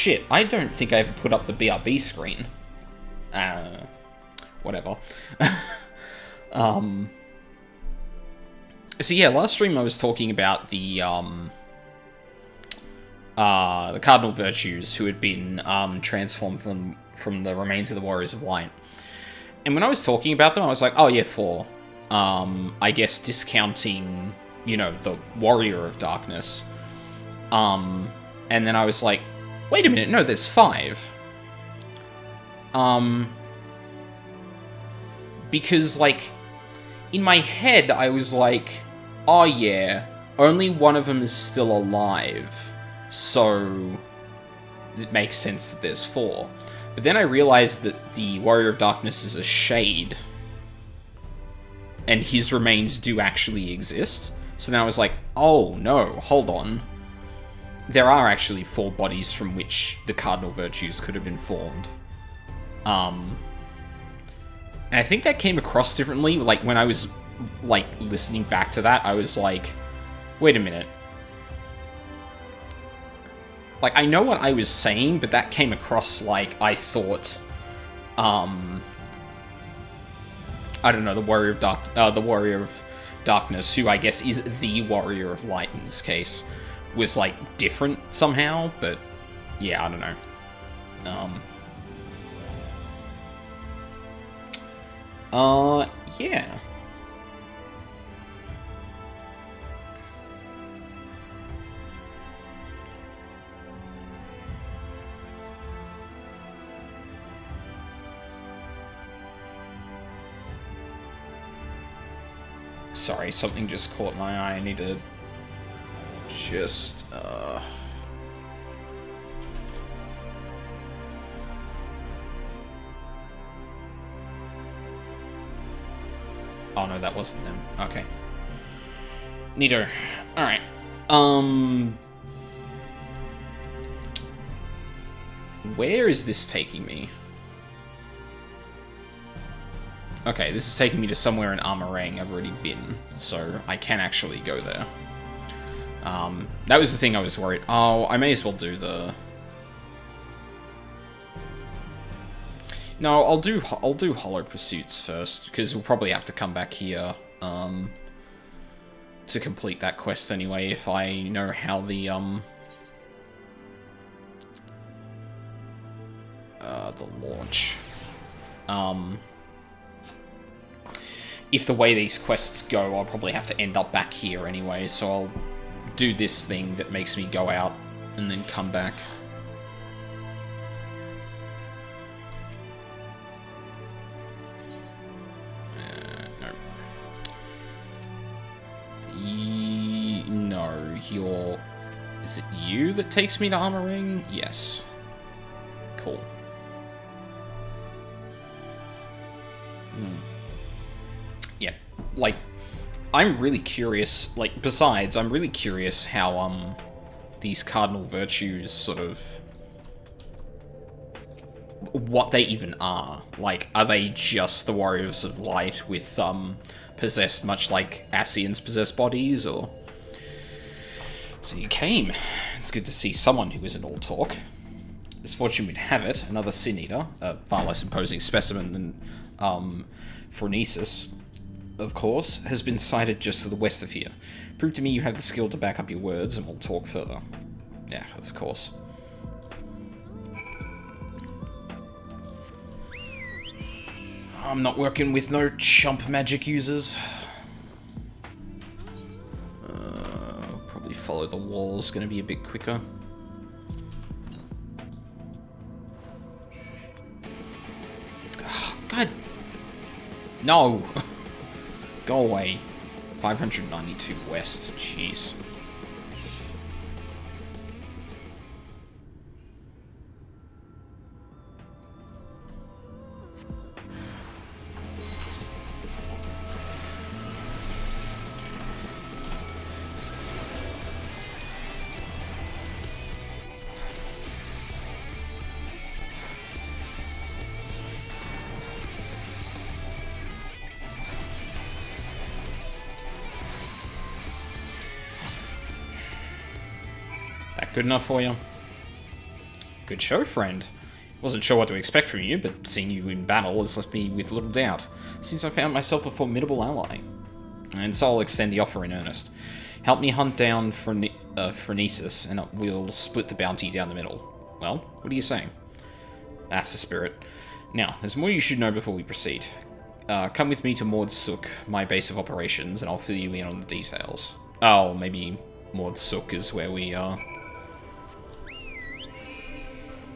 shit, I don't think I ever put up the BRB screen. Whatever. So yeah, last stream I was talking about the Cardinal Virtues who had been transformed from the remains of the Warriors of Light. And when I was talking about them, I was like, oh yeah, 4. I guess discounting, you know, the Warrior of Darkness. And then I was like, wait a minute, no, there's 5. Because, like, in my head, I was like, oh yeah, only one of them is still alive, so it makes sense that there's 4. But then I realized that the Warrior of Darkness is a shade, and his remains do actually exist. So then I was like, oh no, hold on. There are actually 4 bodies from which the Cardinal Virtues could have been formed. And I think that came across differently, like, when I was, like, listening back to that, I was like, wait a minute. Like, I know what I was saying, but that came across like I thought, I don't know, the Warrior of Darkness, who I guess is the Warrior of Light in this case, was, like, different somehow, but, yeah, I don't know. Yeah. Sorry, something just caught my eye. I need to just, Oh no, that wasn't them. Okay. Neato. Alright. Where is this taking me? Okay, this is taking me to somewhere in Armorang I've already been, so I can actually go there. That was the thing I was worried. Oh, I may as well do the... No, I'll do Hollow Pursuits first, because we'll probably have to come back here, to complete that quest anyway, if I know how the launch. If the way these quests go, I'll probably have to end up back here anyway, so I'll do this thing that makes me go out and then come back. No, you're... Is it you that takes me to Armorang? Yes. Cool. Yeah, like, I'm really curious, like, besides, I'm really curious how, these Cardinal Virtues sort of... what they even are. Like, are they just the Warriors of Light with, possessed much like Ascian's possessed bodies, or... So you came. It's good to see someone who isn't all talk. As fortune would have it, another Sin Eater, a far less imposing specimen than, Phronesis, of course, has been sighted just to the west of here. Prove to me you have the skill to back up your words, and we'll talk further. Yeah, of course. I'm not working with no chump magic users. Probably follow the walls, gonna be a bit quicker. Oh, God. No! Go away. 592 west, jeez. Good enough for you? Good show, friend. Wasn't sure what to expect from you, but seeing you in battle has left me with little doubt, since I found myself a formidable ally. And so I'll extend the offer in earnest. Help me hunt down Phronesis, and we'll split the bounty down the middle. Well, what are you saying? That's the spirit. Now, there's more you should know before we proceed. Come with me to Mordsuk, my base of operations, and I'll fill you in on the details. Oh, maybe Mordsuk is where we are.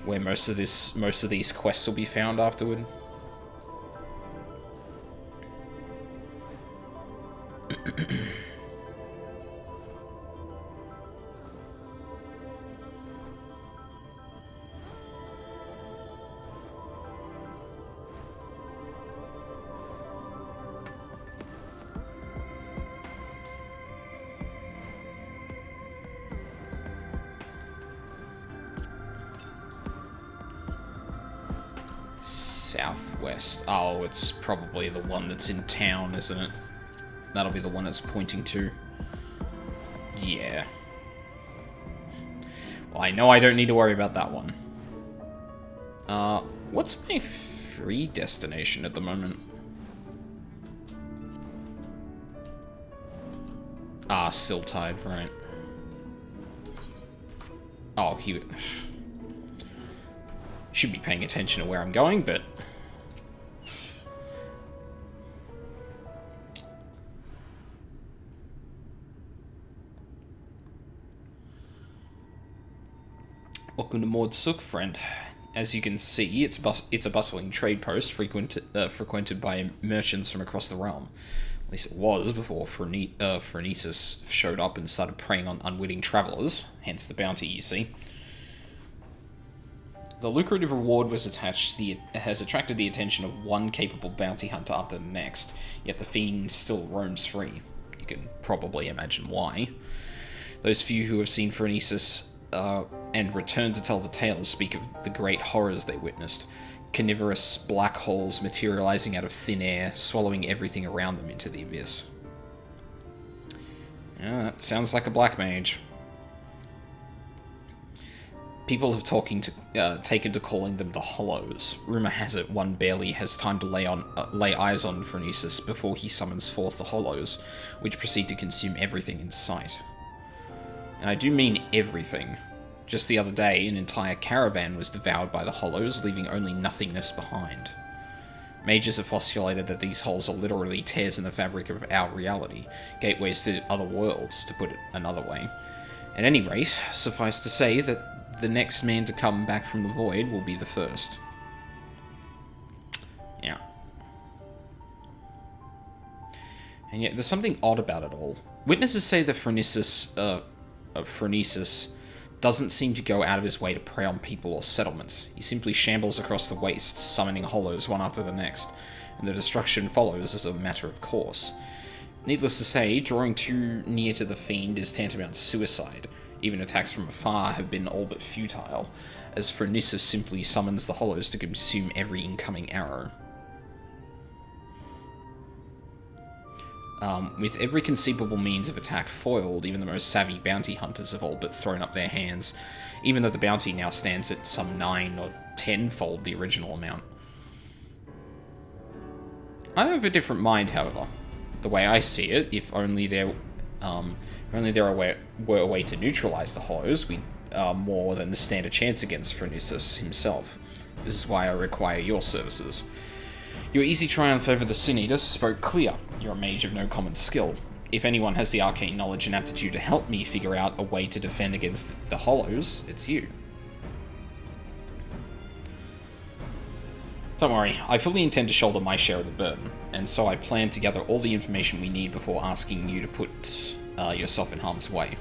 Where most of these quests will be found afterward. Southwest. Oh, it's probably the one that's in town, isn't it? That'll be the one it's pointing to. Yeah. Well, I know I don't need to worry about that one. What's my free destination at the moment? Ah, still tied, right. Oh, he should be paying attention to where I'm going, but... Welcome to Mordsuk, friend. As you can see, it's a bustling trade post frequented by merchants from across the realm. At least it was before Phronesis showed up and started preying on unwitting travellers, hence the bounty, you see. The lucrative reward has attracted the attention of one capable bounty hunter after the next, yet the fiend still roams free. You can probably imagine why. Those few who have seen Phronesis and return to tell the tales speak of the great horrors they witnessed. Carnivorous black holes materializing out of thin air, swallowing everything around them into the abyss. Yeah, that sounds like a black mage. People have taken to calling them the Hollows. Rumor has it one barely has time to lay eyes on Phronesis before he summons forth the Hollows, which proceed to consume everything in sight. And I do mean everything. Just the other day, an entire caravan was devoured by the Hollows, leaving only nothingness behind. Mages have postulated that these holes are literally tears in the fabric of our reality, gateways to other worlds, to put it another way. At any rate, suffice to say that the next man to come back from the void will be the first. Yeah. And yet, there's something odd about it all. Witnesses say that Phronesis doesn't seem to go out of his way to prey on people or settlements. He simply shambles across the wastes, summoning hollows one after the next, and the destruction follows as a matter of course. Needless to say, drawing too near to the fiend is tantamount to suicide. Even attacks from afar have been all but futile, as Phronesis simply summons the hollows to consume every incoming arrow. With every conceivable means of attack foiled, even the most savvy bounty hunters have all but thrown up their hands, even though the bounty now stands at some 9 or 10-fold the original amount. I have a different mind, however. The way I see it, if only there were a way to neutralize the hollows, we'd more than stand a chance against Phronesis himself. This is why I require your services. Your easy triumph over the Sin Eater spoke clear. You're a mage of no common skill. If anyone has the arcane knowledge and aptitude to help me figure out a way to defend against the hollows, it's you. Don't worry, I fully intend to shoulder my share of the burden, and so I plan to gather all the information we need before asking you to put yourself in harm's way.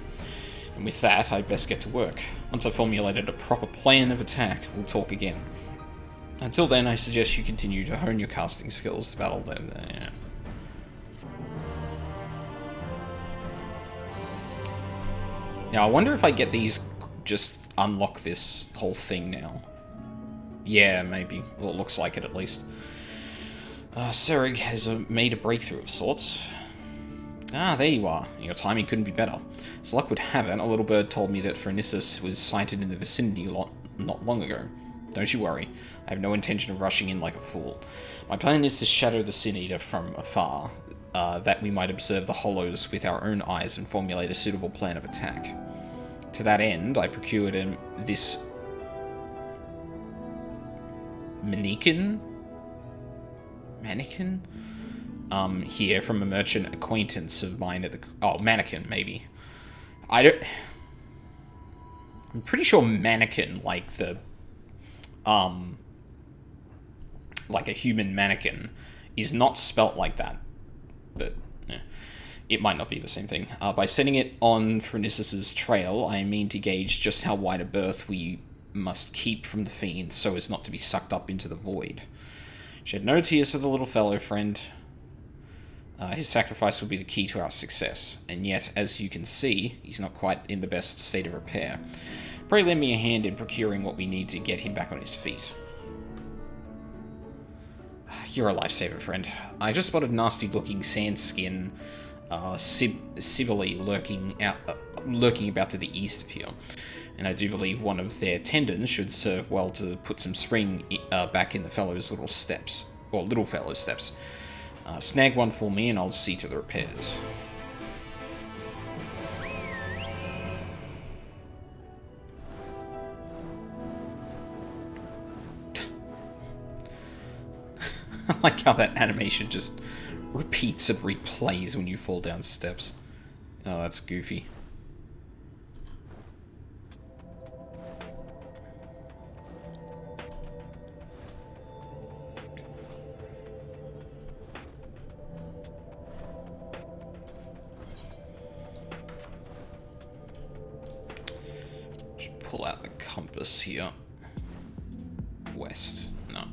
And with that, I'd best get to work. Once I've formulated a proper plan of attack, we'll talk again. Until then, I suggest you continue to hone your casting skills to battle them. Yeah. Now, I wonder if I get these, just unlock this whole thing now. Yeah, maybe. Well, it looks like it, at least. Serig has made a breakthrough of sorts. Ah, there you are. Your timing couldn't be better. As luck would have it, a little bird told me that Phronesis was sighted in the vicinity not not long ago. Don't you worry, I have no intention of rushing in like a fool. My plan is to shadow the Sin Eater from afar, that we might observe the hollows with our own eyes and formulate a suitable plan of attack. To that end, I procured this mannequin here from a merchant acquaintance of mine at the... Oh, mannequin, maybe. I'm pretty sure mannequin, like the... like a human mannequin, is not spelt like that. But, yeah, it might not be the same thing. By setting it on Phronissus' trail, I mean to gauge just how wide a berth we must keep from the fiend so as not to be sucked up into the void. Shed no tears for the little fellow, friend. His sacrifice will be the key to our success, and yet, as you can see, he's not quite in the best state of repair. Pray lend me a hand in procuring what we need to get him back on his feet. You're a lifesaver, friend. I just spotted nasty-looking sand-skin Sibylle lurking about to the east of here, and I do believe one of their tendons should serve well to put some spring back in the fellow's little steps, or little fellow's steps. Snag one for me, and I'll see to the repairs. I like how that animation just repeats and replays when you fall down steps. Oh, that's goofy. Just pull out the compass here. West. No.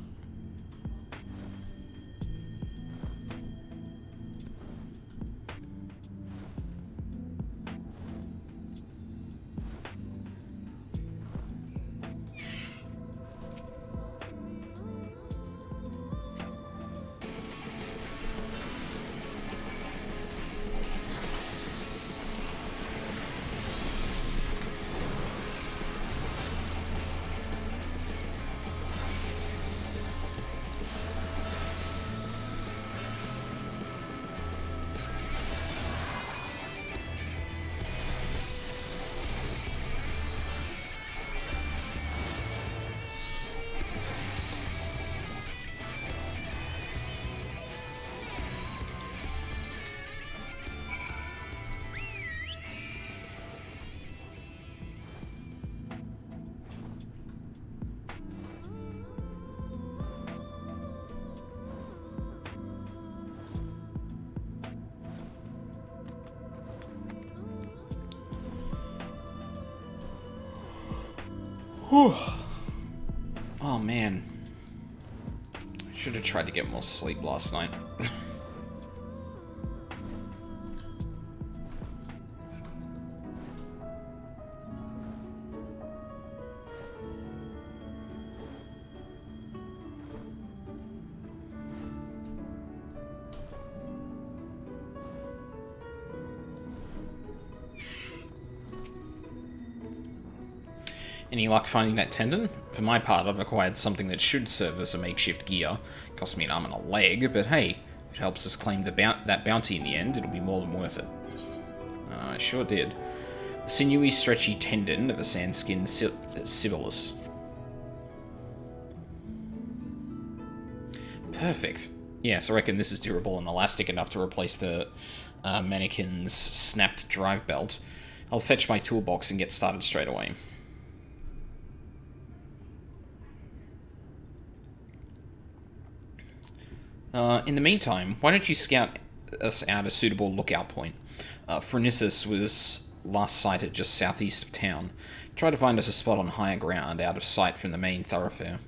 Whew. Oh man. I should have tried to get more sleep last night. Any luck finding that tendon? For my part, I've acquired something that should serve as a makeshift gear. Cost me an arm and a leg, but hey, if it helps us claim that bounty in the end, it'll be more than worth it. I sure did. The sinewy, stretchy tendon of a sand-skinned Sibyllus. Perfect. Yes, I reckon this is durable and elastic enough to replace the mannequin's snapped drive belt. I'll fetch my toolbox and get started straight away. In the meantime, why don't you scout us out a suitable lookout point? Phronissus was last sighted just southeast of town. Try to find us a spot on higher ground, out of sight from the main thoroughfare.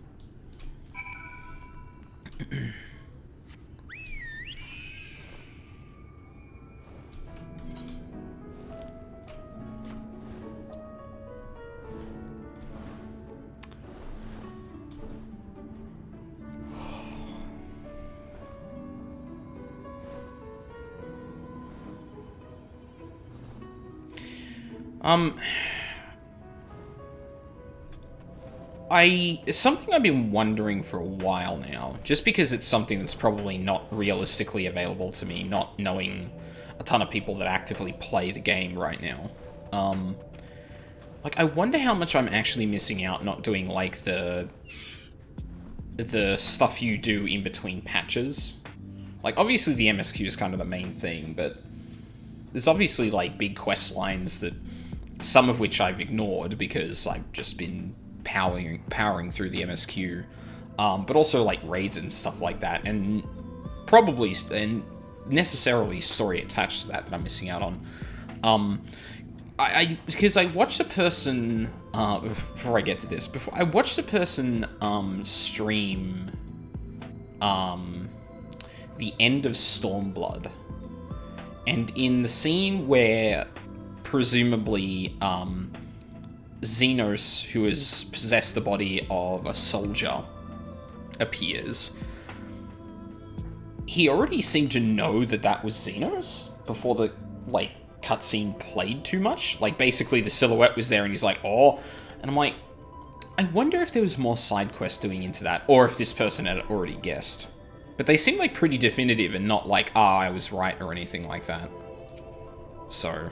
It's something I've been wondering for a while now, just because it's something that's probably not realistically available to me, not knowing a ton of people that actively play the game right now. Like, I wonder how much I'm actually missing out not doing, like, the stuff you do in between patches. Like, obviously the MSQ is kind of the main thing, but there's obviously, like, big quest lines that, some of which I've ignored because I've just been powering through the MSQ, but also like raids and stuff like that, and probably and necessarily story attached to that I'm missing out on. Because I watched a person before I get to this, I watched a person stream the end of Stormblood, and in the scene where presumably Xenos, who has possessed the body of a soldier, appears. He already seemed to know that that was Xenos before the, like, cutscene played too much. Like, basically the silhouette was there and he's like, oh, and I'm like, I wonder if there was more side quests doing into that, or if this person had already guessed. But they seem like pretty definitive and not like, I was right or anything like that. So...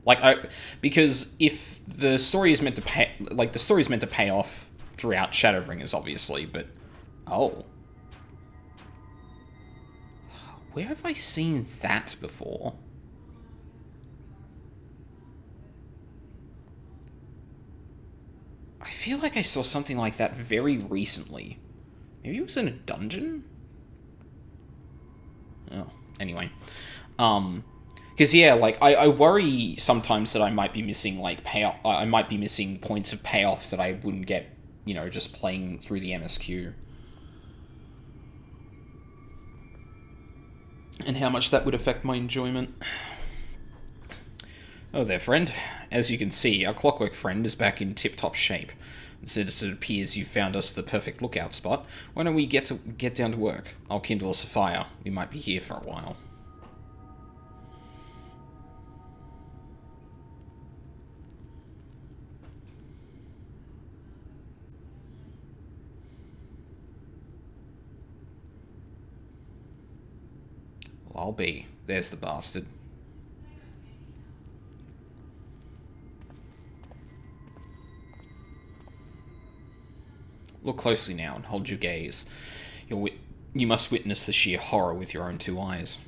like, because if the story is meant to pay, like, the story is meant to pay off throughout Shadowbringers, obviously, but, oh. Where have I seen that before? I feel like I saw something like that very recently. Maybe it was in a dungeon? Oh, anyway. Because, yeah, like, I worry sometimes that I might be missing, like, payoff. I might be missing points of payoff that I wouldn't get, you know, just playing through the MSQ. And how much that would affect my enjoyment. Oh there, friend. As you can see, our clockwork friend is back in tip-top shape. Since it appears you found us the perfect lookout spot, why don't we get down to work? I'll kindle us a fire. We might be here for a while. I'll be. There's the bastard. Look closely now and hold your gaze. You must witness the sheer horror with your own two eyes.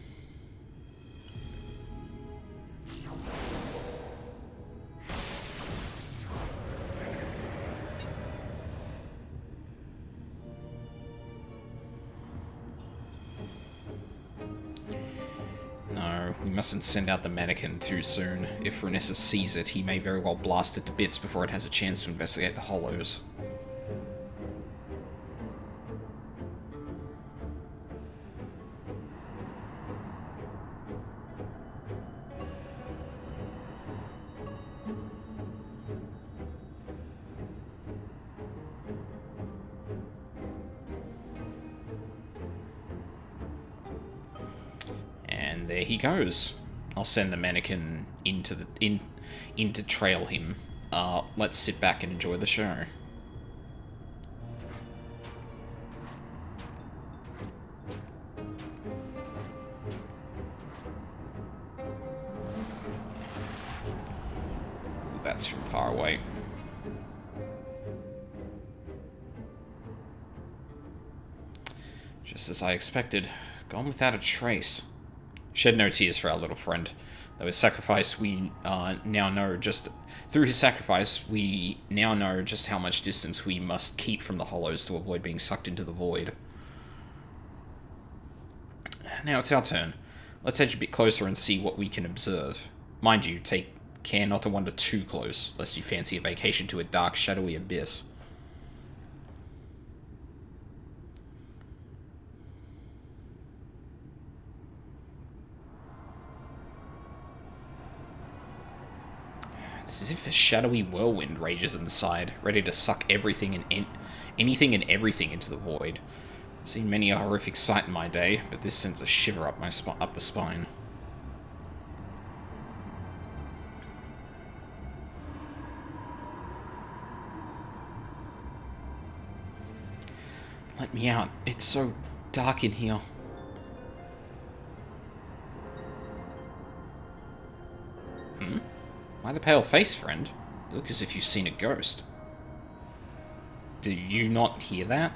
No, we mustn't send out the mannequin too soon. If Renessus sees it, he may very well blast it to bits before it has a chance to investigate the hollows. There he goes. I'll send the mannequin in to trail him. Let's sit back and enjoy the show. That's from far away. Just as I expected. Gone without a trace. Shed no tears for our little friend. Though his sacrifice, we now know just... Through his sacrifice, we now know just how much distance we must keep from the hollows to avoid being sucked into the void. Now it's our turn. Let's edge a bit closer and see what we can observe. Mind you, take care not to wander too close, lest you fancy a vacation to a dark, shadowy abyss. It's as if a shadowy whirlwind rages inside, ready to suck everything and anything and everything into the void. Seen many a horrific sight in my day, but this sends a shiver up up the spine. Let me out. It's so dark in here. Why the pale face, friend? You look as if you've seen a ghost. Do you not hear that?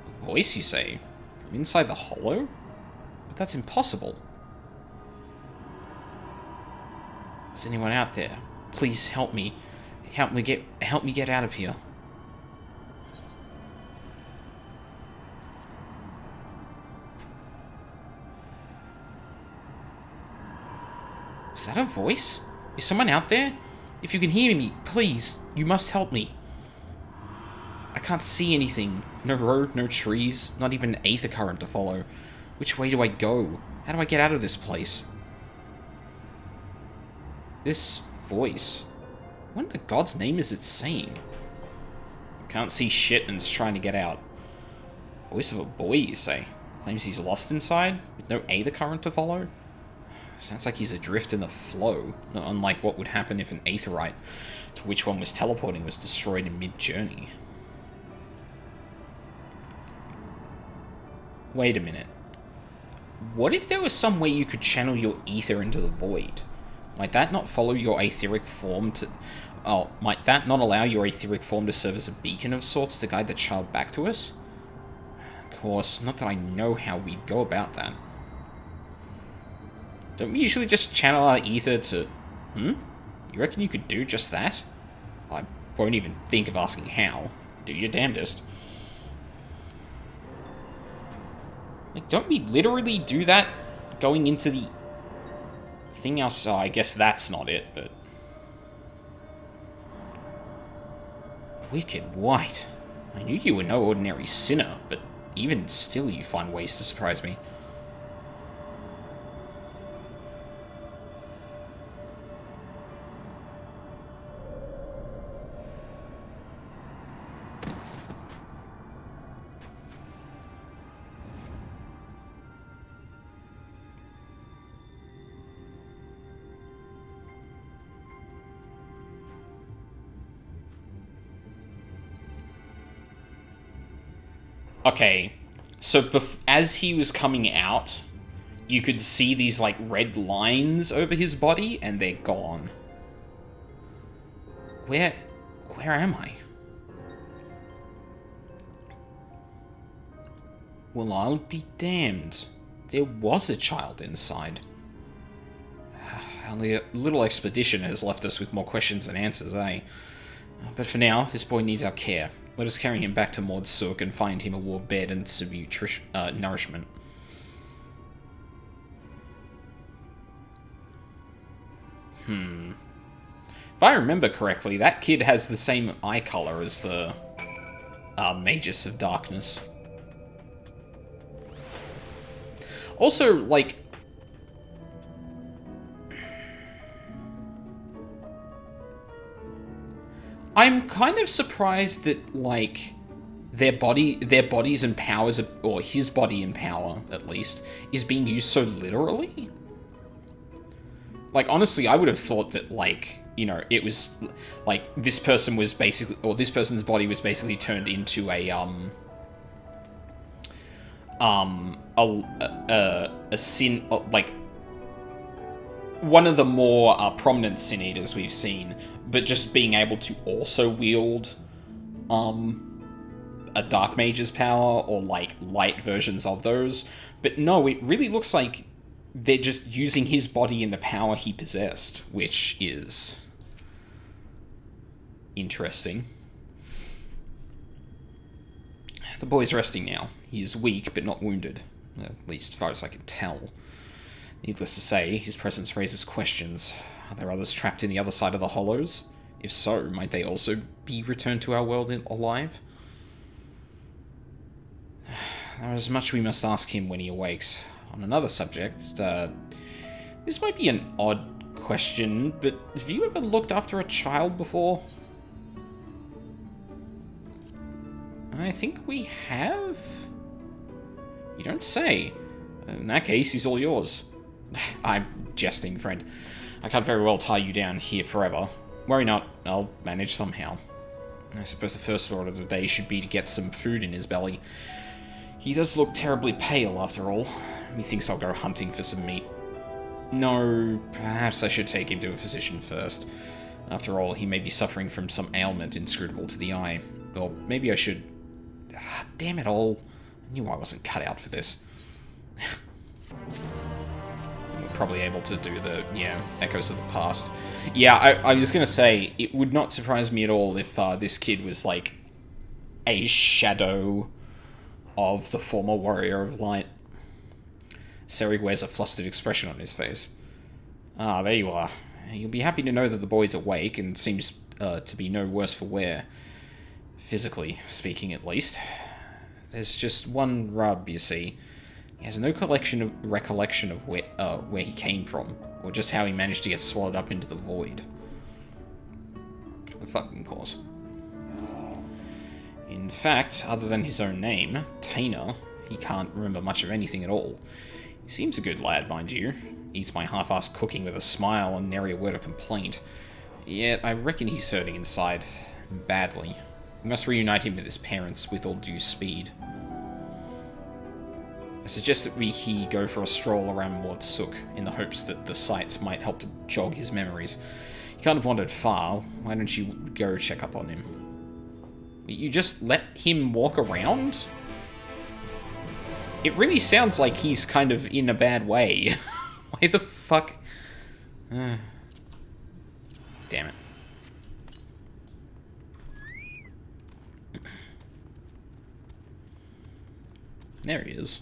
A voice, you say? From inside the hollow? But that's impossible. Is anyone out there? Please help me. Help me get out of here. Is that a voice? Is someone out there? If you can hear me, please, you must help me. I can't see anything. No road, no trees, not even an aether current to follow. Which way do I go? How do I get out of this place? This voice. What in the God's name is it saying? Can't see shit and is trying to get out. Voice of a boy, you say? Claims he's lost inside, with no aether current to follow? Sounds like he's adrift in the flow, not unlike what would happen if an aetherite to which one was teleporting was destroyed in mid-journey. Wait a minute. What if there was some way you could channel your ether into the void? Might that not follow your etheric form to... Oh, might that not allow your etheric form to serve as a beacon of sorts to guide the child back to us? Of course, not that I know how we'd go about that. Don't we usually just channel our ether to... You reckon you could do just that? I won't even think of asking how. Do your damnedest. Like, don't we literally do that going into the thing else? Oh, I guess that's not it, but... Wicked White. I knew you were no ordinary sinner, but even still you find ways to surprise me. Okay, so as he was coming out, you could see these, like, red lines over his body, and they're gone. Where am I? Well, I'll be damned. There was a child inside. Only a little expedition has left us with more questions than answers, eh? But for now, this boy needs our care. Let us carry him back to Maud Sook and find him a warm bed and some nourishment. If I remember correctly, that kid has the same eye color as the Magus of Darkness. Also, like... I'm kind of surprised that, like, their bodies and powers, or his body and power, at least, is being used so literally. Like, honestly, I would have thought that, like, you know, it was, like, this person was basically, or this person's body was basically turned into a sin, like, one of the more prominent Sin Eaters we've seen, but just being able to also wield a Dark Mage's power, or, like, light versions of those. But no, it really looks like they're just using his body and the power he possessed, which is interesting. The boy's resting now. He is weak, but not wounded, at least as far as I can tell. Needless to say, his presence raises questions. Are there others trapped in the other side of the hollows? If so, might they also be returned to our world alive? There is much we must ask him when he awakes. On another subject, this might be an odd question, but have you ever looked after a child before? I think we have? You don't say. In that case, he's all yours. I'm jesting, friend. I can't very well tie you down here forever. Worry not, I'll manage somehow. I suppose the first order of the day should be to get some food in his belly. He does look terribly pale, after all. Methinks I'll go hunting for some meat. No, perhaps I should take him to a physician first. After all, he may be suffering from some ailment inscrutable to the eye. Or maybe I should... damn it all. I knew I wasn't cut out for this. We're probably able to do the, Echoes of the Past. Yeah, I was gonna say, it would not surprise me at all if this kid was, like, a shadow of the former Warrior of Light. Seri wears a flustered expression on his face. Ah, there you are. You'll be happy to know that the boy's awake and seems to be no worse for wear. Physically speaking, at least. There's just one rub, you see. He has no recollection of where he came from, or just how he managed to get swallowed up into the void. Of fucking course. In fact, other than his own name, Tainer, he can't remember much of anything at all. He seems a good lad, mind you. Eats my half-assed cooking with a smile and nary a word of complaint. Yet, I reckon he's hurting inside. Badly. We must reunite him with his parents with all due speed. I suggest that he go for a stroll around Lord Sook, in the hopes that the sights might help to jog his memories. He can't have wandered far. Why don't you go check up on him? You just let him walk around? It really sounds like he's kind of in a bad way. Why the fuck? Damn it. There he is.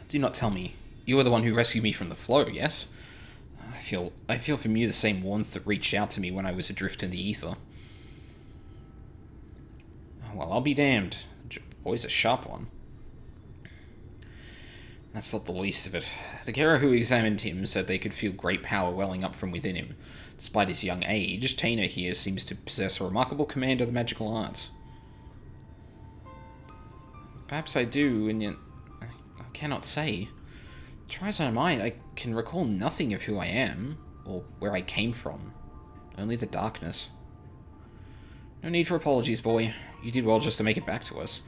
Do not tell me. You are the one who rescued me from the flow, yes? I feel from you the same warmth that reached out to me when I was adrift in the ether. Well, I'll be damned. The boy's a sharp one. That's not the least of it. The carer who examined him said they could feel great power welling up from within him. Despite his young age, Tainer here seems to possess a remarkable command of the magical arts. Perhaps I do, and yet I cannot say. Try as I might, I can recall nothing of who I am, or where I came from. Only the darkness. No need for apologies, boy. You did well just to make it back to us.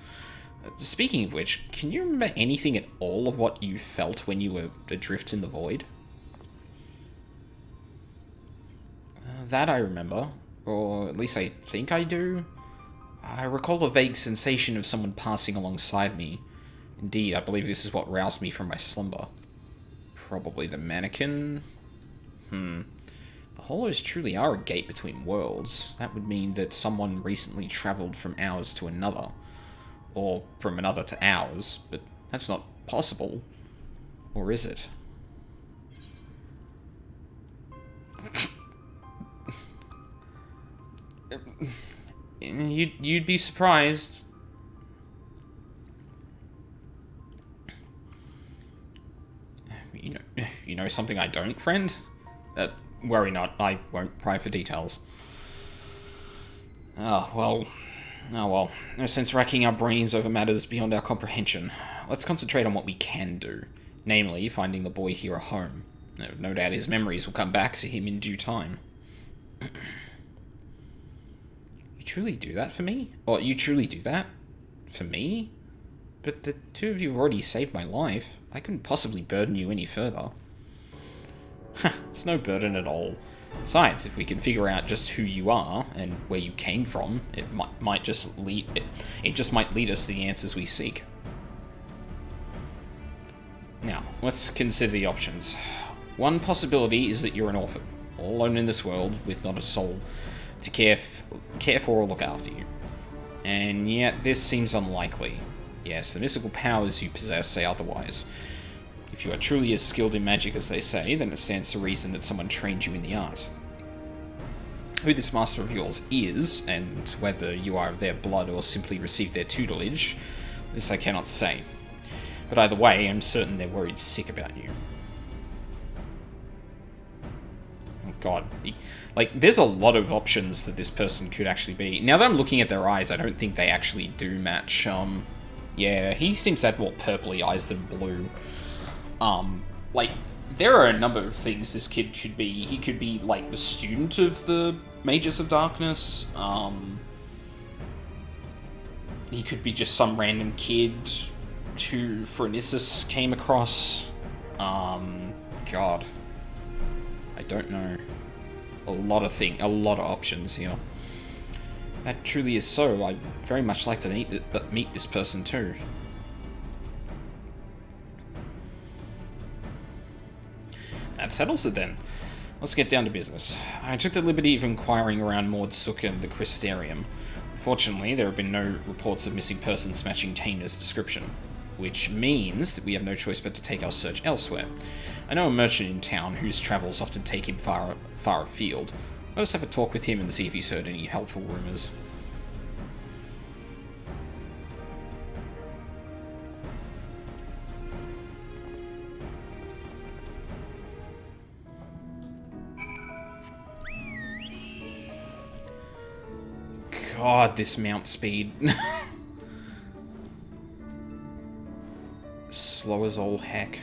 Speaking of which, can you remember anything at all of what you felt when you were adrift in the void? That I remember, or at least I think I do. I recall a vague sensation of someone passing alongside me. Indeed, I believe this is what roused me from my slumber. Probably the mannequin? The Hollows truly are a gate between worlds. That would mean that someone recently travelled from ours to another. Or from another to ours, but that's not possible. Or is it? You'd be surprised. You know something I don't, friend? Worry not, I won't pry for details. Oh, well. No sense racking our brains over matters beyond our comprehension. Let's concentrate on what we can do. Namely, finding the boy here a home. No doubt his memories will come back to him in due time. You truly do that for me? Or you truly do that? For me? But the two of you have already saved my life. I couldn't possibly burden you any further. It's no burden at all. Besides, if we can figure out just who you are and where you came from, it might just lead us to the answers we seek. Now, let's consider the options. One possibility is that you're an orphan, all alone in this world, with not a soul to care for or look after you. And yet, this seems unlikely. Yes, the mystical powers you possess say otherwise. If you are truly as skilled in magic as they say, then it stands to reason that someone trained you in the art. Who this master of yours is, and whether you are of their blood or simply received their tutelage, this I cannot say. But either way, I'm certain they're worried sick about you. God. Like, there's a lot of options that this person could actually be. Now that I'm looking at their eyes, I don't think they actually do match. Yeah, he seems to have more purpley eyes than blue. Like, there are a number of things this kid could be. He could be, like, the student of the Mages of Darkness. He could be just some random kid who Phronesis came across. God. I don't know. A lot of options here. If that truly is so, I'd very much like to meet this person too. That settles it then. Let's get down to business. I took the liberty of inquiring around Mordsuk and the Crystarium. Fortunately, there have been no reports of missing persons matching Tainer's description, which means that we have no choice but to take our search elsewhere. I know a merchant in town whose travels often take him far afield. Let us have a talk with him and see if he's heard any helpful rumours. God, this mount speed. Slow as all heck.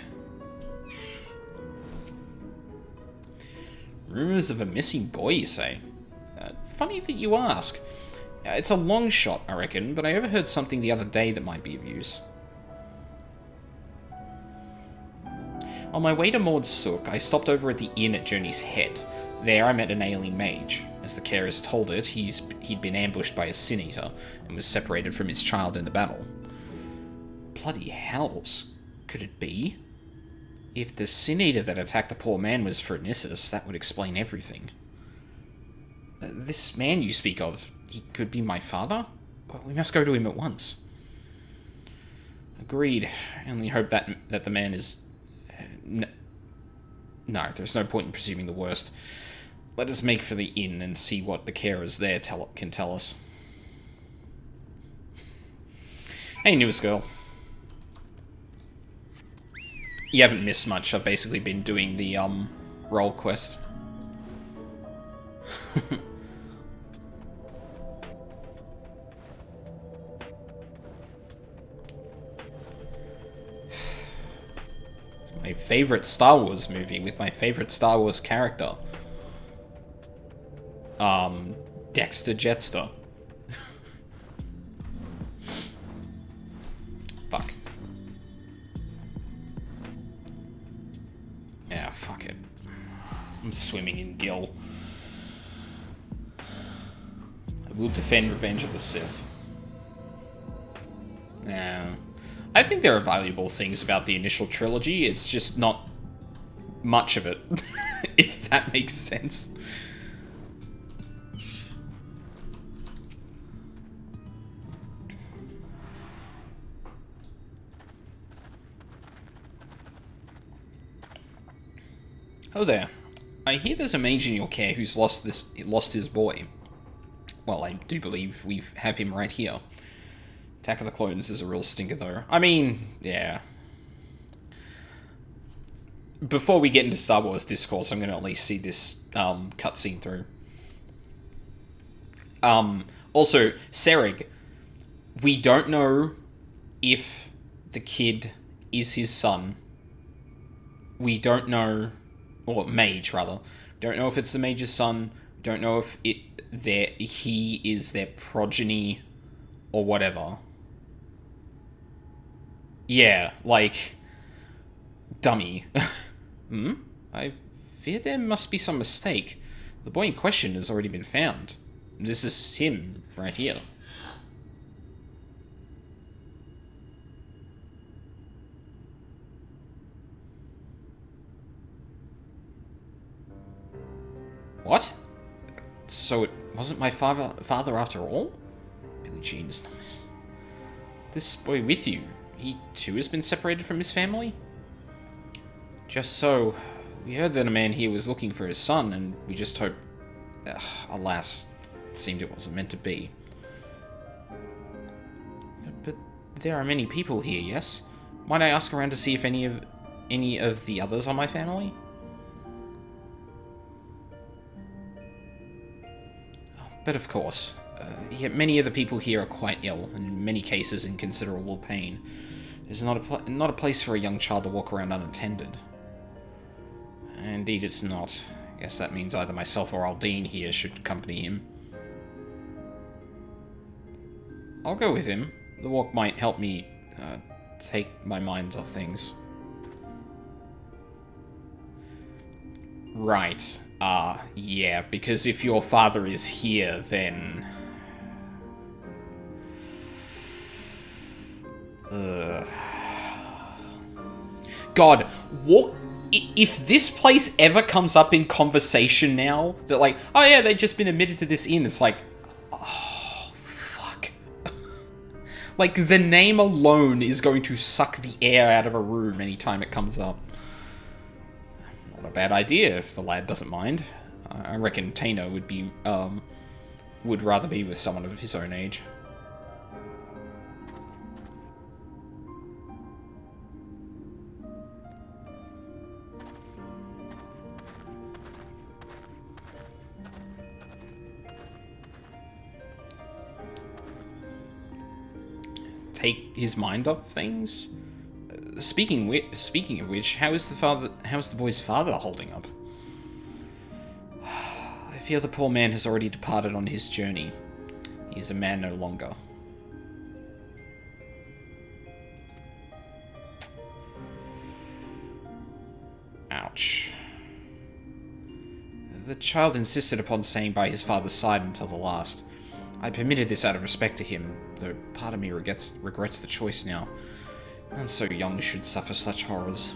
Rumours of a missing boy, you say? Funny that you ask. It's a long shot, I reckon, but I overheard something the other day that might be of use. On my way to Mordsuk, I stopped over at the inn at Journey's Head. There I met an ailing mage. As the carers told it, he'd been ambushed by a sin-eater, and was separated from his child in the battle. Bloody hells, could it be? If the sin-eater that attacked the poor man was Phronesis, that would explain everything. This man you speak of, he could be my father? We must go to him at once. Agreed. I only hope that the man is... No, there's no point in presuming the worst. Let us make for the inn and see what the carers there can tell us. Hey, newest girl. You haven't missed much. I've basically been doing the, role quest. My favorite Star Wars movie with my favorite Star Wars character. Dexter Jetster. Fuck. Yeah, fuck it. I'm swimming in Gil. I will defend Revenge of the Sith. Yeah. I think there are valuable things about the initial trilogy, it's just not much of it, if that makes sense. Oh there. I hear there's a mage in your care who's lost his boy. Well, I do believe we have him right here. Attack of the Clones is a real stinker, though. I mean, yeah. Before we get into Star Wars discourse, I'm going to at least see this cutscene through. Also, Sereg. We don't know if the kid is his son. We don't know... Or mage, rather. Don't know if it's the mage's son. Don't know if he is their progeny or whatever. Yeah, like... Dummy. I fear there must be some mistake. The boy in question has already been found. This is him, right here. What? So it wasn't my father after all? Billie Jean is nice. This boy with you, he too has been separated from his family? Just so. We heard that a man here was looking for his son, and we just hope... alas, it seemed it wasn't meant to be. But there are many people here, yes? Might I ask around to see if any of the others are my family? But of course, yet many of the people here are quite ill, in many cases in considerable pain. It's not a place for a young child to walk around unattended. Indeed, it's not. I guess that means either myself or Aldine here should accompany him. I'll go with him. The walk might help me take my mind off things. Right. Yeah, because if your father is here, then... God, what... If this place ever comes up in conversation now, that like, oh yeah, they've just been admitted to this inn, it's like, oh, fuck. Like, the name alone is going to suck the air out of a room anytime it comes up. Not a bad idea if the lad doesn't mind. I reckon Tano would be, would rather be with someone of his own age. Take his mind off things? Speaking of which, how is the boy's father holding up? I fear the poor man has already departed on his journey. He is a man no longer. Ouch. The child insisted upon staying by his father's side until the last. I permitted this out of respect to him, though part of me regrets the choice now. None so young should suffer such horrors.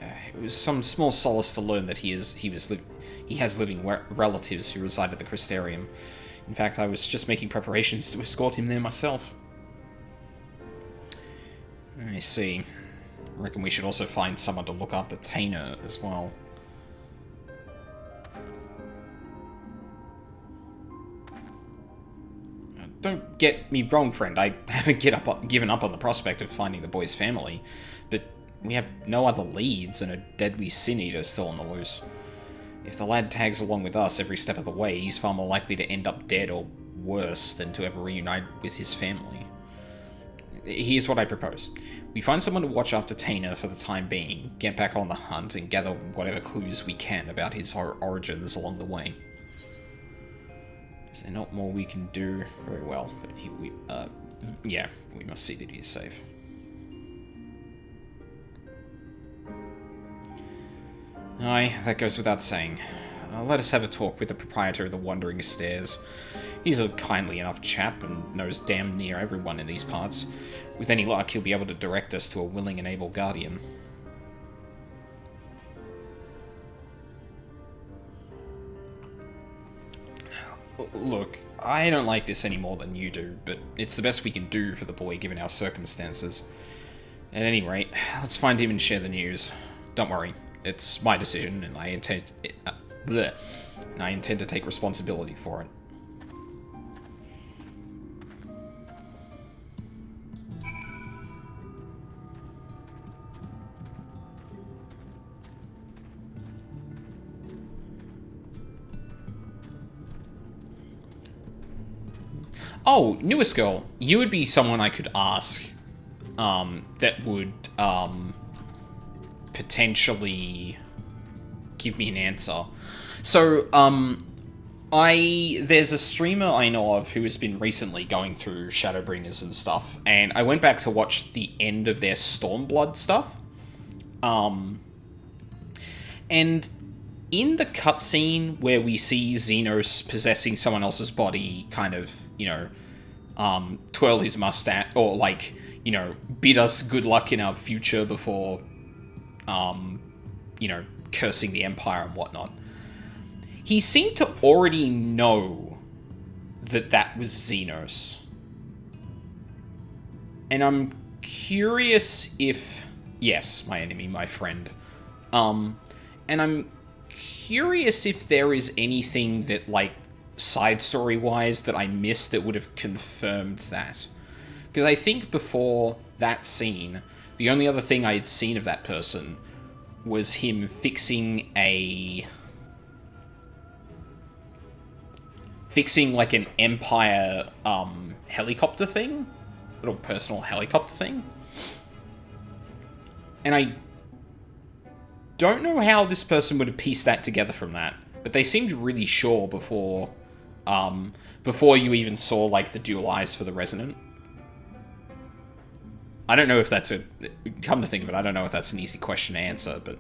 It was some small solace to learn that he has living relatives who reside at the Crystarium. In fact, I was just making preparations to escort him there myself. I see. I reckon we should also find someone to look after Tano as well. Don't get me wrong, friend. I haven't given up on the prospect of finding the boy's family, but we have no other leads and a deadly sin eater still on the loose. If the lad tags along with us every step of the way, he's far more likely to end up dead or worse than to ever reunite with his family. Here's what I propose. We find someone to watch after Tano for the time being, get back on the hunt, and gather whatever clues we can about his origins along the way. Is there not more we can do? Very well, but yeah, we must see that he is safe. Aye, that goes without saying. Let us have a talk with the proprietor of the Wandering Stairs. He's a kindly enough chap and knows damn near everyone in these parts. With any luck, he'll be able to direct us to a willing and able guardian. Look, I don't like this any more than you do, but it's the best we can do for the boy given our circumstances. At any rate, let's find him and share the news. Don't worry, it's my decision, and I intend to take responsibility for it. Oh, newest girl, you would be someone I could ask, that would, potentially give me an answer. So, there's a streamer I know of who has been recently going through Shadowbringers and stuff, and I went back to watch the end of their Stormblood stuff, and in the cutscene where we see Xenos possessing someone else's body, kind of, you know, twirl his mustache, or like, you know, bid us good luck in our future before, you know, cursing the Empire and whatnot. He seemed to already know that that was Xenos. And I'm curious if... Yes, my enemy, my friend. And I'm curious if there is anything that, like, side story-wise that I missed that would have confirmed that. Because I think before that scene, the only other thing I had seen of that person was him fixing like an Empire helicopter thing, little personal helicopter thing, and I don't know how this person would have pieced that together from that, but they seemed really sure before you even saw like the dual eyes for the Resonant. I don't know if that's come to think of it, I don't know if that's an easy question to answer, but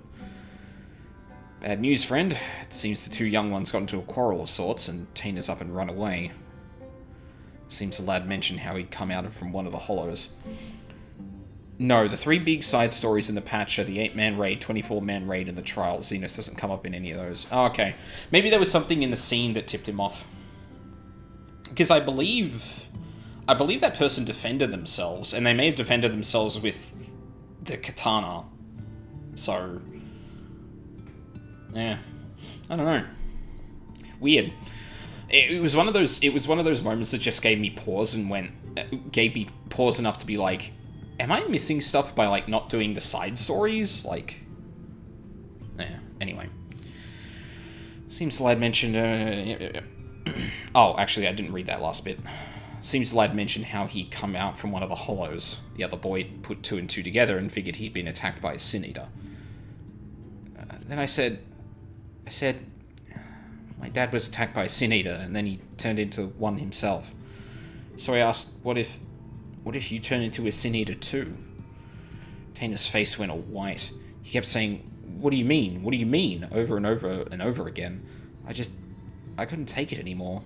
bad news, friend. It seems the two young ones got into a quarrel of sorts, and Tina's up and run away. Seems the lad mentioned how he'd come out from one of the hollows. No, the 3 big side stories in the patch are the 8-man raid, 24-man raid, and the trial. Xenos doesn't come up in any of those. Oh, okay. Maybe there was something in the scene that tipped him off. Because I believe that person defended themselves, and they may have defended themselves with the katana. So, yeah, I don't know. Weird. It was one of those moments that just gave me pause and gave me pause enough to be like, am I missing stuff by like not doing the side stories? Like, yeah. Anyway, seems the lad mentioned. Oh, actually, I didn't read that last bit. Seems the lad mentioned how he'd come out from one of the hollows. The other boy put 2 and 2 together and figured he'd been attacked by a Sin Eater. Then I said, my dad was attacked by a Sin Eater, and then he turned into one himself. So I asked, what if you turn into a Sin Eater too? Tana's face went all white. He kept saying, what do you mean? What do you mean? Over and over and over again. I couldn't take it anymore.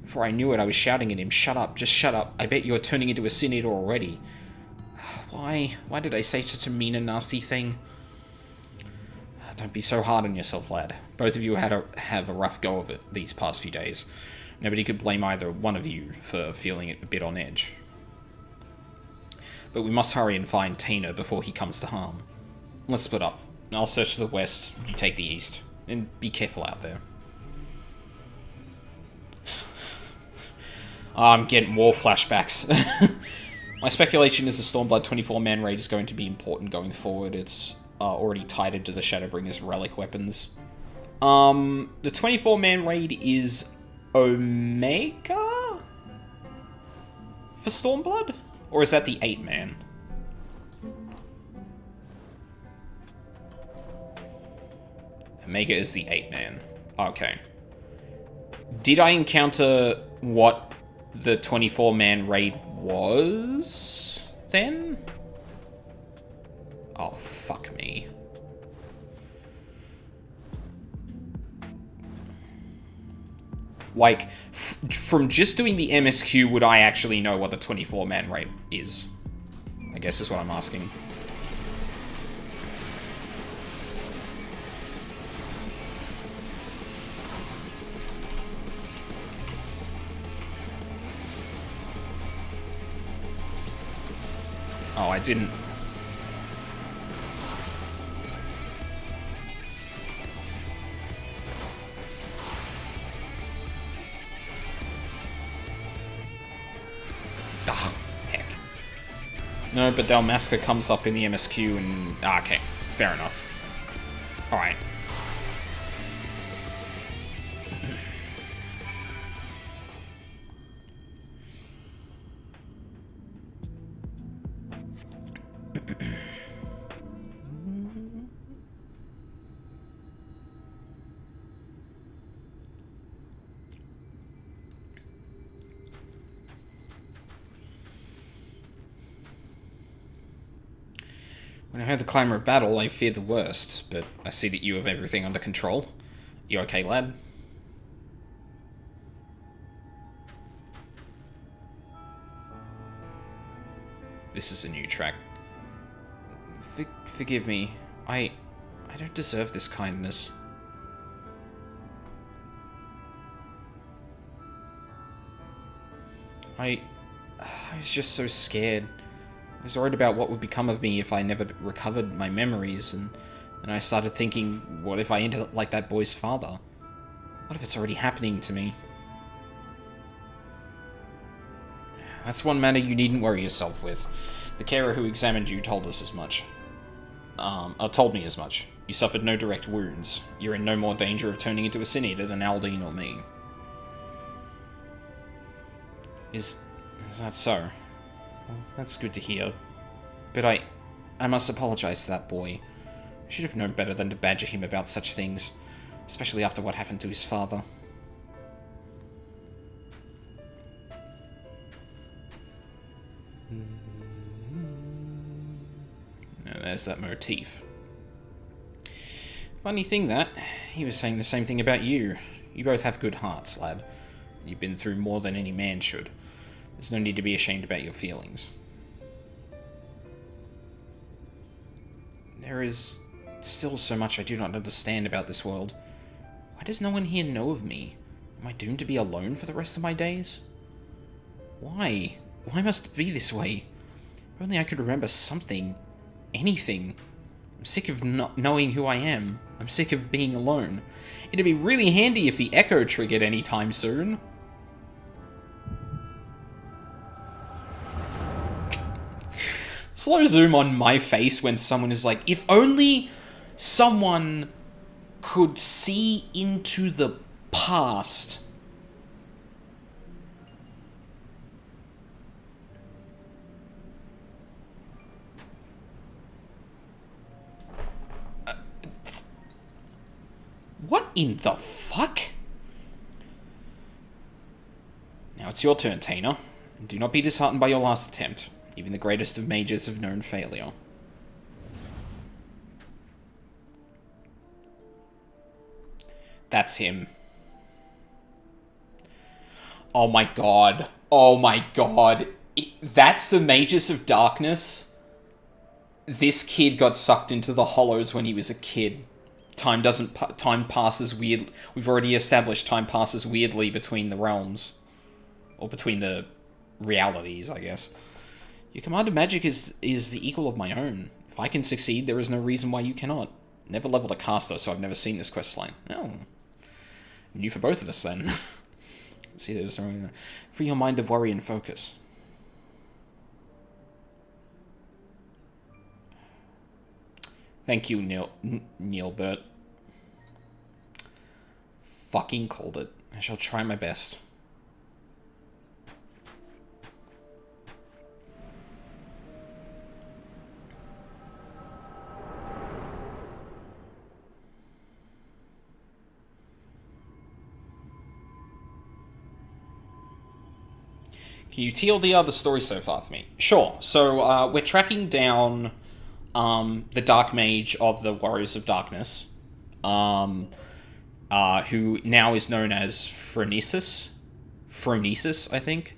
Before I knew it, I was shouting at him, shut up, just shut up. I bet you're turning into a Sin Eater already. Why did I say such a mean and nasty thing? Don't be so hard on yourself, lad. Both of you have a rough go of it these past few days. Nobody could blame either one of you for feeling a bit on edge. But we must hurry and find Tina before he comes to harm. Let's split up. I'll search the west, you take the east. And be careful out there. I'm getting war flashbacks. My speculation is the Stormblood 24-man raid is going to be important going forward. It's already tied into the Shadowbringers relic weapons. The 24-man raid is Omega? For Stormblood? Or is that the 8-man? Omega is the 8-man. Okay. Did I encounter what the 24-man raid was then? Oh, fuck me. Like, from just doing the MSQ, would I actually know what the 24-man raid is? I guess is what I'm asking. Oh, I didn't... Ah, heck. No, but Dalmasca comes up in the MSQ and... Ah, okay, fair enough. Alright. When I heard the clamor of battle, I feared the worst, but I see that you have everything under control. You okay, lad? This is a new track. Forgive me. I don't deserve this kindness. I was just so scared. I was worried about what would become of me if I never recovered my memories, and I started thinking, what if I ended up like that boy's father? What if it's already happening to me? That's one matter you needn't worry yourself with. The carer who examined you told us as much. Told me as much. You suffered no direct wounds. You're in no more danger of turning into a Sin Eater than Aldine or me. Is that so? Well, that's good to hear. But I must apologize to that boy. I should have known better than to badger him about such things, especially after what happened to his father. Now, there's that motif. Funny thing that, he was saying the same thing about you. You both have good hearts, lad. You've been through more than any man should. There's no need to be ashamed about your feelings. There is still so much I do not understand about this world. Why does no one here know of me? Am I doomed to be alone for the rest of my days? Why? Why must it be this way? If only I could remember something. Anything. I'm sick of not knowing who I am. I'm sick of being alone. It'd be really handy if the echo triggered anytime soon. Slow zoom on my face when someone is like, if only someone could see into the past. What in the fuck? Now it's your turn, Taina. And do not be disheartened by your last attempt. Even the greatest of mages have known failure. That's him. Oh my god. Oh my god. That's the Mages of Darkness. This kid got sucked into the hollows when he was a kid. Time passes weird. We've already established time passes weirdly between the realms. Or between the realities, I guess. Your command of magic is the equal of my own. If I can succeed, there is no reason why you cannot. Never leveled a caster, so I've never seen this questline. Oh. New for both of us, then. See, there's something there. Free your mind of worry and focus. Thank you, Neilbert. Fucking called it. I shall try my best. Can you TLDR the story so far for me? Sure. So, we're tracking down the Dark Mage of the Warriors of Darkness, who now is known as Phronesis, I think.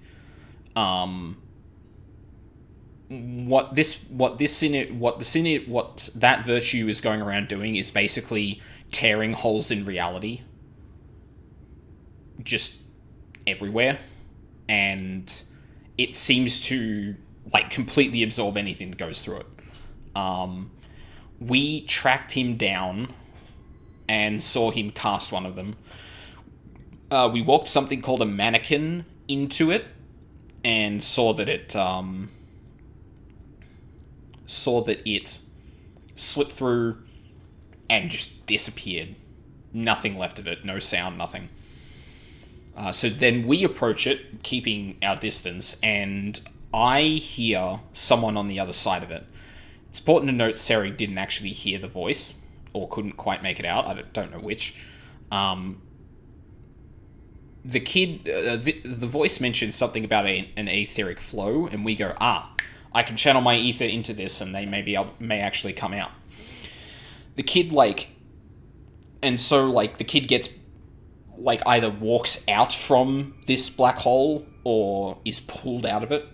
What that virtue is going around doing is basically tearing holes in reality, just everywhere, and it seems to like completely absorb anything that goes through it. We tracked him down and saw him cast one of them. We walked something called a mannequin into it and saw that it slipped through and just disappeared. Nothing left of it, no sound, nothing. So then we approach it, keeping our distance, and I hear someone on the other side of it. It's important to note Seri didn't actually hear the voice, or couldn't quite make it out. I don't know which. The kid, the voice mentioned something about an etheric flow, and we go, I can channel my ether into this, and they may actually come out. The kid, the kid gets, either walks out from this black hole, or is pulled out of it.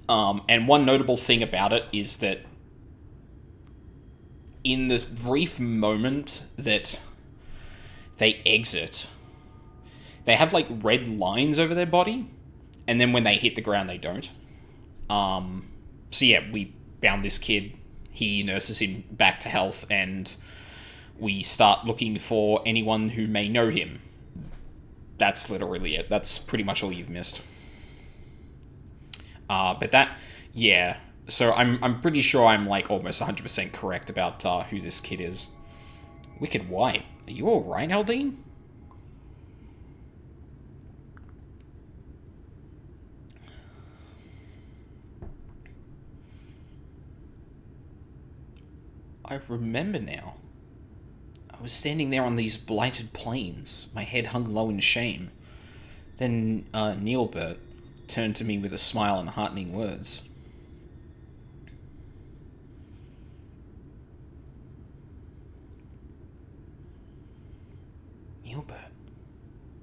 And one notable thing about it is that in the brief moment that they exit, they have, red lines over their body, and then when they hit the ground, they don't. So yeah, we found this kid, he nurses him back to health, and we start looking for anyone who may know him. That's literally it. That's pretty much all you've missed. But that, yeah. So I'm pretty sure I'm like almost 100% correct about who this kid is. Wicked White. Are you alright, Aldine? I remember now. I was standing there on these blighted plains, my head hung low in shame. Then Neilbert turned to me with a smile and heartening words. Neilbert,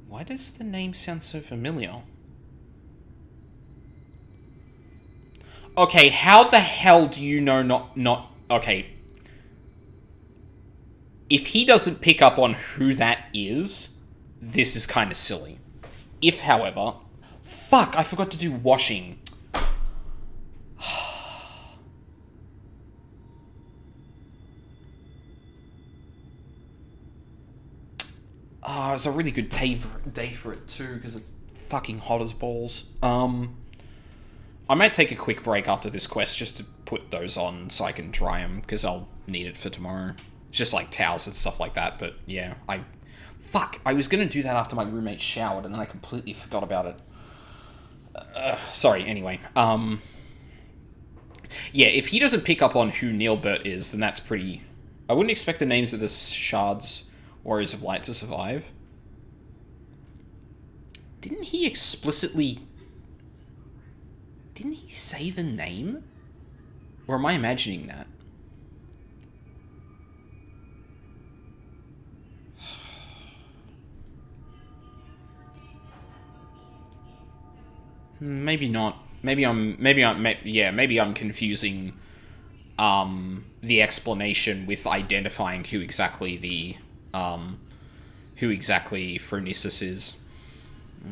why does the name sound so familiar? Okay, how the hell do you know not... Okay. If he doesn't pick up on who that is, this is kind of silly. If, however... Fuck, I forgot to do washing. Oh, it's a really good day for it too, because it's fucking hot as balls. I might take a quick break after this quest just to put those on so I can dry them, because I'll need it for tomorrow. Just like towels and stuff like that, but yeah, Fuck, I was gonna do that after my roommate showered, and then I completely forgot about it. Sorry, anyway. Yeah, if he doesn't pick up on who Neilbert is, then that's pretty... I wouldn't expect the names of the Shards Warriors of Light to survive. Didn't he explicitly... Didn't he say the name? Or am I imagining that? Maybe not. Maybe I'm confusing the explanation with identifying who exactly Phronesis is.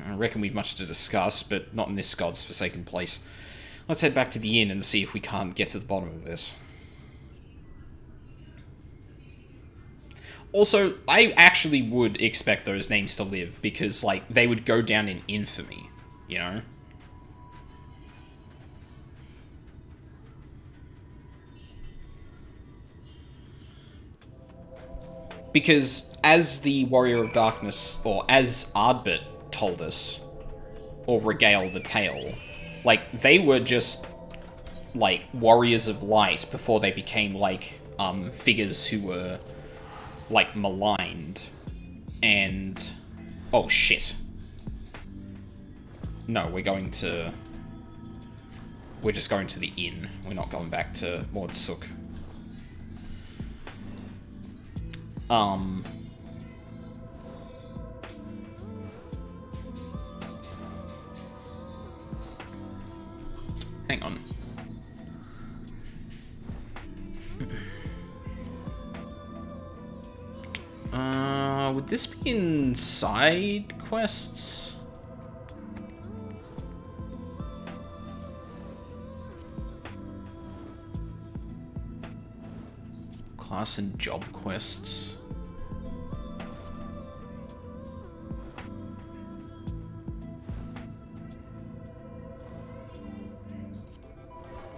I reckon we've much to discuss, but not in this god's forsaken place. Let's head back to the inn and see if we can't get to the bottom of this. Also, I actually would expect those names to live, because, like, they would go down in infamy, you know? Because, as the Warrior of Darkness, or as Ardbert told us, or regaled the tale, like, they were just, like, Warriors of Light before they became, like, figures who were, like, maligned. And... oh, shit. No, we're just going to the inn. We're not going back to Mordsuk. Hang on. Would this be in side quests? Class and job quests.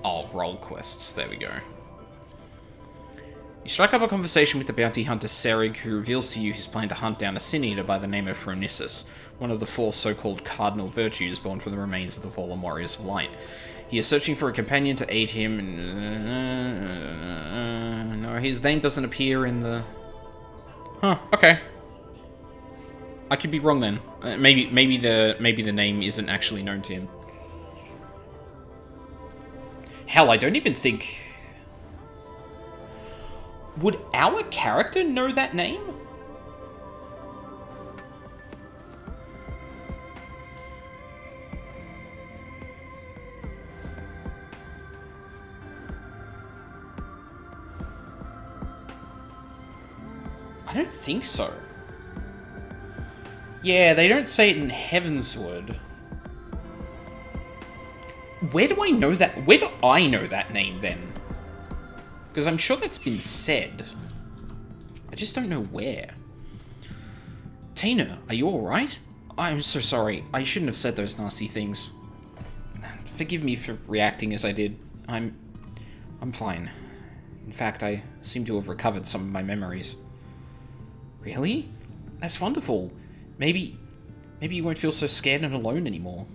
Oh, role quests. There we go. You strike up a conversation with the bounty hunter Serig, who reveals to you his plan to hunt down a sin-eater by the name of Phronesis, one of the 4 so-called cardinal virtues born from the remains of the fallen Warriors of Light. He is searching for a companion to aid him, and... no, his name doesn't appear in the... Huh, okay. I could be wrong then. Maybe the name isn't actually known to him. Hell, I don't even think... Would our character know that name? I don't think so. Yeah, they don't say it in Heavensward. Where do I know that? Where do I know that name then? Because I'm sure that's been said. I just don't know where. Tina, are you alright? I'm so sorry. I shouldn't have said those nasty things. Forgive me for reacting as I did. I'm I'm fine. In fact, I seem to have recovered some of my memories. Really? That's wonderful. Maybe you won't feel so scared and alone anymore.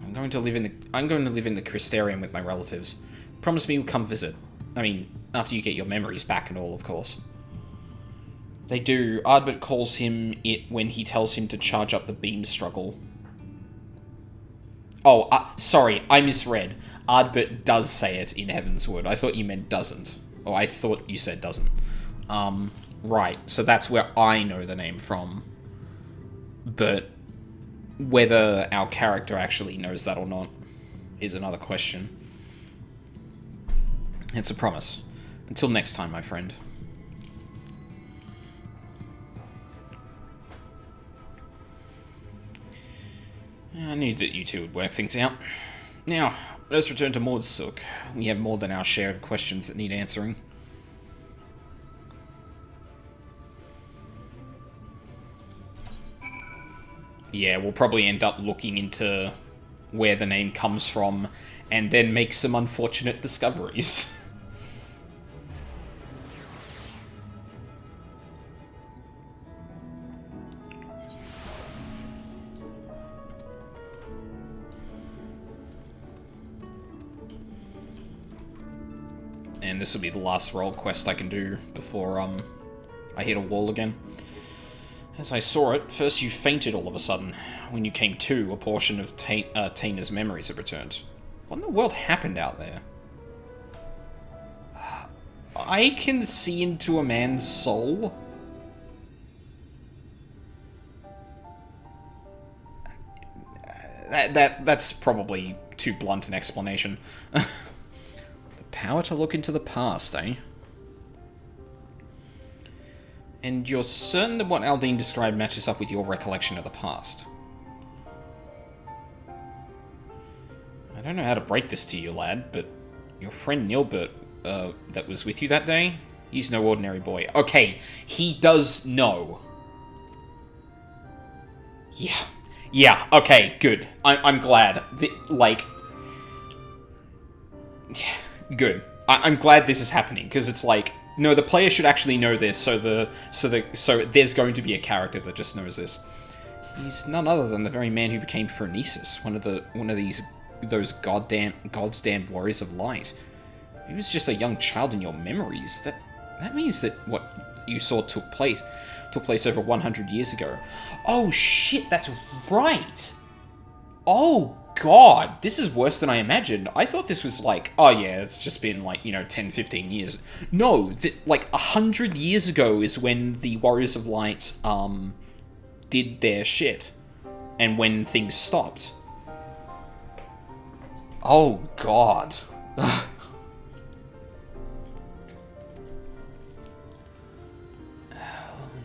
I'm going to live in the Crystarium with my relatives. Promise me you'll come visit. I mean, after you get your memories back and all, of course. They do. Ardbert calls him it when he tells him to charge up the beam struggle. Oh, sorry, I misread. Ardbert does say it in Heavensward. I thought you meant doesn't. Or I thought you said doesn't. Right, so that's where I know the name from. But whether our character actually knows that or not is another question. It's a promise. Until next time, my friend. I knew that you two would work things out. Now, let us return to Mordsuk. We have more than our share of questions that need answering. Yeah, we'll probably end up looking into where the name comes from, and then make some unfortunate discoveries. And this will be the last role quest I can do before I hit a wall again. As I saw it, first you fainted all of a sudden. When you came to, a portion of Tina's memories had returned. What in the world happened out there? I can see into a man's soul? That's probably too blunt an explanation. The power to look into the past, eh? And you're certain that what Aldine described matches up with your recollection of the past? I don't know how to break this to you, lad, but your friend Nilbert, that was with you that day, he's no ordinary boy. Okay, he does know. Yeah, okay, good. I'm glad. Yeah, good. I'm glad this is happening, because it's like, no, the player should actually know this, so there's going to be a character that just knows this. He's none other than the very man who became Phronesis, one of those God's damned warriors of light. If he was just a young child in your memories, that means that what you saw took place over 100 years ago. Oh shit, that's right! Oh god, this is worse than I imagined. I thought this was like, oh yeah, it's just been like, 10, 15 years. No, like 100 years ago is when the Warriors of Light, did their shit. And when things stopped. Oh god.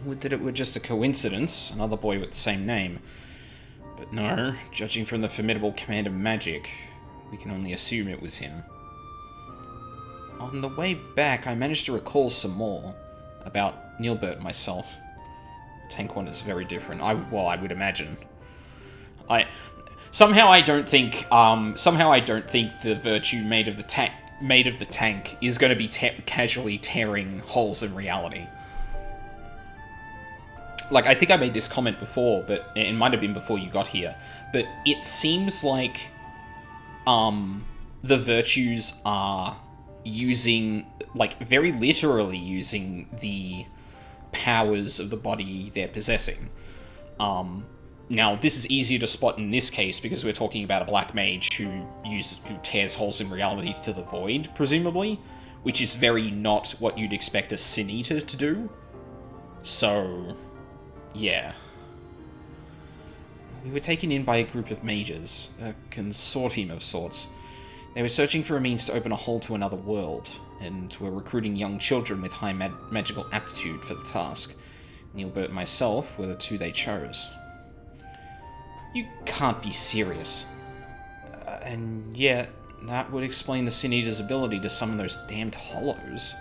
Would that it were just a coincidence, another boy with the same name. But no, judging from the formidable command of magic, we can only assume it was him. On the way back, I managed to recall some more about Nilbert and myself. Tank one is very different. I would imagine. Somehow I don't think the virtue made of the tank is going to be casually tearing holes in reality. Like, I think I made this comment before, but it might have been before you got here. But it seems like the virtues are using, like, very literally using the powers of the body they're possessing. Now, this is easier to spot in this case because we're talking about a black mage who tears holes in reality to the void, presumably, which is very not what you'd expect a Sin Eater to do. So, yeah. We were taken in by a group of mages, a consortium of sorts. They were searching for a means to open a hole to another world, and were recruiting young children with high magical aptitude for the task. Nilbert and myself were the two they chose. You can't be serious. And yet, that would explain the Sin Eater's ability to summon those damned hollows.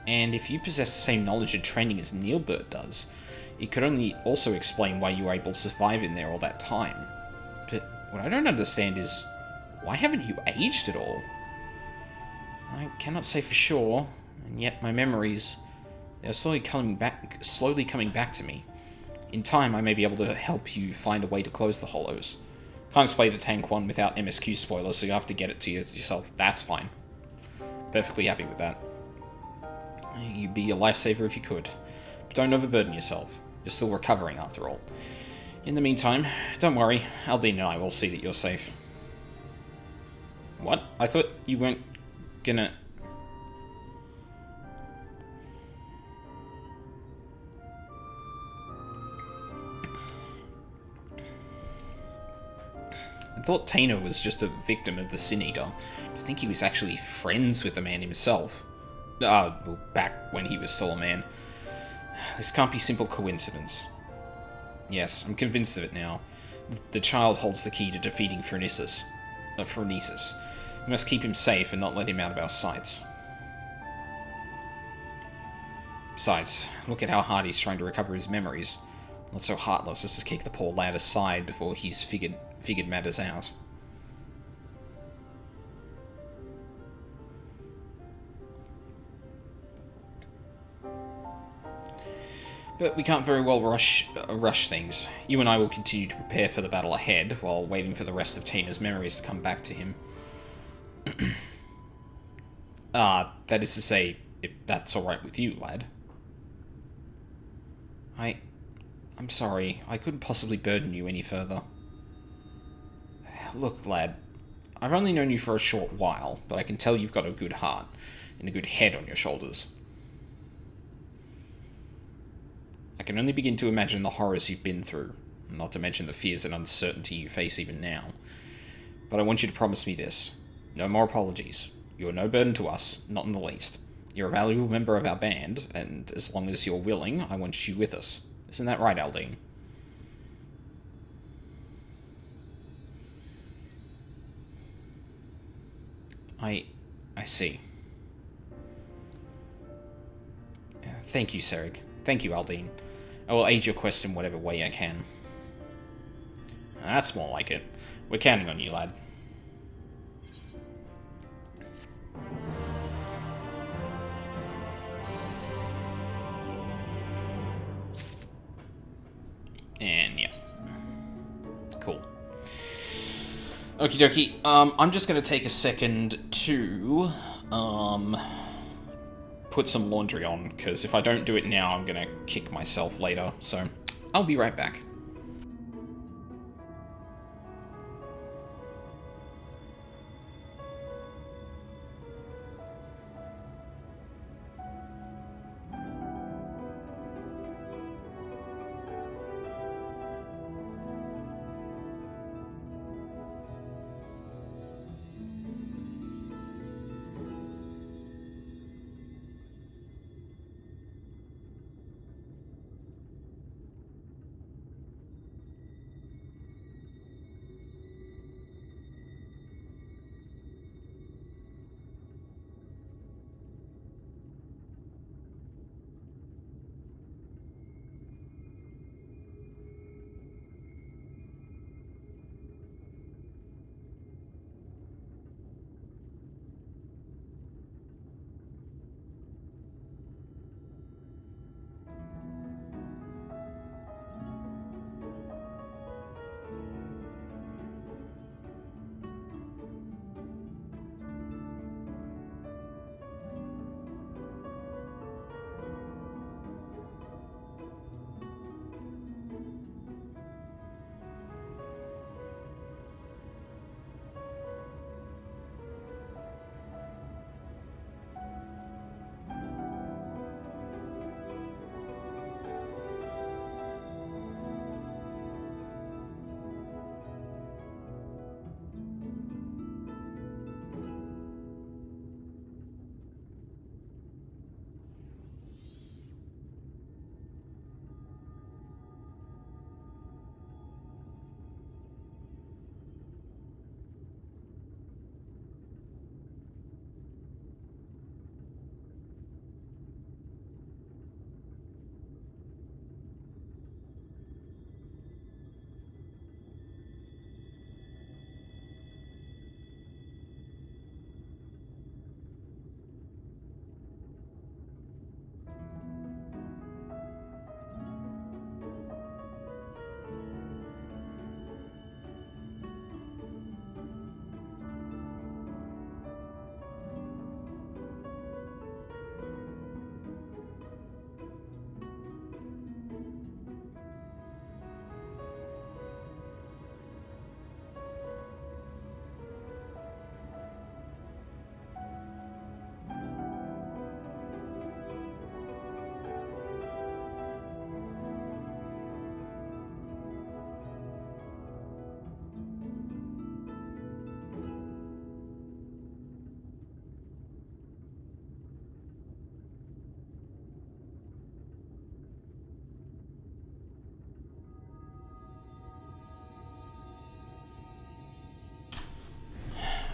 And if you possess the same knowledge and training as Nilbert does, it could only also explain why you were able to survive in there all that time. But what I don't understand is, why haven't you aged at all? I cannot say for sure, and yet my memories, they are slowly coming back to me. In time, I may be able to help you find a way to close the hollows. Can't display the tank one without MSQ spoilers, so you have to get it to yourself. That's fine. Perfectly happy with that. You'd be a lifesaver if you could. But don't overburden yourself. You're still recovering, after all. In the meantime, don't worry. Aldine and I will see that you're safe. What? I thought you weren't gonna... I thought Taino was just a victim of the Sin Eater. Do you think he was actually friends with the man himself? Well, back when he was still a man. This can't be simple coincidence. Yes, I'm convinced of it now. The child holds the key to defeating Phronesis. We must keep him safe and not let him out of our sights. Besides, look at how hard he's trying to recover his memories. Not so heartless as to kick the poor lad aside before he's figured matters out. But we can't very well rush things. You and I will continue to prepare for the battle ahead, while waiting for the rest of Tina's memories to come back to him. That is to say, if that's alright with you, lad. I'm sorry, I couldn't possibly burden you any further. Look, lad, I've only known you for a short while, but I can tell you've got a good heart, and a good head on your shoulders. I can only begin to imagine the horrors you've been through, not to mention the fears and uncertainty you face even now. But I want you to promise me this. No more apologies. You're no burden to us, not in the least. You're a valuable member of our band, and as long as you're willing, I want you with us. Isn't that right, Aldine? I see. Thank you, Serig. Thank you, Aldine. I will aid your quest in whatever way I can. That's more like it. We're counting on you, lad. And yeah. Cool. Okie dokie. I'm just gonna take a second to put some laundry on, because if I don't do it now, I'm gonna kick myself later. So I'll be right back.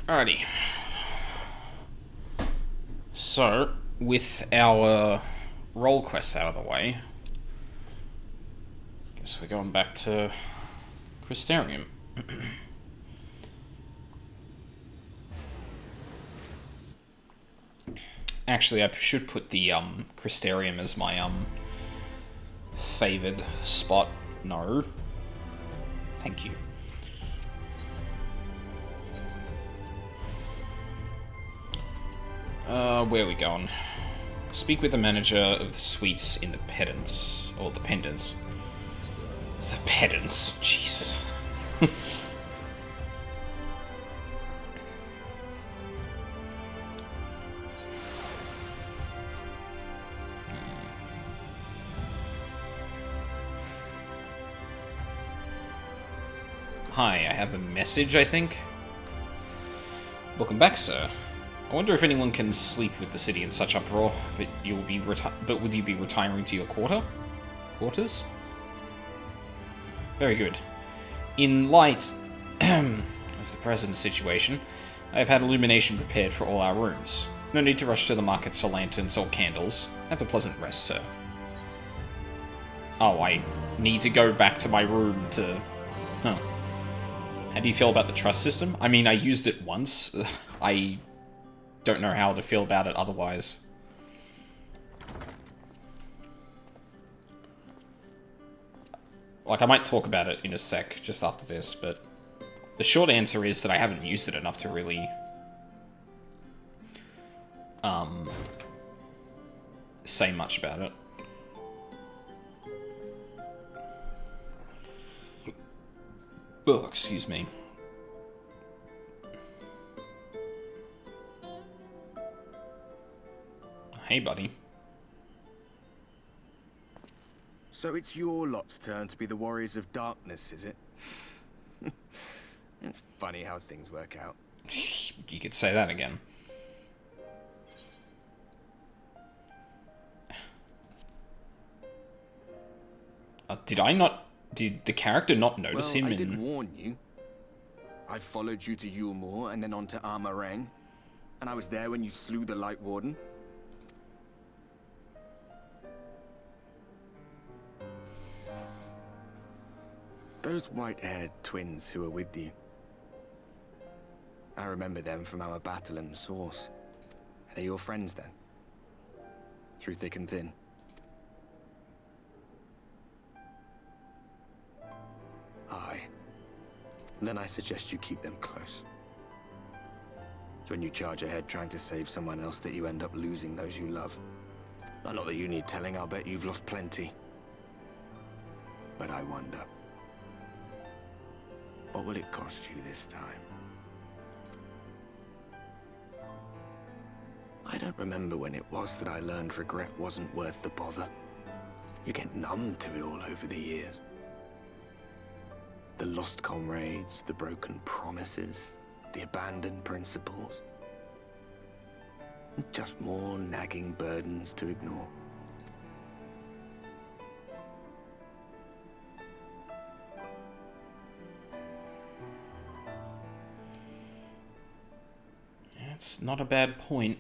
Alrighty. So, with our role quests out of the way, guess we're going back to Crystarium. Actually, I should put the Crystarium as my favored spot. No. Thank you. Where are we going? Speak with the manager of the suites in the Pedants. Or the Pendants. The Pedants. Jesus. Hi, I have a message, I think. Welcome back, sir. I wonder if anyone can sleep with the city in such uproar, but would you be retiring to your quarters? Very good. In light of the present situation, I have had illumination prepared for all our rooms. No need to rush to the markets for lanterns or candles. Have a pleasant rest, sir. Oh, I need to go back to my room to... Huh. How do you feel about the trust system? I mean, I used it once. I don't know how to feel about it otherwise. Like, I might talk about it in a sec, just after this, but the short answer is that I haven't used it enough to really say much about it. Oh, excuse me. Hey, buddy. So it's your lot's turn to be the Warriors of Darkness, is it? It's funny how things work out. You could say that again. Did the character not notice him? I did warn you. I followed you to Yulmore and then on to Armarang. And I was there when you slew the Light Warden. Those white-haired twins who were with you. I remember them from our battle in the Source. Are they your friends then? Through thick and thin? Aye. Then I suggest you keep them close. It's when you charge ahead trying to save someone else that you end up losing those you love. Not that you need telling, I'll bet you've lost plenty. But I wonder, what will it cost you this time? I don't remember when it was that I learned regret wasn't worth the bother. You get numb to it all over the years. The lost comrades, the broken promises, the abandoned principles. Just more nagging burdens to ignore. That's not a bad point.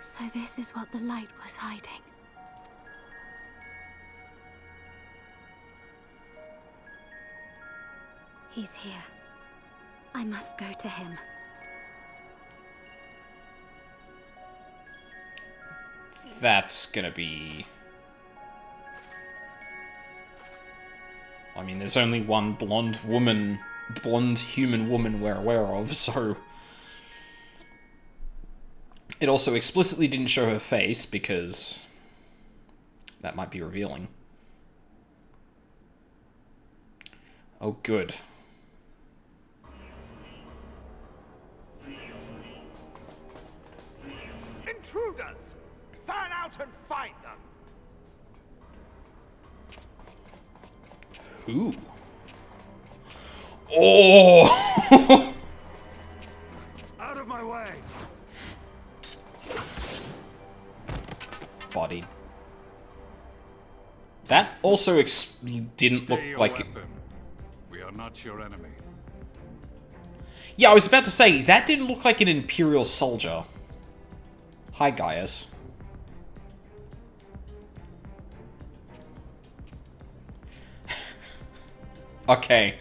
So this is what the light was hiding. He's here. I must go to him. That's gonna be... I mean, there's only one blonde human woman we're aware of, so... It also explicitly didn't show her face, because that might be revealing. Oh, good. Intruders! Fan out and find them! Ooh. Oh! Out of my way! Bodied. also didn't Stay look your like... weapon. We are not your enemy. Yeah, I was about to say, that didn't look like an Imperial soldier. Hi, Gaius. Okay.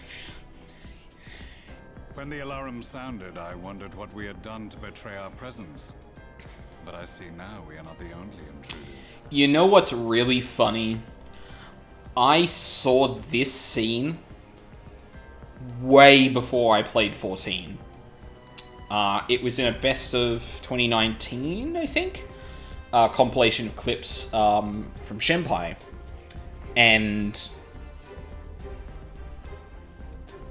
When the alarm sounded, I wondered what we had done to betray our presence. But I see now we are not the only intruders. You know what's really funny? I saw this scene way before I played 14. It was in a best of 2019, I think? Compilation of clips from Shenpai. And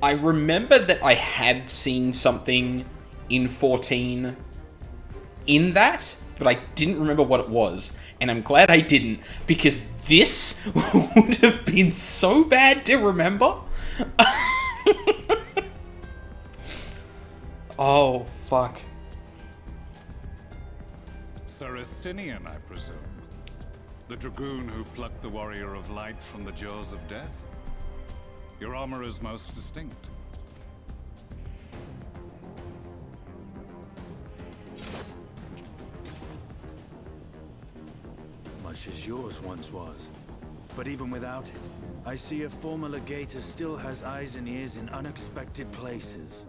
I remember that I had seen something in 14 in that, but I didn't remember what it was. And I'm glad I didn't, because this would have been so bad to remember. Oh, fuck. Saristinian, I presume. The dragoon who plucked the warrior of light from the jaws of death? Your armor is most distinct. Much as yours once was. But even without it, I see a former legator still has eyes and ears in unexpected places.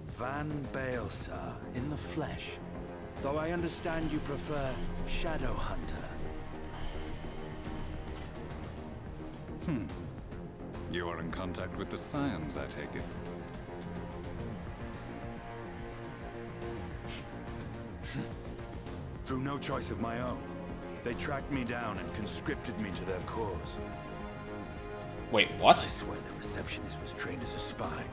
Van Baelsar in the flesh. Though I understand you prefer Shadow Hunter. You are in contact with the Scions, I take it. Through no choice of my own, they tracked me down and conscripted me to their cause. Wait, I what? swear the receptionist was trained as a spy.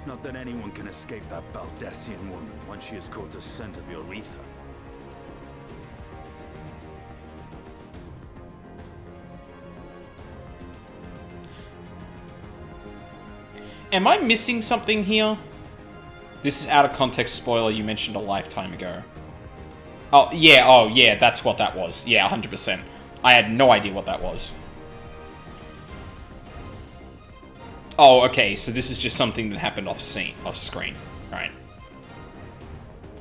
Not that anyone can escape that Baldassian woman once she has caught the scent of your ether. Am I missing something here? This is out of context spoiler you mentioned a lifetime ago. Oh, yeah, that's what that was. Yeah, 100%. I had no idea what that was. Oh, okay, so this is just something that happened off screen. Right.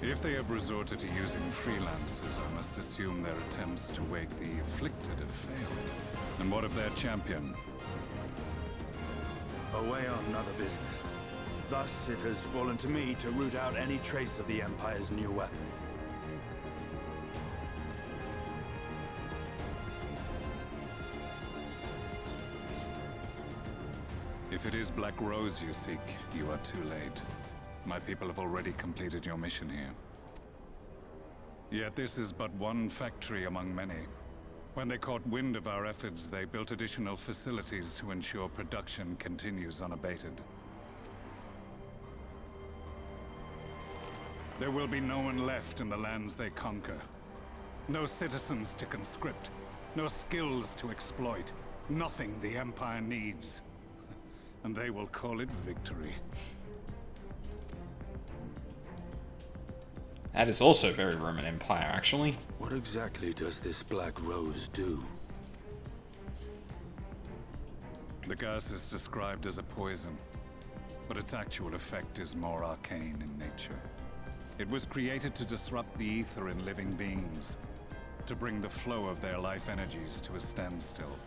If they have resorted to using freelancers, I must assume their attempts to wake the afflicted have failed. And what of their champion? Away on other business. Thus, it has fallen to me to root out any trace of the Empire's new weapon. If it is Black Rose you seek, you are too late. My people have already completed your mission here. Yet this is but one factory among many. When they caught wind of our efforts, they built additional facilities to ensure production continues unabated. There will be no one left in the lands they conquer. No citizens to conscript. No skills to exploit. Nothing the Empire needs. And they will call it victory. That is also very Roman Empire, actually. What exactly does this Black Rose do? The gas is described as a poison, but its actual effect is more arcane in nature. It was created to disrupt the ether in living beings, to bring the flow of their life energies to a standstill.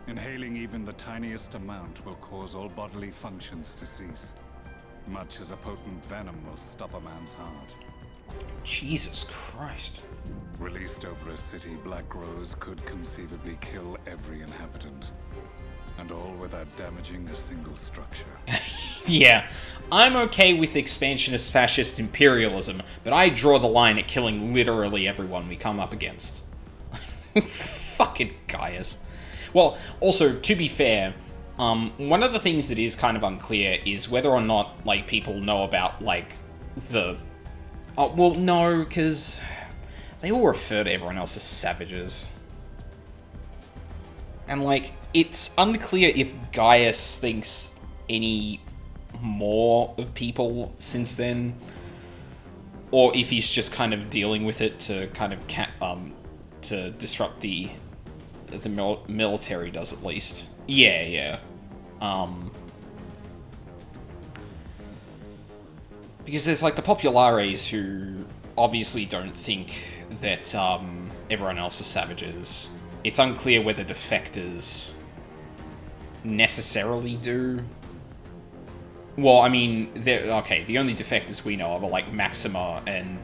Inhaling even the tiniest amount will cause all bodily functions to cease, much as a potent venom will stop a man's heart. Jesus Christ. Released over a city, Black Rose could conceivably kill every inhabitant, and all without damaging a single structure. Yeah, I'm okay with expansionist fascist imperialism, but I draw the line at killing literally everyone we come up against. Fucking Gaius. Well, also, to be fair, one of the things that is kind of unclear is whether or not, like, people know about, like, the... Oh, well, no, because they all refer to everyone else as savages. And, like, it's unclear if Gaius thinks any more of people since then, or if he's just kind of dealing with it to kind of to disrupt the military does, at least. Yeah. Because there's, like, the Populares who obviously don't think that, everyone else is savages. It's unclear whether defectors necessarily do. Well, I mean, okay, the only defectors we know of are, like, Maxima and,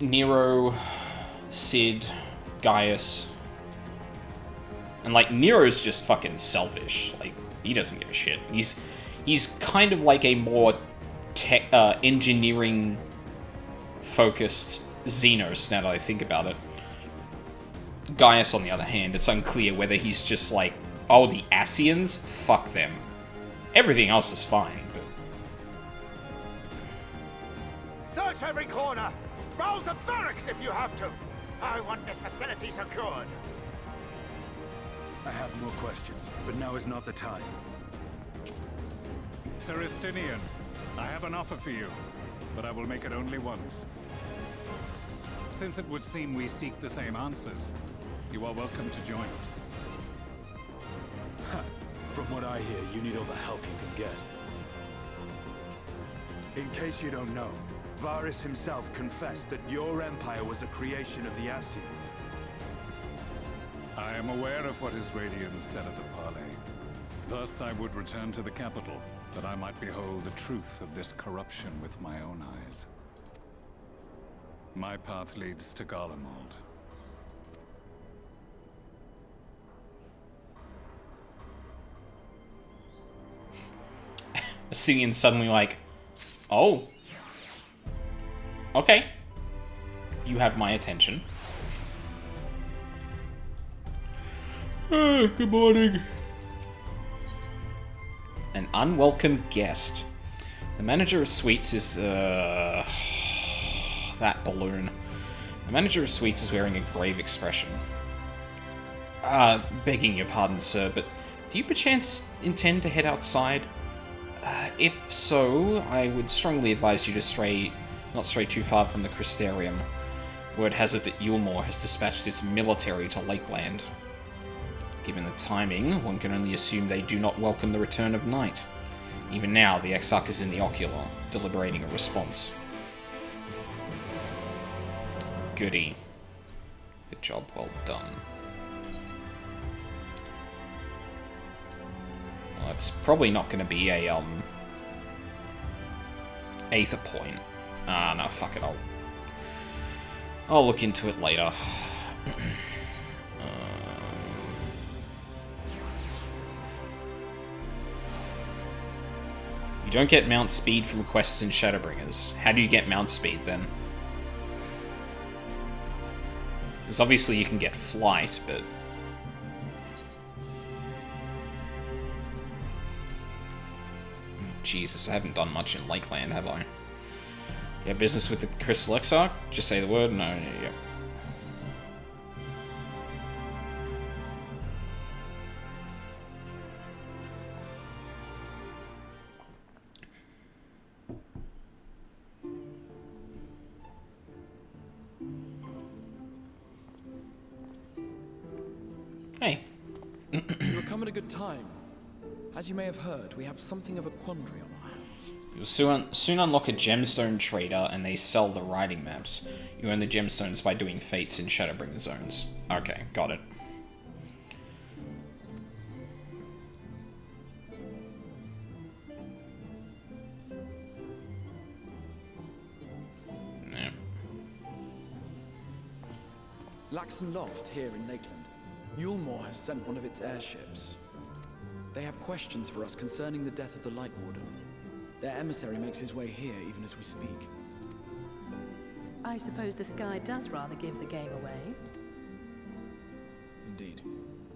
Nero, Sid, Gaius. And, like, Nero's just fucking selfish. Like, he doesn't give a shit. He's kind of like a more engineering-focused Xenos, now that I think about it. Gaius, on the other hand, it's unclear whether he's just like, oh, the Asians? Fuck them. Everything else is fine, but... Search every corner! Rouse the barracks if you have to! I want this facility secured! I have more questions, but now is not the time. Sir Estinian, I have an offer for you, but I will make it only once. Since it would seem we seek the same answers, you are welcome to join us. From what I hear, you need all the help you can get. In case you don't know, Varys himself confessed that your empire was a creation of the Asians. I am aware of what his Radiance said at the parley. Thus, I would return to the capital, that I might behold the truth of this corruption with my own eyes. My path leads to Garlemald. Singing suddenly like, oh. Okay. You have my attention. Good morning. An unwelcome guest. The manager of suites is, that balloon. The manager of suites is wearing a grave expression. Begging your pardon, sir, but do you perchance intend to head outside? If so, I would strongly advise you to not stray too far from the Crystarium. Word has it that Yulmore has dispatched its military to Lakeland. Given the timing, one can only assume they do not welcome the return of night. Even now, the Exarch is in the Ocular, deliberating a response. Goody. Good job, well done. Well, it's probably not going to be a, Aether point. No, fuck it, I'll look into it later. You don't get mount speed from quests in Shadowbringers. How do you get mount speed, then? Because obviously you can get flight, but... Jesus, I haven't done much in Lakeland, have I? You have business with the Crystal Exarch? Just say the word? No, yeah. Hey. You come at a good time. As you may have heard, we have something of a quandary on our hands. You'll soon unlock a gemstone trader, and they sell the riding maps. You earn the gemstones by doing fates in Shadowbringer zones. Okay, got it. Yeah. Laxon Loft here in Lakeland. Yulmore has sent one of its airships. They have questions for us concerning the death of the Light Warden. Their emissary makes his way here even as we speak. I suppose the sky does rather give the game away. Indeed.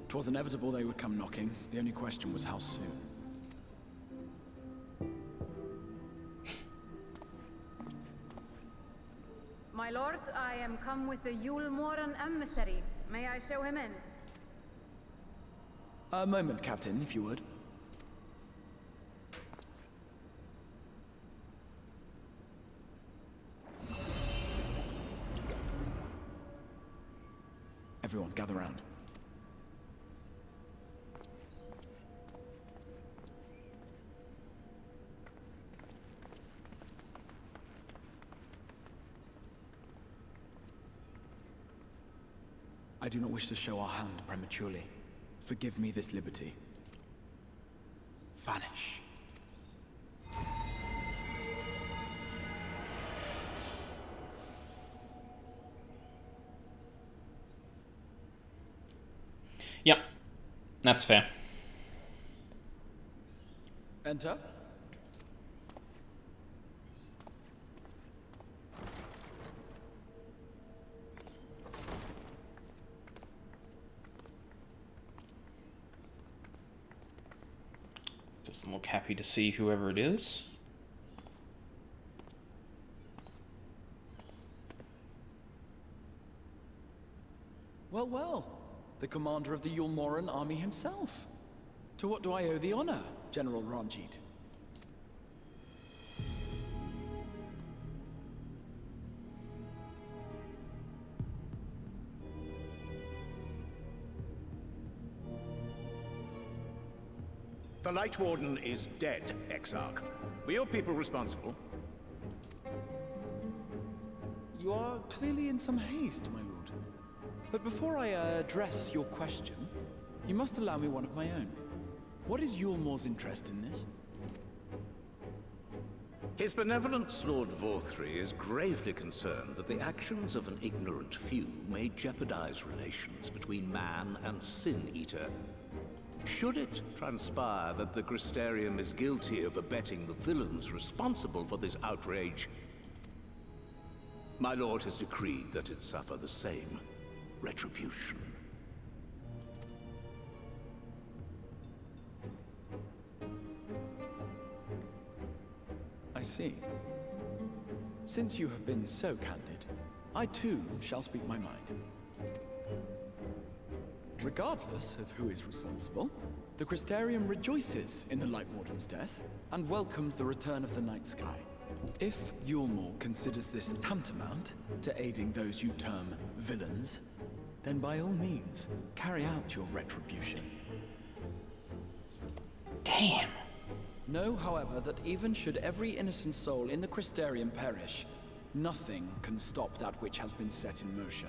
'Twas inevitable they would come knocking. The only question was how soon. My lord, I am come with the Yulmoran emissary. May I show him in? A moment, Captain, if you would. Everyone, gather round. I do not wish to show our hand prematurely. Forgive me this liberty. Vanish. Yep, that's fair. Enter. Doesn't look happy to see whoever it is. Well, well. The commander of the Yulmoran army himself. To what do I owe the honor, General Ranjit? The Light Warden is dead, Exarch. Were your people responsible? You are clearly in some haste, my lord. But before I address your question, you must allow me one of my own. What is Yulmor's interest in this? His benevolence, Lord Vorthri, is gravely concerned that the actions of an ignorant few may jeopardize relations between man and Sin Eater. Should it transpire that the Crystarium is guilty of abetting the villains responsible for this outrage, my lord has decreed that it suffer the same retribution. I see. Since you have been so candid, I too shall speak my mind. Regardless of who is responsible, the Crystarium rejoices in the Light Warden's death and welcomes the return of the night sky. If Yulmor considers this tantamount to aiding those you term villains, then by all means, carry out your retribution. Damn. Know, however, that even should every innocent soul in the Crystarium perish, nothing can stop that which has been set in motion.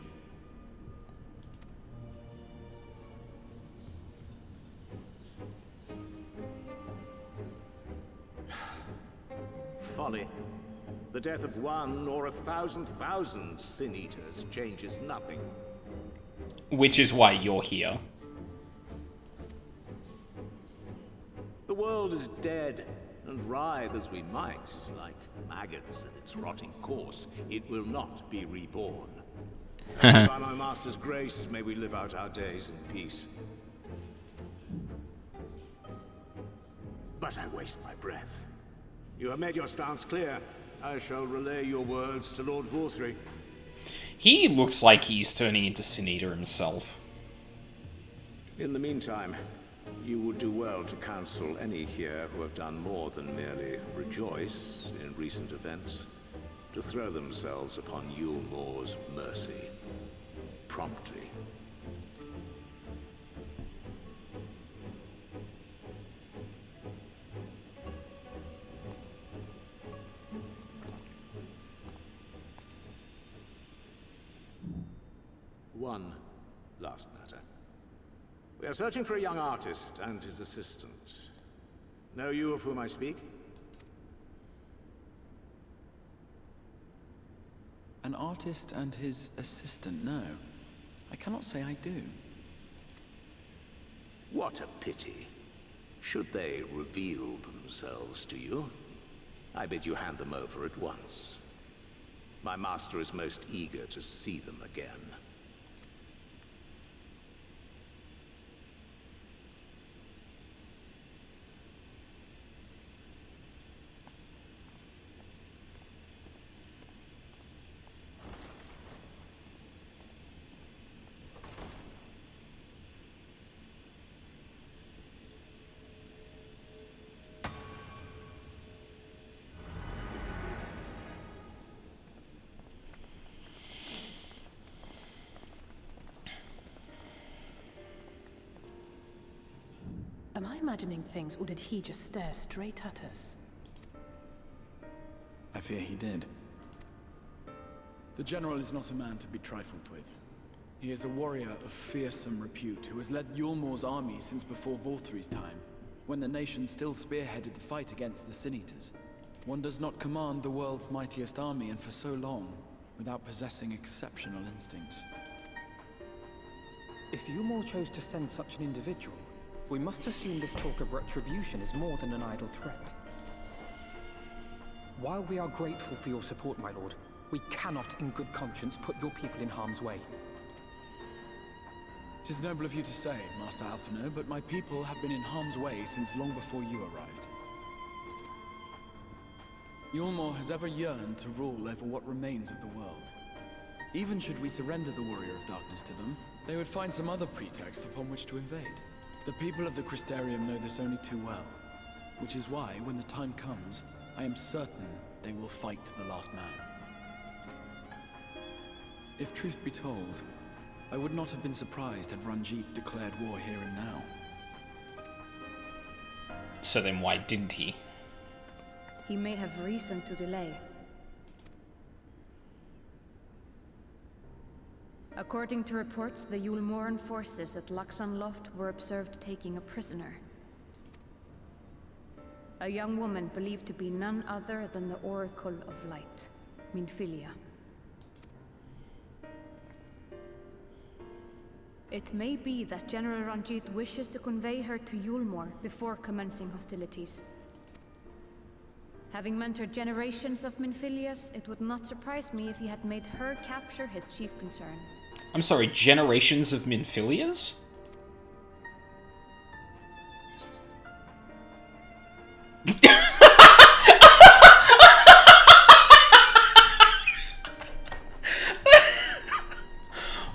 Folly. The death of one or 1,000,000 Sin Eaters changes nothing. Which is why you're here. The world is dead, and writhe as we might, like maggots in its rotting course, it will not be reborn. And by my master's grace, may we live out our days in peace. But I waste my breath. You have made your stance clear. I shall relay your words to Lord Vorthri. He looks like he's turning into Sin Eater himself. In the meantime, you would do well to counsel any here who have done more than merely rejoice in recent events, to throw themselves upon Yulmor's mercy, promptly. One last matter. We are searching for a young artist and his assistant. Know you of whom I speak? An artist and his assistant, no. I cannot say I do. What a pity. Should they reveal themselves to you, I bid you hand them over at once. My master is most eager to see them again. imagining things, or did he just stare straight at us? I fear he did. The General is not a man to be trifled with. He is a warrior of fearsome repute who has led Yulmore's army since before Vorthri's time, when the nation still spearheaded the fight against the Sin Eaters. One does not command the world's mightiest army, and for so long, without possessing exceptional instincts. If Yulmore chose to send such an individual, we must assume this talk of retribution is more than an idle threat. While we are grateful for your support, my lord, we cannot in good conscience put your people in harm's way. It is noble of you to say, Master Alphino, but my people have been in harm's way since long before you arrived. Yulmore has ever yearned to rule over what remains of the world. Even should we surrender the Warrior of Darkness to them, they would find some other pretext upon which to invade. The people of the Crystarium know this only too well, which is why, when the time comes, I am certain they will fight to the last man. If truth be told, I would not have been surprised had Ranjit declared war here and now. So then why didn't he? He may have reason to delay. According to reports, the Yulmoran forces at Laxan Loft were observed taking a prisoner. A young woman believed to be none other than the Oracle of Light, Minfilia. It may be that General Ranjit wishes to convey her to Yulmore before commencing hostilities. Having mentored generations of Minfilias, it would not surprise me if he had made her capture his chief concern. I'm sorry, generations of Minfilias?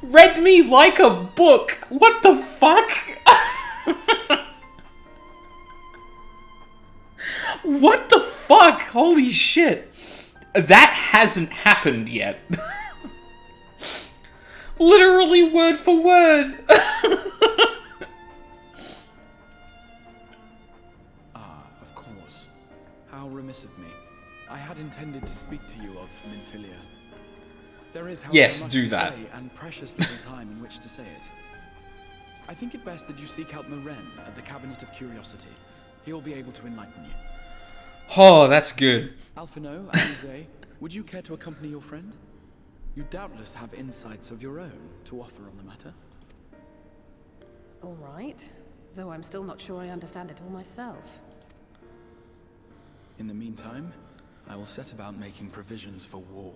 Read me like a book! What the fuck? What the fuck? Holy shit. That hasn't happened yet. Literally word for word. Of course. How remiss of me. I had intended to speak to you of Minfilia. There is, however, yes, much do to that. say, and precious little time in which to say it. I think it best that you seek out Moren at the Cabinet of Curiosity. He will be able to enlighten you. Oh, that's good. Alphino, Alize, would you care to accompany your friend? You doubtless have insights of your own to offer on the matter. All right. Though I'm still not sure I understand it all myself. In the meantime, I will set about making provisions for war.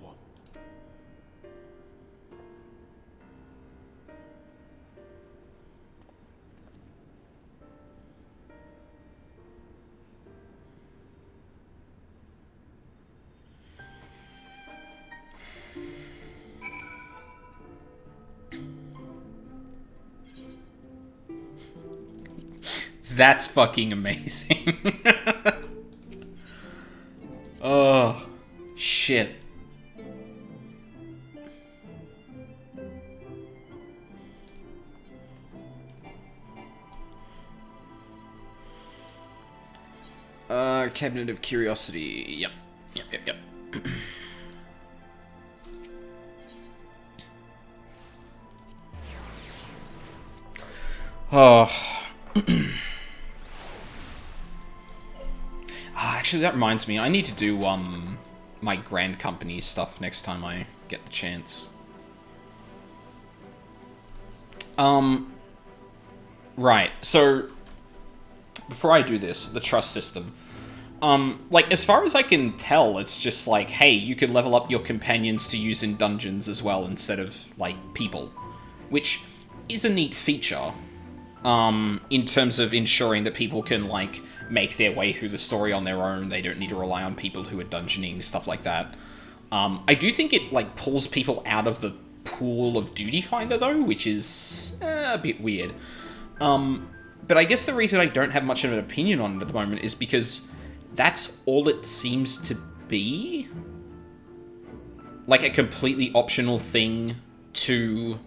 That's fucking amazing. Oh, shit. Cabinet of Curiosity. Yep. Yep. Oh. Actually, that reminds me. I need to do my Grand Company stuff next time I get the chance. Right. So before I do this, the trust system. Like, as far as I can tell, it's just like, hey, you can level up your companions to use in dungeons as well instead of, like, people. Which is a neat feature, in terms of ensuring that people can, like, make their way through the story on their own. They don't need to rely on people who are dungeoning, stuff like that. I do think it, like, pulls people out of the pool of Duty Finder, though, which is a bit weird. But I guess the reason I don't have much of an opinion on it at the moment is because that's all it seems to be. Like, a completely optional thing to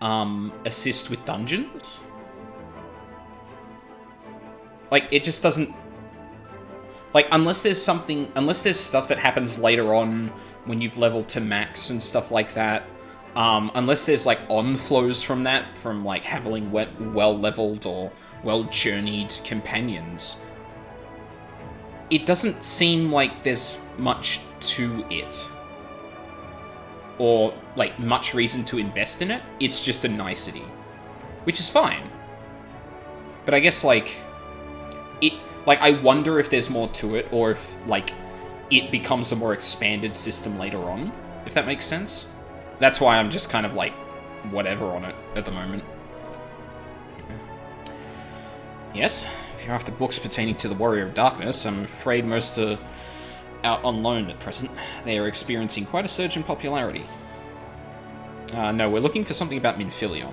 assist with dungeons. Like, it just doesn't... Like, unless there's stuff that happens later on when you've leveled to max and stuff like that, unless there's, like, on-flows from that, from, like, having well-leveled or well-journeyed companions, it doesn't seem like there's much to it. Or, like, much reason to invest in it. It's just a nicety. Which is fine. But I guess, like... Like, I wonder if there's more to it, or if, like, it becomes a more expanded system later on, if that makes sense. That's why I'm just kind of, like, whatever on it at the moment. Yes, if you're after books pertaining to the Warrior of Darkness, I'm afraid most are out on loan at present. They are experiencing quite a surge in popularity. No, we're looking for something about Minfilia.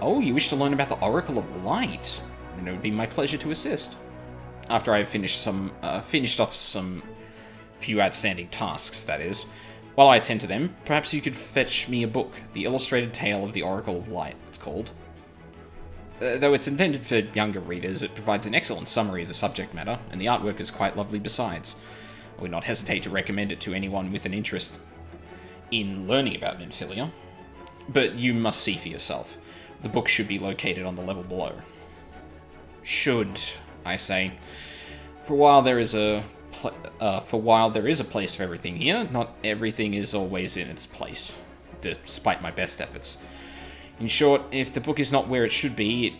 Oh, you wish to learn about the Oracle of Light? Then it would be my pleasure to assist. After I have finished off some few outstanding tasks, that is. While I attend to them, perhaps you could fetch me a book. The Illustrated Tale of the Oracle of Light, it's called. Though it's intended for younger readers, it provides an excellent summary of the subject matter, and the artwork is quite lovely besides. I would not hesitate to recommend it to anyone with an interest in learning about Minfilia. But you must see for yourself. The book should be located on the level below. Should, I say. For while there is a place for everything here, not everything is always in its place, despite my best efforts. In short, if the book is not where it should be,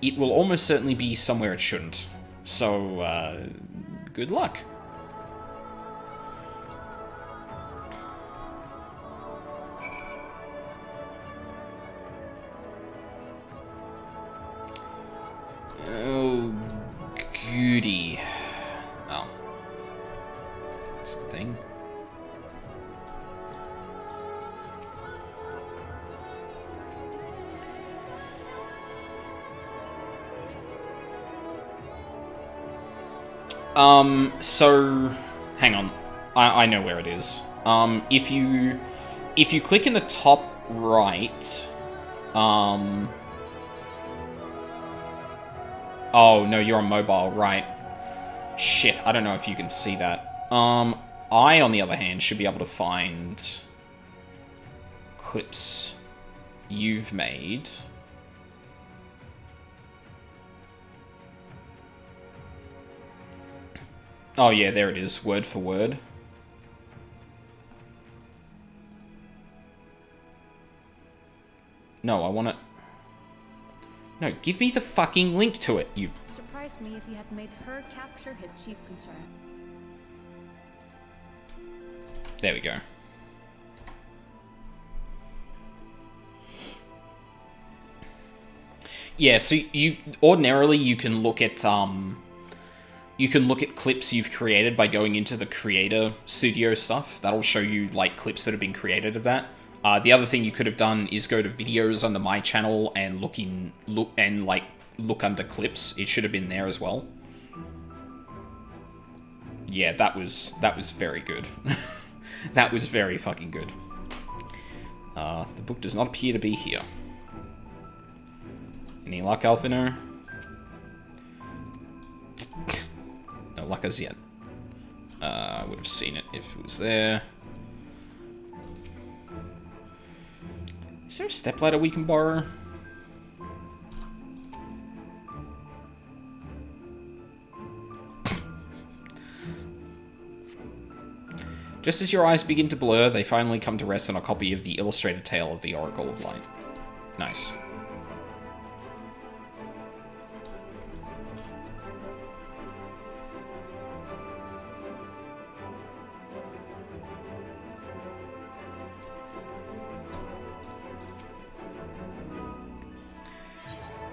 it will almost certainly be somewhere it shouldn't. So, good luck. Oh, goody. Oh. That's the thing. So, hang on. I know where it is. If you click in the top right, oh, no, you're on mobile, right. Shit, I don't know if you can see that. I, on the other hand, should be able to find clips you've made. Oh yeah, there it is, word for word. No, I want it. No, give me the fucking link to it, you... It surprised me if he had made her capture his chief concern. There we go. Yeah, so ordinarily you can look at clips you've created by going into the creator studio stuff. That'll show you like clips that have been created of that. The other thing you could have done is go to videos under my channel and look under clips. It should have been there as well. Yeah, that was very good. That was very fucking good. The book does not appear to be here. Any luck, Alphino? No luck as yet. I would have seen it if it was there. Is there a stepladder we can borrow? Just as your eyes begin to blur, they finally come to rest on a copy of the Illustrated Tale of the Oracle of Light. Nice.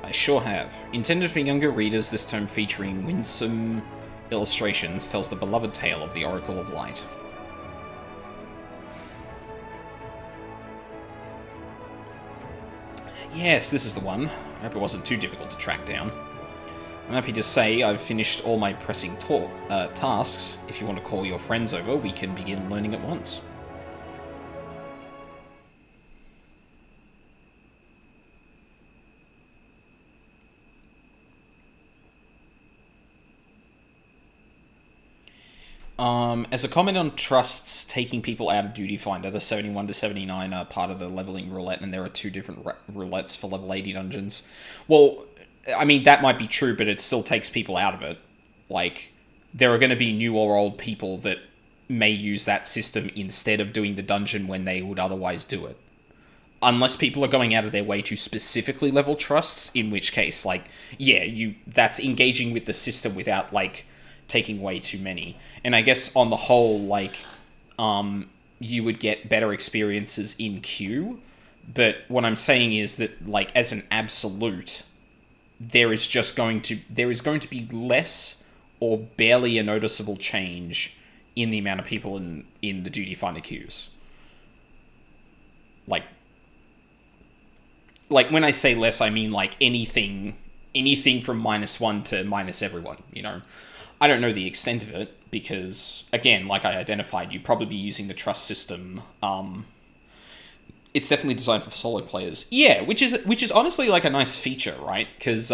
I sure have. Intended for younger readers, this tome featuring winsome illustrations tells the beloved tale of the Oracle of Light. Yes, this is the one. I hope it wasn't too difficult to track down. I'm happy to say I've finished all my pressing tasks. If you want to call your friends over, we can begin learning at once. As a comment on trusts taking people out of Duty Finder, the 71 to 79 are part of the leveling roulette, and there are 2 different roulettes for level 80 dungeons. Well, I mean, that might be true, but it still takes people out of it. Like, there are going to be new or old people that may use that system instead of doing the dungeon when they would otherwise do it. Unless people are going out of their way to specifically level trusts, in which case, like, yeah, that's engaging with the system without, like, taking way too many. And I guess on the whole, like, you would get better experiences in queue, but what I'm saying is that, like, as an absolute, there is going to be less or barely a noticeable change in the amount of people in the Duty Finder queues. Like when I say less, I mean like anything from -1 to minus everyone, you know. I don't know the extent of it because, again, like I identified, you'd probably be using the trust system. It's definitely designed for solo players. Yeah, which is honestly like a nice feature, right? Because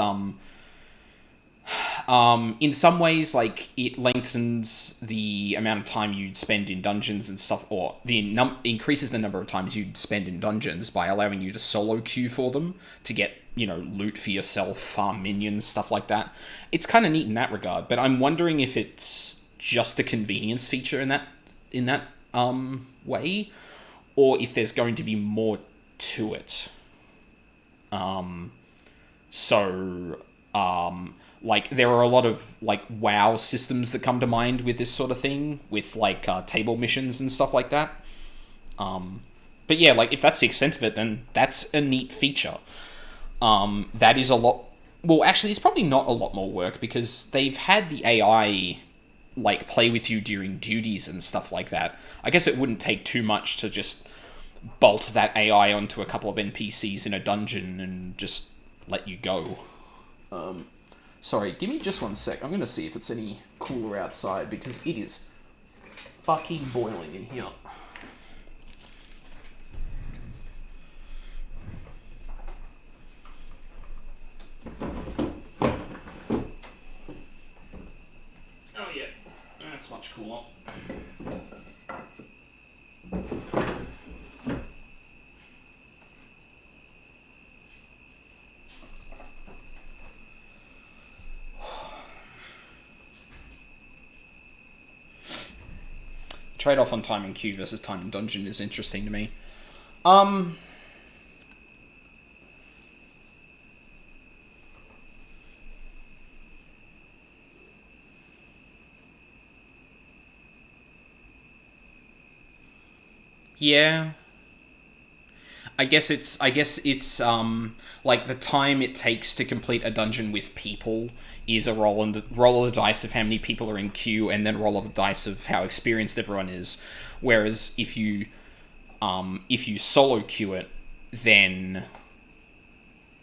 in some ways, like, it lengthens the amount of time you'd spend in dungeons and stuff, or increases the number of times you'd spend in dungeons by allowing you to solo queue for them to get, you know, loot for yourself, farm minions, stuff like that. It's kind of neat in that regard, but I'm wondering if it's just a convenience feature in that way, or if there's going to be more to it. Like, there are a lot of, like, WoW systems that come to mind with this sort of thing, with, like, table missions and stuff like that. But yeah, like, if that's the extent of it, then that's a neat feature. That is a lot... Well, actually, it's probably not a lot more work, because they've had the AI, like, play with you during duties and stuff like that. I guess it wouldn't take too much to just bolt that AI onto a couple of NPCs in a dungeon and just let you go. Sorry, give me just 1 sec. I'm going to see if it's any cooler outside, because it is fucking boiling in here. Oh yeah, that's much cooler. Trade-off on time in queue versus time in dungeon is interesting to me. Yeah. I guess it's like the time it takes to complete a dungeon with people is a roll of the dice of how many people are in queue, and then roll of the dice of how experienced everyone is. Whereas if you solo queue it, then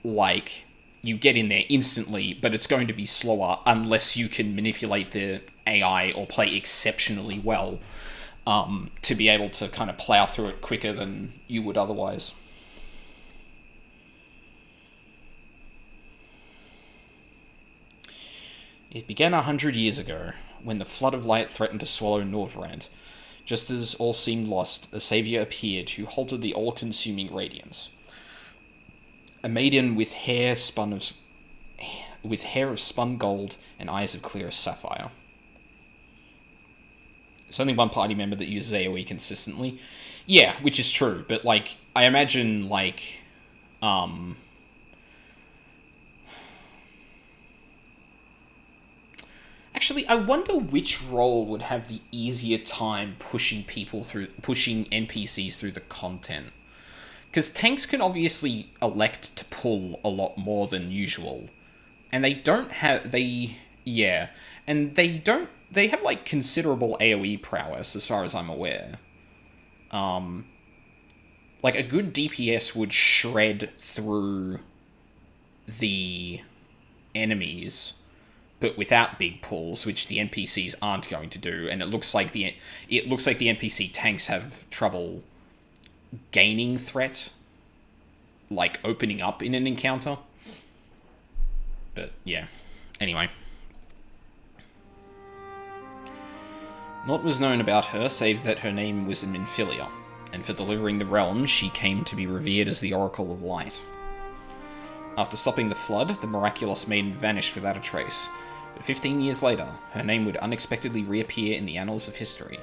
like you get in there instantly, but it's going to be slower unless you can manipulate the AI or play exceptionally well to be able to kind of plow through it quicker than you would otherwise. It began 100 years ago, when the flood of light threatened to swallow Norvrand. Just as all seemed lost, a savior appeared who halted the all-consuming radiance. A maiden with hair of spun gold and eyes of clearest sapphire. There's only one party member that uses AoE consistently. Yeah, which is true, but, like, I imagine, like, Actually, I wonder which role would have the easier time pushing NPCs through the content. Because tanks can obviously elect to pull a lot more than usual. And they have, like, considerable AoE prowess, as far as I'm aware. Like, a good DPS would shred through the enemies, but without big pulls, which the NPCs aren't going to do, and it looks like the NPC tanks have trouble gaining threat, like opening up in an encounter. But yeah, anyway. Naught was known about her, save that her name was Minfilia, and for delivering the realm, she came to be revered as the Oracle of Light. After stopping the flood, the miraculous maiden vanished without a trace, but 15 years later, her name would unexpectedly reappear in the annals of history.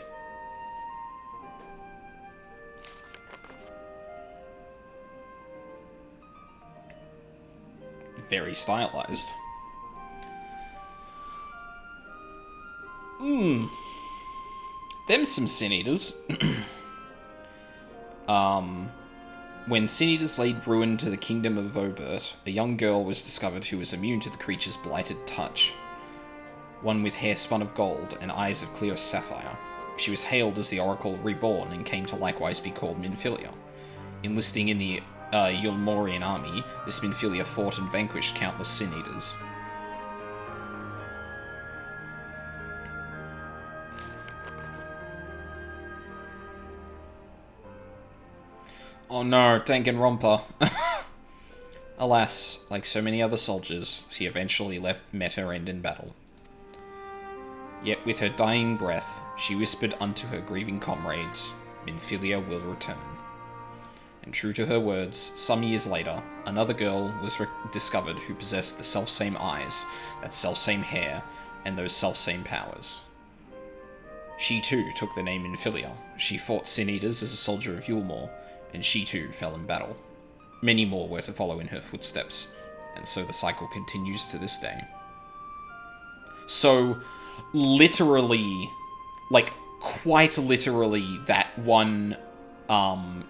Very stylized. Them some Sin Eaters. When Sin Eaters laid ruin to the kingdom of Vobert, a young girl was discovered who was immune to the creature's blighted touch. One with hair spun of gold and eyes of clear sapphire. She was hailed as the Oracle Reborn and came to likewise be called Minfilia. Enlisting in the Yulmorian army, this Minfilia fought and vanquished countless Sin Eaters. Oh no, Danganronpa. Alas, like so many other soldiers, she eventually met her end in battle. Yet with her dying breath, she whispered unto her grieving comrades, Minfilia will return. And true to her words, some years later, another girl was discovered who possessed the selfsame eyes, that selfsame hair, and those selfsame powers. She too took the name Minfilia. She fought Sin Eaters as a soldier of Yulmore, and she too fell in battle. Many more were to follow in her footsteps, and so the cycle continues to this day. So, literally, like, quite literally, that one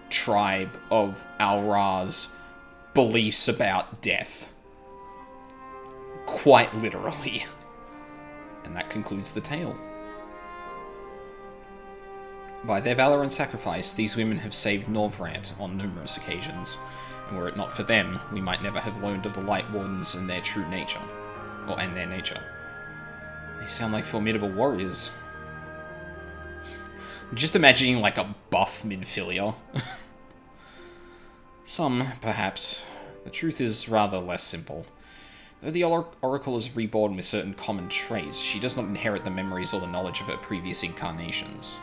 tribe of Al-Ra's beliefs about death. Quite literally. And that concludes the tale. By their valor and sacrifice, these women have saved Norvrant on numerous occasions, and were it not for them, we might never have learned of the Light Wardens and their true nature. And their nature. They sound like formidable warriors. Just imagining, like, a buff Minfilia. Some, perhaps. The truth is rather less simple. Though the Oracle is reborn with certain common traits, she does not inherit the memories or the knowledge of her previous incarnations.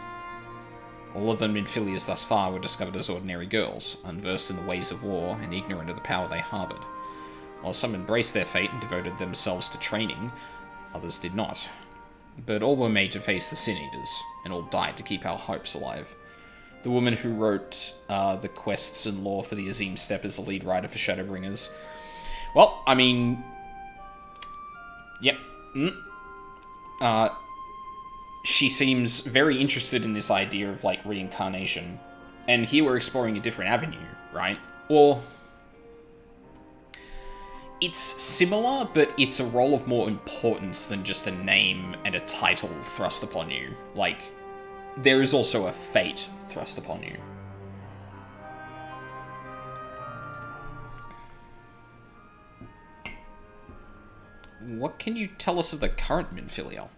All of the Minfilias thus far were discovered as ordinary girls, unversed in the ways of war and ignorant of the power they harboured. While some embraced their fate and devoted themselves to training, others did not. But all were made to face the Sin Eaters, and all died to keep our hopes alive. The woman who wrote the quests and lore for the Azim Steppe is the lead writer for Shadowbringers. Well, I mean... Yep. She seems very interested in this idea of, like, reincarnation. And here we're exploring a different avenue, right? Or... It's similar, but it's a role of more importance than just a name and a title thrust upon you. Like, there is also a fate thrust upon you. What can you tell us of the current Minfilia?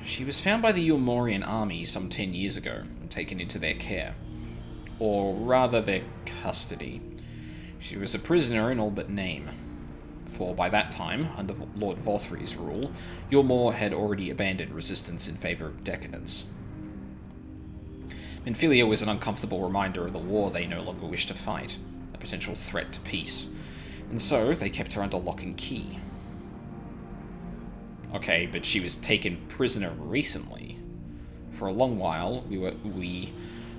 She was found by the Yulmorian army some 10 years ago and taken into their care. Or rather, their custody. She was a prisoner in all but name, for by that time, under Lord Volthry's rule, Yulmore had already abandoned resistance in favour of decadence. Minfilia was an uncomfortable reminder of the war they no longer wished to fight, a potential threat to peace, and so they kept her under lock and key. Okay, but she was taken prisoner recently. For a long while, we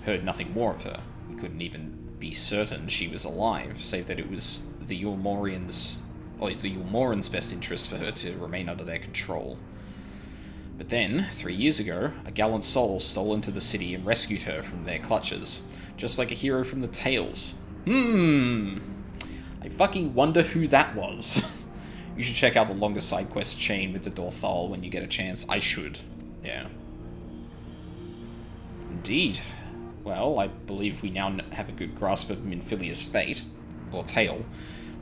heard nothing more of her. We couldn't even be certain she was alive, save that it was the Yulmorians' best interest for her to remain under their control. But then, 3 years ago, a gallant soul stole into the city and rescued her from their clutches, just like a hero from the tales. I fucking wonder who that was. You should check out the longest side quest chain with the Dorthal when you get a chance. I should. Yeah. Indeed. Well, I believe we now have a good grasp of Minfilia's fate. Or tale.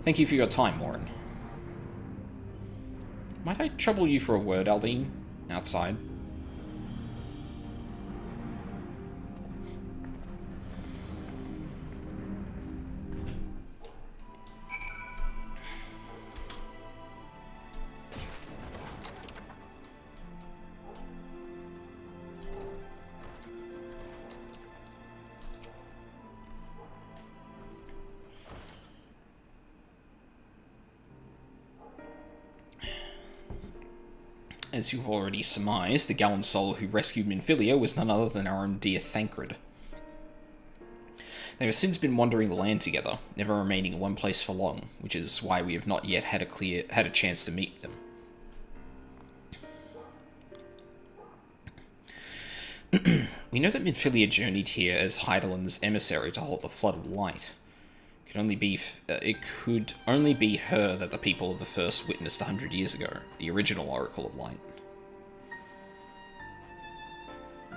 Thank you for your time, Warren. Might I trouble you for a word, Aldine? Outside. As you've already surmised, the gallant soul who rescued Minfilia was none other than our own dear Thancred. They have since been wandering the land together, never remaining in one place for long, which is why we have not yet had a chance to meet them. We know that Minfilia journeyed here as Hydaelyn's emissary to hold the Flood of Light. It could only be her that the people of the First witnessed 100 years ago, the original Oracle of Light.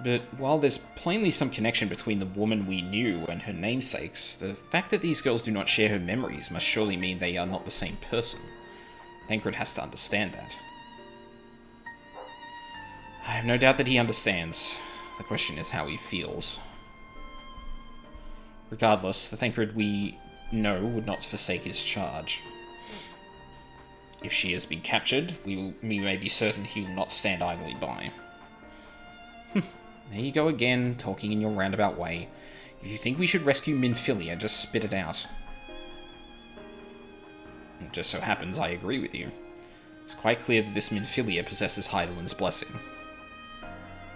But while there's plainly some connection between the woman we knew and her namesakes, the fact that these girls do not share her memories must surely mean they are not the same person. Thancred has to understand that. I have no doubt that he understands. The question is how he feels. Regardless, the Thancred we know would not forsake his charge. If she has been captured, we may be certain he will not stand idly by. There you go again, talking in your roundabout way. If you think we should rescue Minfilia, just spit it out. It just so happens I agree with you. It's quite clear that this Minfilia possesses Hydaelyn's blessing.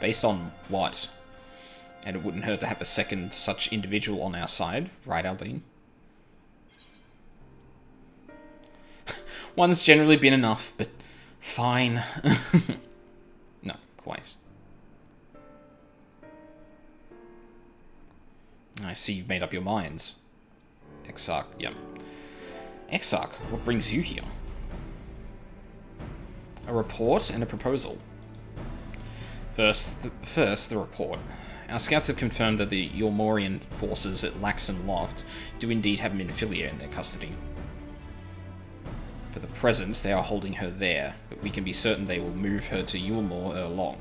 Based on what? And it wouldn't hurt to have a second such individual on our side, right, Aldine? One's generally been enough, but fine. No, quite. I see you've made up your minds. Exarch, yep. Exarch, what brings you here? A report and a proposal. First, the report. Our scouts have confirmed that the Yulmorian forces at Laxon Loft do indeed have Minfilia in their custody. For the present, they are holding her there, but we can be certain they will move her to Yulmor ere long.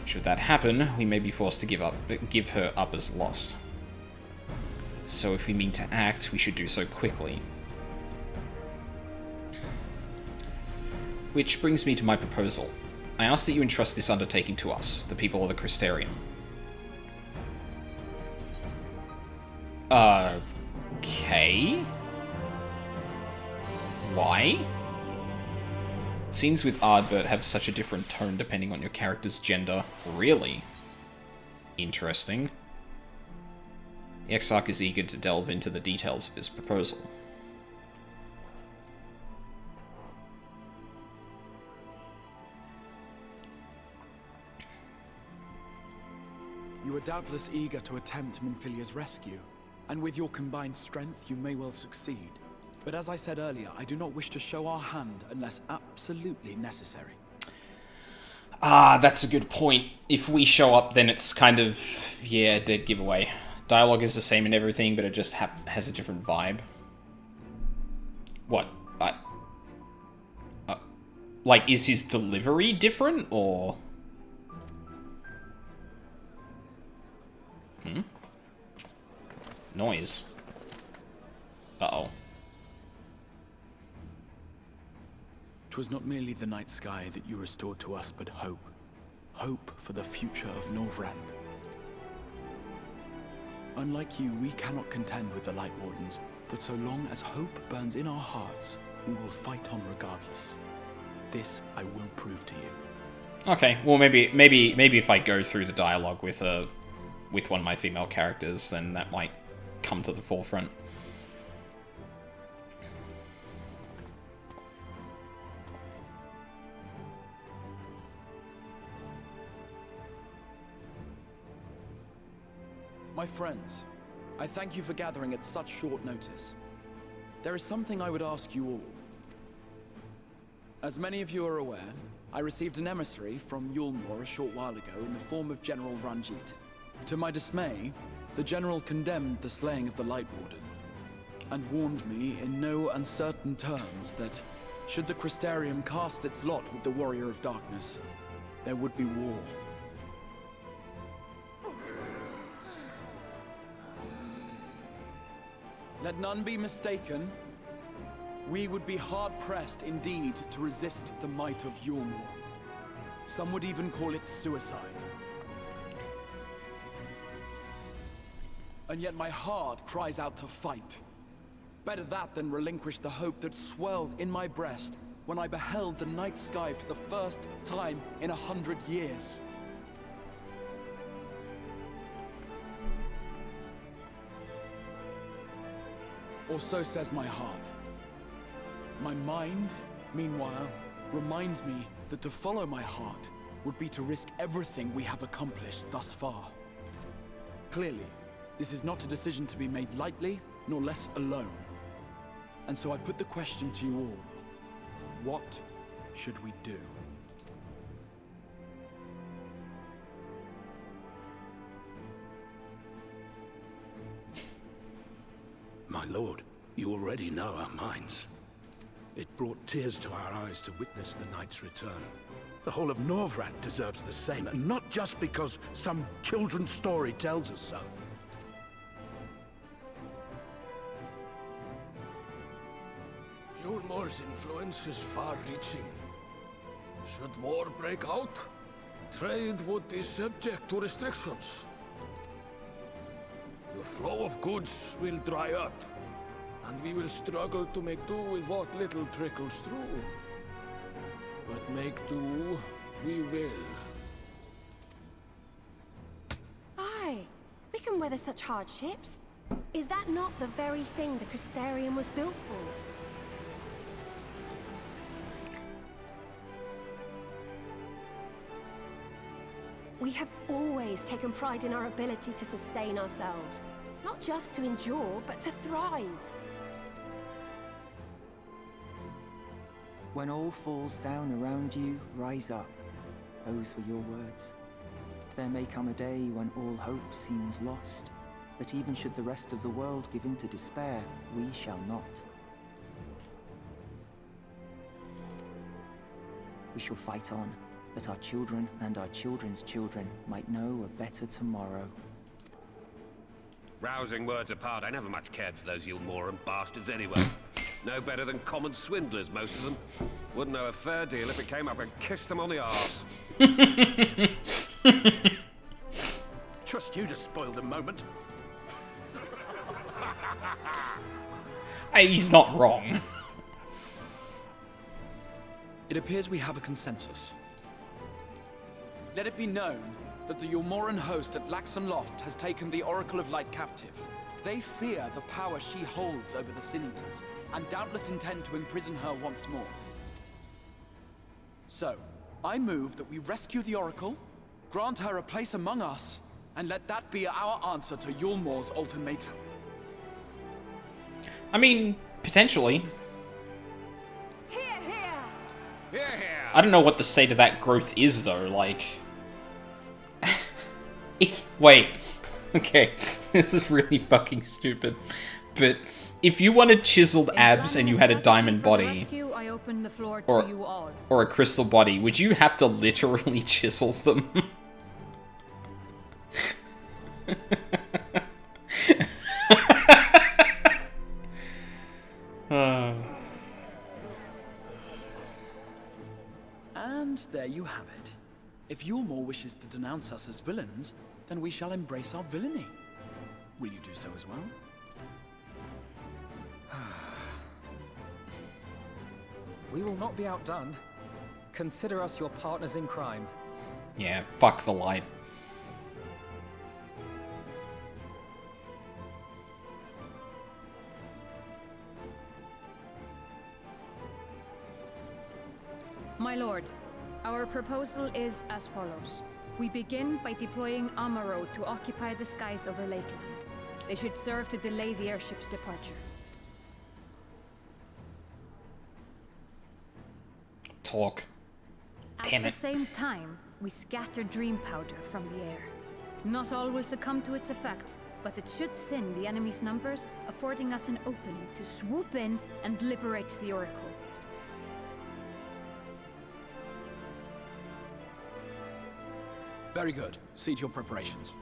Should that happen, we may be forced to give her up as lost. So if we mean to act, we should do so quickly. Which brings me to my proposal. I ask that you entrust this undertaking to us, the people of the Crystarium. Okay. Why? Scenes with Ardbert have such a different tone depending on your character's gender. Really? Interesting. The Exarch is eager to delve into the details of his proposal. You are doubtless eager to attempt Minfilia's rescue, and with your combined strength you may well succeed. But as I said earlier, I do not wish to show our hand unless absolutely necessary. Ah, that's a good point. If we show up, then it's kind of, yeah, dead giveaway. Dialogue is the same and everything, but it just has a different vibe. What? Like, is his delivery different, or...? Noise. Uh-oh. 'Twas not merely the night sky that you restored to us, but hope. Hope for the future of Norvrand. Unlike you, we cannot contend with the Light Wardens, but so long as hope burns in our hearts, we will fight on regardless. This I will prove to you. Okay, well maybe if I go through the dialogue with one of my female characters, then that might come to the forefront. My friends, I thank you for gathering at such short notice. There is something I would ask you all. As many of you are aware, I received an emissary from Yulmor a short while ago in the form of General Ranjit. To my dismay, the General condemned the slaying of the Light Warden, and warned me in no uncertain terms that, should the Crystarium cast its lot with the Warrior of Darkness, there would be war. Let none be mistaken. We would be hard-pressed indeed to resist the might of Yulmor. Some would even call it suicide. And yet my heart cries out to fight. Better that than relinquish the hope that swelled in my breast when I beheld the night sky for the first time in 100 years. Or so says my heart. My mind, meanwhile, reminds me that to follow my heart would be to risk everything we have accomplished thus far. Clearly, this is not a decision to be made lightly, nor less alone. And so I put the question to you all. What should we do? My lord, you already know our minds. It brought tears to our eyes to witness the knight's return. The whole of Norvrad deserves the same, and not just because some children's story tells us so. Yulmor's influence is far-reaching. Should war break out, trade would be subject to restrictions. The flow of goods will dry up, and we will struggle to make do with what little trickles through. But make do, we will. Aye, we can weather such hardships. Is that not the very thing the Crystarium was built for? We have always taken pride in our ability to sustain ourselves. Not just to endure, but to thrive. When all falls down around you, rise up. Those were your words. There may come a day when all hope seems lost, but even should the rest of the world give in to despair, we shall not. We shall fight on, that our children and our children's children might know a better tomorrow. Rousing words apart, I never much cared for those Yulmoran bastards anyway. No better than common swindlers, most of them. Wouldn't know a fair deal if it came up and kissed them on the arse. Trust you to spoil the moment. He's not wrong. It appears we have a consensus. Let it be known that the Yulmoran host at Laxon Loft has taken the Oracle of Light captive. They fear the power she holds over the Sin Eaters, and doubtless intend to imprison her once more. So, I move that we rescue the Oracle, grant her a place among us, and let that be our answer to Yulmor's ultimatum. I mean, potentially. Hear, hear! Hear, hear! I don't know what the state of that growth is, though, like... Wait. Okay, this is really fucking stupid. But if you wanted chiseled abs and you had a diamond body, I open the floor or, to you all. or a crystal body, would you have to literally chisel them? And there you have it. If Yulmor wishes to denounce us as villains, then we shall embrace our villainy. Will you do so as well? We will not be outdone. Consider us your partners in crime. Yeah, fuck the light. My lord, our proposal is as follows. We begin by deploying Amaro to occupy the skies over Lakeland. They should serve to delay the airship's departure. Talk. Damn it. At the same time, we scatter dream powder from the air. Not all will succumb to its effects, but it should thin the enemy's numbers, affording us an opening to swoop in and liberate the Oracle. Very good. See to your preparations.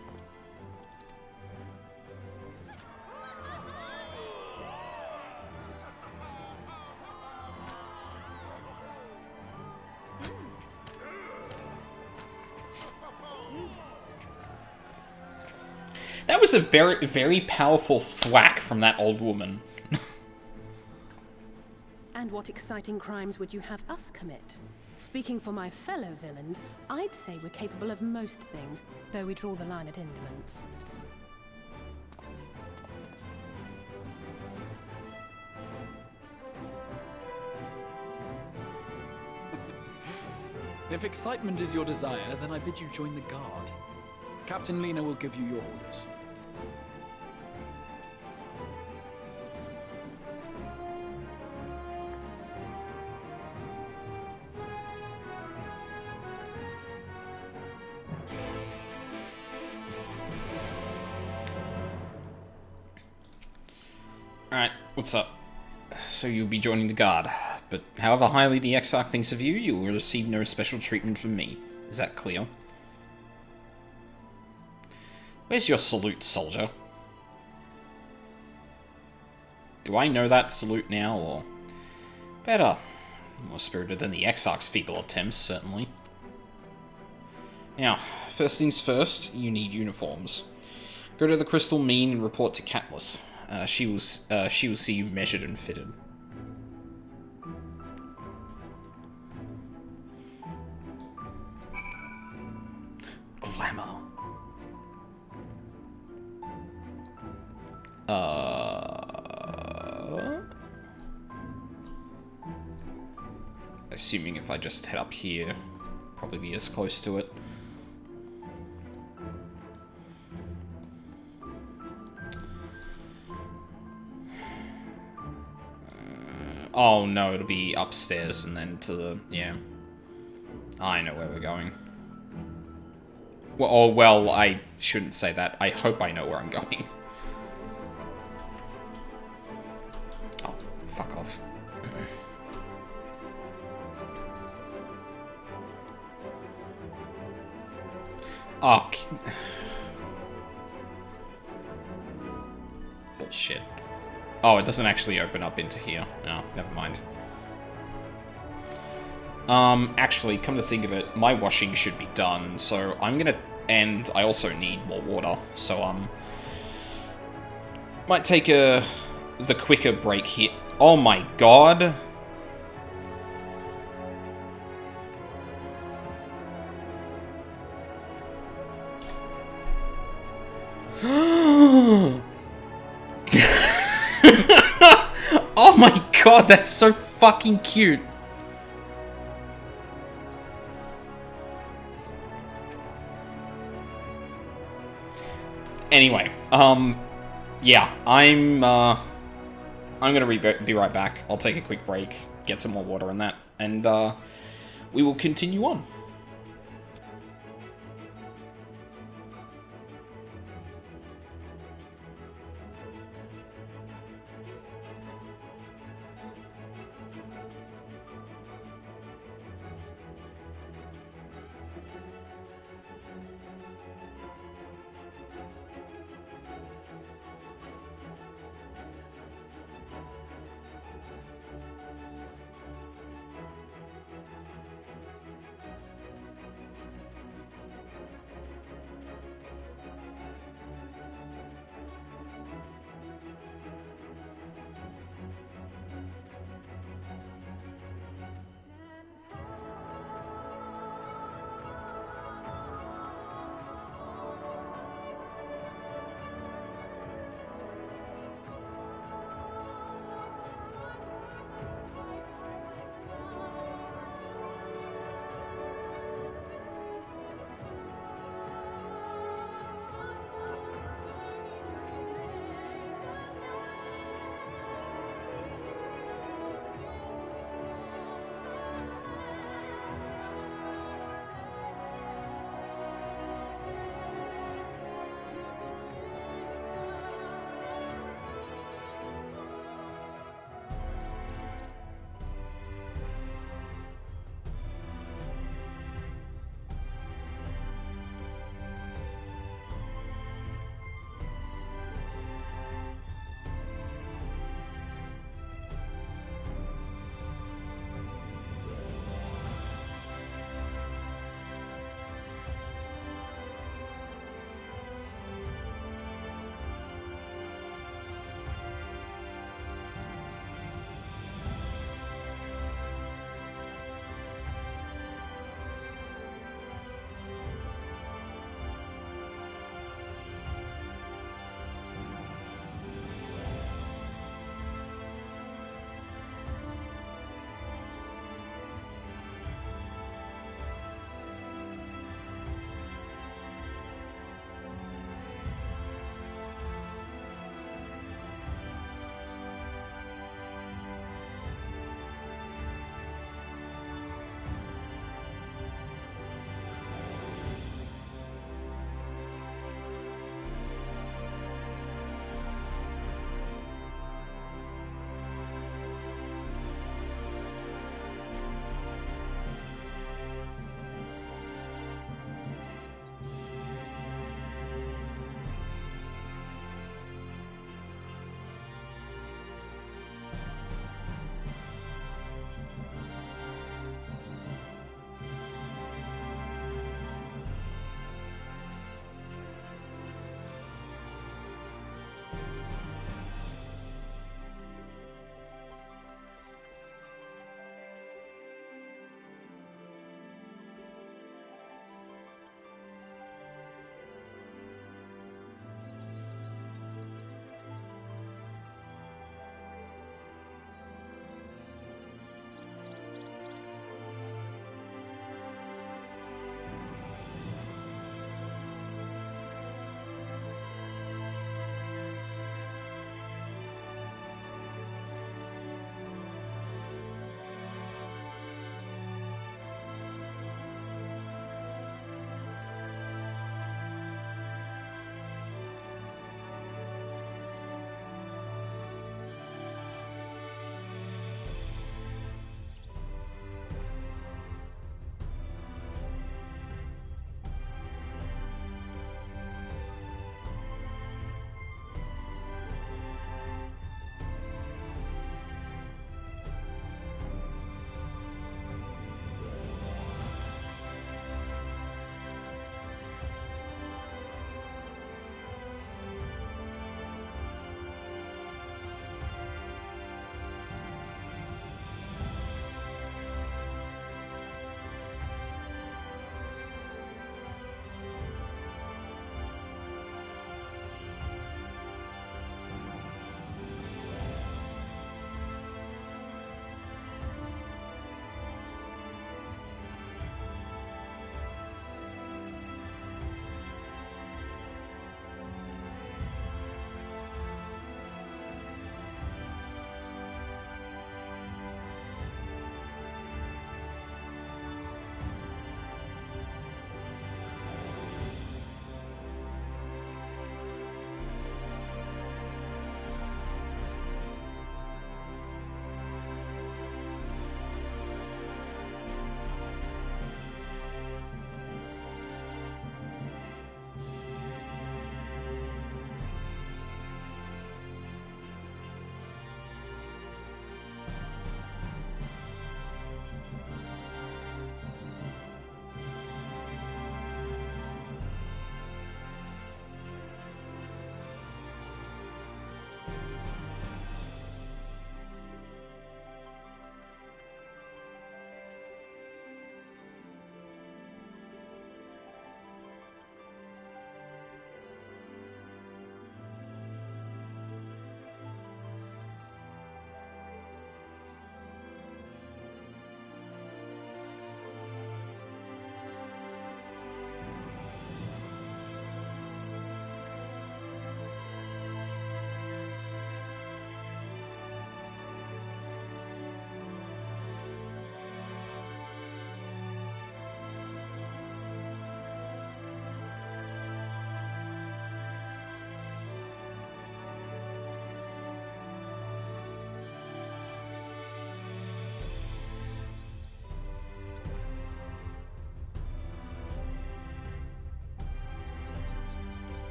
That was a very, very powerful thwack from that old woman. And what exciting crimes would you have us commit? Speaking for my fellow villains, I'd say we're capable of most things, though we draw the line at indolence. If excitement is your desire, then I bid you join the guard. Captain Lena will give you your orders. Alright, what's up? So you'll be joining the guard, but however highly the Exarch thinks of you, you will receive no special treatment from me. Is that clear? Where's your salute, soldier? Do I know that salute now, or... Better. More spirited than the Exarch's feeble attempts, certainly. Now, first things first, you need uniforms. Go to the Crystal Mean and report to Catelys. She will see you measured and fitted. Glamour. Assuming if I just head up here, probably be as close to it. Oh no, it'll be upstairs and then to the... yeah. I know where we're going. Well, oh, well, I shouldn't say that. I hope I know where I'm going. Oh, fuck off. Oh, bullshit. Oh, it doesn't actually open up into here. No, never mind. Actually, come to think of it, my washing should be done, so I'm gonna... And I also need more water, so, might take the quicker break here. Oh my god! Oh my god, that's so fucking cute. Anyway, yeah, I'm gonna be right back. I'll take a quick break, get some more water and that, and, we will continue on.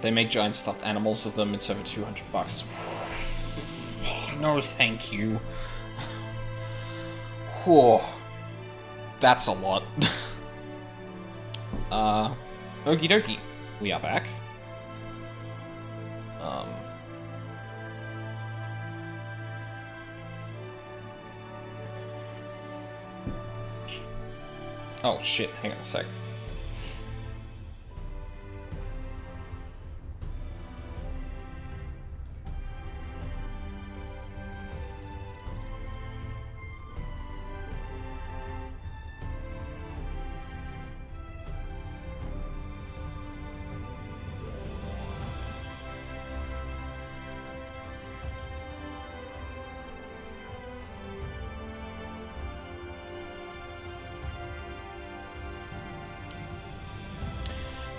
They make giant stuffed animals of them. It's over 200 bucks. No, thank you. Whoa. That's a lot. Okie dokie. We are back. Oh shit, hang on a sec.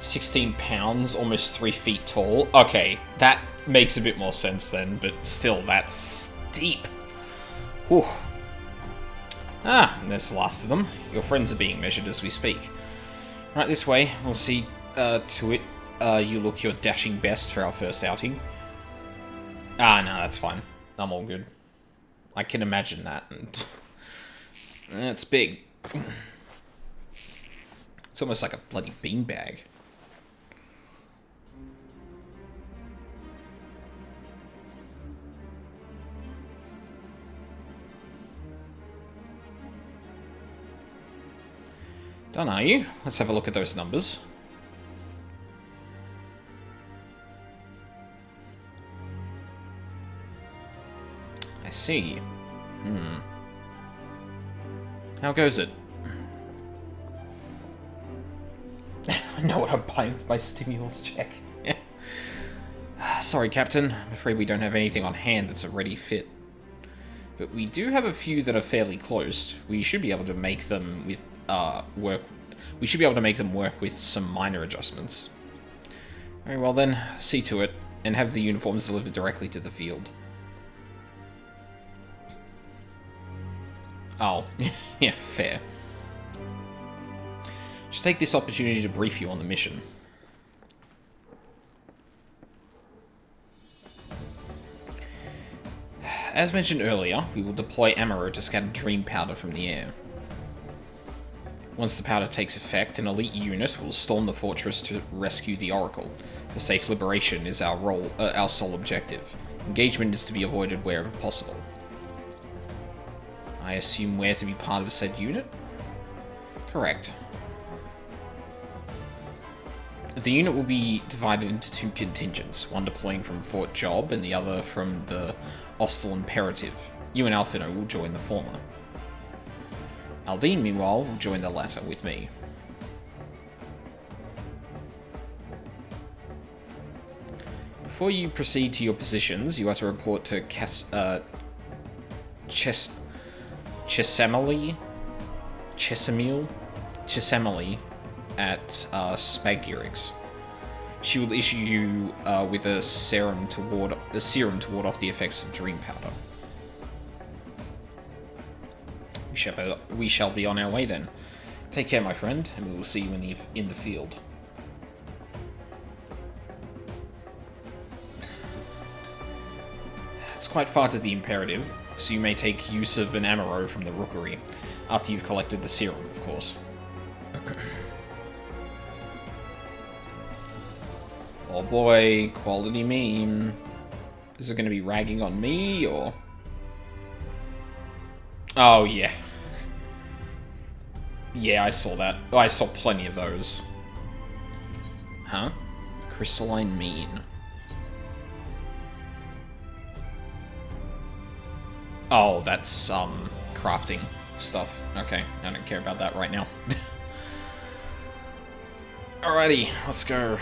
£16, almost 3 feet tall. Okay, that makes a bit more sense then, but still, that's steep. Whew. Ah, and there's the last of them. Your friends are being measured as we speak. Right, this way. We'll see to it you look your dashing best for our first outing. Ah, no, that's fine. I'm all good. I can imagine that. And it's big. It's almost like a bloody beanbag. Done, are you? Let's have a look at those numbers. I see. How goes it? I know what I'm buying with my stimulus check. Sorry, Captain. I'm afraid we don't have anything on hand that's a ready fit. But we do have a few that are fairly close. We should be able to make them with work. We should be able to make them work with some minor adjustments. Very well then, see to it, and have the uniforms delivered directly to the field. Oh, yeah, fair. Should take this opportunity to brief you on the mission. As mentioned earlier, we will deploy ammo to scatter dream powder from the air. Once the powder takes effect, an elite unit will storm the fortress to rescue the Oracle. A safe liberation is our sole objective. Engagement is to be avoided wherever possible. I assume we're to be part of said unit? Correct. The unit will be divided into 2 contingents, one deploying from Fort Job and the other from the Ostal Imperative. You and Alfino will join the former. Aldine, meanwhile, will join the latter with me. Before you proceed to your positions, you are to report to Chesamele at Spagurix. She will issue you with a serum to ward off the effects of dream powder. We shall be on our way then. Take care, my friend, and we will see you in the field. It's quite far to the Imperative, so you may take use of an ammo from the Rookery, after you've collected the serum, of course. Oh boy, quality meme. Is it going to be ragging on me, or...? Oh, yeah. Yeah, I saw that. Oh, I saw plenty of those. Huh? Crystalline mean. Oh, that's, crafting stuff. Okay, I don't care about that right now. Alrighty, let's go.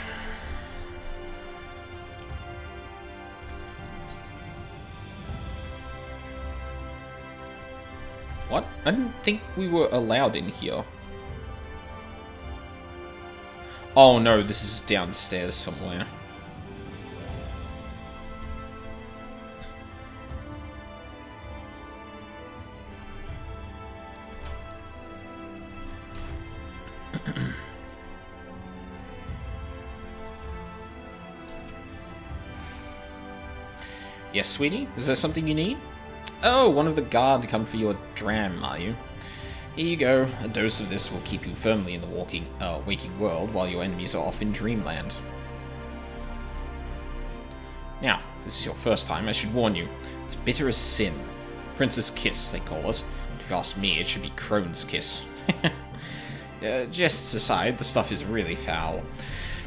What? I didn't think we were allowed in here. Oh no, this is downstairs somewhere. Yes, sweetie? Is there something you need? Oh, one of the guard come for your dram, are you? Here you go. A dose of this will keep you firmly in the waking world while your enemies are off in dreamland. Now, if this is your first time, I should warn you. It's bitter as sin. Prince's Kiss, they call it. If you ask me, it should be Crone's Kiss. Jests aside, the stuff is really foul.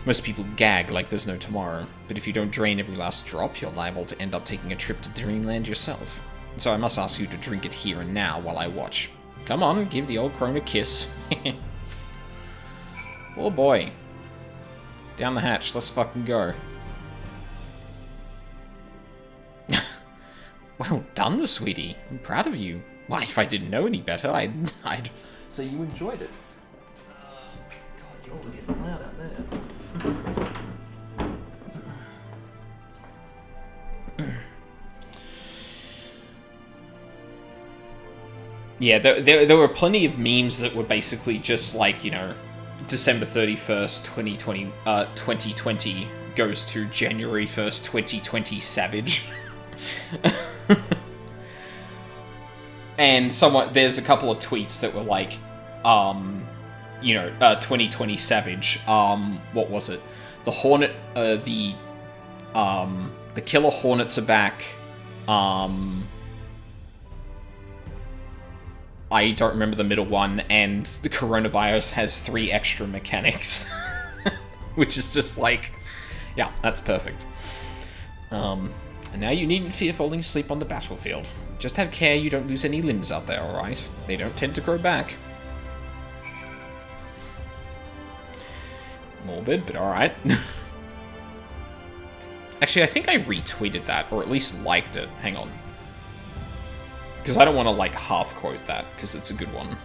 Most people gag like there's no tomorrow, but if you don't drain every last drop, you're liable to end up taking a trip to Dreamland yourself. So I must ask you to drink it here and now while I watch. Come on, give the old crone a kiss. Oh boy. Down the hatch, let's fucking go. Well done, sweetie. I'm proud of you. Why, if I didn't know any better, I'd say you enjoyed it. God, you're getting loud out there. Yeah, there were plenty of memes that were basically just like, you know, December 31st, 2020 goes to January 1st, 2020 Savage. And there's a couple of tweets that were like, you know, 2020 Savage, what was it? The Hornet, the Killer Hornets are back, I don't remember the middle one, and the coronavirus has 3 extra mechanics. Which is just like, yeah, that's perfect. And now you needn't fear falling asleep on the battlefield. Just have care you don't lose any limbs out there, alright? They don't tend to grow back. Morbid, but alright. Actually, I think I retweeted that, or at least liked it. Hang on. Because I don't want to, like, half-quote that, because it's a good one.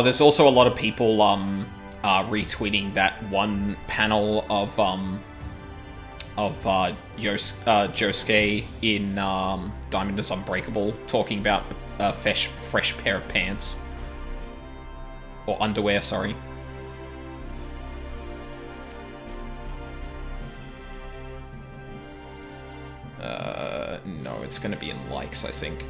There's also a lot of people, retweeting that one panel of Josuke in Diamond is Unbreakable, talking about a fresh pair of pants. Or underwear, sorry. No, it's gonna be in likes, I think.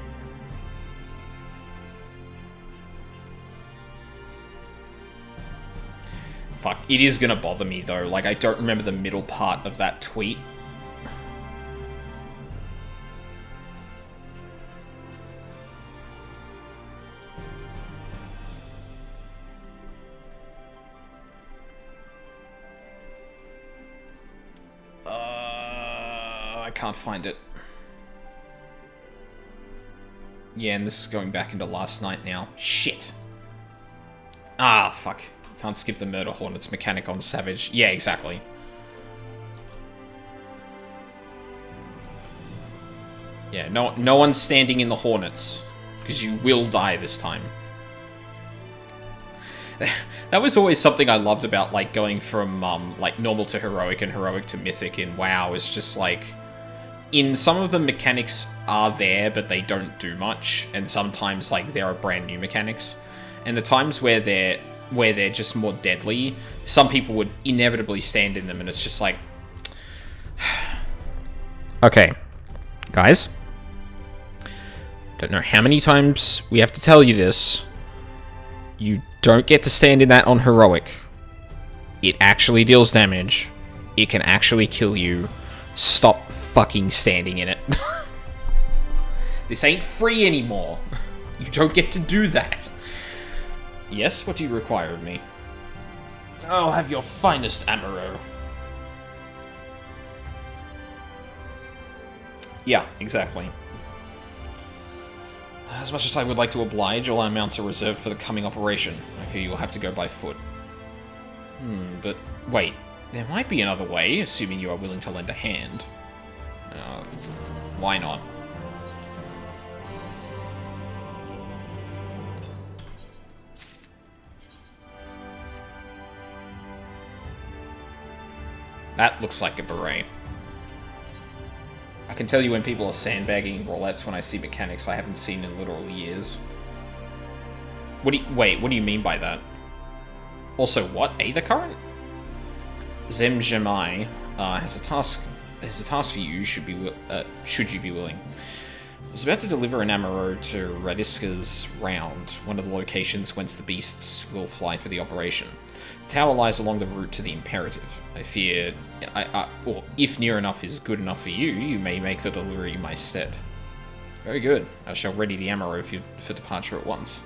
Fuck, it is gonna bother me though, like I don't remember the middle part of that tweet. I can't find it. Yeah, and this is going back into last night now. Shit. Ah, fuck. Can't skip the Murder Hornets mechanic on Savage. Yeah, exactly. Yeah, no one's standing in the Hornets, because you will die this time. That was always something I loved about, like, going from, like, normal to heroic and heroic to mythic in WoW. It's just, like, in some of the mechanics are there, but they don't do much, and sometimes, like, there are brand new mechanics. And the times where they're just more deadly, some people would inevitably stand in them, and it's just like... Okay, guys. Don't know how many times we have to tell you this. You don't get to stand in that on heroic. It actually deals damage. It can actually kill you. Stop fucking standing in it. This ain't free anymore. You don't get to do that. Yes, what do you require of me? I'll have your finest amaro. Yeah, exactly. As much as I would like to oblige, all our mounts are reserved for the coming operation. I fear you'll have to go by foot. But wait, there might be another way, assuming you are willing to lend a hand. Why not? That looks like a beret. I can tell you when people are sandbagging roulettes when I see mechanics I haven't seen in literal years. Wait, what do you mean by that? Also, what? Aether current? Zemjamai has a task for you. Should you be willing? I was about to deliver an ammo to Radiska's round, one of the locations whence the beasts will fly for the operation. The tower lies along the route to the Imperative. I fear, or if near enough is good enough for you, you may make the delivery in my stead. Very good. I shall ready the ammo for departure at once.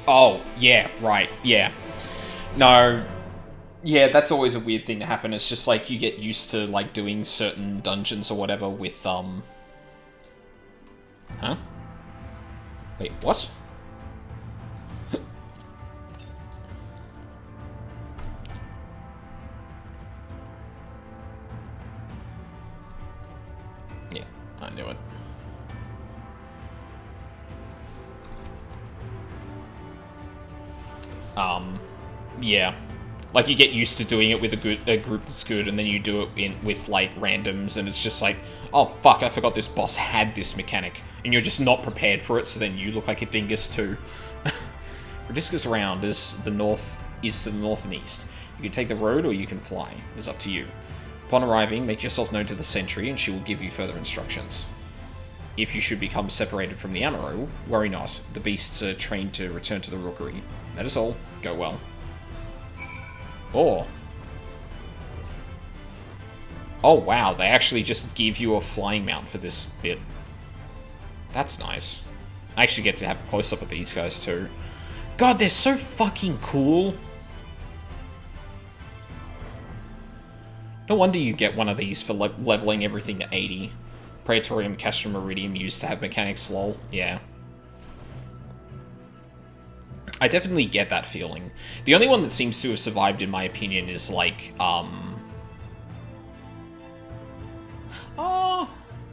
Oh, yeah, right, yeah. No, yeah, that's always a weird thing to happen. It's just like you get used to like doing certain dungeons or whatever with, Huh? Wait, what? Yeah, I knew it. Yeah. Like, you get used to doing it with a group that's good, and then you do it with, like, randoms, and it's just like, oh, fuck, I forgot this boss had this mechanic, and you're just not prepared for it, so then you look like a dingus, too. Radiska's round is to the north and east. You can take the road, or you can fly. It's up to you. Upon arriving, make yourself known to the sentry, and she will give you further instructions. If you should become separated from the ammo, worry not. The beasts are trained to return to the rookery. That is all. Go well. Oh. Oh, wow. They actually just give you a flying mount for this bit. That's nice. I actually get to have a close-up of these guys, too. God, they're so fucking cool. No wonder you get one of these for leveling everything to 80. Praetorium, Castrum, Iridium used to have mechanics, lol. Yeah. I definitely get that feeling. The only one that seems to have survived, in my opinion, is, like, Oh,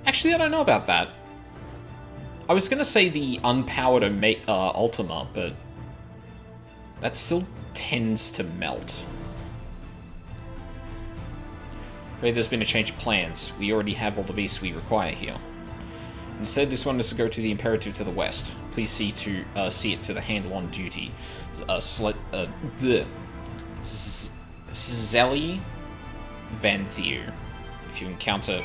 actually, I don't know about that. I was gonna say the unpowered Ultima, but that still tends to melt. Afraid there's been a change of plans. We already have all the beasts we require here. Instead, this one is to go to the Imperative to the west. Please see it to the handle on duty. Zelly Van Theo. If you encounter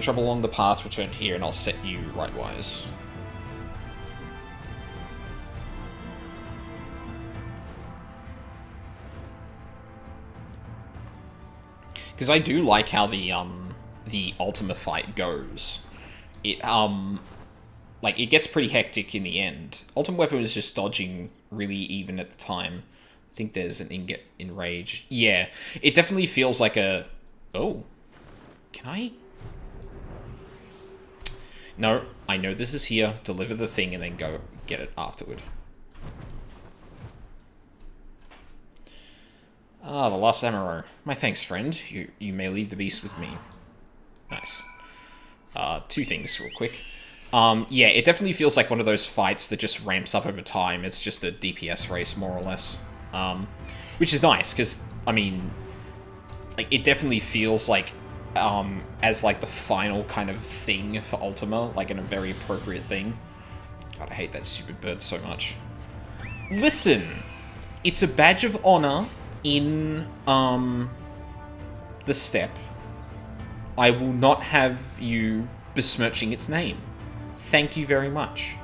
trouble along the path, return here and I'll set you rightwise. Because I do like how the Ultima fight goes. It like, it gets pretty hectic in the end. Ultimate Weapon is just dodging really even at the time. I think there's an ingot in rage. Yeah, it definitely feels like a... Oh. Can I... No, I know this is here. Deliver the thing and then go get it afterward. Ah, the last ammo. My thanks, friend. You may leave the beast with me. Nice. Two things real quick. Yeah, it definitely feels like one of those fights that just ramps up over time. It's just a DPS race, more or less. Which is nice, because, I mean, like, it definitely feels like, as, like, the final kind of thing for Ultima, like, a very appropriate thing. God, I hate that stupid bird so much. Listen! It's a badge of honor in, the steppe. I will not have you besmirching its name. Thank you very much.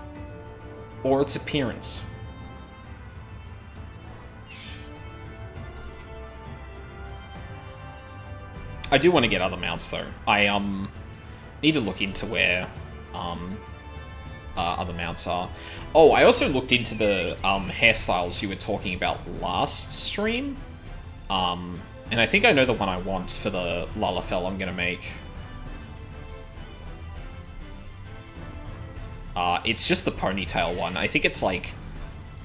Or its appearance. I do want to get other mounts, though. I, need to look into where, other mounts are. Oh, I also looked into the, hairstyles you were talking about last stream. And I think I know the one I want for the Lalafell I'm gonna make. It's just the ponytail one. I think it's like...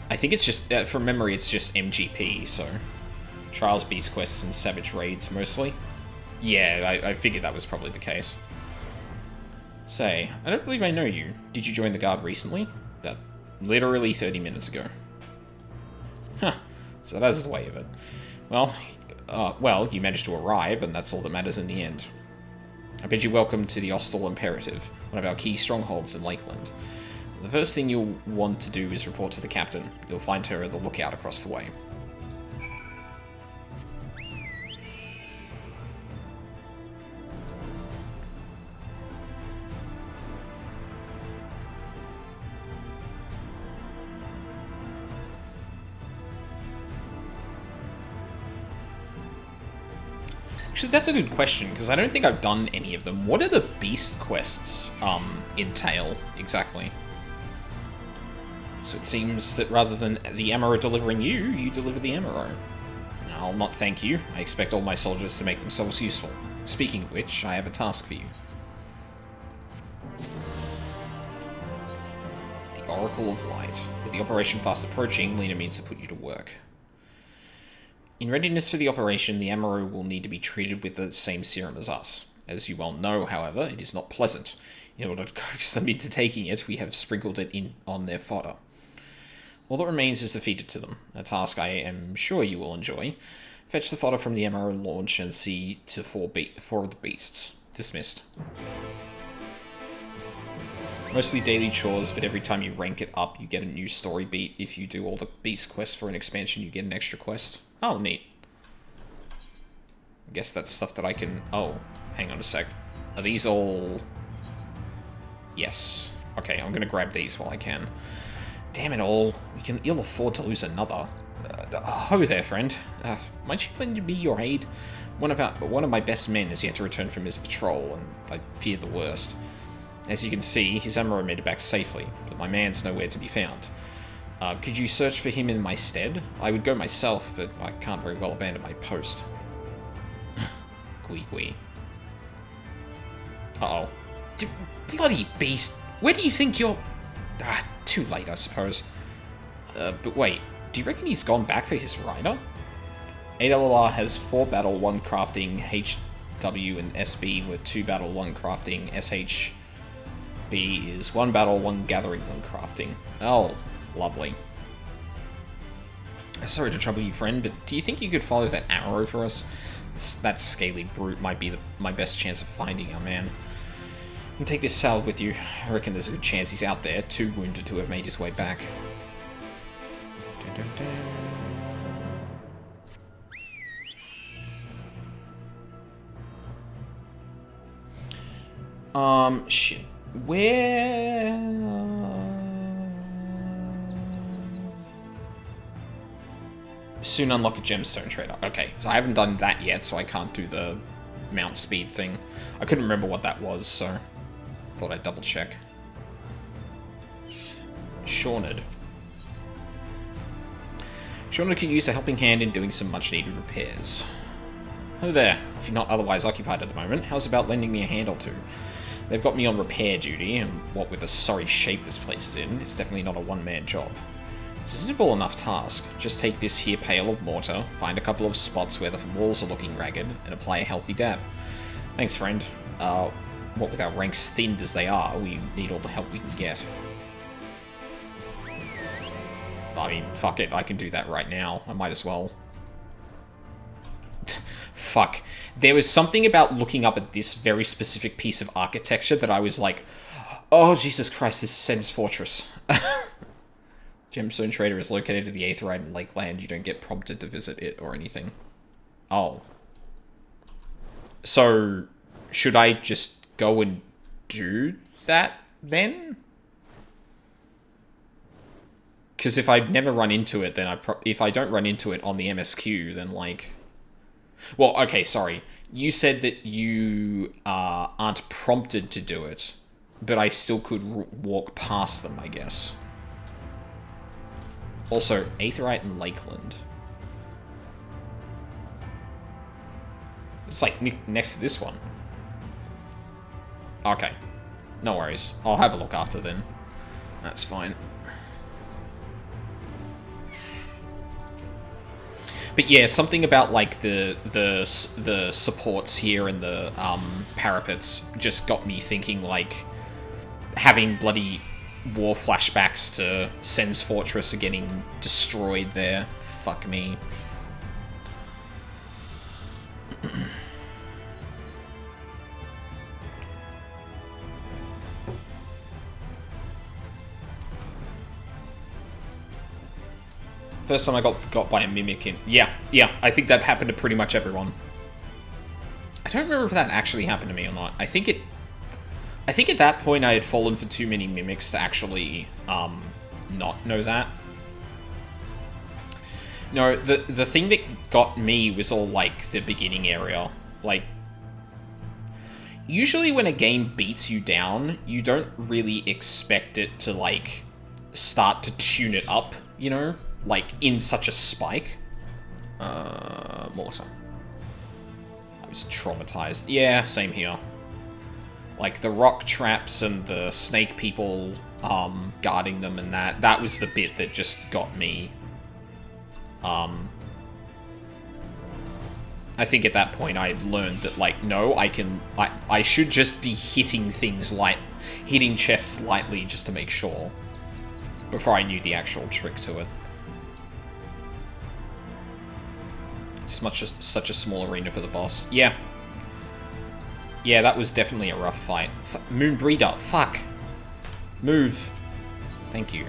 I think it's just... from memory, it's just MGP, so... Trials, Beast Quests, and Savage Raids, mostly. Yeah, I figured that was probably the case. Say, I don't believe I know you. Did you join the Guard recently? Literally 30 minutes ago. Huh. So that's the way of it. Well, you managed to arrive, and that's all that matters in the end. I bid you welcome to the Ostal Imperative, one of our key strongholds in Lakeland. The first thing you'll want to do is report to the captain. You'll find her at the lookout across the way. Actually, that's a good question, because I don't think I've done any of them. What do the beast quests entail, exactly? So it seems that rather than the Amaro delivering you, you deliver the Amaro. I'll not thank you. I expect all my soldiers to make themselves useful. Speaking of which, I have a task for you. The Oracle of Light. With the operation fast approaching, Lena means to put you to work. In readiness for the operation, the Amaro will need to be treated with the same serum as us. As you well know, however, it is not pleasant. In order to coax them into taking it, we have sprinkled it in on their fodder. All that remains is to feed it to them, a task I am sure you will enjoy. Fetch the fodder from the Amaro launch and see to four of the beasts. Dismissed. Mostly daily chores, but every time you rank it up, you get a new story beat. If you do all the beast quests for an expansion, you get an extra quest. Oh, neat. I guess that's stuff that I can... Oh, hang on a sec. Are these all... Yes. Okay, I'm gonna grab these while I can. Damn it all. We can ill afford to lose another. Ho there, friend. Might you lend me your aid? One of my best men is yet to return from his patrol, and I fear the worst. As you can see, his Amaro made it back safely, but my man's nowhere to be found. Could you search for him in my stead? I would go myself, but I can't very well abandon my post. Gui. Uh-oh. Bloody beast! Where do you think you're... too late, I suppose. But wait, do you reckon he's gone back for his rider? 8LLR has 4 battle, 1 crafting, HW and SB with 2 battle, 1 crafting, SHB is 1 battle, 1 gathering, 1 crafting. Oh, lovely. Sorry to trouble you, friend, but do you think you could follow that arrow for us? That scaly brute might be my best chance of finding our man. And take this salve with you. I reckon there's a good chance he's out there, too wounded to have made his way back. Shit. Where... Soon unlock a gemstone trader. Okay, so I haven't done that yet, so I can't do the mount speed thing. I couldn't remember what that was, so thought I'd double check. Shawned. Shawned could use a helping hand in doing some much needed repairs. Oh there, if you're not otherwise occupied at the moment, how's about lending me a hand or two? They've got me on repair duty, and what with the sorry shape this place is in, it's definitely not a one-man job. It's a simple enough task. Just take this here pail of mortar, find a couple of spots where the walls are looking ragged, and apply a healthy dab. Thanks, friend. What with our ranks thinned as they are, we need all the help we can get. I mean, fuck it, I can do that right now. I might as well. Fuck. There was something about looking up at this very specific piece of architecture that I was like, oh, Jesus Christ, this is Sen's Fortress. Gemstone Trader is located at the Aetheryte in Lakeland. You don't get prompted to visit it or anything. Oh. So, should I just go and do that then? Because if I've never run into it, then if I don't run into it on the MSQ, then like... Well, okay, sorry. You said that you aren't prompted to do it, but I still could walk past them, I guess. Also, Aetheryte and Lakeland. It's like next to this one. Okay. No worries. I'll have a look after then. That's fine. But yeah, something about like the supports here and the parapets just got me thinking like having bloody war flashbacks to Sen's Fortress are getting destroyed there. Fuck me. First time I got by a mimic in... Yeah, I think that happened to pretty much everyone. I don't remember if that actually happened to me or not. I think at that point I had fallen for too many mimics to actually not know that. No, the thing that got me was all, like, the beginning area. Like, usually when a game beats you down, you don't really expect it to, like, start to tune it up, you know? Like, in such a spike. Mortar. I was traumatized. Yeah, same here. Like, the rock traps and the snake people, guarding them and that was the bit that just got me. I think at that point I learned that, like, no, I should just be hitting things hitting chests lightly just to make sure, before I knew the actual trick to it. It's such a small arena for the boss. Yeah. Yeah, that was definitely a rough fight. Moonbreeder, fuck. Move. Thank you.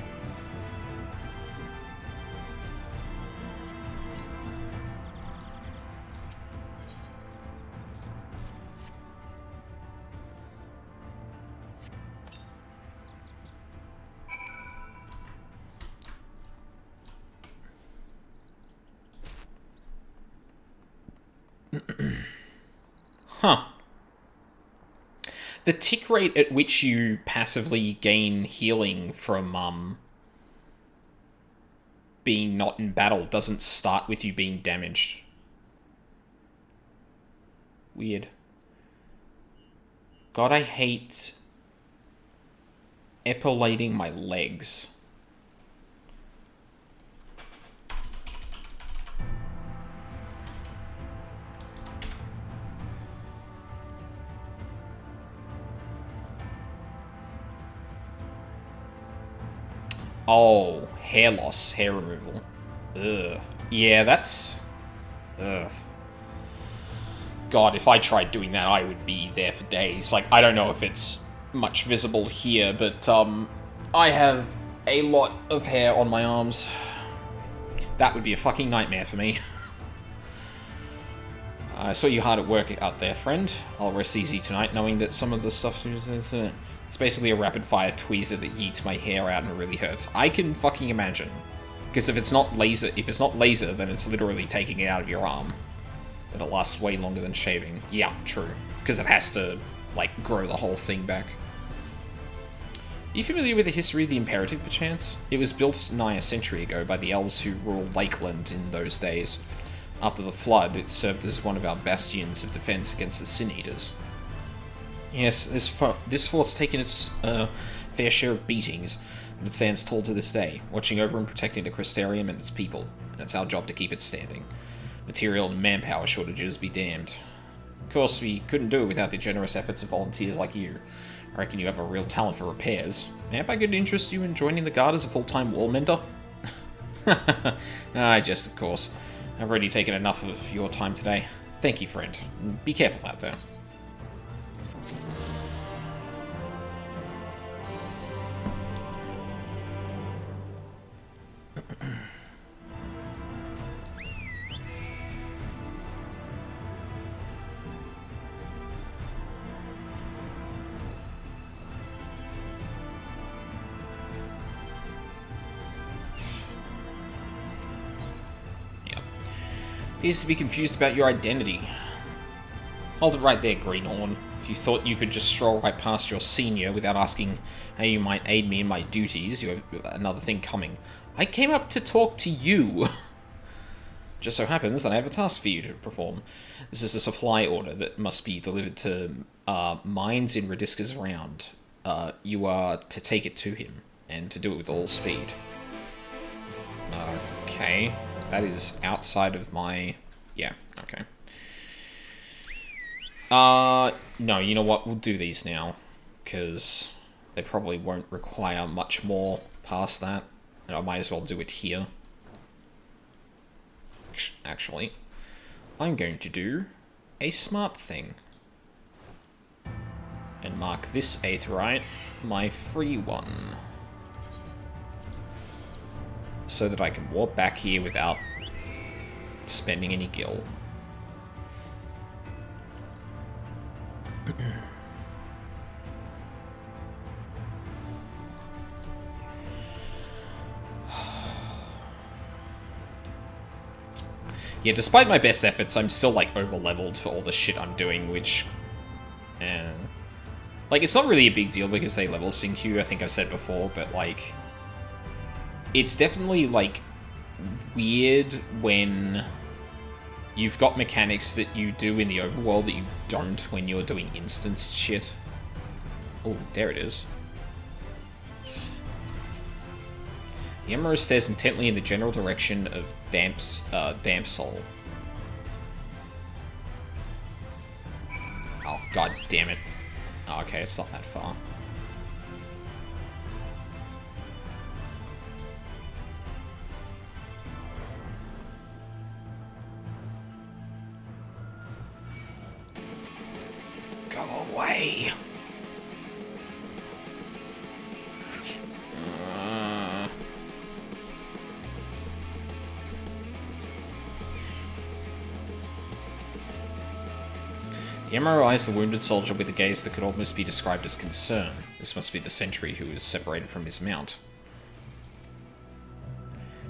Huh. The tick rate at which you passively gain healing from, being not in battle doesn't start with you being damaged. Weird. God, I hate epilating my legs. Oh, hair loss, hair removal. Ugh. Yeah, that's... Ugh. God, if I tried doing that, I would be there for days. Like, I don't know if it's much visible here, but, I have a lot of hair on my arms. That would be a fucking nightmare for me. I saw you hard at work out there, friend. I'll rest easy tonight, knowing that some of the stuff... It's basically a rapid-fire tweezer that yeets my hair out and it really hurts. I can fucking imagine. Because if it's not laser, then it's literally taking it out of your arm. It'll last way longer than shaving. Yeah, true. Because it has to, like, grow the whole thing back. Are you familiar with the history of the Imperative, perchance? It was built nigh a century ago by the elves who ruled Lakeland in those days. After the flood, it served as one of our bastions of defense against the Sin Eaters. Yes, this fort's taken its fair share of beatings, but it stands tall to this day, watching over and protecting the Crystarium and its people, and it's our job to keep it standing. Material and manpower shortages be damned. Of course, we couldn't do it without the generous efforts of volunteers like you. I reckon you have a real talent for repairs. May I could interest you in joining the Guard as a full-time wall mender? I jest, of course. I've already taken enough of your time today. Thank you, friend. Be careful out there. Appears to be confused about your identity. Hold it right there, Greenhorn. If you thought you could just stroll right past your senior without asking how you might aid me in my duties, you have another thing coming. I came up to talk to you. Just so happens that I have a task for you to perform. This is a supply order that must be delivered to mines in Radisca's Round. You are to take it to him, and to do it with all speed. Okay. That is outside of my... Yeah, okay. No, you know what? We'll do these now. Because they probably won't require much more past that. And I might as well do it here. Actually, I'm going to do a smart thing. And mark this aetheryte my free one. So that I can warp back here without spending any gil. Yeah, despite my best efforts, I'm still, like, over-leveled for all the shit I'm doing, which... like, it's not really a big deal because they level sync you, I think I've said before, but, like... It's definitely, like, weird when you've got mechanics that you do in the overworld that you don't when you're doing instanced shit. Oh, there it is. The Emerald stares intently in the general direction of Damp Soul. Oh, god damn it. Oh, okay, it's not that far. Go away! The Emerald eyes the wounded soldier with a gaze that could almost be described as concern. This must be the sentry who is separated from his mount.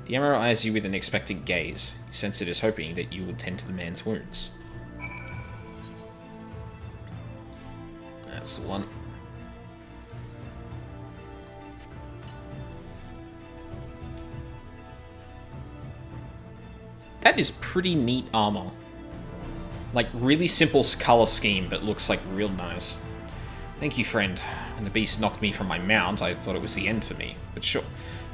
The Emerald eyes you with an expectant gaze. You sense it is hoping that you will tend to the man's wounds. That's the one. That is pretty neat armor. Like, really simple color scheme, but looks like real nice. Thank you, friend. When the beast knocked me from my mount, I thought it was the end for me. But sure.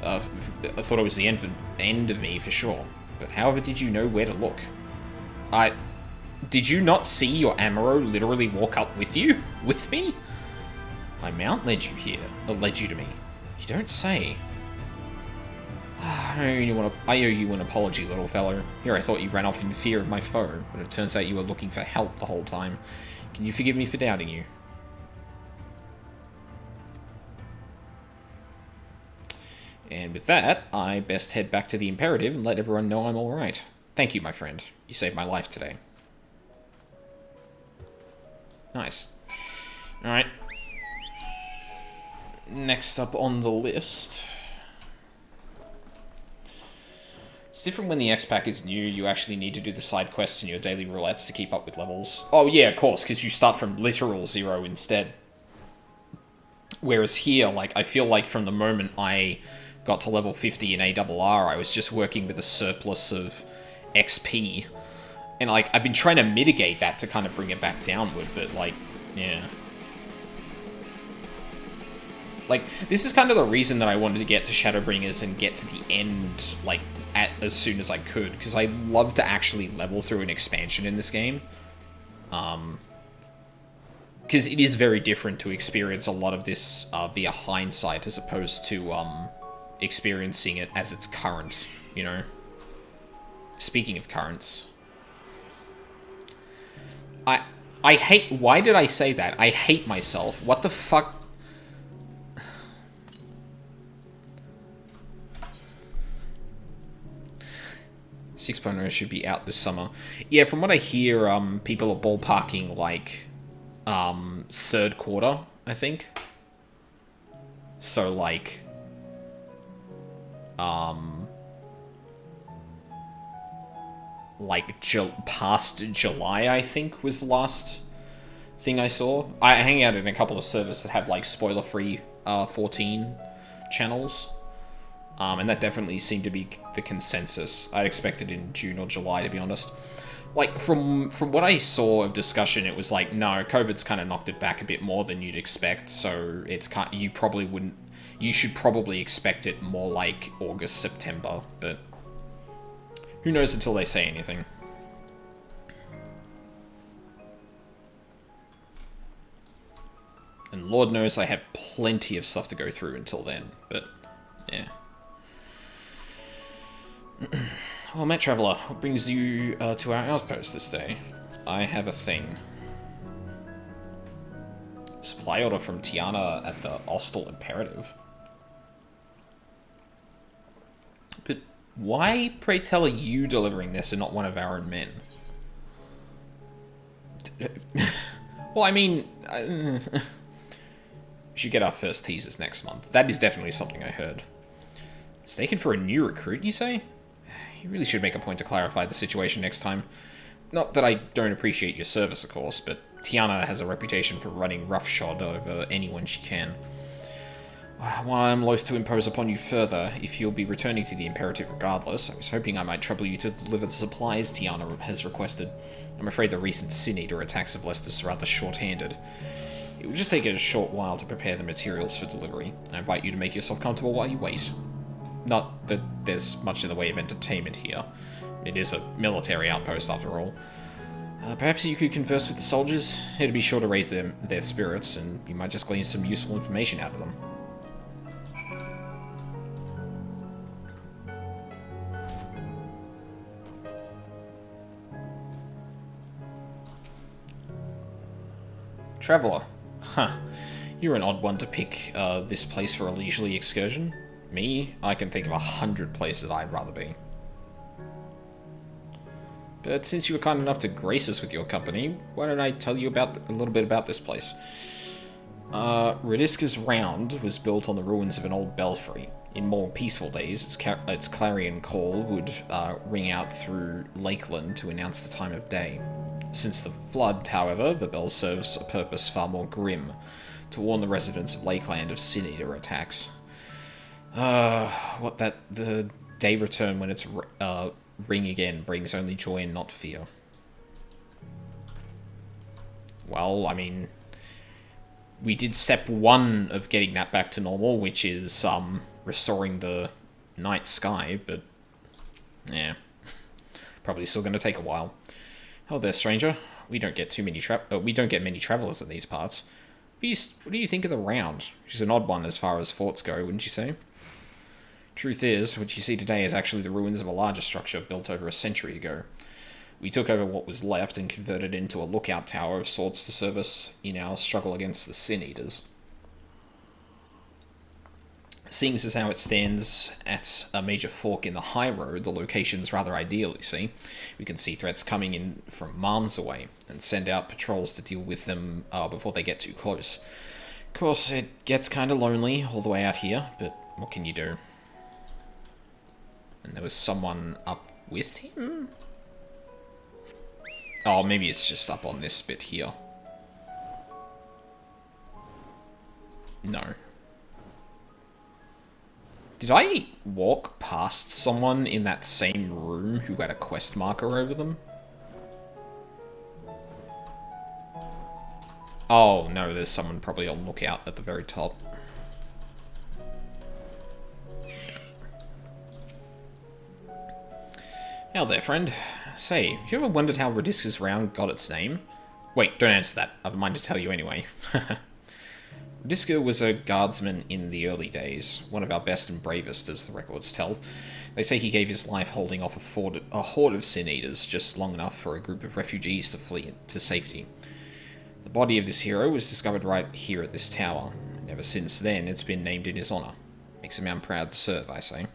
I thought it was the end of me, for sure. But however did you know where to look? Did you not see your Amaro literally walk up with you? With me? My mount led you here. Or led you to me. You don't say. I owe you an apology, little fellow. Here I thought you ran off in fear of my foe, but it turns out you were looking for help the whole time. Can you forgive me for doubting you? And with that, I best head back to the Imperative and let everyone know I'm alright. Thank you, my friend. You saved my life today. Nice. Alright. Next up on the list... It's different when the X-Pack is new, you actually need to do the side quests and your daily roulettes to keep up with levels. Oh yeah, of course, because you start from literal 0 instead. Whereas here, like, I feel like from the moment I got to level 50 in ARR, I was just working with a surplus of XP. And, like, I've been trying to mitigate that to kind of bring it back downward, but, like, yeah. Like, this is kind of the reason that I wanted to get to Shadowbringers and get to the end, like, as soon as I could, because I love to actually level through an expansion in this game. Because it is very different to experience a lot of this via hindsight as opposed to experiencing it as its current, you know? Speaking of currents. I hate... Why did I say that? I hate myself. What the fuck... 6.0 should be out this summer. Yeah, from what I hear, people are ballparking, like, third quarter, I think. So, like, past July, I think, was the last thing I saw. I hang out in a couple of servers that have, like, spoiler-free 14 channels. And that definitely seemed to be the consensus. I expected in June or July, to be honest. Like, from what I saw of discussion, it was like, no, COVID's kind of knocked it back a bit more than you'd expect, so it's you probably wouldn't... You should probably expect it more like August, September, but... Who knows until they say anything. And Lord knows I have plenty of stuff to go through until then, but... Yeah. Well, Met Traveler, what brings you to our outpost this day? I have a thing. Supply order from Tiana at the Ostal Imperative. But why, pray tell, are you delivering this and not one of our own men? Well, I mean... we should get our first teasers next month. That is definitely something I heard. Mistaken for a new recruit, you say? You really should make a point to clarify the situation next time. Not that I don't appreciate your service, of course, but Tiana has a reputation for running roughshod over anyone she can. While I'm loath to impose upon you further, if you'll be returning to the Imperative regardless, I was hoping I might trouble you to deliver the supplies Tiana has requested. I'm afraid the recent Sin Eater attacks have left us rather short-handed. It will just take a short while to prepare the materials for delivery. I invite you to make yourself comfortable while you wait. Not that there's much in the way of entertainment here. It is a military outpost, after all. Perhaps you could converse with the soldiers. It'd be sure to raise their spirits, and you might just glean some useful information out of them. Traveller. Huh. You're an odd one to pick this place for a leisurely excursion. Me, I can think of 100 places I'd rather be. But since you were kind enough to grace us with your company, why don't I tell you a little bit about this place? Radiska's Round was built on the ruins of an old belfry. In more peaceful days, its clarion call would ring out through Lakeland to announce the time of day. Since the flood, however, the bell serves a purpose far more grim, to warn the residents of Lakeland of Sin Eater attacks. The day return when its ring again brings only joy and not fear. Well, I mean, we did step 1 of getting that back to normal, which is restoring the night sky, but yeah, probably still going to take a while. Oh, there, stranger. We don't get many travelers in these parts. What do you think of the Round? She's an odd one as far as forts go, wouldn't you say? Truth is, what you see today is actually the ruins of a larger structure built over a century ago. We took over what was left and converted it into a lookout tower of sorts to serve us in our struggle against the Sin Eaters. Seeing as how it stands at a major fork in the high road, the location's rather ideal, you see. We can see threats coming in from miles away, and send out patrols to deal with them before they get too close. Of course, it gets kinda lonely all the way out here, but what can you do? And there was someone up with him? Oh, maybe it's just up on this bit here. No. Did I walk past someone in that same room who had a quest marker over them? Oh, no, there's someone probably on lookout at the very top. How there, friend. Say, have you ever wondered how Radiska's Round got its name? Wait, don't answer that. I have a mind to tell you anyway. Radiska was a guardsman in the early days, one of our best and bravest, as the records tell. They say he gave his life holding off a horde of Sin Eaters just long enough for a group of refugees to flee to safety. The body of this hero was discovered right here at this tower, and ever since then it's been named in his honor. Makes a man proud to serve, I say.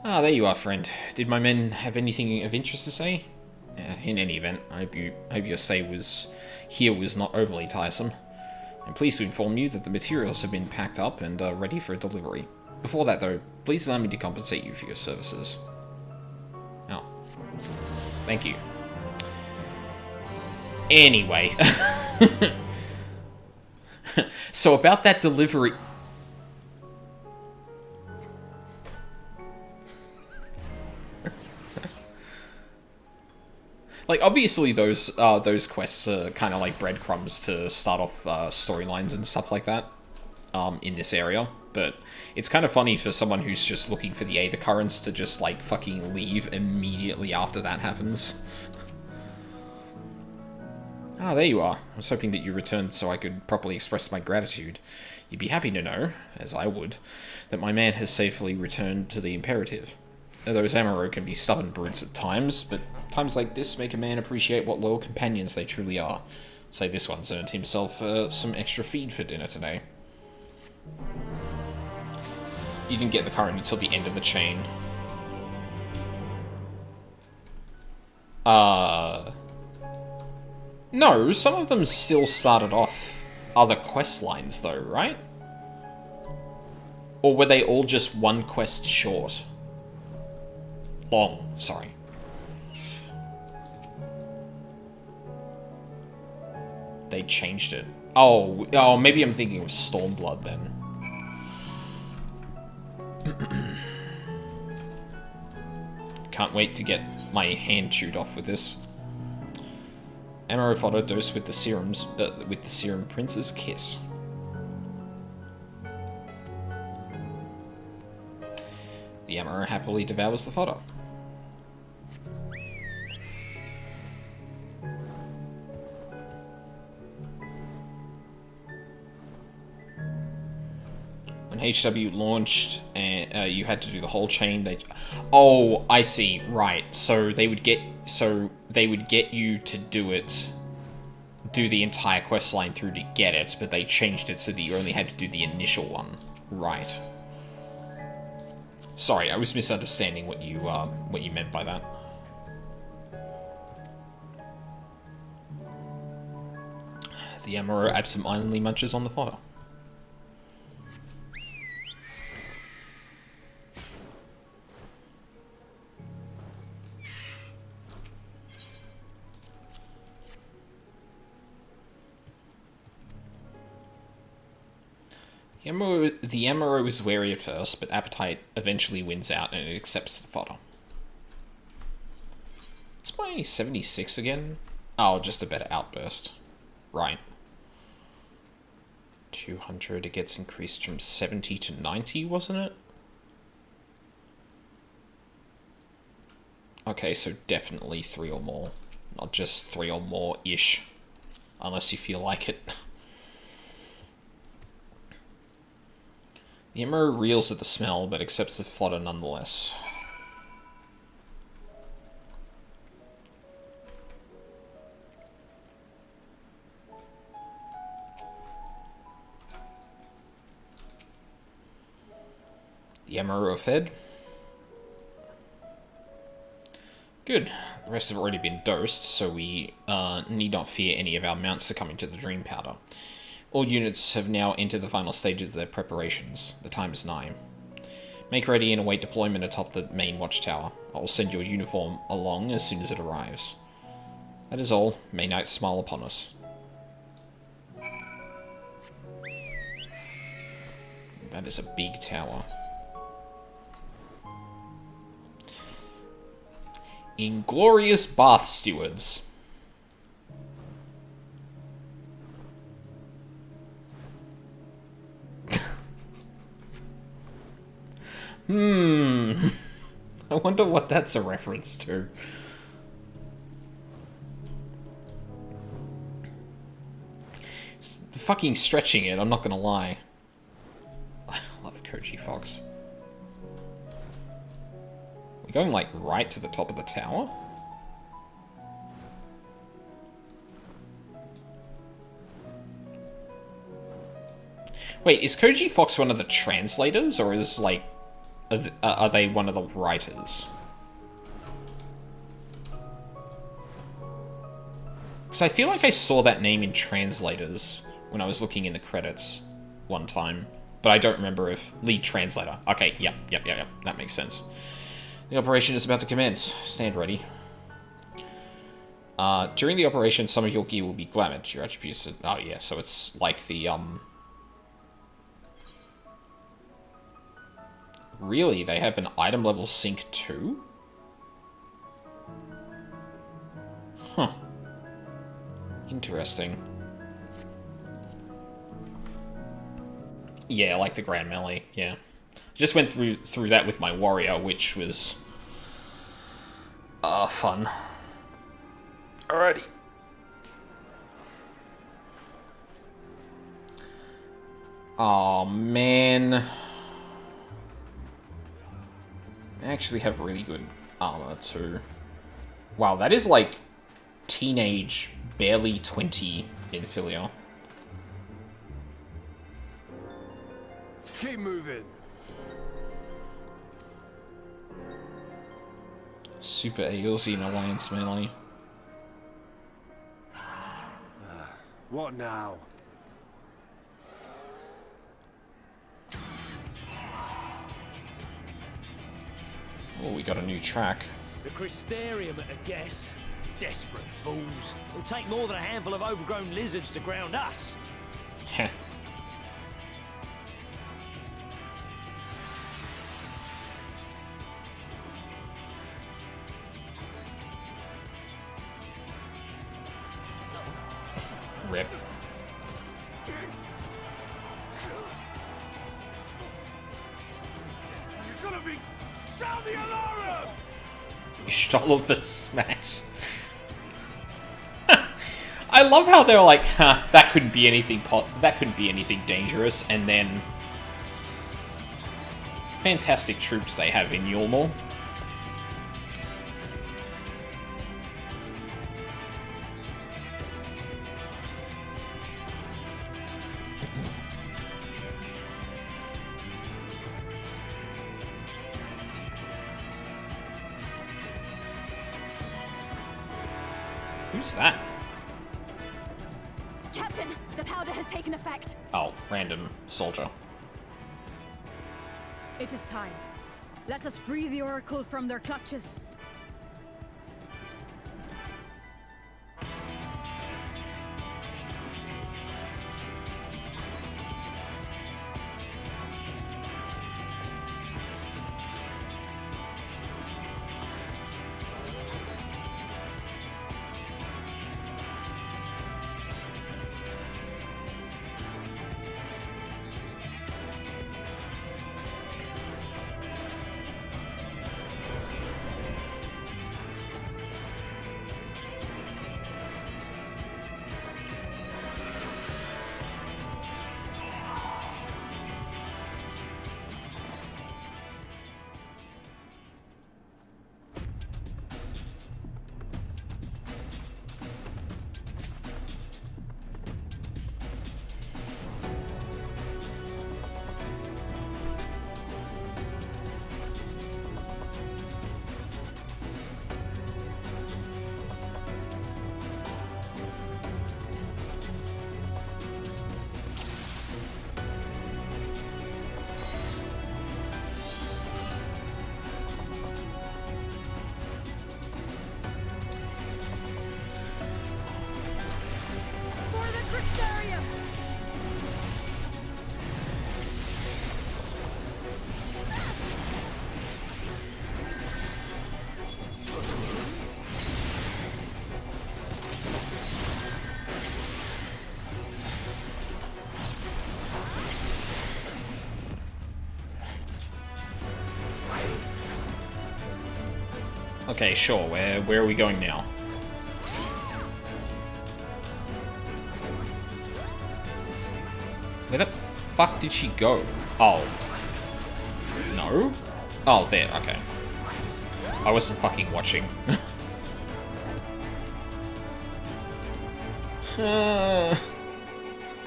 Ah, there you are, friend. Did my men have anything of interest to say? In any event, I hope your stay here was not overly tiresome. I'm pleased to inform you that the materials have been packed up and are ready for delivery. Before that, though, please allow me to compensate you for your services. Oh. Thank you. Anyway. So about that delivery... Like, obviously those quests are kind of like breadcrumbs to start off storylines and stuff like that in this area, but it's kind of funny for someone who's just looking for the Aether Currents to just, like, fucking leave immediately after that happens. Ah, there you are. I was hoping that you returned so I could properly express my gratitude. You'd be happy to know, as I would, that my man has safely returned to the Imperative. Those Amaro can be stubborn brutes at times, but times like this make a man appreciate what loyal companions they truly are. Say this one's earned himself some extra feed for dinner today. You didn't get the current until the end of the chain. No, some of them still started off other quest lines though, right? Or were they all just one quest short? Long, sorry. They changed it. Oh, maybe I'm thinking of Stormblood then. Can't wait to get my hand chewed off with this. Amaro fodder dosed with the serum Prince's Kiss. The Amaro happily devours the fodder. When HW launched, and you had to do the whole chain. Oh, I see. Right. So they would get you to do the entire quest line through to get it, but they changed it so that you only had to do the initial one. Right. Sorry, I was misunderstanding what you meant by that. The Amaro absent-mindedly munches on the fodder. The Amaro is wary at first, but appetite eventually wins out and it accepts the fodder. It's my 76 again? Oh, just a better outburst. Right. 200, it gets increased from 70 to 90, wasn't it? Okay, so definitely 3 or more. Not just 3 or more-ish. Unless you feel like it. The Amaro reels at the smell, but accepts the fodder nonetheless. The Amaro are fed. Good. The rest have already been dosed, so we need not fear any of our mounts succumbing to the Dream Powder. All units have now entered the final stages of their preparations. The time is nigh. Make ready and await deployment atop the main watchtower. I will send your uniform along as soon as it arrives. That is all. May night smile upon us. That is a big tower. Inglorious Bath Stewards. I wonder what that's a reference to. It's fucking stretching it, I'm not gonna lie. I love Koji Fox. We're going, like, right to the top of the tower? Wait, is Koji Fox one of the translators, or is, like, are they one of the writers? Because I feel like I saw that name in translators when I was looking in the credits one time, but I don't remember if lead translator. Okay, yep, that makes sense. The operation is about to commence. Stand ready. During the operation, some of your gear will be glamored. Your attributes are... Oh yeah, so it's like the Really? They have an item level sync too? Huh. Interesting. Yeah, like the Grand Melee, yeah. Just went through that with my warrior, which was fun. Alrighty. Oh, man. They actually have really good armor, too. Wow, that is like teenage, barely 20 Infilia. Keep moving. Super Eagles in Alliance melee. What now? Oh, we got a new track. The Crystarium at a guess. Desperate fools. It'll take more than a handful of overgrown lizards to ground us. Heh. Rip. You're gonna be... Sound the alarm! Stolliver smash. I love how they're like, huh, that couldn't be anything dangerous, and then fantastic troops they have in Yulmore. Who's that? Captain, the powder has taken effect. Oh, random soldier. It is time. Let us free the Oracle from their clutches. Okay, sure. Where are we going now? Where the fuck did she go? Oh. No? Oh, there. Okay. I wasn't fucking watching.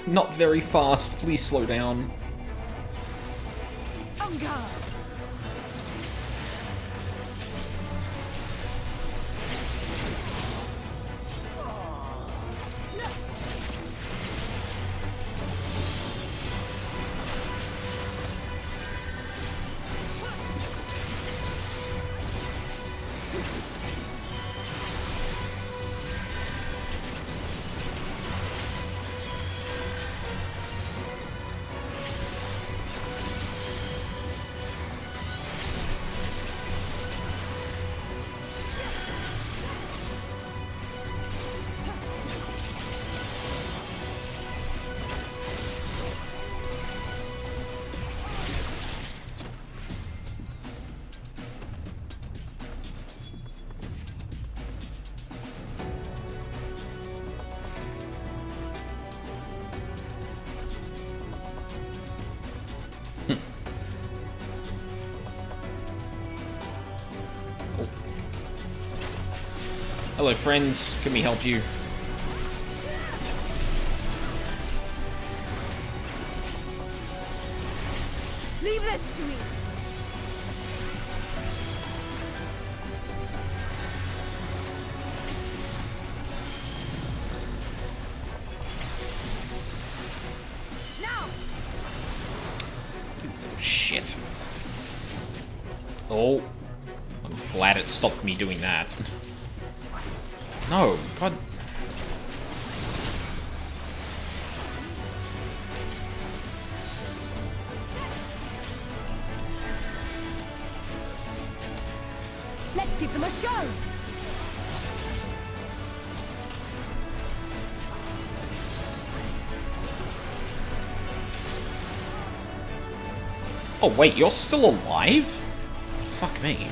Not very fast. Please slow down. On guard. Hello, friends. Can we help you? Leave this to me. Now. Shit. Oh. I'm glad it stopped me doing that. No, God. Let's give them a show. Oh, wait, you're still alive? Fuck me.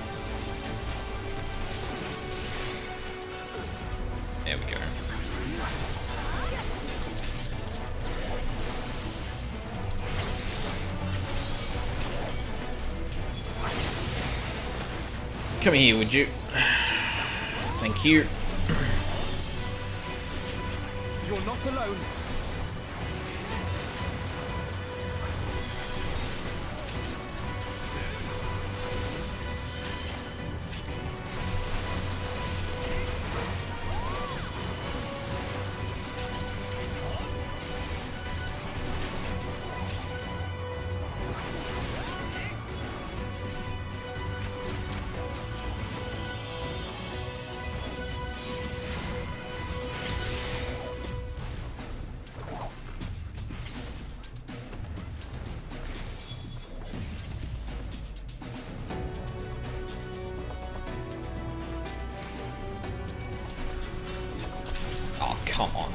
There we go. Come here, would you? Thank you. You're not alone. Oh, come on.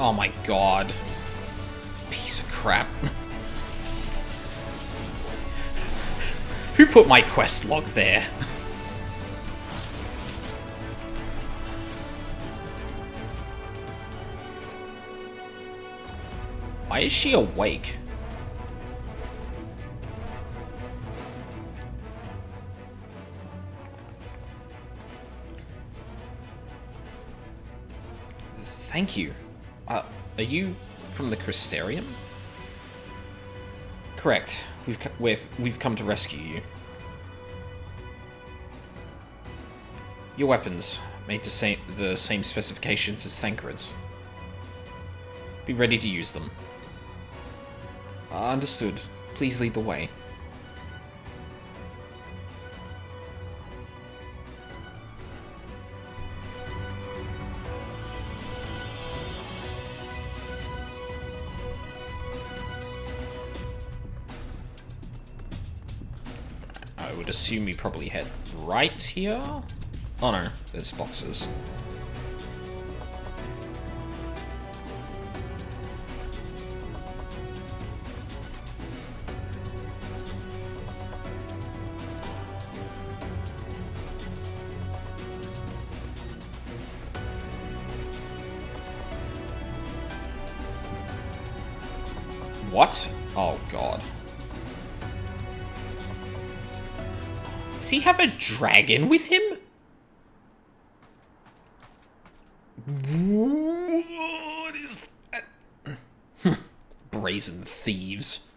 Oh my god. Piece of crap. Who put my quest log there? Why is she awake? Thank you. Are you from the Crystarium? Correct. We've come to rescue you. Your weapons, made to the same specifications as Thancred's. Be ready to use them. Understood. Please lead the way. I would assume we probably head right here? Oh no, there's boxes. What? Oh god. Does he have a dragon with him? What is that? Brazen thieves.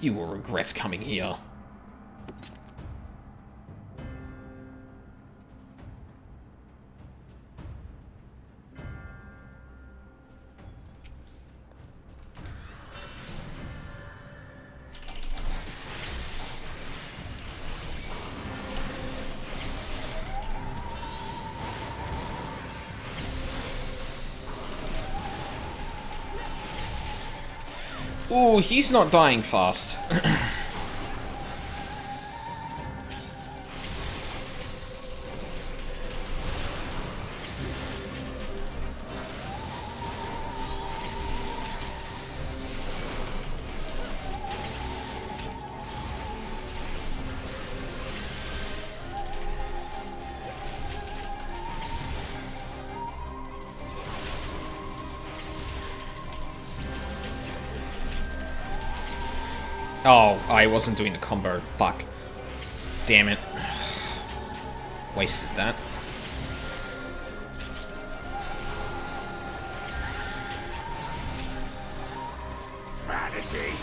You will regret coming here. Ooh, he's not dying fast. Oh, I wasn't doing the combo. Fuck. Damn it. Wasted that. Vanity.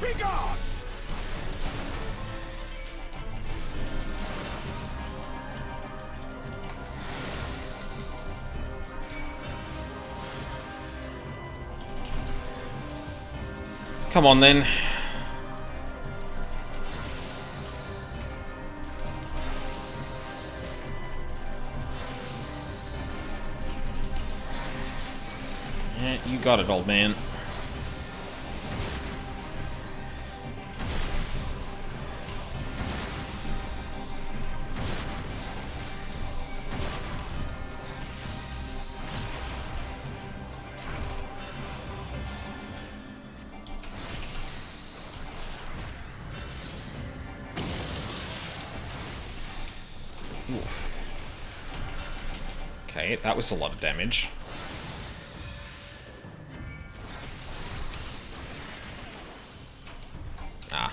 Be gone! Come on, then. Yeah, you got it, old man. Okay, that was a lot of damage. Ah.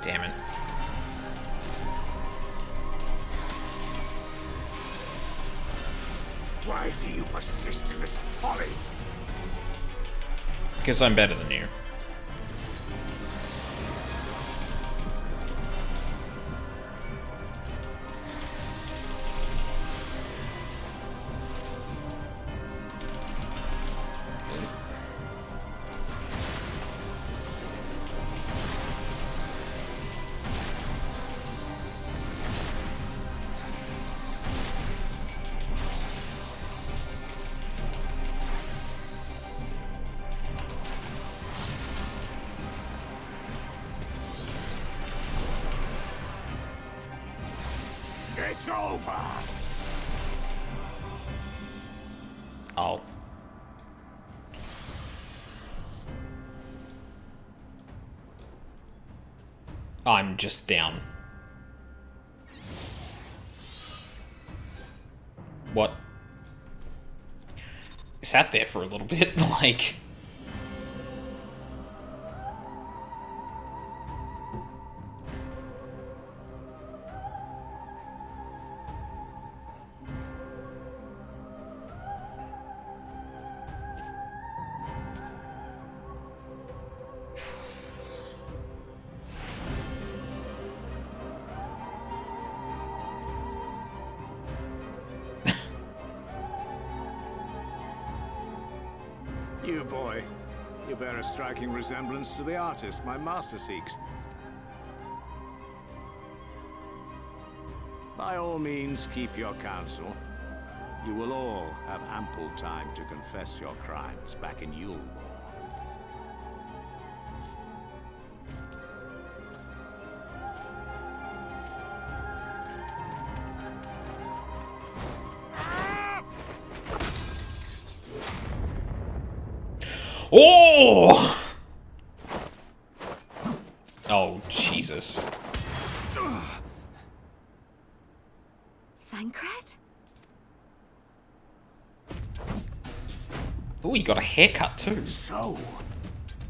Damn it. Why do you persist in this folly? Because I'm better than you. It's over. Oh. I'm just down. What? Sat there for a little bit, like... You, boy. You bear a striking resemblance to the artist my master seeks. By all means, keep your counsel. You will all have ample time to confess your crimes back in Yulmore. Oh! Oh, Jesus. Thancred? Oh, he got a haircut too. So,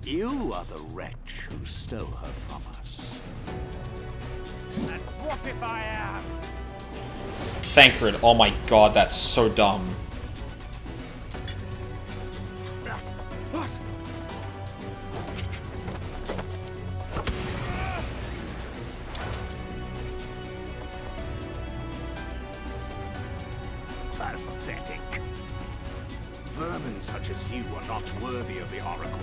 you are the wretch who stole her from us. And what if I am? Thancred. Oh my god, that's so dumb. What? Pathetic. Vermin such as you are not worthy of the Oracle.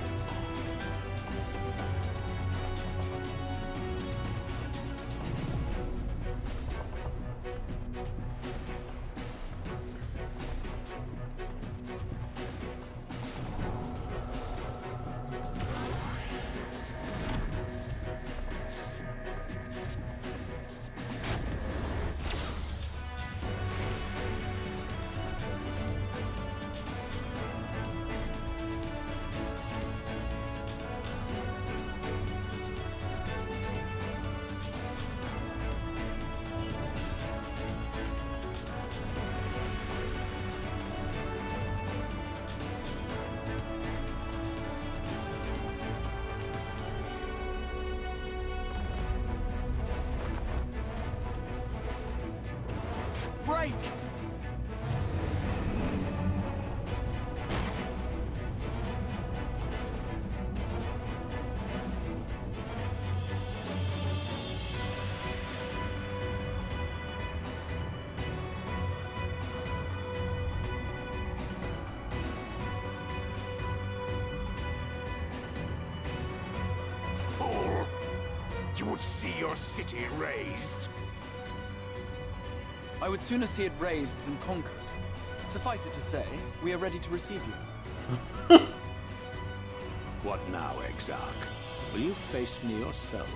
Break! Fool! You would see your city razed. I would sooner see it razed than conquered. Suffice it to say, we are ready to receive you. What now, Exarch? Will you face me yourself?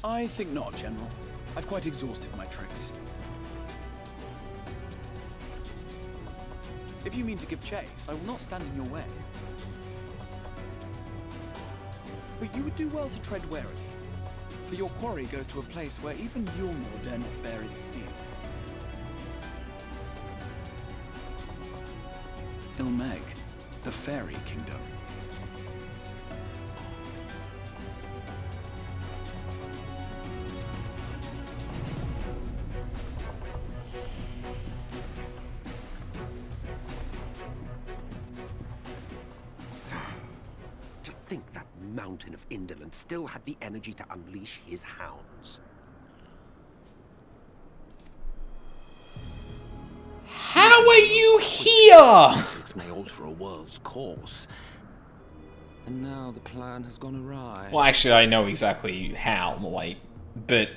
I think not, General. I've quite exhausted my tricks. If you mean to give chase, I will not stand in your way. But you would do well to tread warily, for your quarry goes to a place where even Yulmore dare not bear its steel. Ilmeg, the Fairy Kingdom. Think that mountain of indolence still had the energy to unleash his hounds. How are you here? This may alter a world's course. And now the plan has gone awry. Well, actually, I know exactly how, like, but...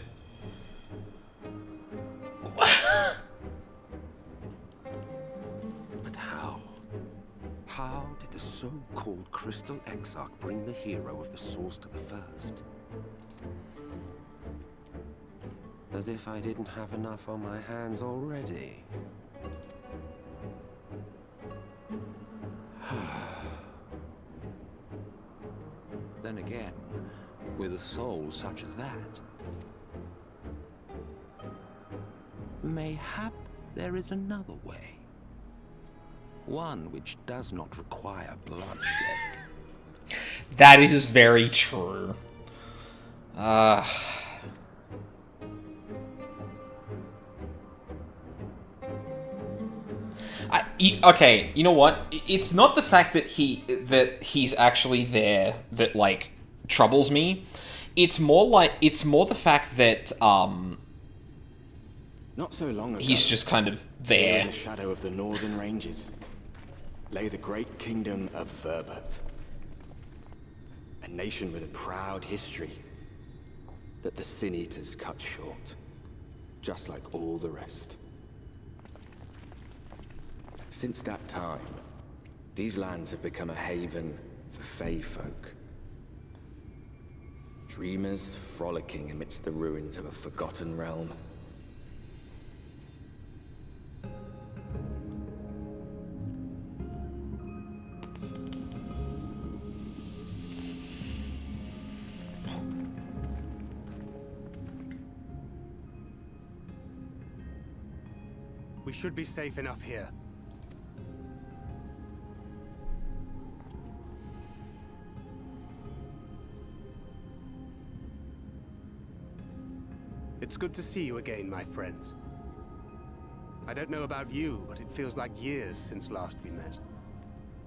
But how? How did the so-called Crystal Exarch bring the hero of the Source to the First? As if I didn't have enough on my hands already. Then again, with a soul such as that, mayhap there is another way. One which does not require bloodshed. That is very true. Okay, you know what? It's not the fact that he's actually there that like troubles me. It's more the fact that Not so long ago, he's just kind of here there. in the shadow of the northern ranges lay the great kingdom of Verbert. A nation with a proud history that the Sin Eaters cut short, just like all the rest. Since that time, these lands have become a haven for Fey folk. Dreamers frolicking amidst the ruins of a forgotten realm. We should be safe enough here. It's good to see you again, my friends. I don't know about you, but it feels like years since last we met.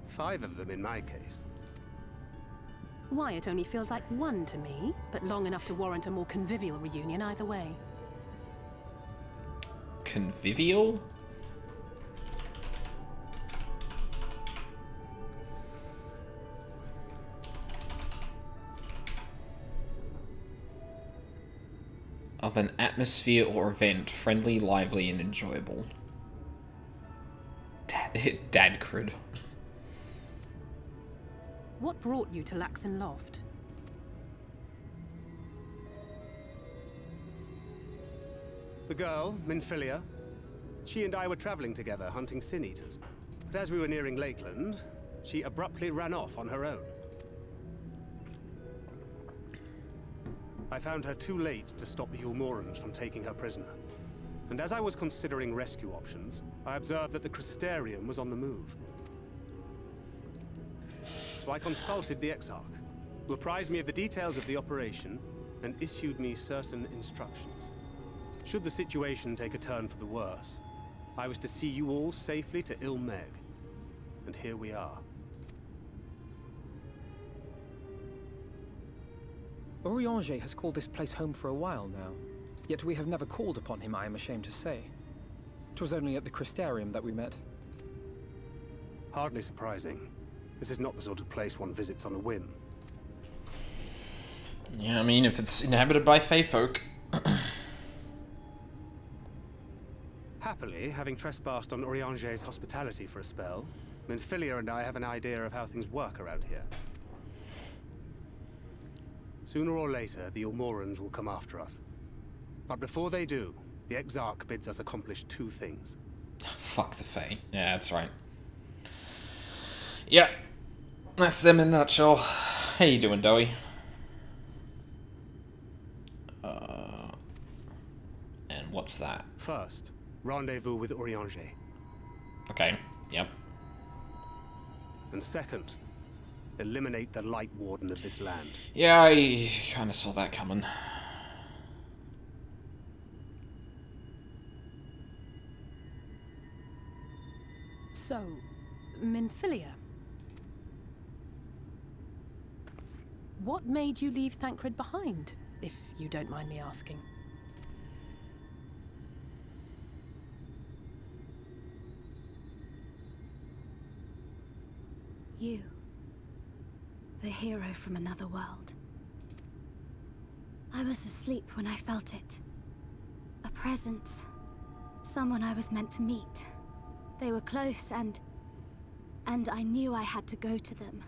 5 of them in my case. Why, it only feels like 1 to me, but long enough to warrant a more convivial reunion either way. Convivial? Of an atmosphere or event, friendly, lively, and enjoyable. Dad crid. What brought you to Laxon Loft? The girl, Minfilia, she and I were traveling together, hunting sin eaters. But as we were nearing Lakeland, she abruptly ran off on her own. I found her too late to stop the Ulmorans from taking her prisoner. And as I was considering rescue options, I observed that the Crystarium was on the move. So I consulted the Exarch, who apprised me of the details of the operation and issued me certain instructions. Should the situation take a turn for the worse, I was to see you all safely to Ilmeg. And here we are. Orianger has called this place home for a while now, yet we have never called upon him, I am ashamed to say. 'Twas only at the Crystarium that we met. Hardly surprising. This is not the sort of place one visits on a whim. Yeah, I mean, if it's inhabited by Fey folk. Happily, having trespassed on Orianger's hospitality for a spell, Minfilia and I have an idea of how things work around here. Sooner or later, the Ulmorans will come after us. But before they do, the Exarch bids us accomplish 2 things. Fuck the Fae. Yeah, that's right. Yeah, that's them in a nutshell. How you doing, Dowie? And what's that? First, rendezvous with Orianger. Okay, yep. And second, eliminate the Light Warden of this land. Yeah, I kind of saw that coming. So, Minfilia. What made you leave Thancred behind, if you don't mind me asking? You. The hero from another world. I was asleep when I felt it. A presence. Someone I was meant to meet. They were close and I knew I had to go to them.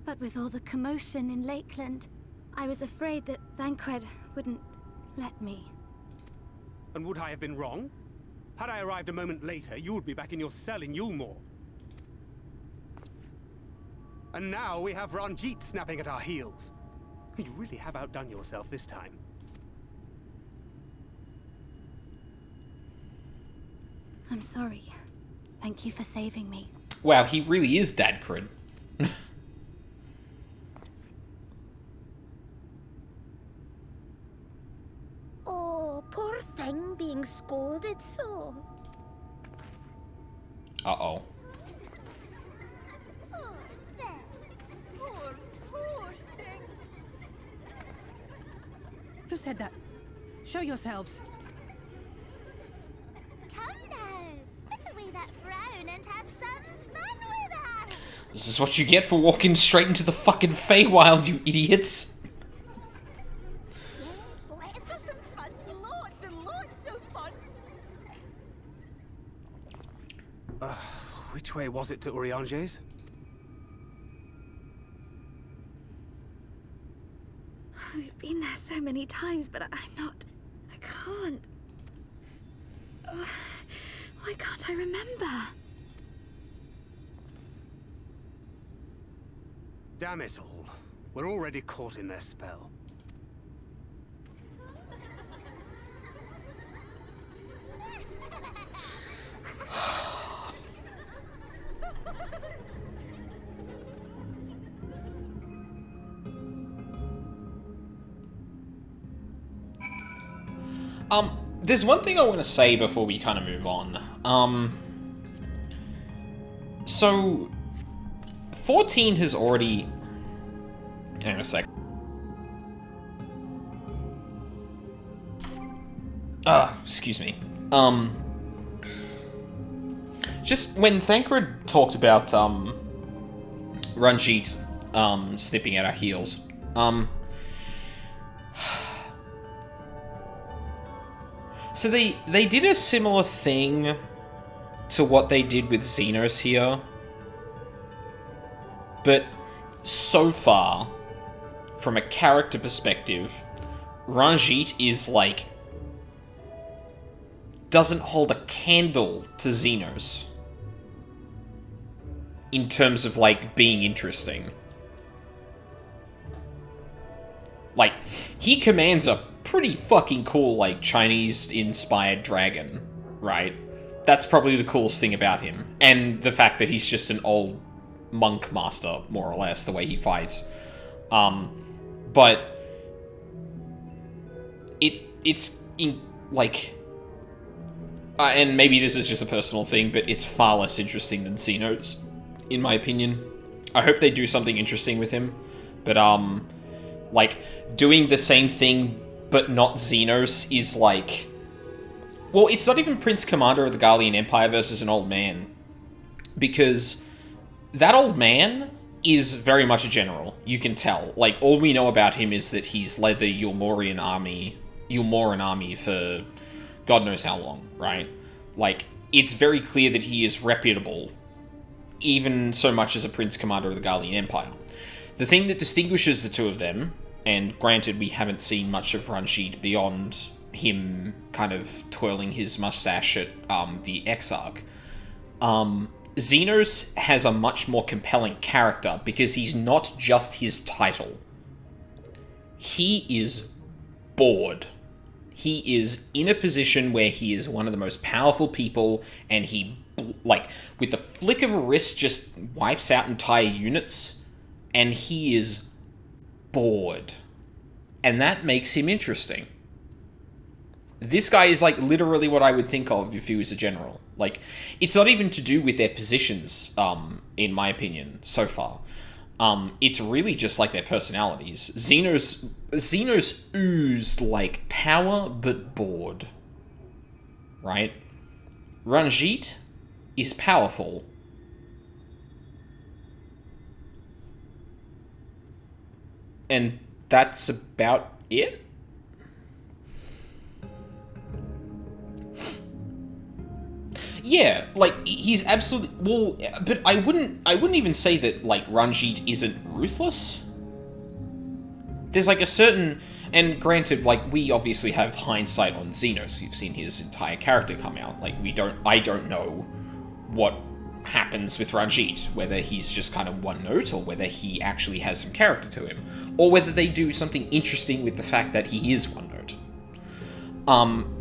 But with all the commotion in Lakeland, I was afraid that Thancred wouldn't let me. And would I have been wrong? Had I arrived a moment later, you would be back in your cell in Yulmore. And now we have Ranjit snapping at our heels. You really have outdone yourself this time. I'm sorry. Thank you for saving me. Wow, he really is Dad crid. Oh, poor thing being scolded so. Uh-oh. Who said that? Show yourselves. Come now, put away that frown and have some fun with us. This is what you get for walking straight into the fucking Feywild, you idiots. Yes, let us have some fun. Lots and lots of fun. Which way was it to Orianger's? We've been there so many times, but I can't. Oh, why can't I remember? Damn it all. We're already caught in their spell. There's one thing I want to say before we kind of move on. So 14 has already... Hang on a sec. Excuse me. Just when Thancred talked about, Ranjit, snipping at our heels, so they did a similar thing to what they did with Xenos here, but so far, from a character perspective, Ranjit is like, doesn't hold a candle to Xenos in terms of, like, being interesting. Like, he commands a pretty fucking cool, like, Chinese-inspired dragon, right? That's probably the coolest thing about him. And the fact that he's just an old monk master, more or less, the way he fights. But it's in, like... and maybe this is just a personal thing, but it's far less interesting than Xenos, in my opinion. I hope they do something interesting with him. But, like, doing the same thing, but not Xenos is like... Well, it's not even Prince Commander of the Garlean Empire versus an old man. Because that old man is very much a general. You can tell. Like, all we know about him is that he's led the Yulmoran army for God knows how long, right? Like, it's very clear that he is reputable, even so much as a Prince Commander of the Garlean Empire. The thing that distinguishes the two of them, and granted we haven't seen much of Ranjit beyond him kind of twirling his mustache at the Exarch, Xenos has a much more compelling character because he's not just his title. He is bored. He is in a position where he is one of the most powerful people, and he, like, with the flick of a wrist, just wipes out entire units, and he is bored. And that makes him interesting. This guy is, like, literally what I would think of if he was a general. Like, it's not even to do with their positions, in my opinion, so far. It's really just, like, their personalities. Xenos oozed, like, power, but bored. Right? Ranjit is powerful. And that's about it? Yeah, like, he's absolutely... Well, but I wouldn't even say that, like, Ranjit isn't ruthless. There's, like, a certain... And granted, like, we obviously have hindsight on Xenos. You've seen his entire character come out. Like, I don't know what happens with Ranjit. Whether he's just kind of one note, or whether he actually has some character to him. Or whether they do something interesting with the fact that he is one note.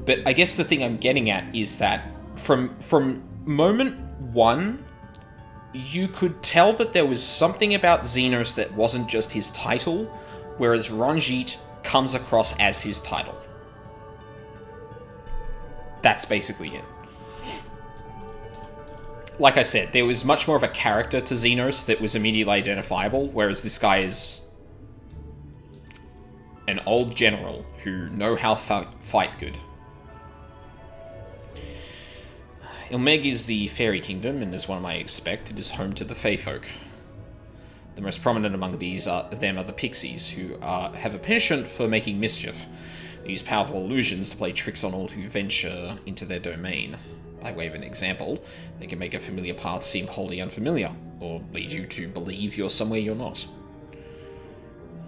But I guess the thing I'm getting at is that from moment one, you could tell that there was something about Xenos that wasn't just his title, whereas Ranjit comes across as his title. That's basically it. Like I said, there was much more of a character to Xenos that was immediately identifiable, whereas this guy is an old general who know how to fight good. Ilmeg is the fairy kingdom, and as one might expect, it is home to the Fey folk. The most prominent among these are the pixies, who have a penchant for making mischief. They use powerful illusions to play tricks on all who venture into their domain. By way of an example, they can make a familiar path seem wholly unfamiliar, or lead you to believe you're somewhere you're not.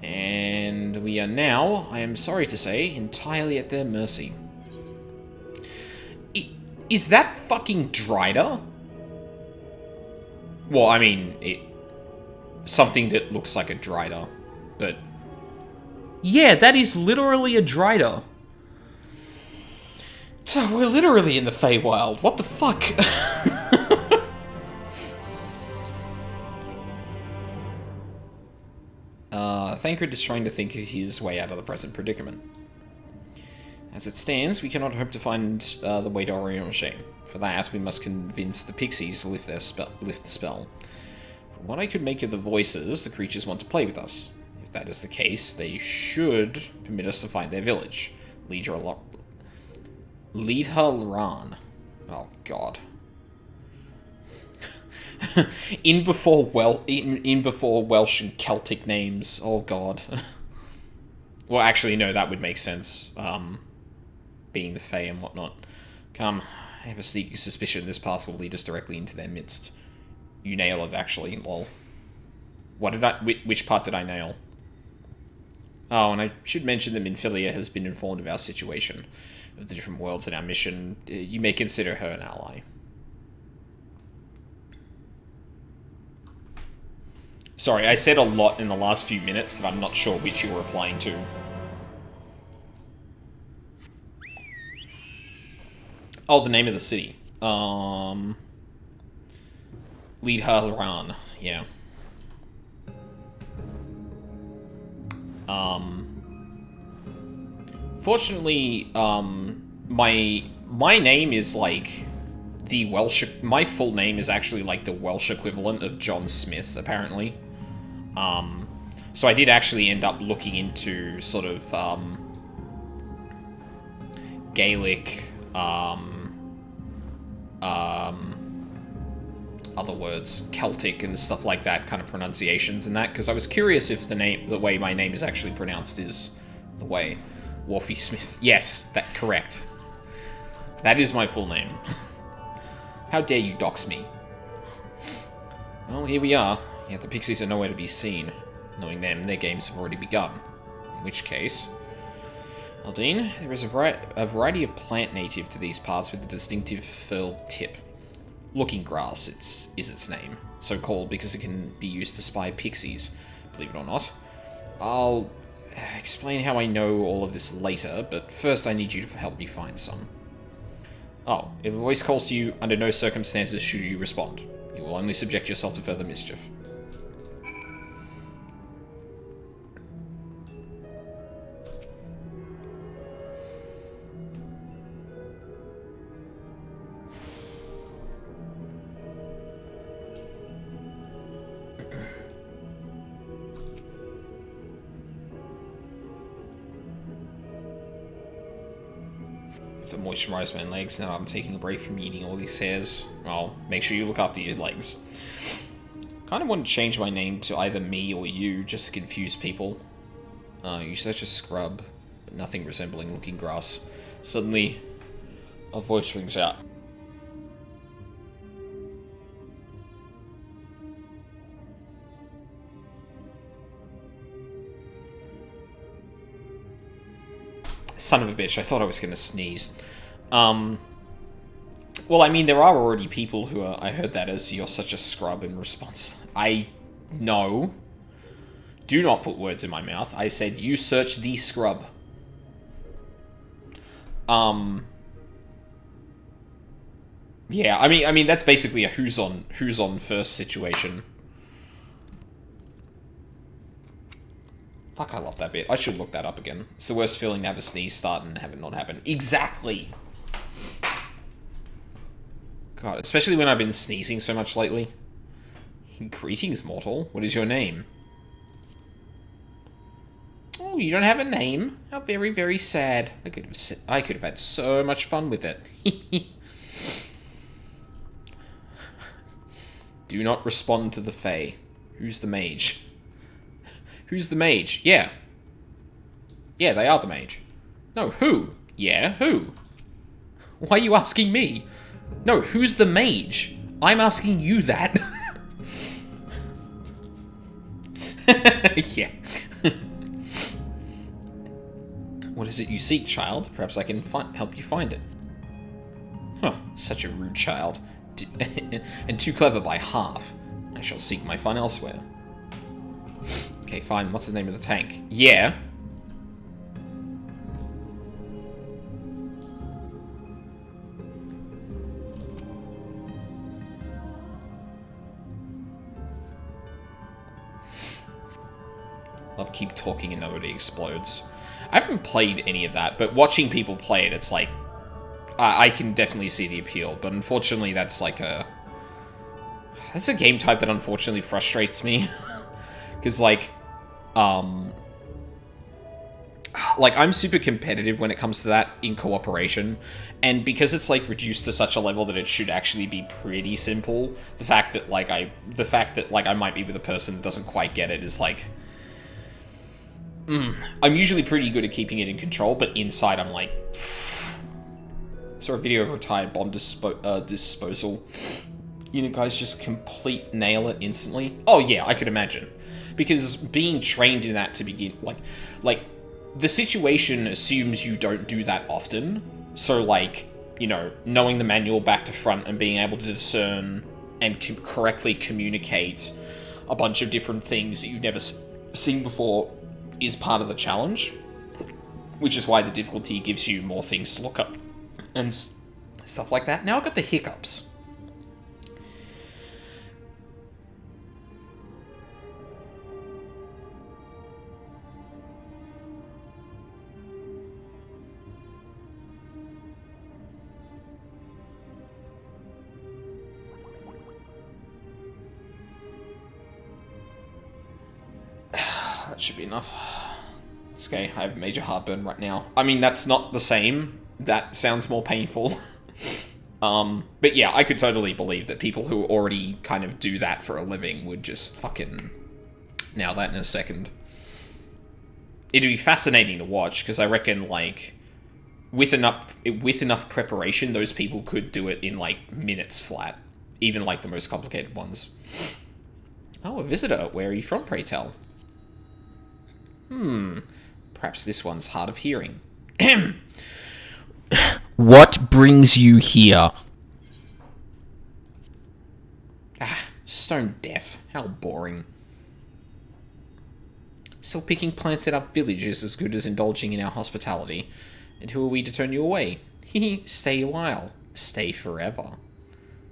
And we are now, I am sorry to say, entirely at their mercy. Is that fucking Dryder? Well, I mean, something that looks like a Dryder, but... Yeah, that is literally a Dryder. We're literally in the Feywild. What the fuck? Thancred is trying to think of his way out of the present predicament. As it stands, we cannot hope to find the way to Orion-Shane. For that, we must convince the pixies to lift the spell. From what I could make of the voices, the creatures want to play with us. If that is the case, they should permit us to find their village. Lead her Ran. Oh, God. in before Welsh and Celtic names. Oh, God. Well, actually, no, that would make sense. Being the Fae and whatnot. Come, I have a sneaky suspicion this path will lead us directly into their midst. You nail it, actually, lol. Which part did I nail? Oh, and I should mention that Minfilia has been informed of our situation, of the different worlds and our mission. You may consider her an ally. Sorry, I said a lot in the last few minutes that I'm not sure which you were applying to. Oh, the name of the city. Lead Ran, yeah. Fortunately, my name is like the Welsh. My full name is actually like the Welsh equivalent of John Smith, apparently. So I did actually end up looking into sort of Gaelic, other words, Celtic and stuff like that, kind of pronunciations and that, because I was curious if the way my name is actually pronounced is the way. Wolfie Smith. Yes, that correct. That is my full name. How dare you dox me? Well, here we are. Yet the pixies are nowhere to be seen. Knowing them, their games have already begun. In which case... Aldine, there is a variety of plant native to these parts with a distinctive furled tip. Looking Grass is its name, so called because it can be used to spy pixies, believe it or not. I'll explain how I know all of this later, but first I need you to help me find some. Oh, if a voice calls to you, under no circumstances should you respond. You will only subject yourself to further mischief. To moisturize my legs now I'm taking a break from eating all these hairs. Well, make sure you look after your legs. Kind of want to change my name to either me or you, just to confuse people. You're such a scrub, but nothing resembling Looking Grass. Suddenly, a voice rings out. Son of a bitch, I thought I was going to sneeze. Well, I mean, there are already people who are... I heard that as, you're such a scrub in response. No. Do not put words in my mouth. I said, you search the scrub. Yeah, I mean, that's basically a who's on first situation. Fuck, I love that bit. I should look that up again. It's the worst feeling to have a sneeze start and have it not happen. Exactly! God, especially when I've been sneezing so much lately. Greetings, mortal. What is your name? Oh, you don't have a name? How very, very sad. I could have had so much fun with it. Do not respond to the Fae. Who's the mage? Who's the mage? Yeah. Yeah, they are the mage. No, who? Yeah, who? Why are you asking me? No, who's the mage? I'm asking you that. Yeah. What is it you seek, child? Perhaps I can help you find it. Huh, such a rude child. And too clever by half. I shall seek my fun elsewhere. Okay, fine. What's the name of the tank? Yeah. Love keep talking and nobody explodes. I haven't played any of that, but watching people play it, it's like, I can definitely see the appeal, but unfortunately that's like that's a game type that unfortunately frustrates me. Because like I'm super competitive when it comes to that in cooperation, and because it's like reduced to such a level that it should actually be pretty simple, the fact that I might be with a person that doesn't quite get it is like, I'm usually pretty good at keeping it in control, but inside I'm like, saw a video of retired bomb disposal. You know, guys just complete nail it instantly. Oh yeah, I could imagine, because being trained in that to begin, like the situation assumes you don't do that often. So like, you know, knowing the manual back to front and being able to discern and correctly communicate a bunch of different things that you've never seen before is part of the challenge, which is why the difficulty gives you more things to look up and stuff like that. Now I've got the hiccups. That should be enough. It's okay, I have major heartburn right now. I mean, that's not the same. That sounds more painful. But yeah, I could totally believe that people who already kind of do that for a living would just fucking nail that in a second. It'd be fascinating to watch, because I reckon, like, with enough preparation, those people could do it in, like, minutes flat. Even, like, the most complicated ones. Oh, a visitor. Where are you from, pray tell? Perhaps this one's hard of hearing. What brings you here? Ah, stone deaf. How boring. Still picking plants at our village is as good as indulging in our hospitality. And who are we to turn you away? Hehe, stay a while. Stay forever.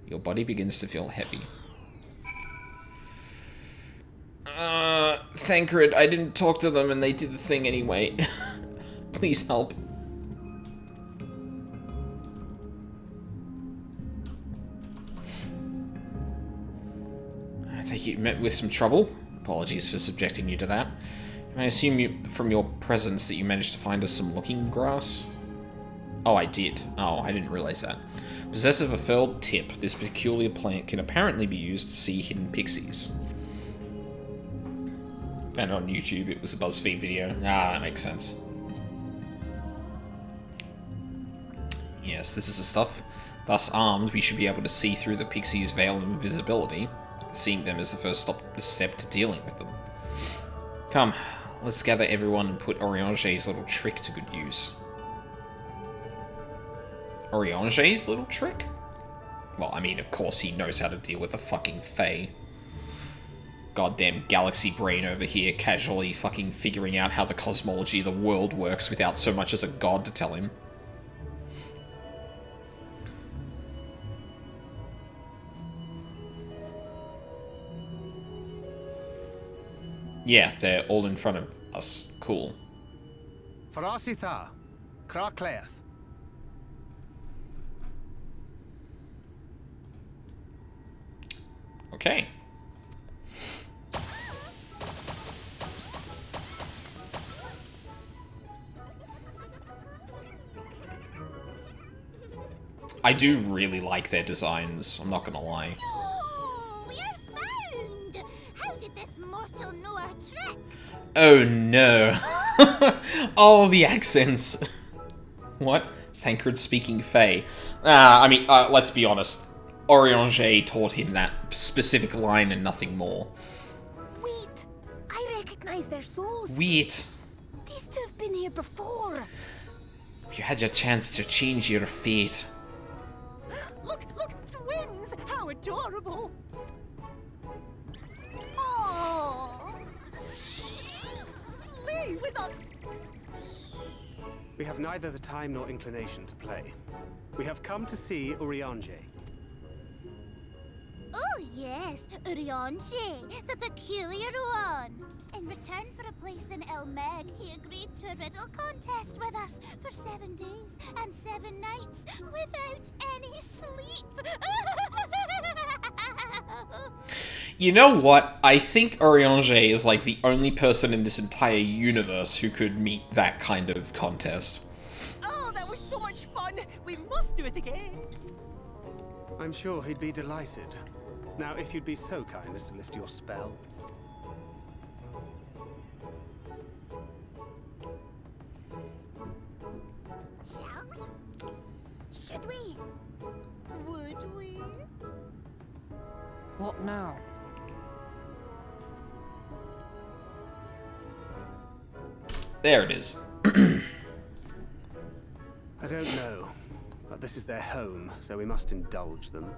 Your body begins to feel heavy. Thancred, I didn't talk to them and they did the thing anyway. Please help. I take it you met with some trouble? Apologies for subjecting you to that. I assume from your presence that you managed to find us some looking grass? Oh, I did. Oh, I didn't realize that. Possessive of a furled tip, this peculiar plant can apparently be used to see hidden pixies. Found it on YouTube, it was a BuzzFeed video. Ah, that makes sense. Yes, this is the stuff. Thus armed, we should be able to see through the pixies' veil of invisibility. Seeing them is the first step to dealing with them. Come, let's gather everyone and put Oriange's little trick to good use. Oriange's little trick? Well, I mean, of course he knows how to deal with the fucking Fae. Goddamn galaxy brain over here casually fucking figuring out how the cosmology of the world works without so much as a god to tell him. Yeah, they're all in front of us. Cool. Farasitha, Krakleath. Okay. I do really like their designs, I'm not gonna lie. Oh, we're found! How did this mortal know our trick? Oh no. Oh, the accents. What? Thancred speaking Fae. I mean, let's be honest. Oriange taught him that specific line and nothing more. Wait! I recognize their souls. Wait. These two have been here before. You had your chance to change your fate. Look, twins! How adorable! Oh! Lee, with us! We have neither the time nor inclination to play. We have come to see Oriange. Oh yes, Urionje, the peculiar one. In return for a place in El Meg, he agreed to a riddle contest with us for 7 days and 7 nights without any sleep. You know what? I think Urianger is like the only person in this entire universe who could meet that kind of contest. Oh, that was so much fun! We must do it again! I'm sure he'd be delighted. Now, if you'd be so kind as to lift your spell. Shall we? Should we? Would we? What now? There it is. I don't know, but this is their home, so we must indulge them.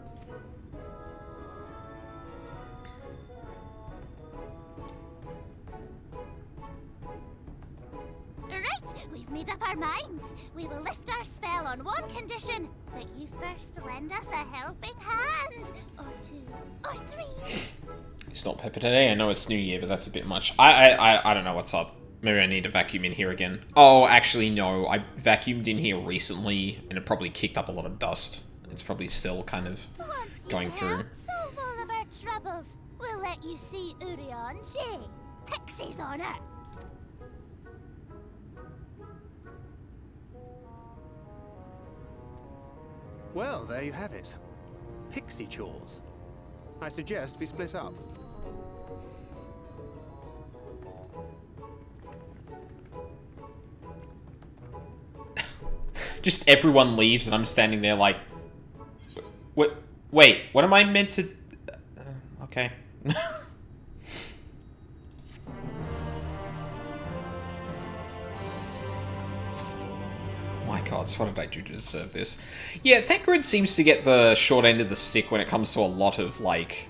Right, we've made up our minds. We will lift our spell on one condition, but you first lend us a helping hand. Or 2, or 3. It's not Pepper today. I know it's New Year, but that's a bit much. I don't know what's up. Maybe I need to vacuum in here again. Oh, actually, no. I vacuumed in here recently, and it probably kicked up a lot of dust. It's probably still kind of going through. Solve all of our troubles. We'll let you see Urionje, Pixie's honor. Well, there you have it. Pixie chores. I suggest we split up. Just everyone leaves, and I'm standing there like... Wait, what am I meant to... okay. My god, what did I do to deserve this? Yeah, Thackerid seems to get the short end of the stick when it comes to a lot of, like,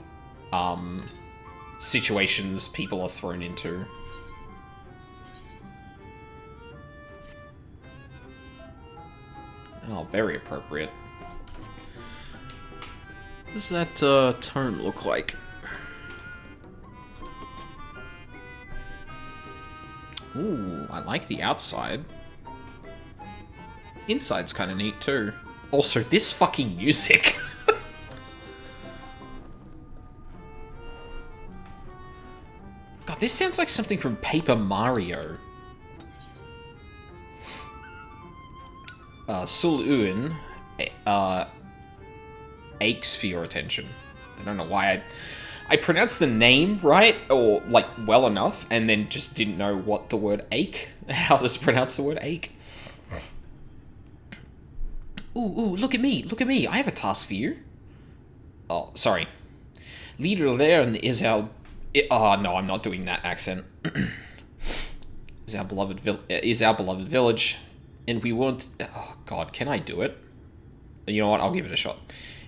situations people are thrown into. Oh, very appropriate. What does that tome look like? Ooh, I like the outside. Inside's kind of neat too. Also, this fucking music. God, this sounds like something from Paper Mario. Sul-Uin aches for your attention. I don't know why I pronounced the name right, or like well enough, and then just didn't know what the word ache, how to pronounce the word ache. Ooh, look at me, I have a task for you. Oh, sorry. Leader there is our... Oh, no, I'm not doing that accent. is our beloved village, and we want... Oh, God, can I do it? You know what, I'll give it a shot.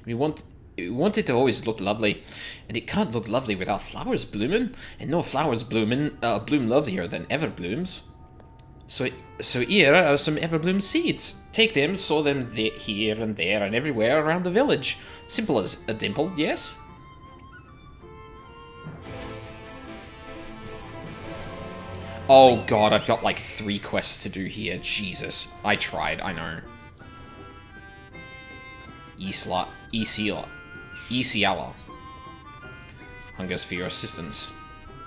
We want it to always look lovely, and it can't look lovely without flowers blooming, and no flowers bloom lovelier than everblooms. So here are some everbloom seeds. Take them, sow them here and there and everywhere around the village. Simple as a dimple, yes? Oh god, I've got like 3 quests to do here. Jesus. I tried, I know. Isiala. Hungers for your assistance.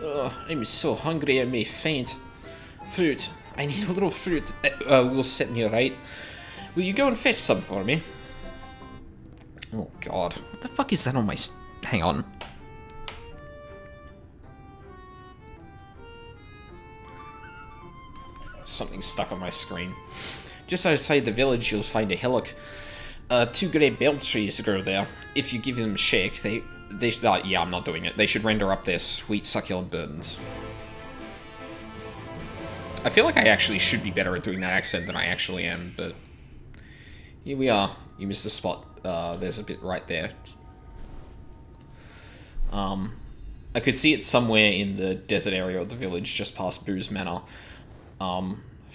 Oh, I'm so hungry I may faint. Fruit. I need a little fruit. Will set me right. Will you go and fetch some for me? Oh god. What the fuck is that on my... Hang on. Something stuck on my screen. Just outside the village you'll find a hillock. 2 great bell trees grow there. If you give them a shake, they yeah, I'm not doing it. They should render up their sweet succulent burdens. I feel like I actually should be better at doing that accent than I actually am, but here we are. You missed a spot. There's a bit right there. I could see it somewhere in the desert area of the village, just past Boo's Manor.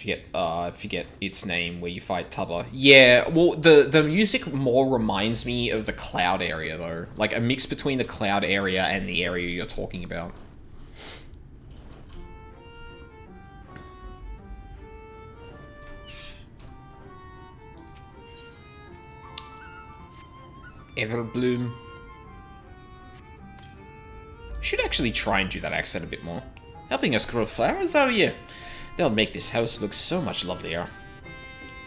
forget its name, where you fight Tubba. Yeah, well, the music more reminds me of the Cloud area, though. Like, a mix between the Cloud area and the area you're talking about. Everbloom. Should actually try and do that accent a bit more. Helping us grow flowers, are you? They'll make this house look so much lovelier.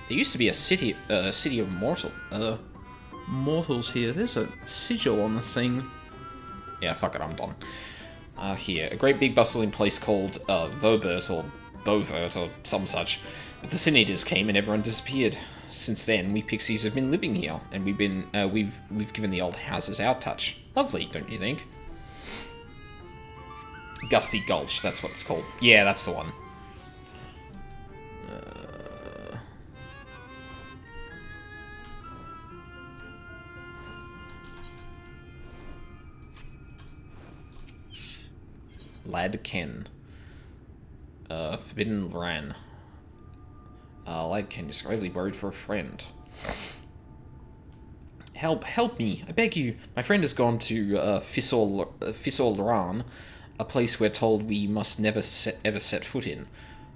There used to be a city of mortals here. There's a sigil on the thing. Yeah, fuck it, I'm done. Here, a great big bustling place called Vobert or Bovert or some such. But the Sin Eaters came and everyone disappeared. Since then, we pixies have been living here, and we've given the old houses our touch. Lovely, don't you think? Gusty Gulch, that's what it's called. Yeah, that's the one. Lad Ken. Forbidden Ran. Lad Ken is gravely worried for a friend. Help me, I beg you. My friend has gone to Fisol Ran, a place we're told we must never ever set foot in.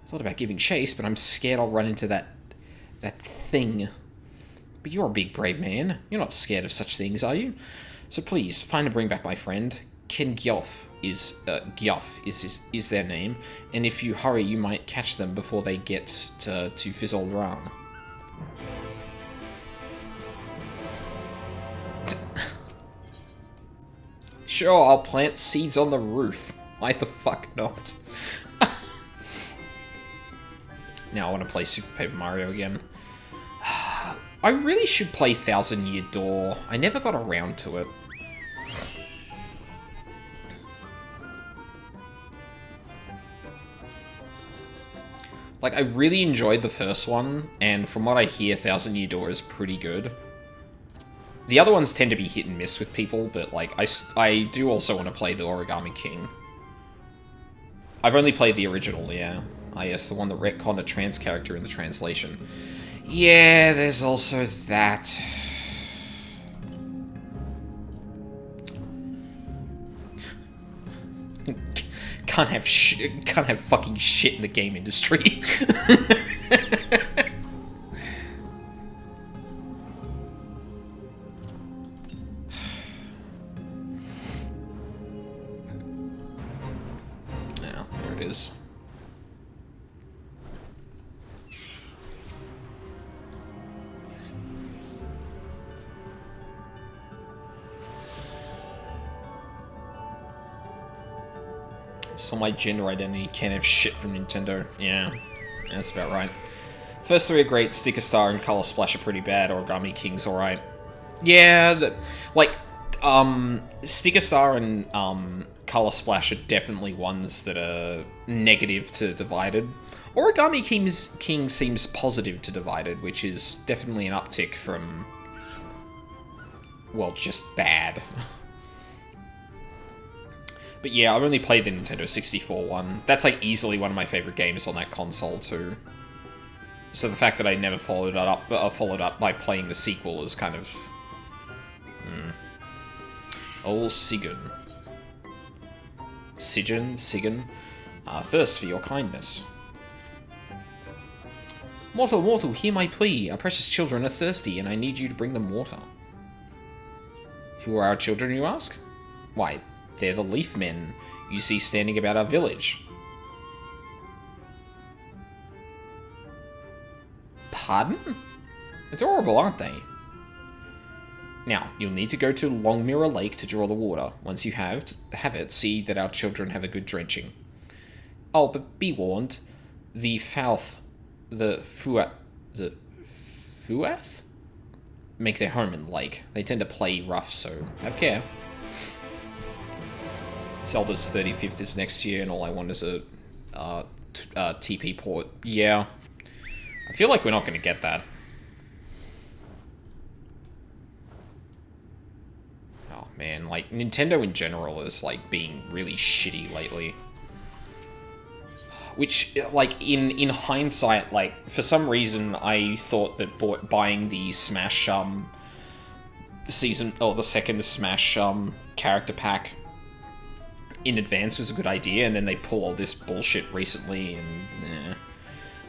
I thought about giving chase, but I'm scared I'll run into that thing. But you're a big brave man. You're not scared of such things, are you? So please, find and bring back my friend. Ken Gyoff is their name, and if you hurry, you might catch them before they get to Fizzle Ran. Sure, I'll plant seeds on the roof. Why the fuck not? Now I want to play Super Paper Mario again. I really should play Thousand Year Door. I never got around to it. Like, I really enjoyed the first one, and from what I hear, Thousand Year Door is pretty good. The other ones tend to be hit and miss with people, but, like, I do also want to play the Origami King. I've only played the original, yeah. Ah, yes, the one that retconned a trans character in the translation. Yeah, there's also that. Can't have fucking shit in the game industry. Yeah, there it is. So my gender identity can't have shit from Nintendo. Yeah, that's about right. First three are great. Sticker Star and Color Splash are pretty bad. Origami King's alright. Yeah, Sticker Star and Color Splash are definitely ones that are negative to Divided. Origami King seems positive to Divided, which is definitely an uptick from, well, just bad. But yeah, I've only played the Nintendo 64 one. That's like easily one of my favorite games on that console too. So the fact that I never followed up by playing the sequel is kind of... Old Sigun. Sigun. Thirst for your kindness. Mortal, hear my plea. Our precious children are thirsty, and I need you to bring them water. Who are our children, you ask? Why, they're the leaf men you see standing about our village. Pardon? Adorable, aren't they? Now, you'll need to go to Long Mirror Lake to draw the water. Once you have it, see that our children have a good drenching. Oh, but be warned, the Fuath make their home in the lake. They tend to play rough, so have care. Zelda's 35th is next year, and all I want is a TP port. Yeah. I feel like we're not going to get that. Oh, man. Like, Nintendo in general is, like, being really shitty lately. Which, like, in hindsight, like, for some reason, I thought that buying the Smash, season, or the second Smash, character pack in advance was a good idea, and then they pull all this bullshit recently, and,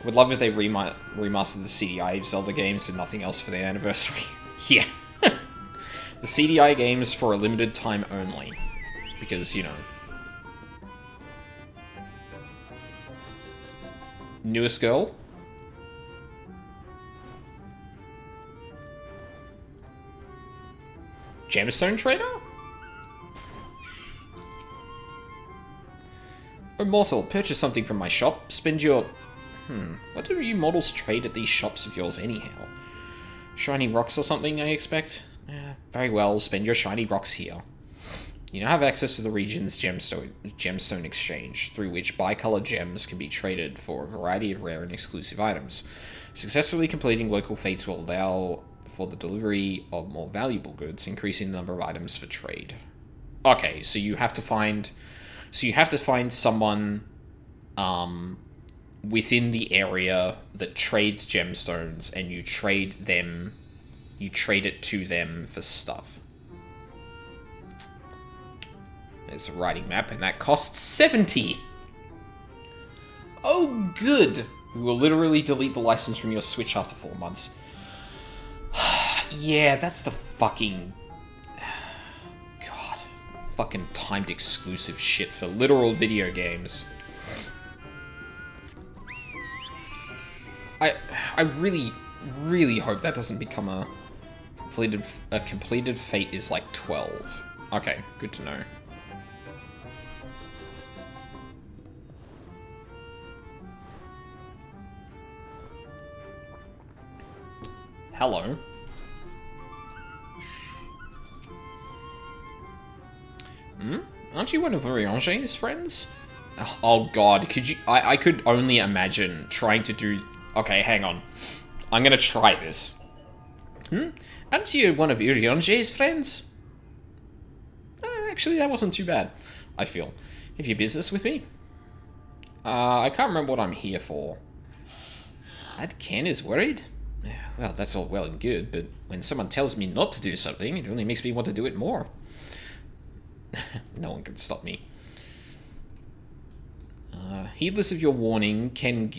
Would love if they remastered the CDI Zelda games and nothing else for their anniversary. Yeah. The CDI games for a limited time only. Because, you know... Newest girl? Gemstone trader? Immortal, purchase something from my shop. Spend your... What do you models trade at these shops of yours anyhow? Shiny rocks or something, I expect? Very well, spend your shiny rocks here. You now have access to the region's gemstone exchange, through which bicolored gems can be traded for a variety of rare and exclusive items. Successfully completing local fates will allow for the delivery of more valuable goods, increasing the number of items for trade. Okay, so you have to find... So you have to find someone within the area that trades gemstones, and you trade it to them for stuff. There's a writing map, and that costs 70! Oh, good! We will literally delete the license from your Switch after 4 months. Yeah, that's the fucking... God. Fucking timed exclusive shit for literal video games. I really, really hope that doesn't become a completed fate is like 12. Okay, good to know. Hello. Aren't you one of Uriange's friends? Oh god, could you... I could only imagine trying to do... Okay, hang on. I'm gonna try this. Aren't you one of Uriange's friends? Actually, that wasn't too bad, I feel. Have you business with me? I can't remember what I'm here for. That Ken is worried? Well, that's all well and good, but when someone tells me not to do something, it only makes me want to do it more. No one can stop me. Heedless of your warning, Ken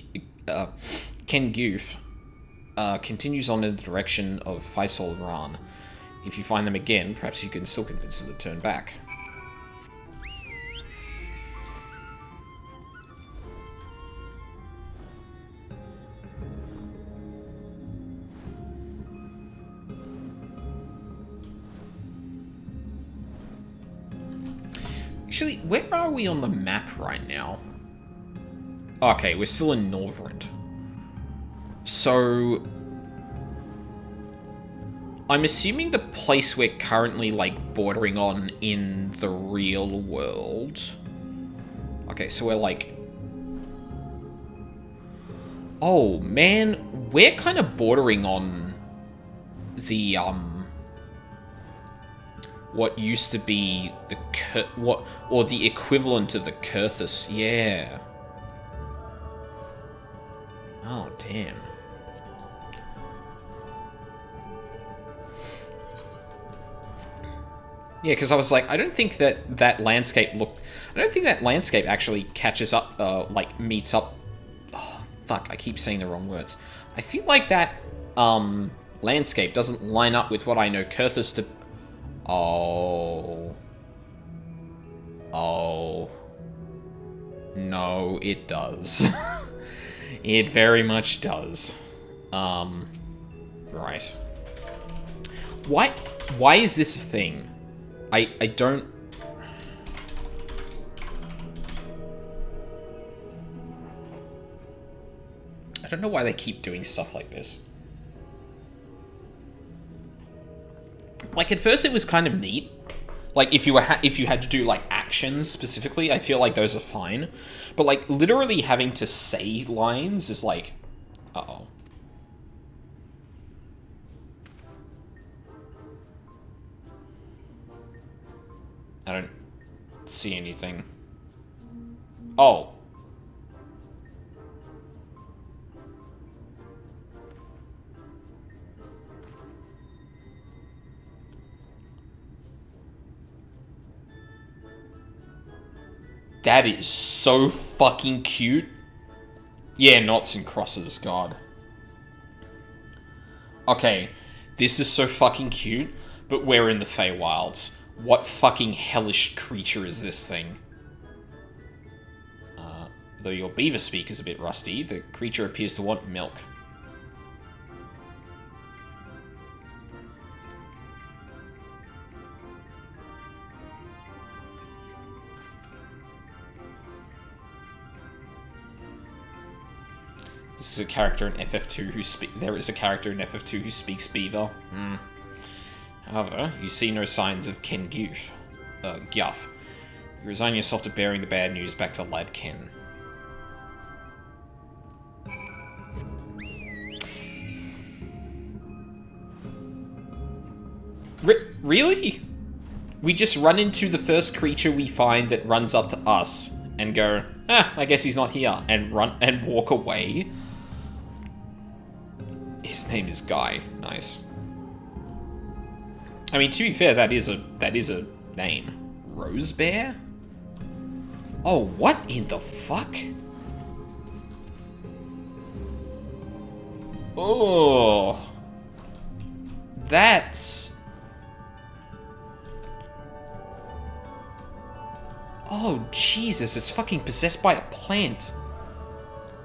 Goof continues on in the direction of Faisal Ran. If you find them again, perhaps you can still convince them to turn back. Actually, where are we on the map right now? Okay, we're still in Northrend. So... I'm assuming the place we're currently, like, bordering on in the real world... Okay, so we're, like... Oh, man, we're kind of bordering on the, what used to be the or the equivalent of the Kurthus, yeah. Oh, damn. Yeah, because I was like, I don't think that landscape actually catches up, like, meets up. Oh, fuck, I keep saying the wrong words. I feel like that, landscape doesn't line up with what I know Kurthus to... Oh. Oh. No, it does. It very much does. Right. Why is this a thing? I don't... I don't know why they keep doing stuff like this. Like, at first it was kind of neat. Like, if you had to do, like, actions specifically, I feel like those are fine. But, like, literally having to say lines is like... Uh-oh. I don't see anything. Oh. That is so fucking cute. Yeah, knots and crosses, God. Okay, this is so fucking cute, but we're in the Feywilds. What fucking hellish creature is this thing? Though your beaver speak is a bit rusty, the creature appears to want milk. This is a character in FF2 who there is a character in FF2 who speaks beaver. However, you see no signs of Ken Guff. You resign yourself to bearing the bad news back to Lad Ken. Really? We just run into the first creature we find that runs up to us and go, I guess he's not here, and run and walk away. His name is Guy. Nice. I mean, to be fair, that is a name. Rose Bear? Oh, what in the fuck? Oh. That's... Oh, Jesus, it's fucking possessed by a plant.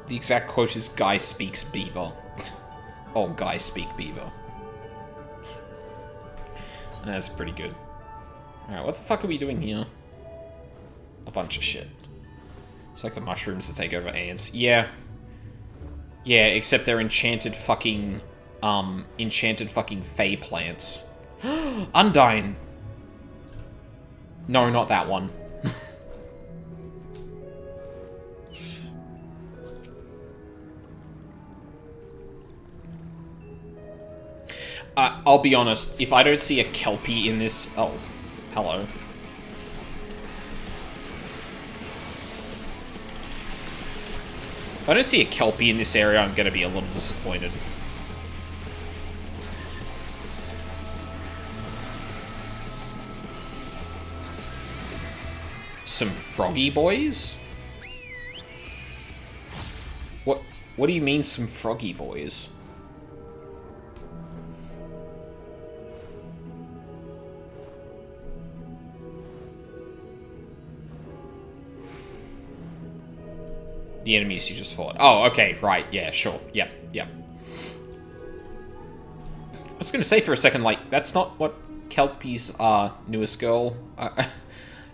The exact quote is, Guy speaks beaver. Oh, Guy speak beaver. That's pretty good. Alright, what the fuck are we doing here? A bunch of shit. It's like the mushrooms that take over ants. Yeah. Yeah, except they're enchanted fucking fey plants. Undyne! No, not that one. I'll be honest, if I don't see a Kelpie in this... Oh, hello. If I don't see a Kelpie in this area, I'm gonna be a little disappointed. Some froggy boys? What do you mean, some froggy boys? The enemies you just fought. Oh, okay, right, yeah, sure. Yep. I was gonna say for a second, like, that's not what Kelpies are, newest girl. I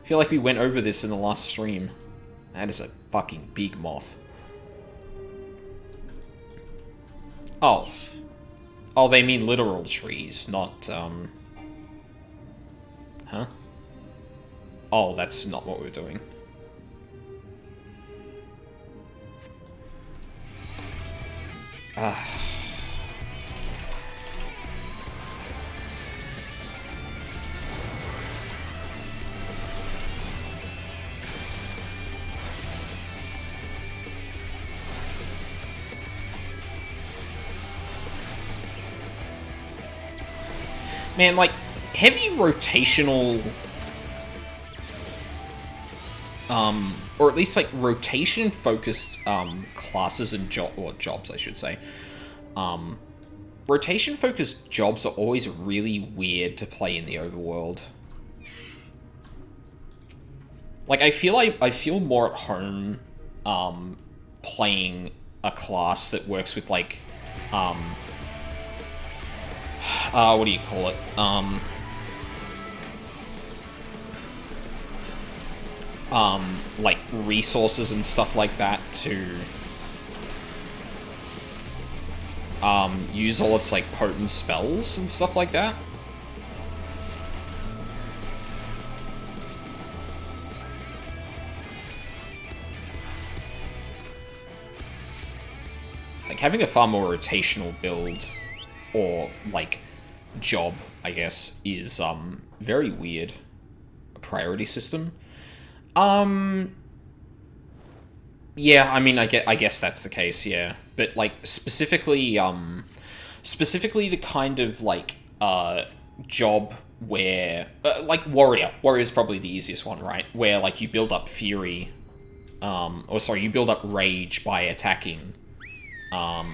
feel like we went over this in the last stream. That is a fucking big moth. Oh. Oh, they mean literal trees, not, Huh? Oh, that's not what we're doing. Man, like, heavy rotational... or at least, like, rotation-focused, classes and jobs, I should say. Rotation-focused jobs are always really weird to play in the overworld. Like, I feel more at home, playing a class that works with, like, what do you call it? Like, resources and stuff like that to, use all its, like, potent spells and stuff like that. Like, having a far more rotational build, or, like, job, I guess, is, very weird. A priority system. Yeah, I mean, I guess that's the case, yeah. But, like, specifically the kind of, like, job where, like, Warrior. Warrior's probably the easiest one, right? Where, like, you build up Fury, or sorry, you build up rage by attacking. What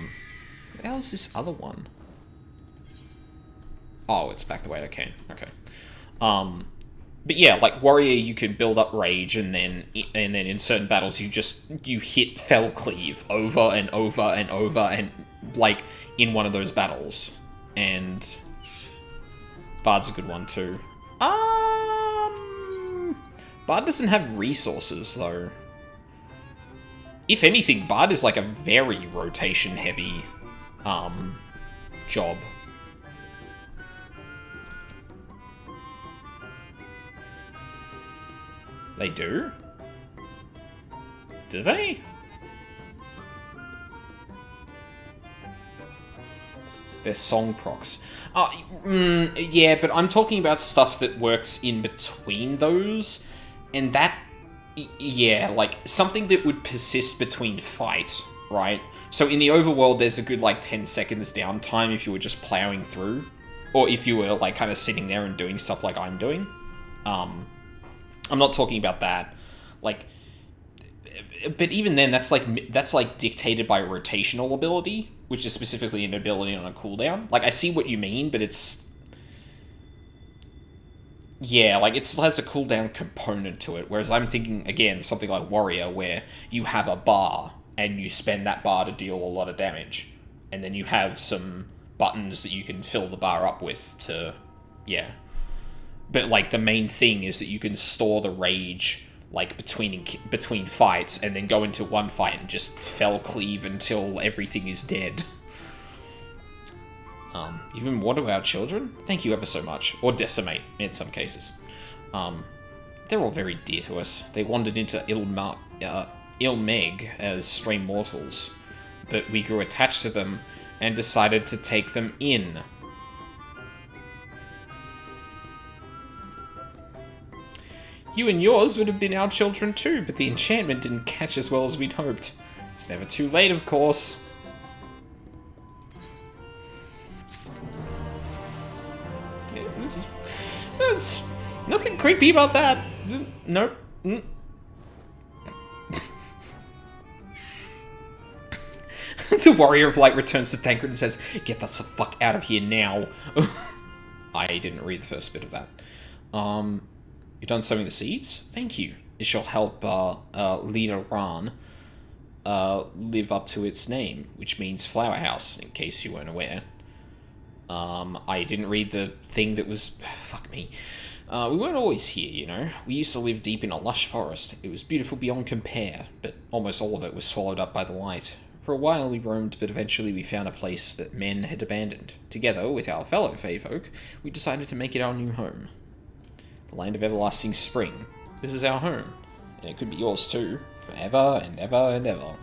the hell is this other one? Oh, it's back the way I came. Okay. But yeah, like warrior, you can build up rage, and then in certain battles you hit Fell Cleave over and over and over, and like in one of those battles. And Bard's a good one too. Bard doesn't have resources though. If anything, Bard is like a very rotation heavy job. They do? Do they? They're song procs. Yeah, but I'm talking about stuff that works in between those, and that, yeah, like, something that would persist between fight, right? So in the overworld, there's a good, like, 10 seconds downtime if you were just plowing through, or if you were, like, kind of sitting there and doing stuff like I'm doing. I'm not talking about that. Like, but even then, that's like dictated by rotational ability, which is specifically an ability on a cooldown. Like, I see what you mean, but it's... Yeah, like, it still has a cooldown component to it, whereas I'm thinking, again, something like Warrior, where you have a bar, and you spend that bar to deal a lot of damage. And then you have some buttons that you can fill the bar up with to... Yeah. But, like, the main thing is that you can store the rage, like, between fights, and then go into one fight and just Fell Cleave until everything is dead. Even more to our children? Thank you ever so much. Or Decimate, in some cases. They're all very dear to us. They wandered into Ilmeg as stray mortals, but we grew attached to them and decided to take them in. You and yours would have been our children too, but the enchantment didn't catch as well as we'd hoped. It's never too late, of course. There's nothing creepy about that. Nope. The Warrior of Light returns to Thancred and says, "Get that the fuck out of here now." I didn't read the first bit of that. You've done sowing the seeds? Thank you. It shall help Leader Ran live up to its name, which means flower house, in case you weren't aware. I didn't read the thing that was... Fuck me. We weren't always here, you know. We used to live deep in a lush forest. It was beautiful beyond compare, but almost all of it was swallowed up by the light. For a while we roamed, but eventually we found a place that men had abandoned. Together, with our fellow Fae folk, we decided to make it our new home. The land of everlasting spring. This is our home, and it could be yours too, forever and ever and ever.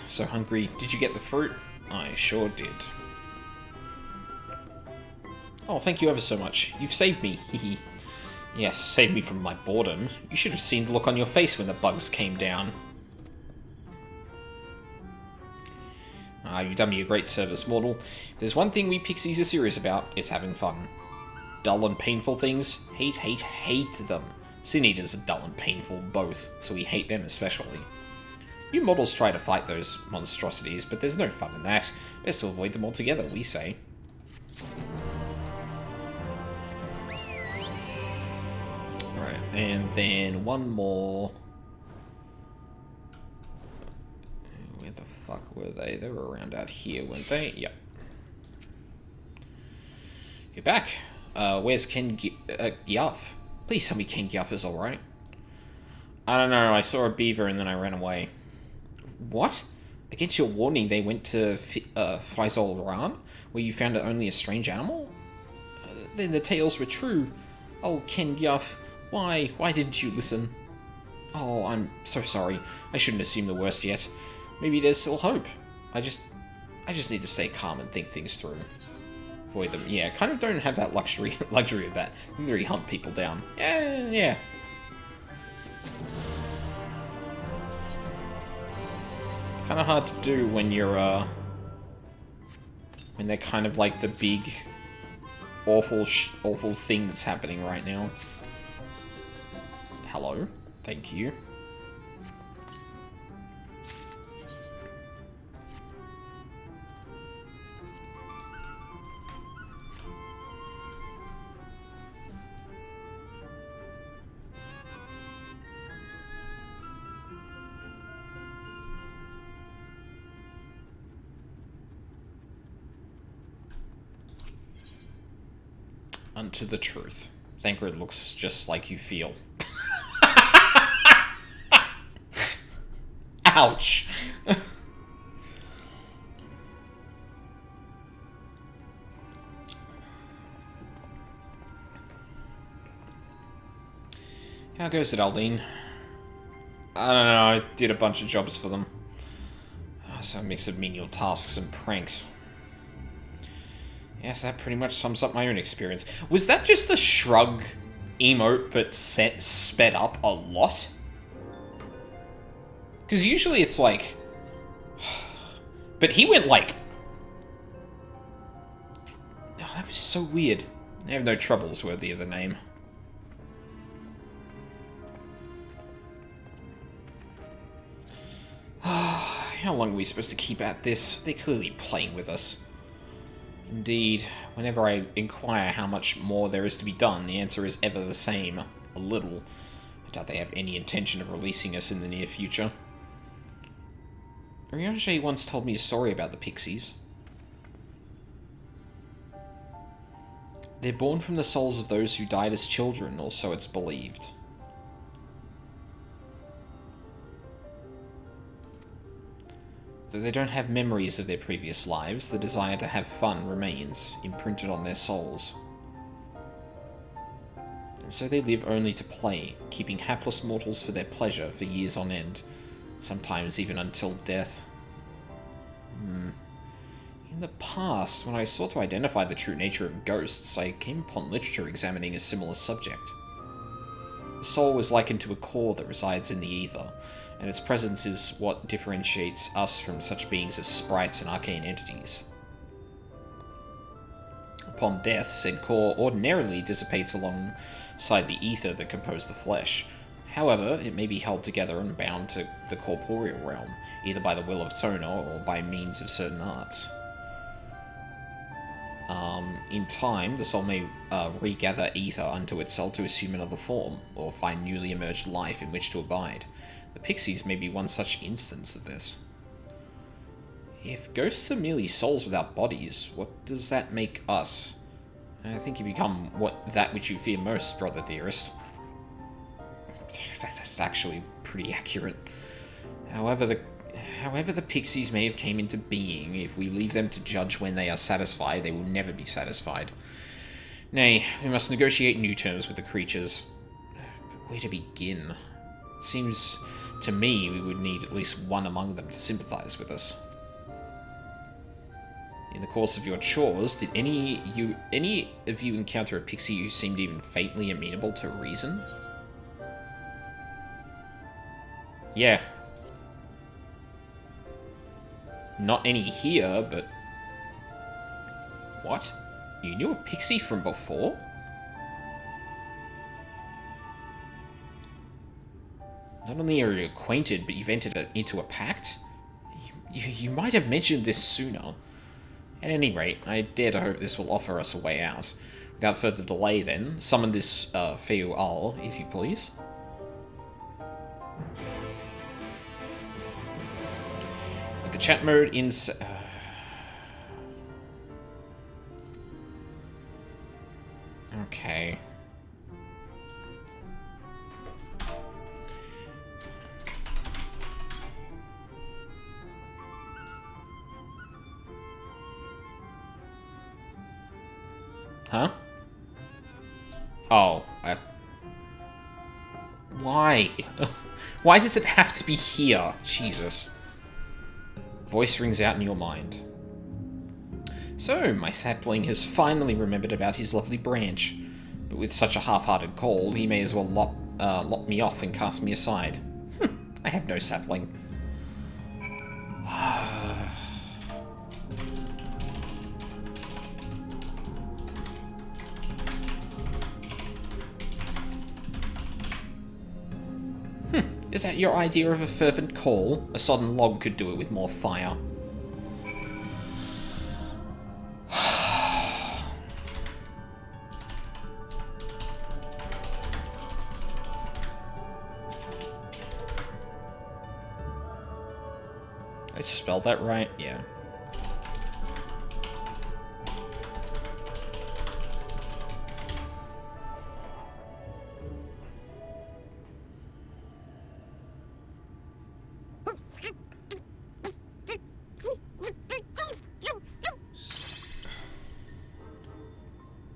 So hungry. Did you get the fruit? I sure did. Oh, thank you ever so much. You've saved me. Hehe. Yes, saved me from my boredom. You should have seen the look on your face when the bugs came down. You've done me a great service, mortal. If there's one thing we pixies are serious about, it's having fun. Dull and painful things, hate them. Sin Eaters are dull and painful both, so we hate them especially. You mortals try to fight those monstrosities, but there's no fun in that. Best to avoid them altogether, we say. Right, and then one more. Where the fuck were they? They were around out here, weren't they? Yep. You're back. Where's Ken Gyuff? Please tell me Ken Gyuff is alright. I don't know, I saw a beaver and then I ran away. What? Against your warning, they went to FFXIV Ran, where you found only a strange animal? Then the tales were true. Oh, Ken Gyuff, why didn't you listen? Oh, I'm so sorry. I shouldn't assume the worst yet. Maybe there's still hope. I just need to stay calm and think things through. Avoid them. Yeah, kind of don't have that luxury of that. Really hunt people down. Yeah. kind of hard to do when you're, when they're kind of like the big, awful thing that's happening right now. Hello. Thank you. Unto the truth. Thancred looks just like you feel. Ouch! How goes it, Aldine? I don't know, I did a bunch of jobs for them. So a mix of menial tasks and pranks. Yes, that pretty much sums up my own experience. Was that just a shrug emote, but sped up a lot? Because usually it's like... But he went like... Oh, that was so weird. I have no troubles worthy of the name. How long are we supposed to keep at this? They're clearly playing with us. Indeed, whenever I inquire how much more there is to be done, the answer is ever the same. A little. I doubt they have any intention of releasing us in the near future. Urianger once told me a story about the pixies. They're born from the souls of those who died as children, or so it's believed. Though they don't have memories of their previous lives, the desire to have fun remains, imprinted on their souls. And so they live only to play, keeping hapless mortals for their pleasure for years on end, sometimes even until death. In the past, when I sought to identify the true nature of ghosts, I came upon literature examining a similar subject. The soul was likened to a core that resides in the ether, and its presence is what differentiates us from such beings as sprites and arcane entities. Upon death, said core ordinarily dissipates alongside the ether that composed the flesh. However, it may be held together and bound to the corporeal realm, either by the will of its owner or by means of certain arts. In time, the soul may regather ether unto itself to assume another form, or find newly emerged life in which to abide. The pixies may be one such instance of this. If ghosts are merely souls without bodies, what does that make us? I think you become that which you fear most, brother dearest. That's actually pretty accurate. However the pixies may have came into being, if we leave them to judge when they are satisfied, they will never be satisfied. Nay, we must negotiate new terms with the creatures. But where to begin? It seems to me we would need at least one among them to sympathize with us. In the course of your chores, did any of you encounter a pixie who seemed even faintly amenable to reason? Yeah. Not any here, but... What? You knew a pixie from before? Not only are you acquainted, but you've entered into a pact? You might have mentioned this sooner. At any rate, I dare to hope this will offer us a way out. Without further delay, then, summon this Feu Al, if you please. With the chat mode in... Okay. Huh? Oh, why? Why does it have to be here? Jesus. Voice rings out in your mind. So, my sapling has finally remembered about his lovely branch. But with such a half-hearted call, he may as well lop me off and cast me aside. I have no sapling. Is that your idea of a fervent call? A sodden log could do it with more fire. I spelled that right? Yeah.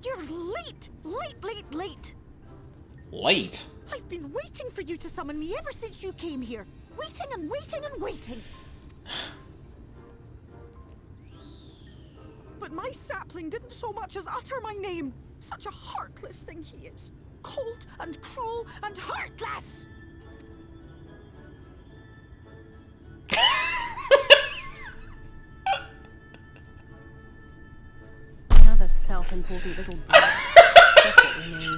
You're late! Late! Late? I've been waiting for you to summon me ever since you came here. Waiting and waiting and waiting. But my sapling didn't so much as utter my name. Such a heartless thing he is. Cold and cruel and heartless! Another self-important little brat. Just what we need.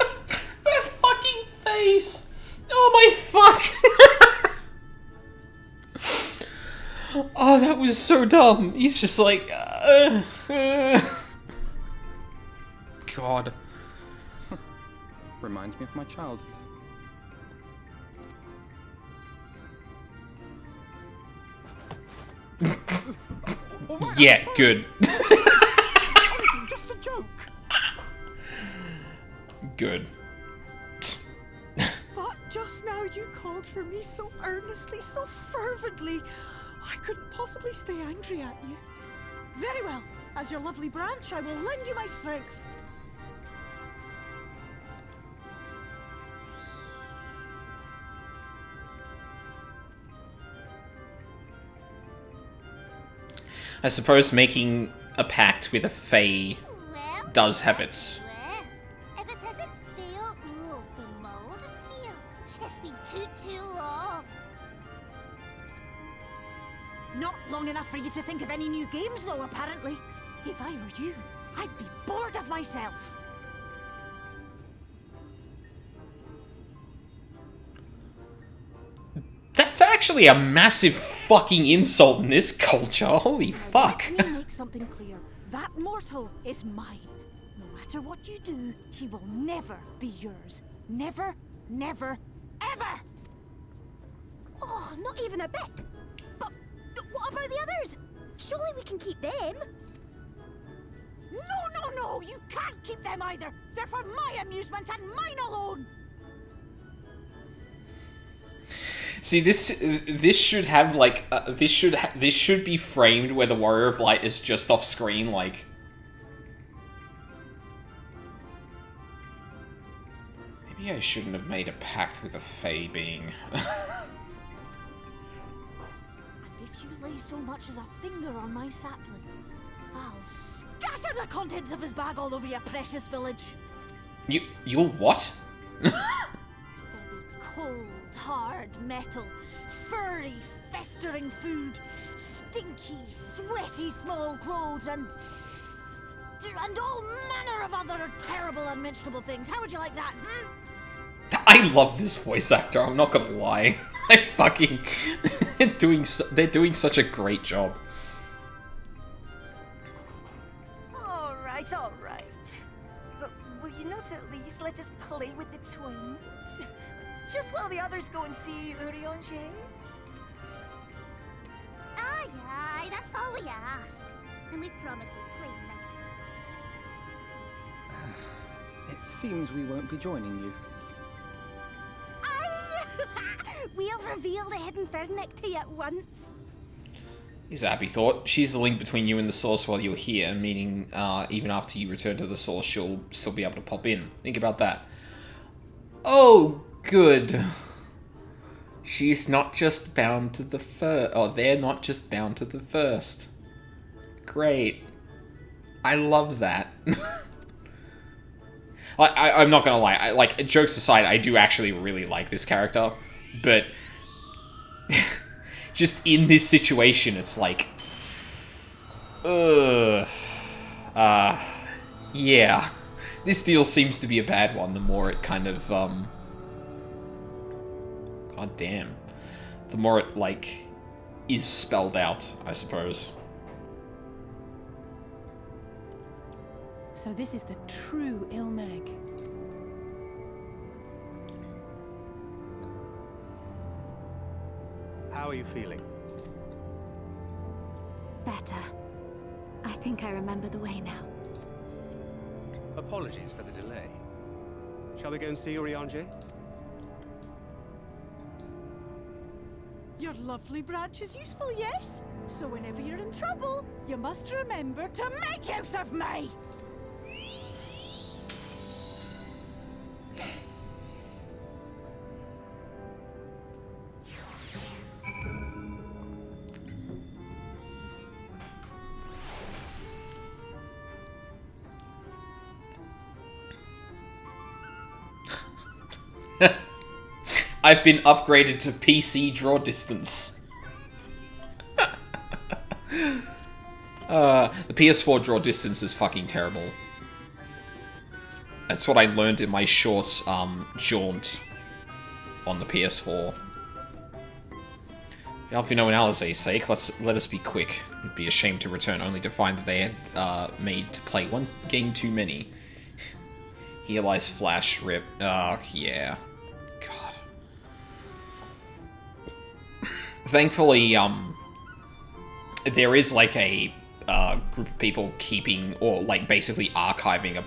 That fucking face! Oh my fuck! Oh, that was so dumb. He's just like, God. Reminds me of my childhood. Yeah, good. Just a joke. Good. But just now you called for me so earnestly, so fervently. I couldn't possibly stay angry at you. Very well. As your lovely branch, I will lend you my strength. I suppose making a pact with a fae does have its... If it isn't fail, ooh, the mold feel. It's been too long. Not long enough for you to think of any new games, though, apparently. If I were you, I'd be bored of myself. That's actually a massive fucking insult in this culture. Holy fuck. Let me make something clear. That mortal is mine. No matter what you do, he will never be yours. Never, never, ever! Oh, not even a bit. But what about the others? Surely we can keep them. No, you can't keep them either. They're for my amusement and mine alone. See, this should have like this should be framed where the Warrior of Light is just off screen, like. Maybe I shouldn't have made a pact with a Fae being. And if you lay so much as a finger on my sapling, I'll scatter the contents of his bag all over your precious village. You'll what? Cold, hard metal, furry, festering food, stinky, sweaty small clothes, and all manner of other terrible, unmentionable things. How would you like that, I love this voice actor. I'm not gonna lie. I fucking they're doing such a great job. All right. But will you not at least let us play with the twins? Just while the others go and see Urianger? Aye, that's all we ask. And we promise we'll play nicely. It seems we won't be joining you. We'll reveal the hidden Fernic to you at once. Is Abby thought. She's the link between you and the source while you're here, meaning even after you return to the source, she'll still be able to pop in. Think about that. Oh, good. She's not just bound to the first. Oh, they're not just bound to the first. Great. I love that. I'm not gonna lie. Like, jokes aside, I do actually really like this character, but just in this situation, it's like, yeah. This deal seems to be a bad one. The more it kind of, god damn. the more it, like, is spelled out, I suppose. So this is the true Ilmeg. How are you feeling? Better. I think I remember the way now. Apologies for the delay. Shall we go and see Urianger? Your lovely branch is useful, yes? So whenever you're in trouble, you must remember to make use of me! I've been upgraded to PC draw distance. The PS4 draw distance is fucking terrible. That's what I learned in my short jaunt on the PS4. For no analysis' sake, let us be quick. It'd be a shame to return only to find that they had made to play one game too many. Here lies Flash, rip. Yeah. God. Thankfully, there is like a group of people keeping, or like basically archiving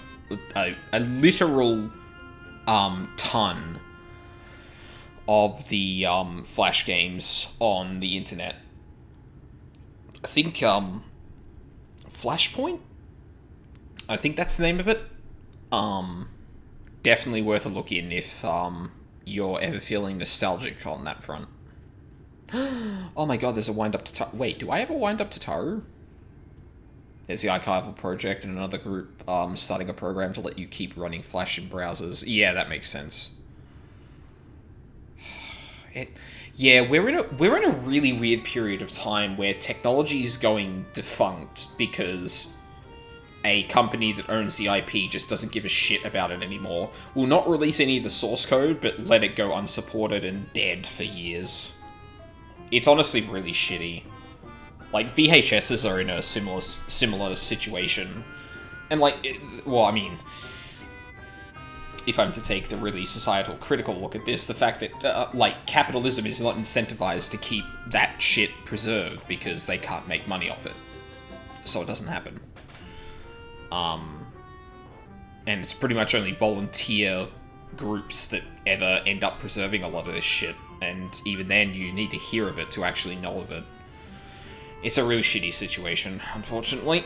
a literal ton of the Flash games on the internet. I think Flashpoint? I think that's the name of it. Definitely worth a look in if you're ever feeling nostalgic on that front. Oh my god, there's a wind up to Taru. Wait, do I have a wind up to Taru? There's the archival project and another group starting a program to let you keep running Flash in browsers. Yeah, that makes sense. Yeah, we're in a really weird period of time where technology is going defunct because a company that owns the IP just doesn't give a shit about it anymore. Will not release any of the source code, but let it go unsupported and dead for years. It's honestly really shitty. Like, VHSs are in a similar situation. And like, well, I mean, if I'm to take the really societal critical look at this, the fact that, like, capitalism is not incentivized to keep that shit preserved because they can't make money off it. So it doesn't happen. And it's pretty much only volunteer groups that ever end up preserving a lot of this shit. And even then, you need to hear of it to actually know of it. It's a really shitty situation, unfortunately.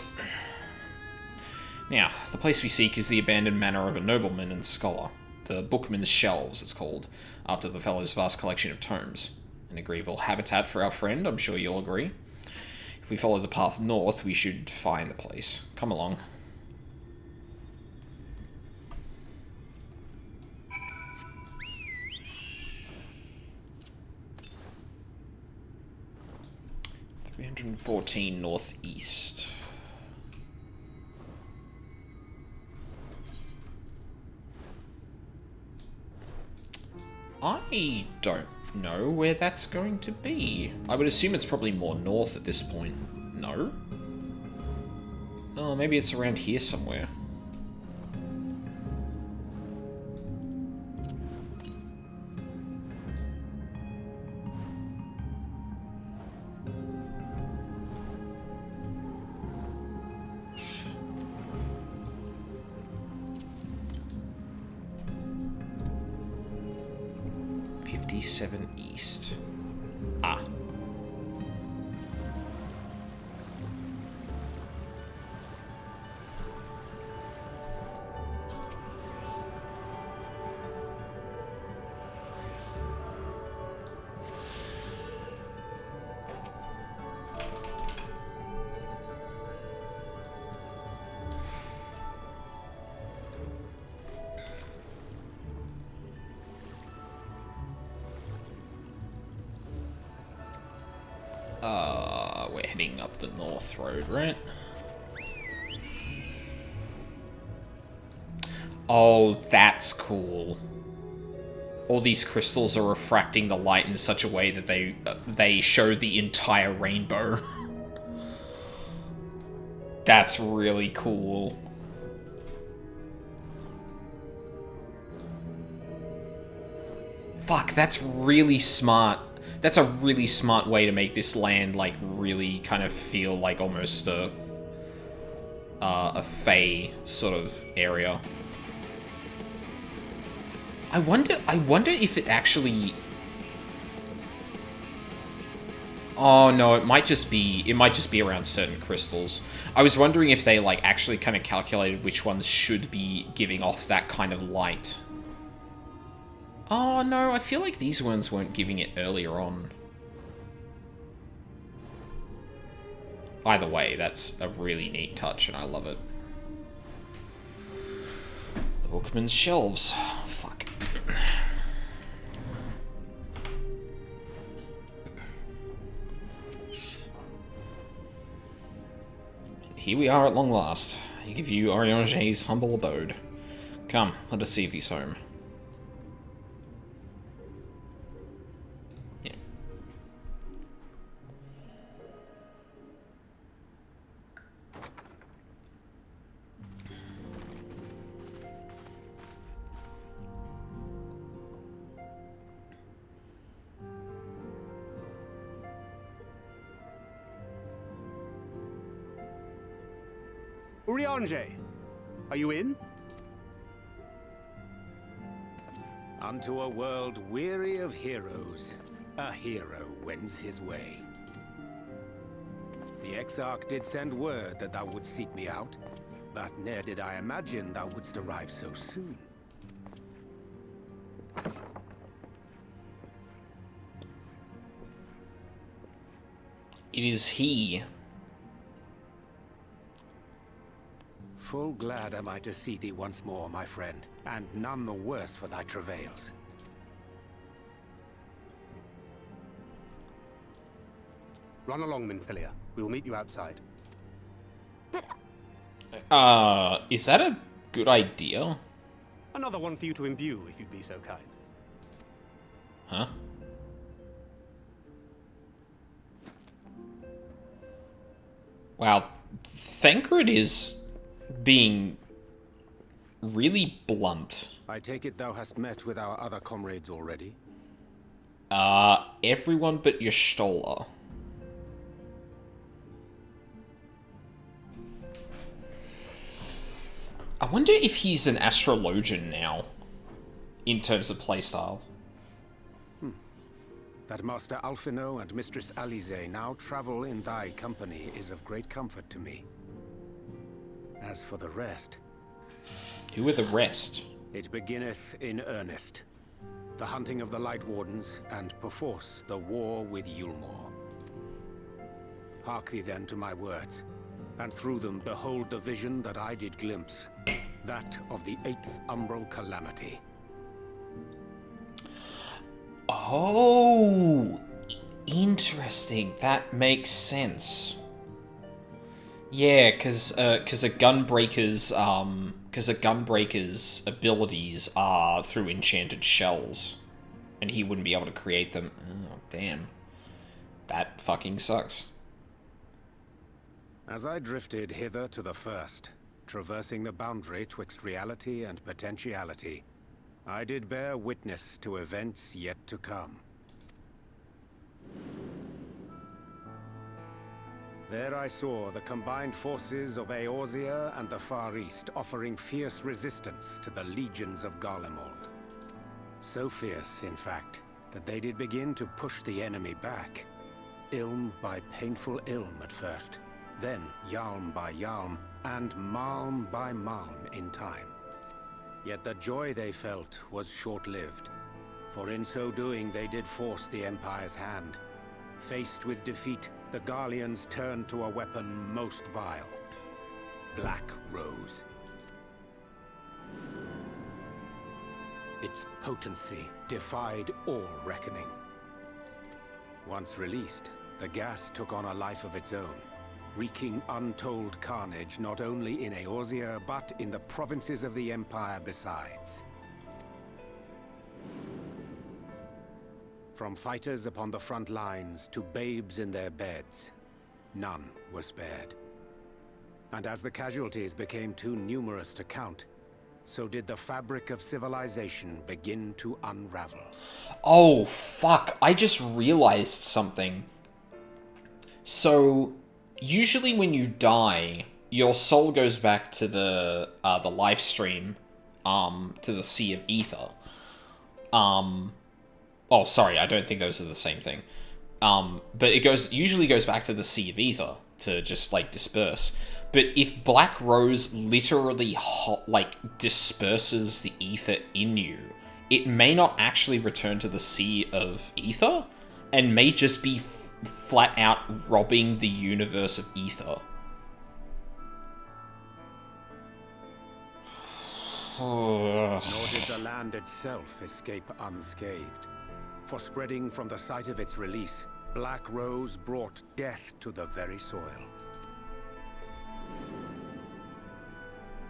Now, the place we seek is the abandoned manor of a nobleman and scholar. The Bookman's Shelves, it's called, after the fellow's vast collection of tomes. An agreeable habitat for our friend, I'm sure you'll agree. If we follow the path north, we should find the place. Come along. .314 northeast. I don't know where that's going to be. I would assume it's probably more north at this point. No? Oh, maybe it's around here somewhere. .57 east. Ah. We're heading up the north road, right? Oh, that's cool. all these crystals are refracting the light in such a way that they show the entire rainbow. That's really cool. Fuck, that's really smart. That's a really smart way to make this land, like, really kind of feel like almost a Fae sort of area. I wonder if it actually... Oh no, it might just be around certain crystals. I was wondering if they, like, actually kind of calculated which ones should be giving off that kind of light. Oh no, I feel like these ones weren't giving it earlier on. Either way, that's a really neat touch and I love it. The Bookman's shelves. Fuck. Here we are at long last. I give you Oriange's humble abode. Come, let us see if he's home. Yeah. Urianger, are you in? Unto a world weary of heroes, a hero wends his way. The Exarch did send word that thou wouldst seek me out, but ne'er did I imagine thou wouldst arrive so soon. It is he. Full glad am I to see thee once more, my friend, and none the worse for thy travails. Run along, Minfilia. We'll meet you outside. Is that a good idea? Another one for you to imbue, if you'd be so kind. Huh? Wow, Thancred is being really blunt. I take it thou hast met with our other comrades already? Everyone but Y'shtola. I wonder if he's an astrologian now, in terms of playstyle. That Master Alphino and Mistress Alize now travel in thy company is of great comfort to me. As for the rest... Who are the rest? It beginneth in earnest. The hunting of the Light Wardens, and perforce the war with Yulmore. Hark thee then to my words, and through them behold the vision that I did glimpse, that of the 8th Umbral Calamity. Oh, interesting. That makes sense. Yeah, because a gunbreaker's abilities are through enchanted shells, and he wouldn't be able to create them. Oh, damn. That fucking sucks. As I drifted hither to the first, traversing the boundary twixt reality and potentiality, I did bear witness to events yet to come. There I saw the combined forces of Eorzea and the Far East offering fierce resistance to the legions of Garlemald. So fierce, in fact, that they did begin to push the enemy back. Ilm by painful ilm at first, then Yalm by Yalm, and Malm by Malm in time. Yet the joy they felt was short-lived, for in so doing they did force the Empire's hand. Faced with defeat, the Garleans turned to a weapon most vile. Black Rose. Its potency defied all reckoning. Once released, the gas took on a life of its own, wreaking untold carnage not only in Eorzea, but in the provinces of the Empire besides. From fighters upon the front lines to babes in their beds, none were spared. And as the casualties became too numerous to count, so did the fabric of civilization begin to unravel. Oh, fuck. I just realized something. So, usually when you die, your soul goes back to the life stream, to the Sea of Ether. Oh, sorry, I don't think those are the same thing. But it usually goes back to the Sea of Ether to just, like, disperse. But if Black Rose literally, disperses the ether in you, it may not actually return to the Sea of Ether, and may just be flat out robbing the universe of ether. Nor did the land itself escape unscathed. For spreading from the site of its release, Black Rose brought death to the very soil.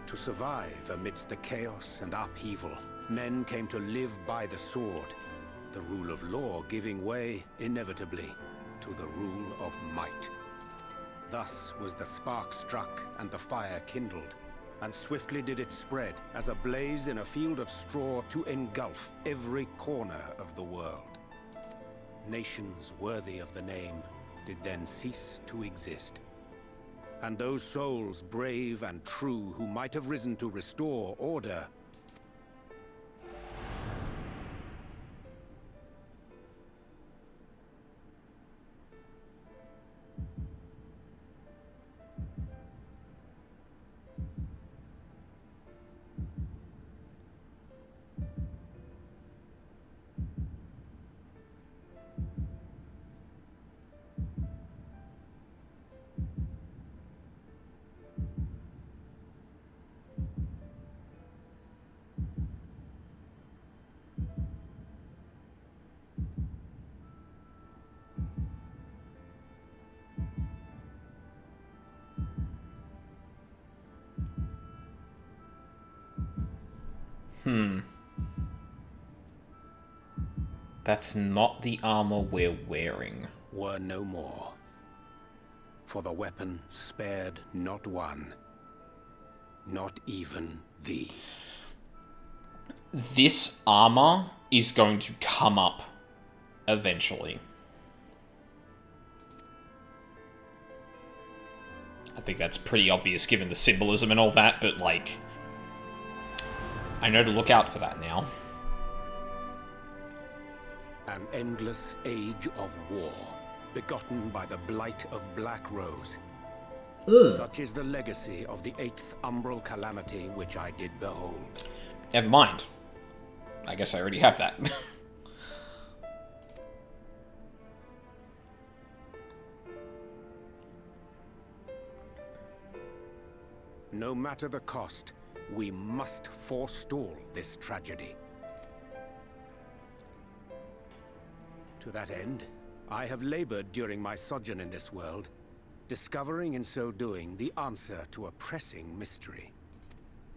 To survive amidst the chaos and upheaval, men came to live by the sword, the rule of law giving way, inevitably, to the rule of might. Thus was the spark struck and the fire kindled, and swiftly did it spread as a blaze in a field of straw to engulf every corner of the world. Nations worthy of the name did then cease to exist. And those souls brave and true who might have risen to restore order That's not the armor we're wearing. were no more. For the weapon spared not one, not even thee. This armor is going to come up eventually. I think that's pretty obvious given the symbolism and all that, but, like, I know to look out for that now. An endless age of war, begotten by the blight of Black Rose. Such is the legacy of the 8th umbral calamity which I did behold. Never mind. I guess I already have that. No matter the cost, we must forestall this tragedy. To that end, I have labored during my sojourn in this world, discovering in so doing the answer to a pressing mystery.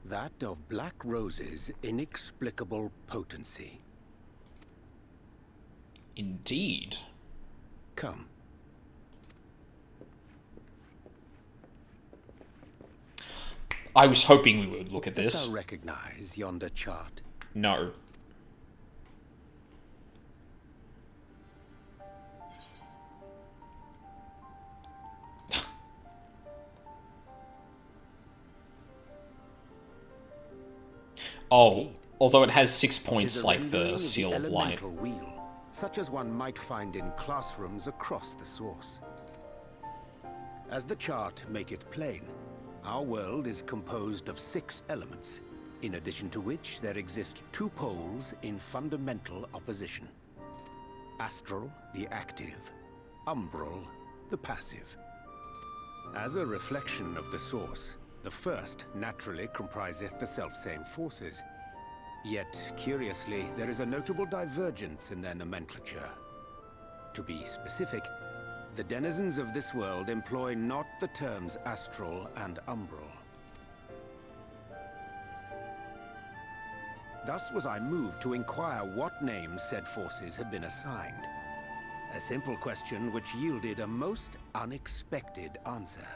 That of Black Rose's inexplicable potency. Indeed. Come. I was hoping we would look at this. Dost thou recognize yonder chart? No. Oh, although it has 6 points like the Seal of Light. Wheel, such as one might find in classrooms across the source. As the chart maketh plain, our world is composed of 6 elements, in addition to which there exist 2 poles in fundamental opposition. Astral, the active, umbral, the passive. As a reflection of the source, the first naturally compriseth the selfsame forces. Yet, curiously, there is a notable divergence in their nomenclature. To be specific, the denizens of this world employ not the terms astral and umbral. Thus was I moved to inquire what names said forces had been assigned. A simple question which yielded a most unexpected answer.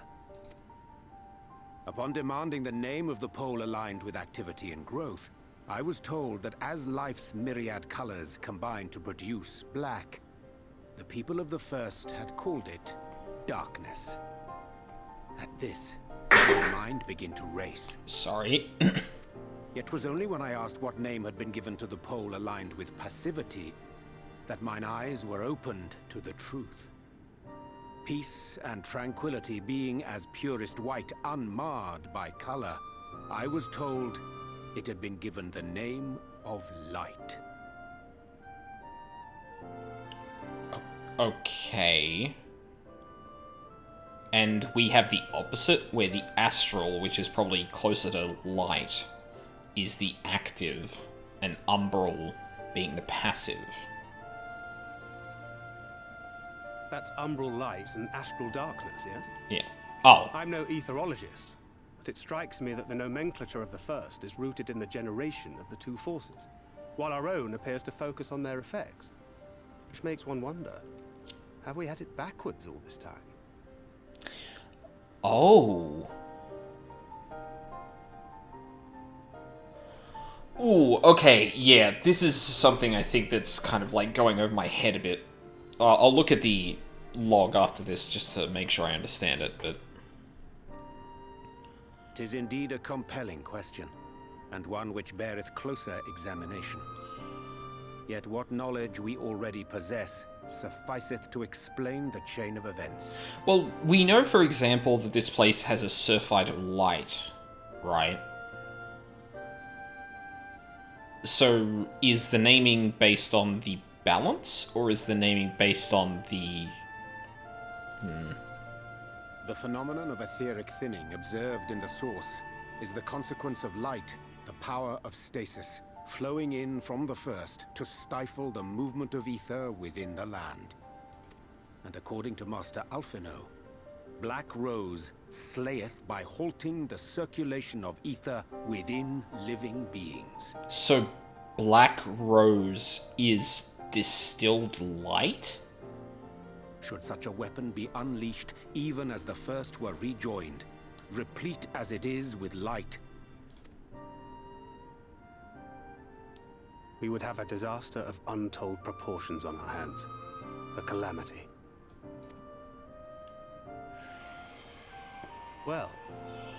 Upon demanding the name of the pole aligned with activity and growth, I was told that as life's myriad colors combine to produce black, the people of the First had called it darkness. At this, my mind began to race. Sorry. Yet 'twas only when I asked what name had been given to the pole aligned with passivity that mine eyes were opened to the truth. Peace and tranquility being as purest white, unmarred by color, I was told it had been given the name of light. Okay. And we have the opposite, where the astral, which is probably closer to light, is the active, and umbral being the passive. That's umbral light and astral darkness, yes? Yeah. Oh. I'm no etherologist, but it strikes me that the nomenclature of the First is rooted in the generation of the two forces, while our own appears to focus on their effects. Which makes one wonder, have we had it backwards all this time? Oh. Ooh, okay, yeah, this is something I think that's kind of like going over my head a bit. I'll look at the log after this just to make sure I understand it, but... 'Tis indeed a compelling question, and one which beareth closer examination. Yet what knowledge we already possess sufficeth to explain the chain of events. Well, we know, for example, that this place has a surfite of light, right? So, is the naming based on the balance, or is the naming based on the... The phenomenon of etheric thinning observed in the source is the consequence of light, the power of stasis, flowing in from the First to stifle the movement of ether within the land. And according to Master Alphino, Black Rose slayeth by halting the circulation of ether within living beings. So, Black Rose is distilled light? Should such a weapon be unleashed even as the First were rejoined, replete as it is with light, we would have a disaster of untold proportions on our hands. A calamity. Well,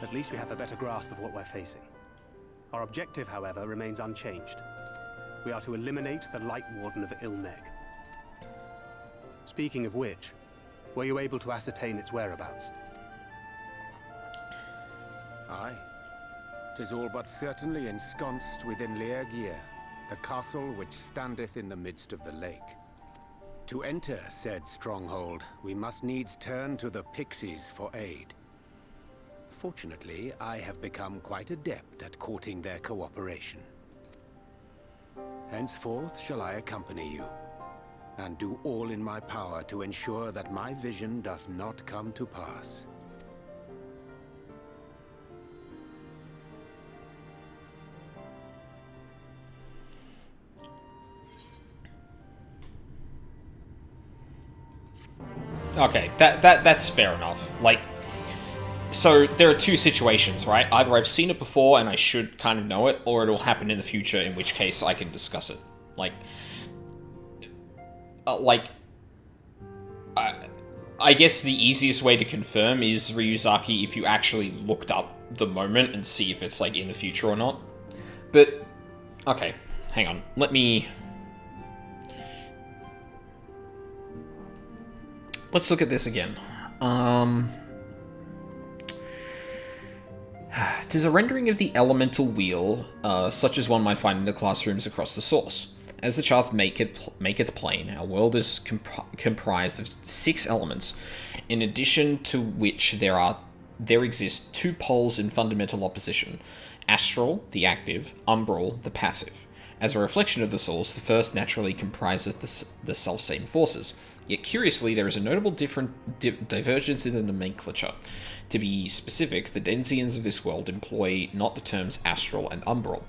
at least we have a better grasp of what we're facing. Our objective, however, remains unchanged. We are to eliminate the Light Warden of Ilmeg. Speaking of which, were you able to ascertain its whereabouts? Aye. 'Tis all but certainly ensconced within Leergear, the castle which standeth in the midst of the lake. To enter said stronghold, we must needs turn to the pixies for aid. Fortunately, I have become quite adept at courting their cooperation. Henceforth shall I accompany you, and do all in my power to ensure that my vision doth not come to pass. Okay, that's fair enough. Like, so there are two situations, right? Either I've seen it before and I should kind of know it, or it'll happen in the future, in which case I can discuss it. I guess the easiest way to confirm is, Ryuzaki, if you actually looked up the moment and see if it's, like, in the future or not. But, okay, hang on. Let's look at this again. 'Tis a rendering of the elemental wheel, such as one might find in the classrooms across the source. As the chart maketh plain, our world is comprised of 6 elements, in addition to which there exist 2 poles in fundamental opposition: astral, the active; umbral, the passive. As a reflection of the source, the first naturally comprises the self-same forces. Yet curiously, there is a notable divergence in the nomenclature. To be specific, the Denzians of this world employ not the terms astral and umbral.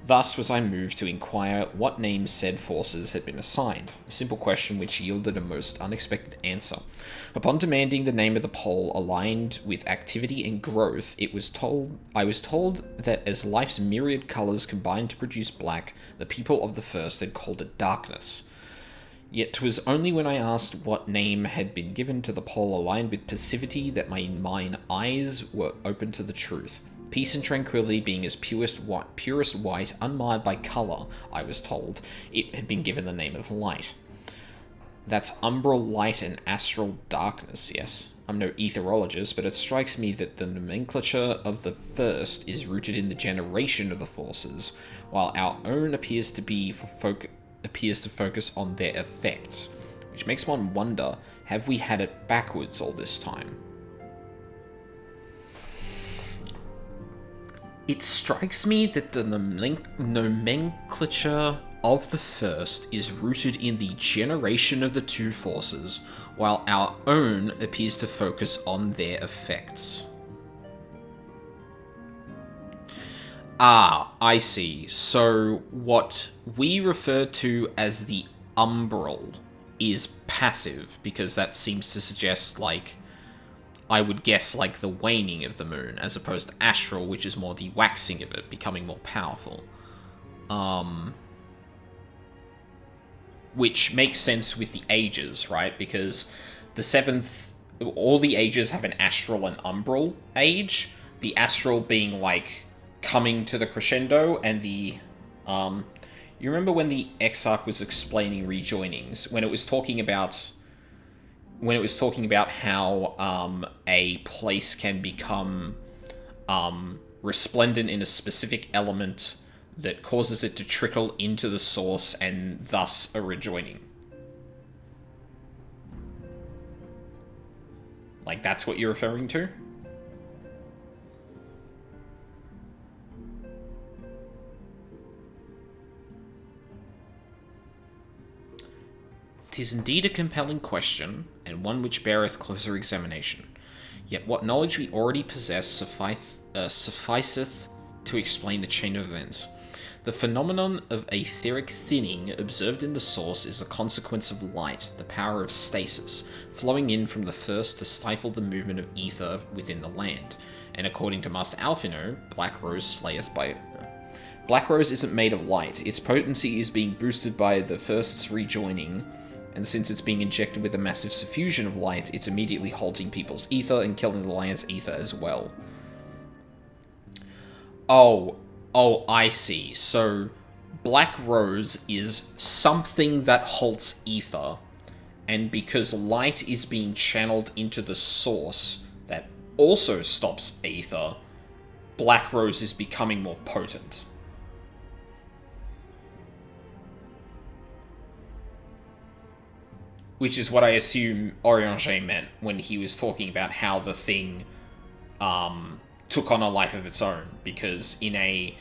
Thus was I moved to inquire what names said forces had been assigned, a simple question which yielded a most unexpected answer. Upon demanding the name of the pole aligned with activity and growth, I was told that as life's myriad colours combined to produce black, the people of the first had called it darkness. Yet 'twas only when I asked what name had been given to the pole aligned with passivity that mine eyes were open to the truth. Peace and tranquility being as purest white, unmarred by colour, I was told, it had been given the name of light. That's umbral light and astral darkness, yes. I'm no etherologist, but it strikes me that the nomenclature of the first is rooted in the generation of the forces, while our own appears to focus on their effects, which makes one wonder, have we had it backwards all this time? It strikes me that the nomenclature of the first is rooted in the generation of the two forces, while our own appears to focus on their effects. Ah, I see. So what we refer to as the umbral is passive, because that seems to suggest, like, I would guess, like, the waning of the moon, as opposed to astral, which is more the waxing of it, becoming more powerful. Which makes sense with the ages, right? Because the seventh... all the ages have an astral and umbral age. The astral being, like, coming to the crescendo, and the... you remember when the Exarch was explaining rejoinings, when it was talking about how a place can become resplendent in a specific element that causes it to trickle into the source and thus a rejoining. Like, that's what you're referring to? "'Tis indeed a compelling question, and one which beareth closer examination. Yet what knowledge we already possess sufficeth to explain the chain of events. The phenomenon of etheric thinning observed in the source is a consequence of light, the power of stasis, flowing in from the first to stifle the movement of ether within the land. And according to Master Alphino, Black Rose slayeth by... Black Rose isn't made of light. Its potency is being boosted by the first's rejoining, and since it's being injected with a massive suffusion of light, it's immediately halting people's ether and killing the land's ether as well." Oh, I see. So, Black Rose is something that halts ether, and because light is being channeled into the source that also stops ether, Black Rose is becoming more potent. Which is what I assume Orianger meant when he was talking about how the thing took on a life of its own, because in a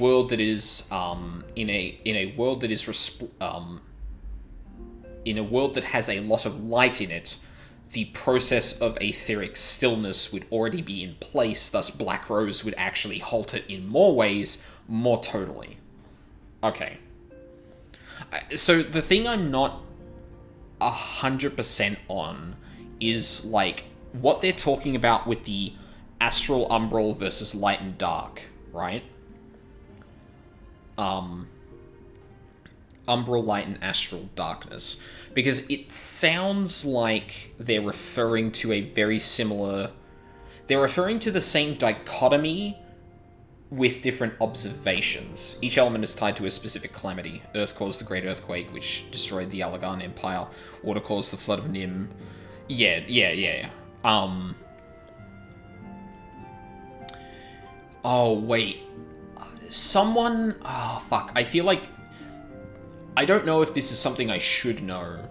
world that is in a world that has a lot of light in it, the process of etheric stillness would already be in place, thus Black Rose would actually halt it in more ways, more totally. Okay. So the thing I'm not 100% on is, like, what they're talking about with the astral umbral versus light and dark, right? Umbral light and astral darkness. Because it sounds like they're referring to a very similar... They're referring to the same dichotomy with different observations. Each element is tied to a specific calamity. Earth caused the Great Earthquake, which destroyed the Allagan Empire. Water caused the Flood of Nim. Yeah. Oh, wait. Someone... Oh, fuck. I feel like... I don't know if this is something I should know,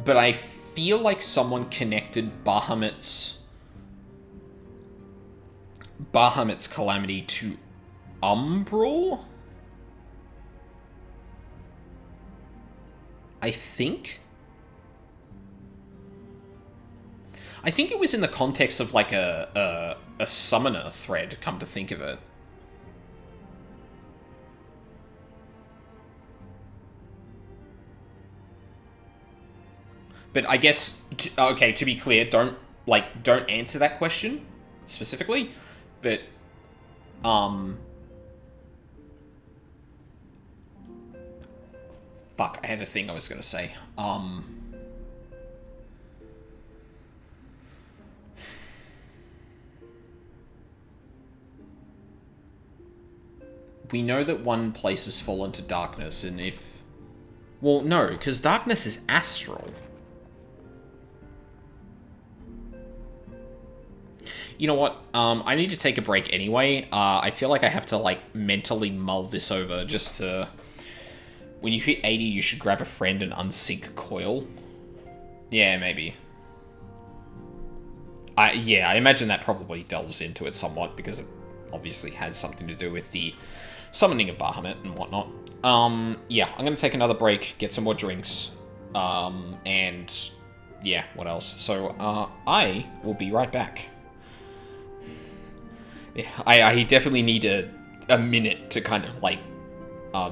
but I feel like someone connected Bahamut's calamity to Umbral? I think it was in the context of, like, a summoner thread, come to think of it. But I guess, okay, to be clear, don't answer that question specifically, but, fuck, I had a thing I was gonna say. We know that one place has fallen to darkness, and if... Well, no, because darkness is astral. You know what? I need to take a break anyway. I feel like I have to, like, mentally mull this over just to... When you hit 80, you should grab a friend and unsync coil. Yeah, maybe. Yeah, I imagine that probably delves into it somewhat, because it obviously has something to do with the summoning of Bahamut and whatnot. Yeah, I'm gonna take another break, get some more drinks, and yeah, what else? So, I will be right back. Yeah, I definitely need a minute to kind of, like,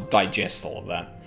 digest all of that.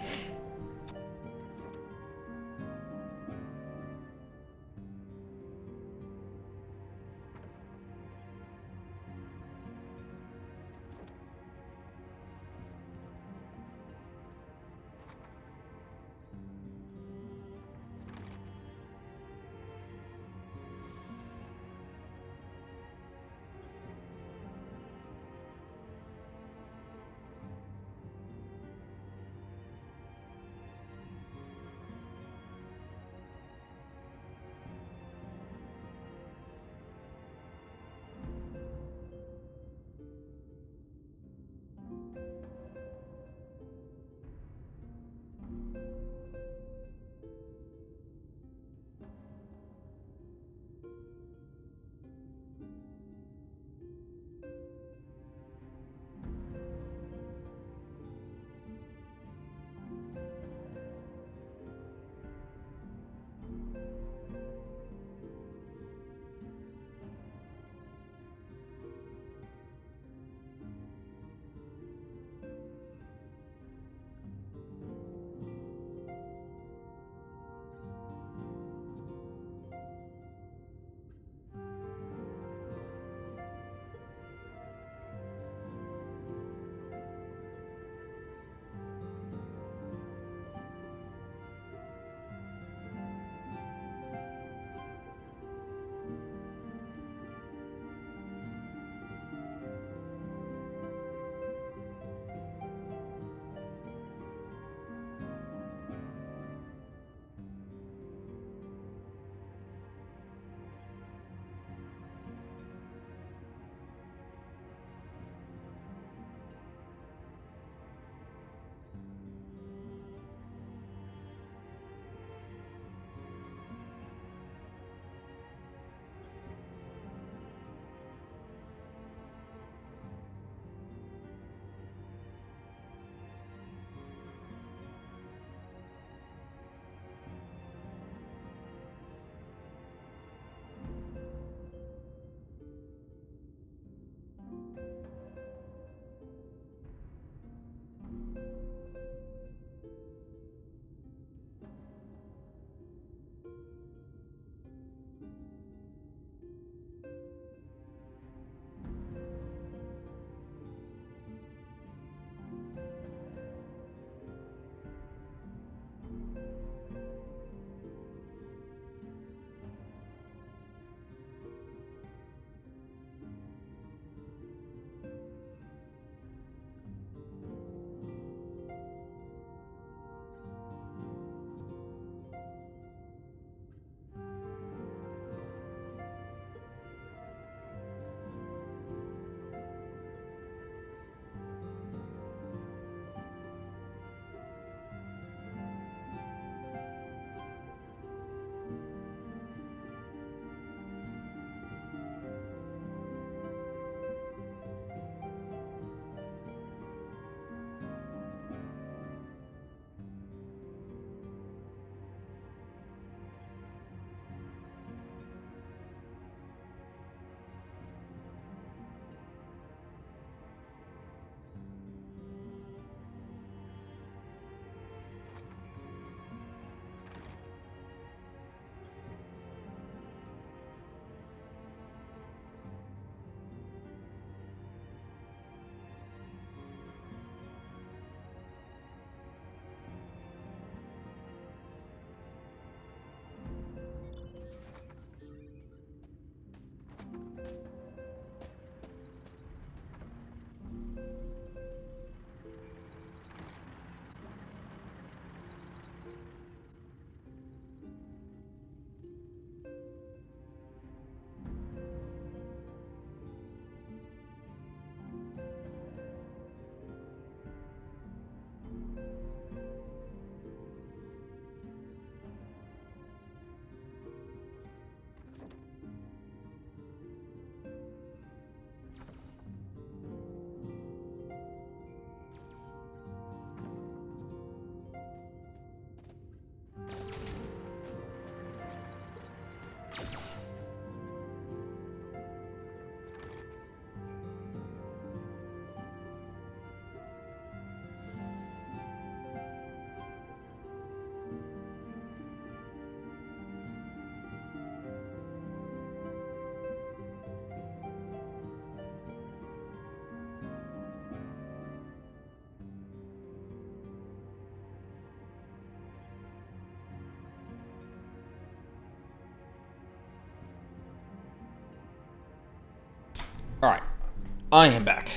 I am back.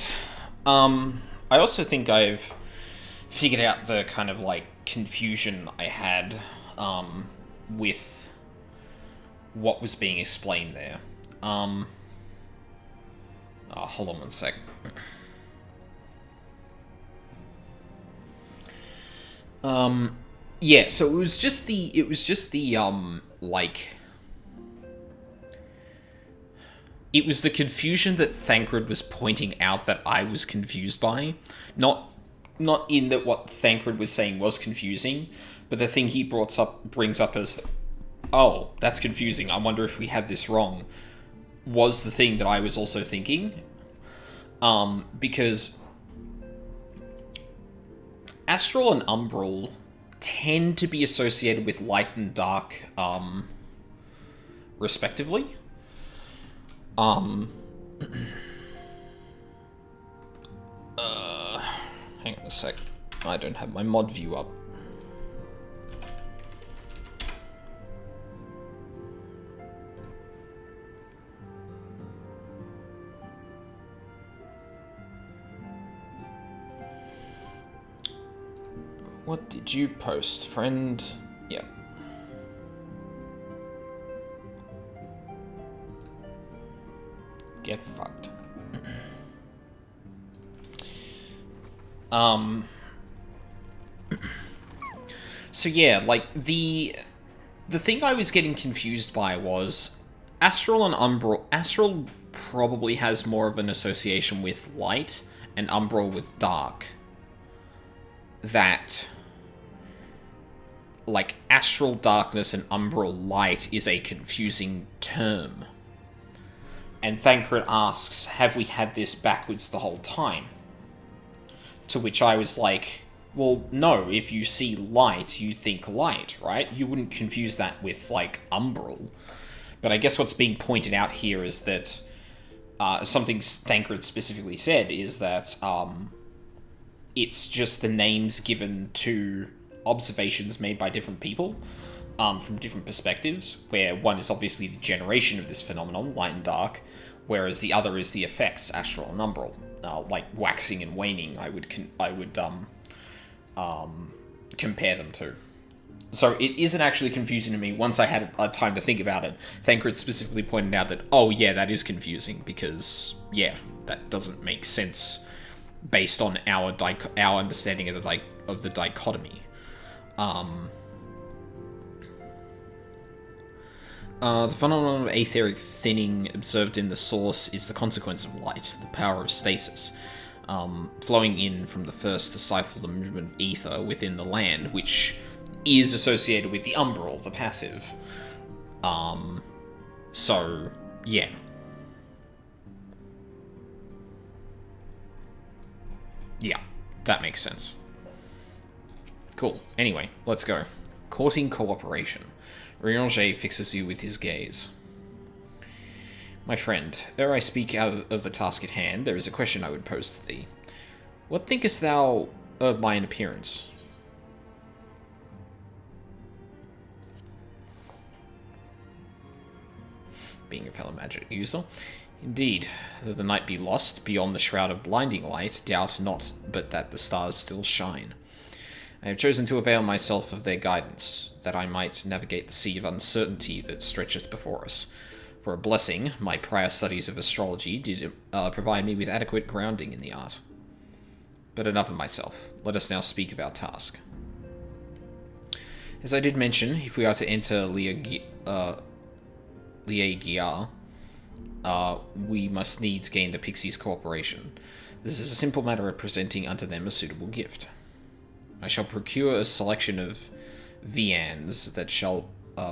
I also think I've figured out the kind of, like, confusion I had, with what was being explained there. Oh, hold on one sec. Yeah, so it was just the, like... It was the confusion that Thancred was pointing out that I was confused by. Not in that what Thancred was saying was confusing, but the thing he brings up as, oh, that's confusing, I wonder if we had this wrong, was the thing that I was also thinking. Because Astral and Umbral tend to be associated with light and dark, respectively. Hang on a sec. I don't have my mod view up. What did you post, friend? Yep. Get fucked. So yeah, like, the thing I was getting confused by was Astral and Umbral. Astral probably has more of an association with light, and Umbral with dark. That, like, astral darkness and umbral light is a confusing term. And Thancred asks, have we had this backwards the whole time? To which I was like, well, no, if you see light, you think light, right? You wouldn't confuse that with, like, umbral. But I guess what's being pointed out here is that, something Thancred specifically said is that, it's just the names given to observations made by different people, from different perspectives, where one is obviously the generation of this phenomenon, light and dark, whereas the other is the effects, astral and umbral, like waxing and waning. I would compare them to. So it isn't actually confusing to me once I had a time to think about it. Thancred specifically pointed out that, oh yeah, that is confusing, because, yeah, that doesn't make sense based on our understanding of the dichotomy. The phenomenon of aetheric thinning observed in the source is the consequence of light, the power of stasis, flowing in from the first to stifle the movement of ether within the land, which is associated with the umbral, the passive. So, yeah. Yeah, that makes sense. Cool. Anyway, let's go. Courting cooperation. Rianger fixes you with his gaze. My friend, ere I speak out of the task at hand, there is a question I would pose to thee. What thinkest thou of mine appearance? Being a fellow magic user. Indeed, though the night be lost, beyond the shroud of blinding light, doubt not but that the stars still shine. I have chosen to avail myself of their guidance, that I might navigate the sea of uncertainty that stretcheth before us. For a blessing, my prior studies of astrology did provide me with adequate grounding in the art. But enough of myself. Let us now speak of our task. As I did mention, if we are to enter Liagiar, we must needs gain the Pixies' cooperation. This is a simple matter of presenting unto them a suitable gift. I shall procure a selection of viands that shall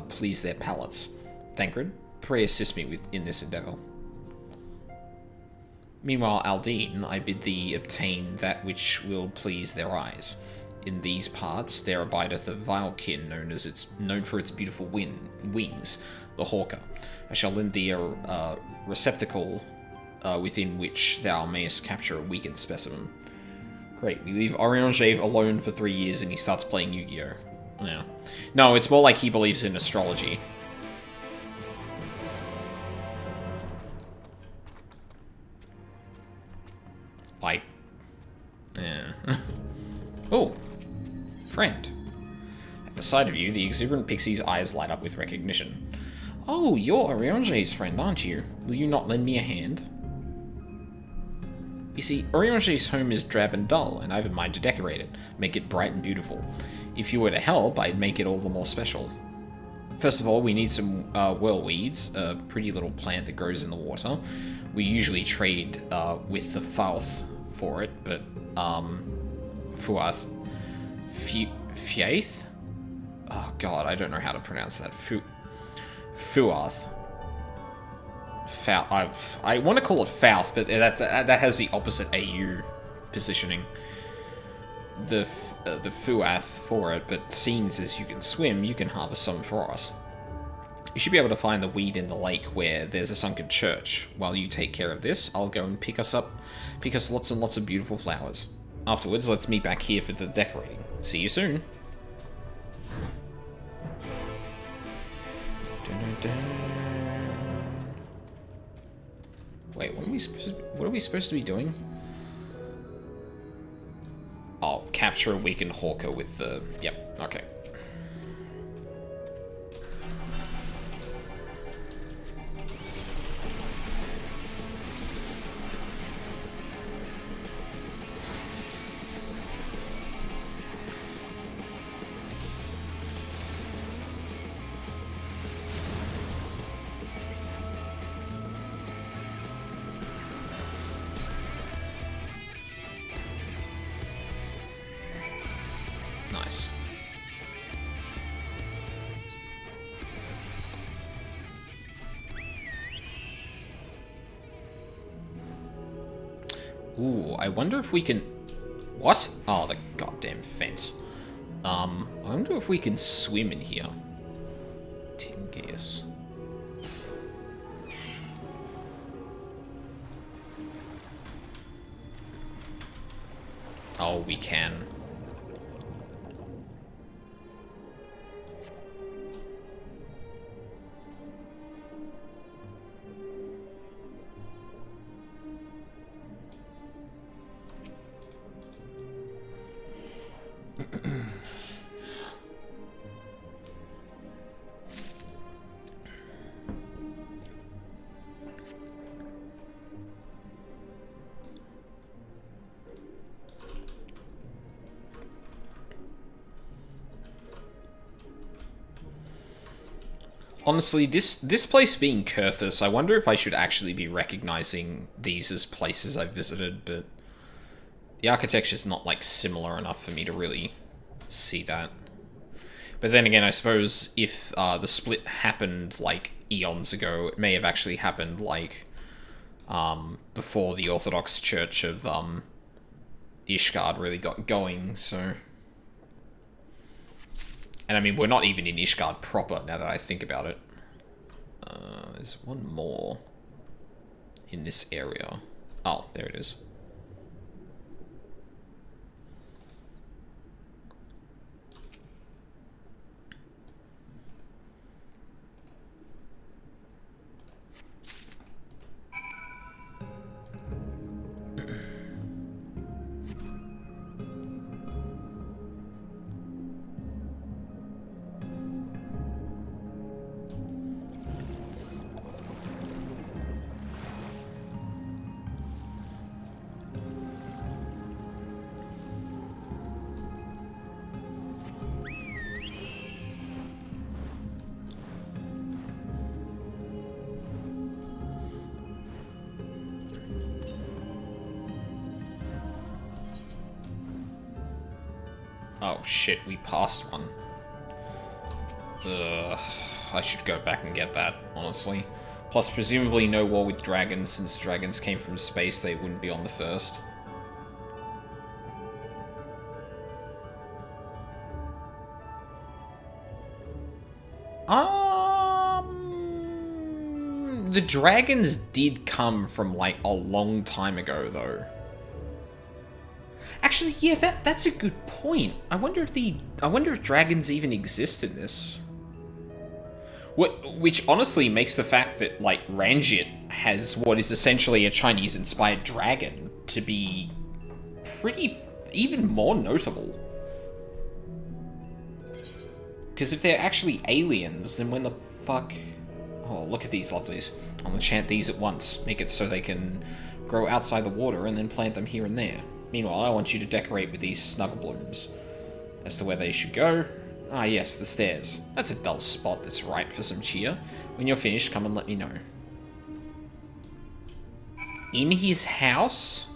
please their palates. Thancred, pray assist me in this endeavour. Meanwhile, Aldine, I bid thee obtain that which will please their eyes. In these parts there abideth a vile kin known for its beautiful wings, the hawker. I shall lend thee a receptacle within which thou mayest capture a weakened specimen. Great, we leave Oriangave alone for 3 years and he starts playing Yu-Gi-Oh! Yeah. No, it's more like he believes in astrology. Oh, friend. At the sight of you, the exuberant pixie's eyes light up with recognition. Oh, you're Orionge's friend, aren't you? Will you not lend me a hand? You see, Orionge's home is drab and dull, and I have a mind to decorate it, make it bright and beautiful. If you were to help, I'd make it all the more special. First of all, we need some whirlweeds, a pretty little plant that grows in the water. We usually trade with the Fauth for it, but Fuath, Fiaith? Oh god, I don't know how to pronounce that. Fuath. I want to call it Fauth, but that has the opposite AU positioning. The Fuath for it, but seeing as you can swim, you can harvest some for us. You should be able to find the weed in the lake where there's a sunken church. While you take care of this, I'll go and pick us lots and lots of beautiful flowers. Afterwards, let's meet back here for the decorating. See you soon. Wait, what are we supposed to be doing? Oh, capture a weakened hawker with the... Yep, okay. Nice. Ooh, I wonder if we can... What? Oh, the goddamn fence. I wonder if we can swim in here. Tin gears. Oh, we can. Honestly, this place being Kurthus, I wonder if I should actually be recognizing these as places I've visited, but the architecture's not, like, similar enough for me to really see that. But then again, I suppose if the split happened, like, eons ago, it may have actually happened, like, before the Orthodox Church of Ishgard really got going, so... And I mean, we're not even in Ishgard proper, now that I think about it. There's one more in this area. Oh, there it is. Oh shit, we passed one. Ugh, I should go back and get that, honestly. Plus, presumably no war with dragons, since dragons came from space, they wouldn't be on the first. The dragons did come from, like, a long time ago, though. Actually, yeah, that's a good point. I wonder if dragons even exist in this. Which honestly makes the fact that, like, Ranjit has what is essentially a Chinese-inspired dragon to be pretty even more notable. Because if they're actually aliens, then when the fuck... Oh, look at these lovelies. I'm gonna chant these at once. Make it so they can grow outside the water and then plant them here and there. Meanwhile, I want you to decorate with these snuggle blooms. As to where they should go... Ah yes, the stairs. That's a dull spot that's ripe for some cheer. When you're finished, come and let me know. In his house?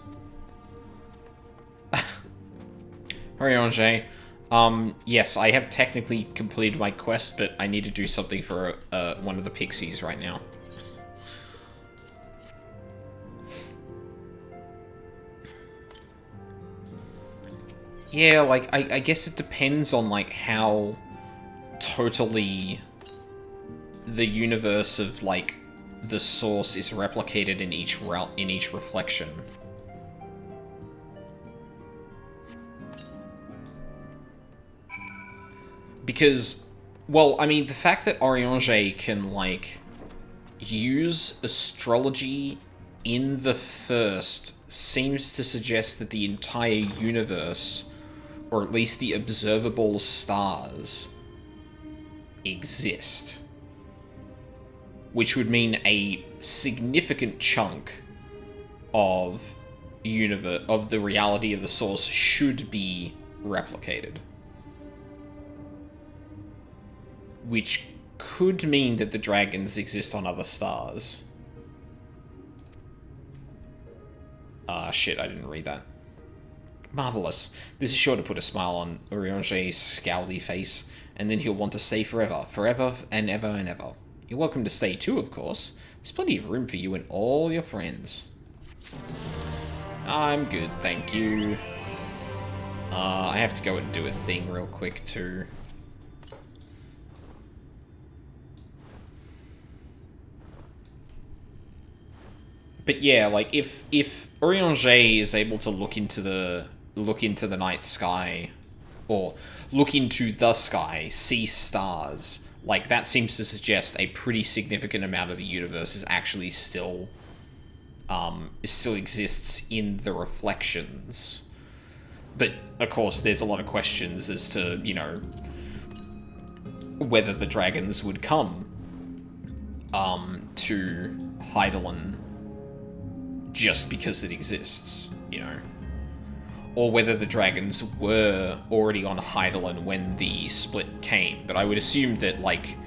Oriange. Yes, I have technically completed my quest, but I need to do something for one of the pixies right now. Yeah, like, I guess it depends on, like, how totally the universe of, like, the source is replicated in each reflection. Because, well, I mean, the fact that Oriange can, like, use astrology in the first seems to suggest that the entire universe, or at least the observable stars, exist. Which would mean a significant chunk of the reality of the source should be replicated. Which could mean that the dragons exist on other stars. Ah, shit, I didn't read that. Marvelous. This is sure to put a smile on Oriange's scowly face, and then he'll want to stay forever. Forever and ever and ever. You're welcome to stay too, of course. There's plenty of room for you and all your friends. I'm good, thank you. I have to go and do a thing real quick, too. But yeah, like, if Oriange is able to look into the night sky, or look into the sky, see stars, like, that seems to suggest a pretty significant amount of the universe is actually still exists in the reflections. But, of course, there's a lot of questions as to, you know, whether the dragons would come to Hydaelyn just because it exists, you know. Or whether the dragons were already on Hydaelyn when the split came. But I would assume that, like,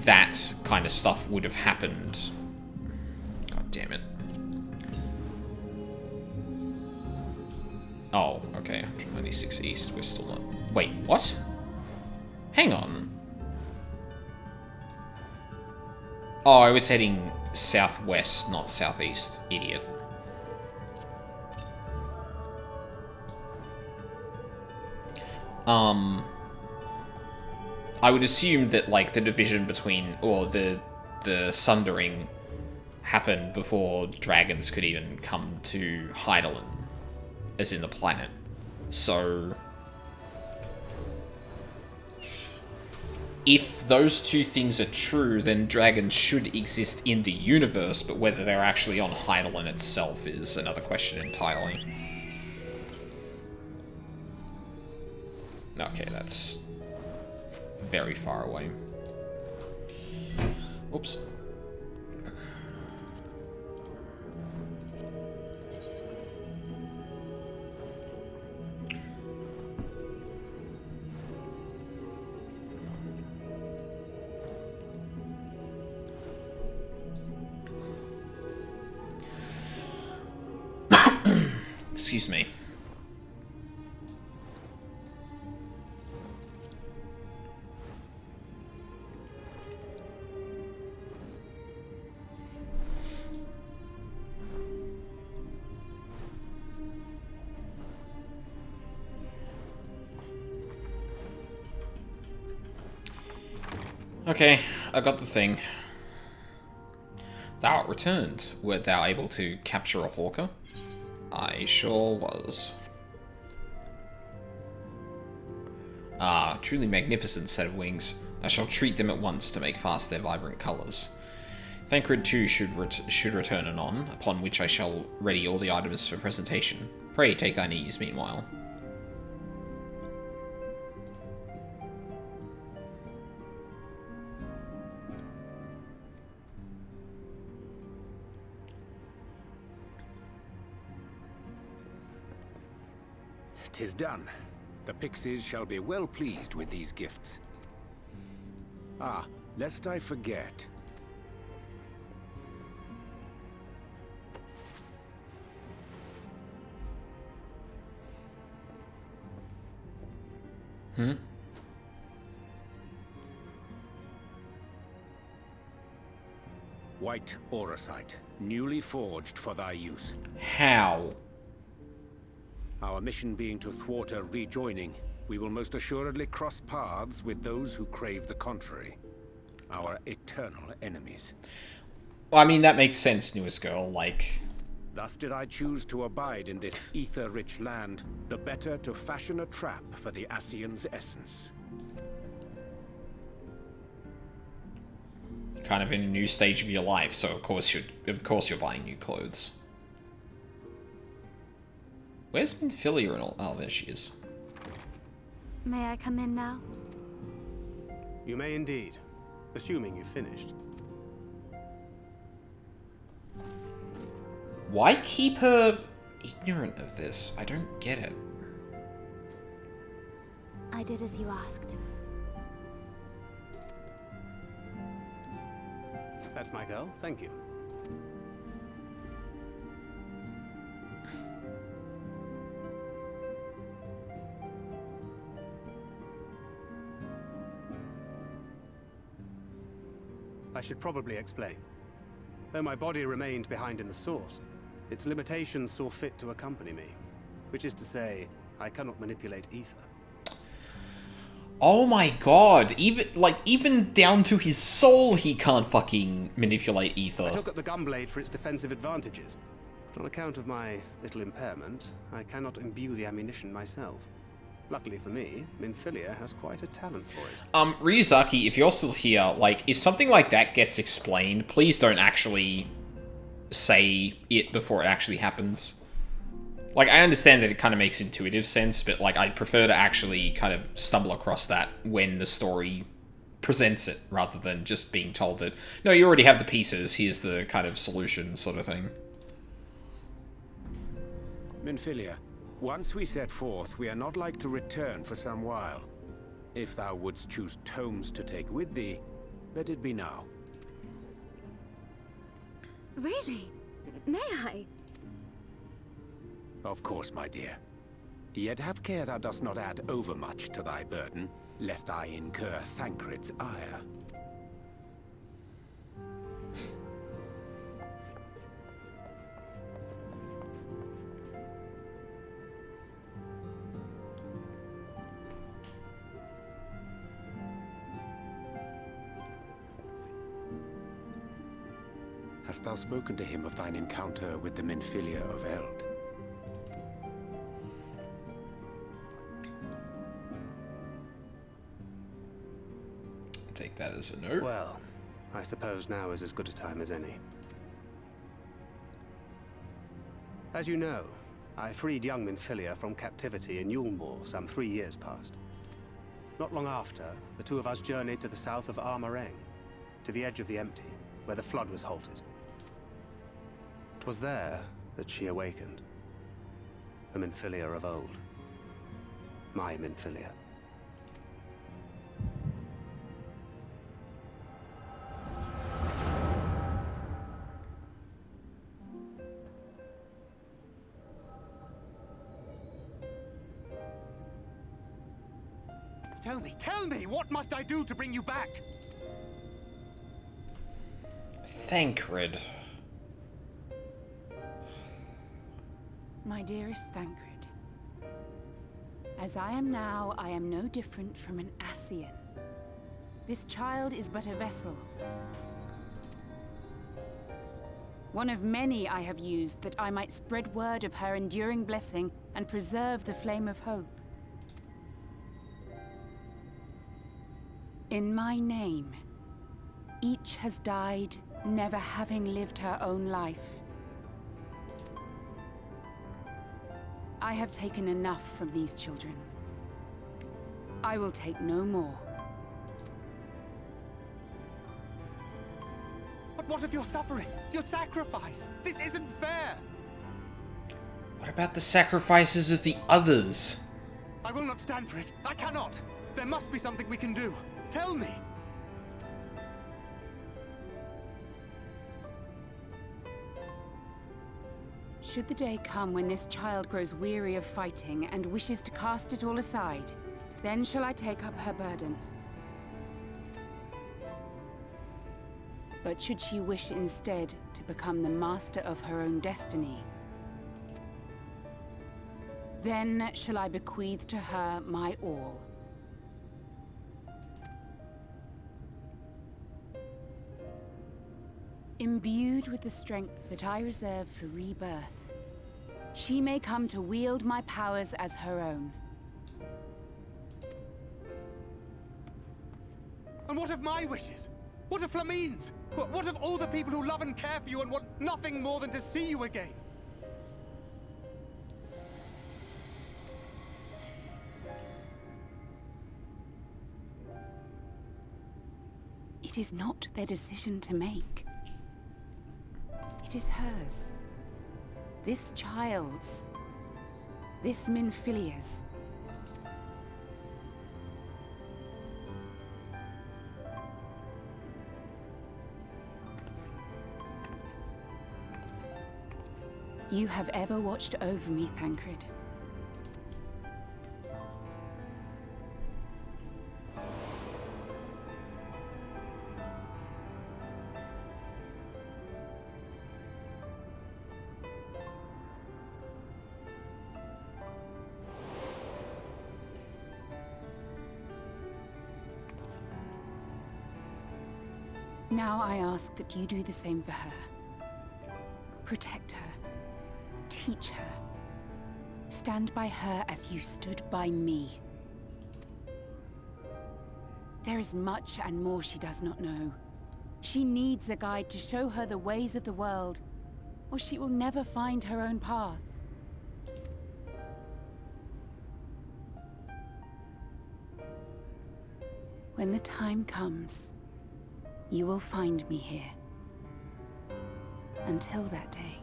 that kind of stuff would have happened. God damn it. Oh, okay. 96 East, we're still not... Wait, what? Hang on. Oh, I was heading southwest, not southeast. Idiot. I would assume that, like, the division between, or the sundering happened before dragons could even come to Hydaelyn, as in the planet. So, if those two things are true, then dragons should exist in the universe, but whether they're actually on Hydaelyn itself is another question entirely. Okay, that's very far away. Oops. Excuse me. Okay, I got the thing. Thou art returned. Wert thou able to capture a hawker? I sure was. Ah, truly magnificent set of wings. I shall treat them at once to make fast their vibrant colours. Thancred too should return anon, upon which I shall ready all the items for presentation. Pray take thine ease meanwhile. 'Tis done. The pixies shall be well pleased with these gifts. Ah, lest I forget. White auracite, newly forged for thy use. How? Our mission being to thwart a rejoining, we will most assuredly cross paths with those who crave the contrary. Our eternal enemies. Well, I mean, that makes sense, newest girl, like... Thus did I choose to abide in this ether-rich land, the better to fashion a trap for the Ascian's essence. Kind of in a new stage of your life, so of course you're buying new clothes. Where's Minfilia and all? Oh, there she is. May I come in now? You may indeed, assuming you've finished. Why keep her ignorant of this? I don't get it. I did as you asked. That's my girl, thank you. I should probably explain. Though my body remained behind in the source, its limitations saw fit to accompany me. Which is to say, I cannot manipulate ether. Oh my god, even down to his soul he can't fucking manipulate ether. I took up the gunblade for its defensive advantages. But on account of my little impairment, I cannot imbue the ammunition myself. Luckily for me, Minfilia has quite a talent for it. Ryuzaki, if you're still here, like, if something like that gets explained, please don't actually say it before it actually happens. Like, I understand that it kind of makes intuitive sense, but, like, I'd prefer to actually kind of stumble across that when the story presents it, rather than just being told that, no, you already have the pieces, here's the kind of solution sort of thing. Minfilia, once we set forth, we are not like to return for some while. If thou wouldst choose tomes to take with thee, let it be now. Really? May I? Of course, my dear. Yet have care thou dost not add overmuch to thy burden, lest I incur Thancred's ire. Hast thou spoken to him of thine encounter with the Minfilia of Eld? Take that as a no. Well, I suppose now is as good a time as any. As you know, I freed young Minfilia from captivity in Yulmore some 3 years past. Not long after, the two of us journeyed to the south of Armareng, to the edge of the Empty, where the flood was halted. It was there that she awakened. The Minfilia of old. My Minfilia. Tell me, what must I do to bring you back? Thancred. My dearest Thancred, as I am now, I am no different from an Ascian. This child is but a vessel. One of many I have used that I might spread word of her enduring blessing and preserve the flame of hope. In my name, each has died, never having lived her own life. I have taken enough from these children. I will take no more. But what of your suffering? Your sacrifice? This isn't fair! What about the sacrifices of the others? I will not stand for it. I cannot. There must be something we can do. Tell me. Should the day come when this child grows weary of fighting and wishes to cast it all aside, then shall I take up her burden. But should she wish instead to become the master of her own destiny, then shall I bequeath to her my all. Imbued with the strength that I reserve for rebirth, she may come to wield my powers as her own. And what of my wishes? What of Flamine's? What of all the people who love and care for you and want nothing more than to see you again? It is not their decision to make. It is hers. This child's. This Minfilia's. You have ever watched over me, Thancred. Now I ask that you do the same for her. Protect her. Teach her. Stand by her as you stood by me. There is much and more she does not know. She needs a guide to show her the ways of the world, or she will never find her own path. When the time comes, you will find me here. Until that day.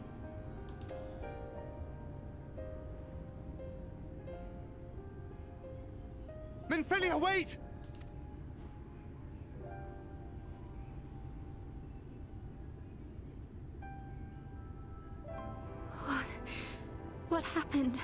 Minfilia, wait! What happened?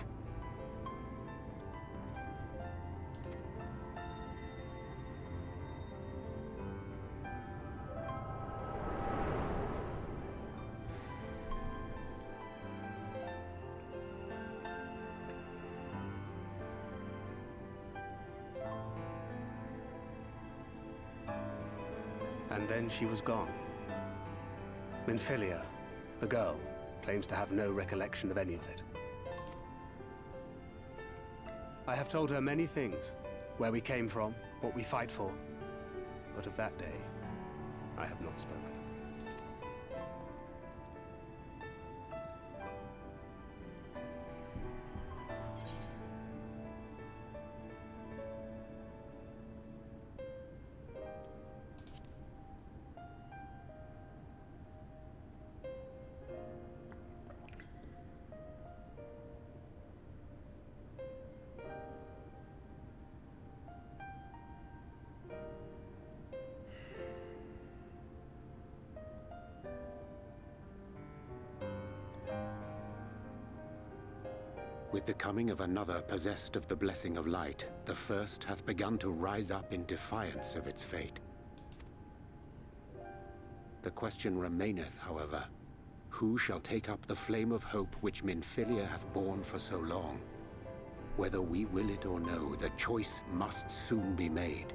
And then she was gone. Minfilia, the girl, claims to have no recollection of any of it. I have told her many things. Where we came from, what we fight for. But of that day, I have not spoken. With the coming of another possessed of the blessing of light, the first hath begun to rise up in defiance of its fate. The question remaineth, however, who shall take up the flame of hope which Minfilia hath borne for so long? Whether we will it or no, the choice must soon be made.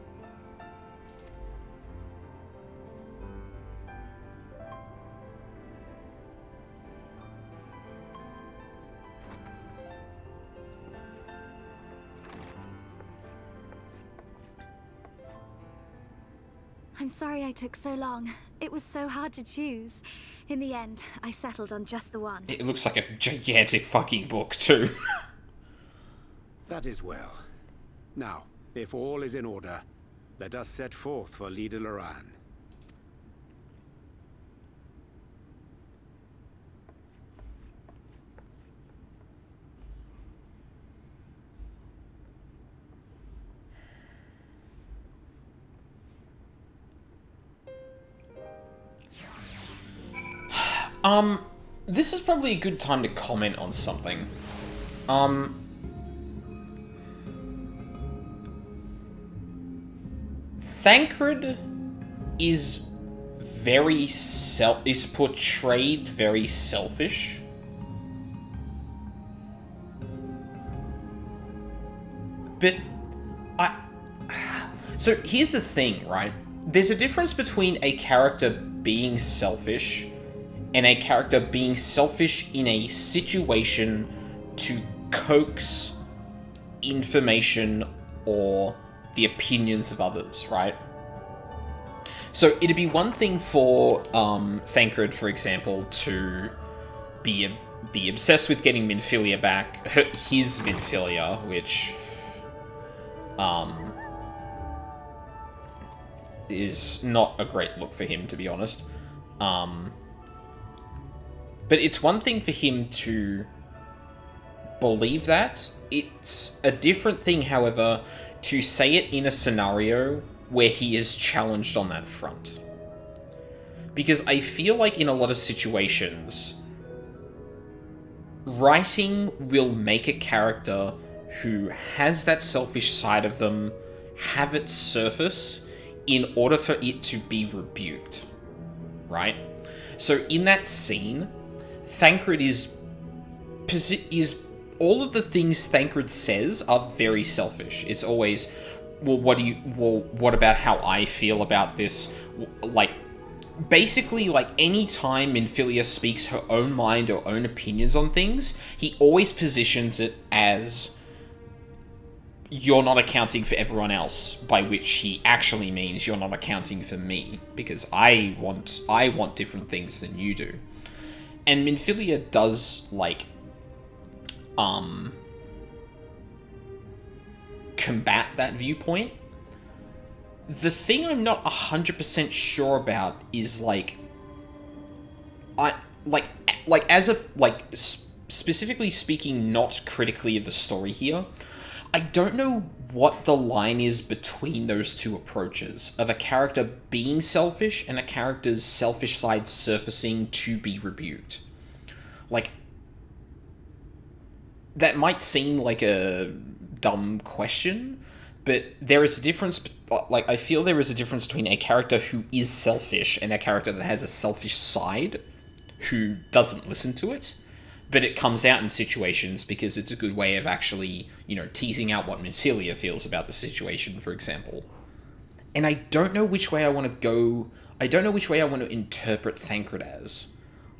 I'm sorry I took so long. It was so hard to choose. In the end, I settled on just the one. It looks like a gigantic fucking book, too. That is well. Now, if all is in order, let us set forth for Lida Loran. This is probably a good time to comment on something. Thancred is is portrayed very selfish. But so here's the thing, right? There's a difference between a character being selfish and a character being selfish in a situation to coax information or the opinions of others, right? So it'd be one thing for Thancred, for example, to be obsessed with getting Minfilia back, his Minfilia, which is not a great look for him, to be honest. But it's one thing for him to believe that. It's a different thing, however, to say it in a scenario where he is challenged on that front. Because I feel like in a lot of situations, writing will make a character who has that selfish side of them have it surface in order for it to be rebuked, right? So in that scene, Thancred is all of the things Thancred says are very selfish. It's always, what about how I feel about this? Like, basically, like, any time Minfilia speaks her own mind or own opinions on things, he always positions it as, you're not accounting for everyone else, by which he actually means you're not accounting for me, because I want different things than you do. And Minfilia does, like, combat that viewpoint. The thing I'm not 100% sure about is, like, specifically speaking, not critically of the story here, I don't know what the line is between those two approaches, of a character being selfish and a character's selfish side surfacing to be rebuked. Like, that might seem like a dumb question, but there is a difference, like, I feel there is a difference between a character who is selfish and a character that has a selfish side who doesn't listen to it, but it comes out in situations because it's a good way of actually, teasing out what Minfilia feels about the situation, for example. And I don't know which way I want to go. I don't know which way I want to interpret Thancred as.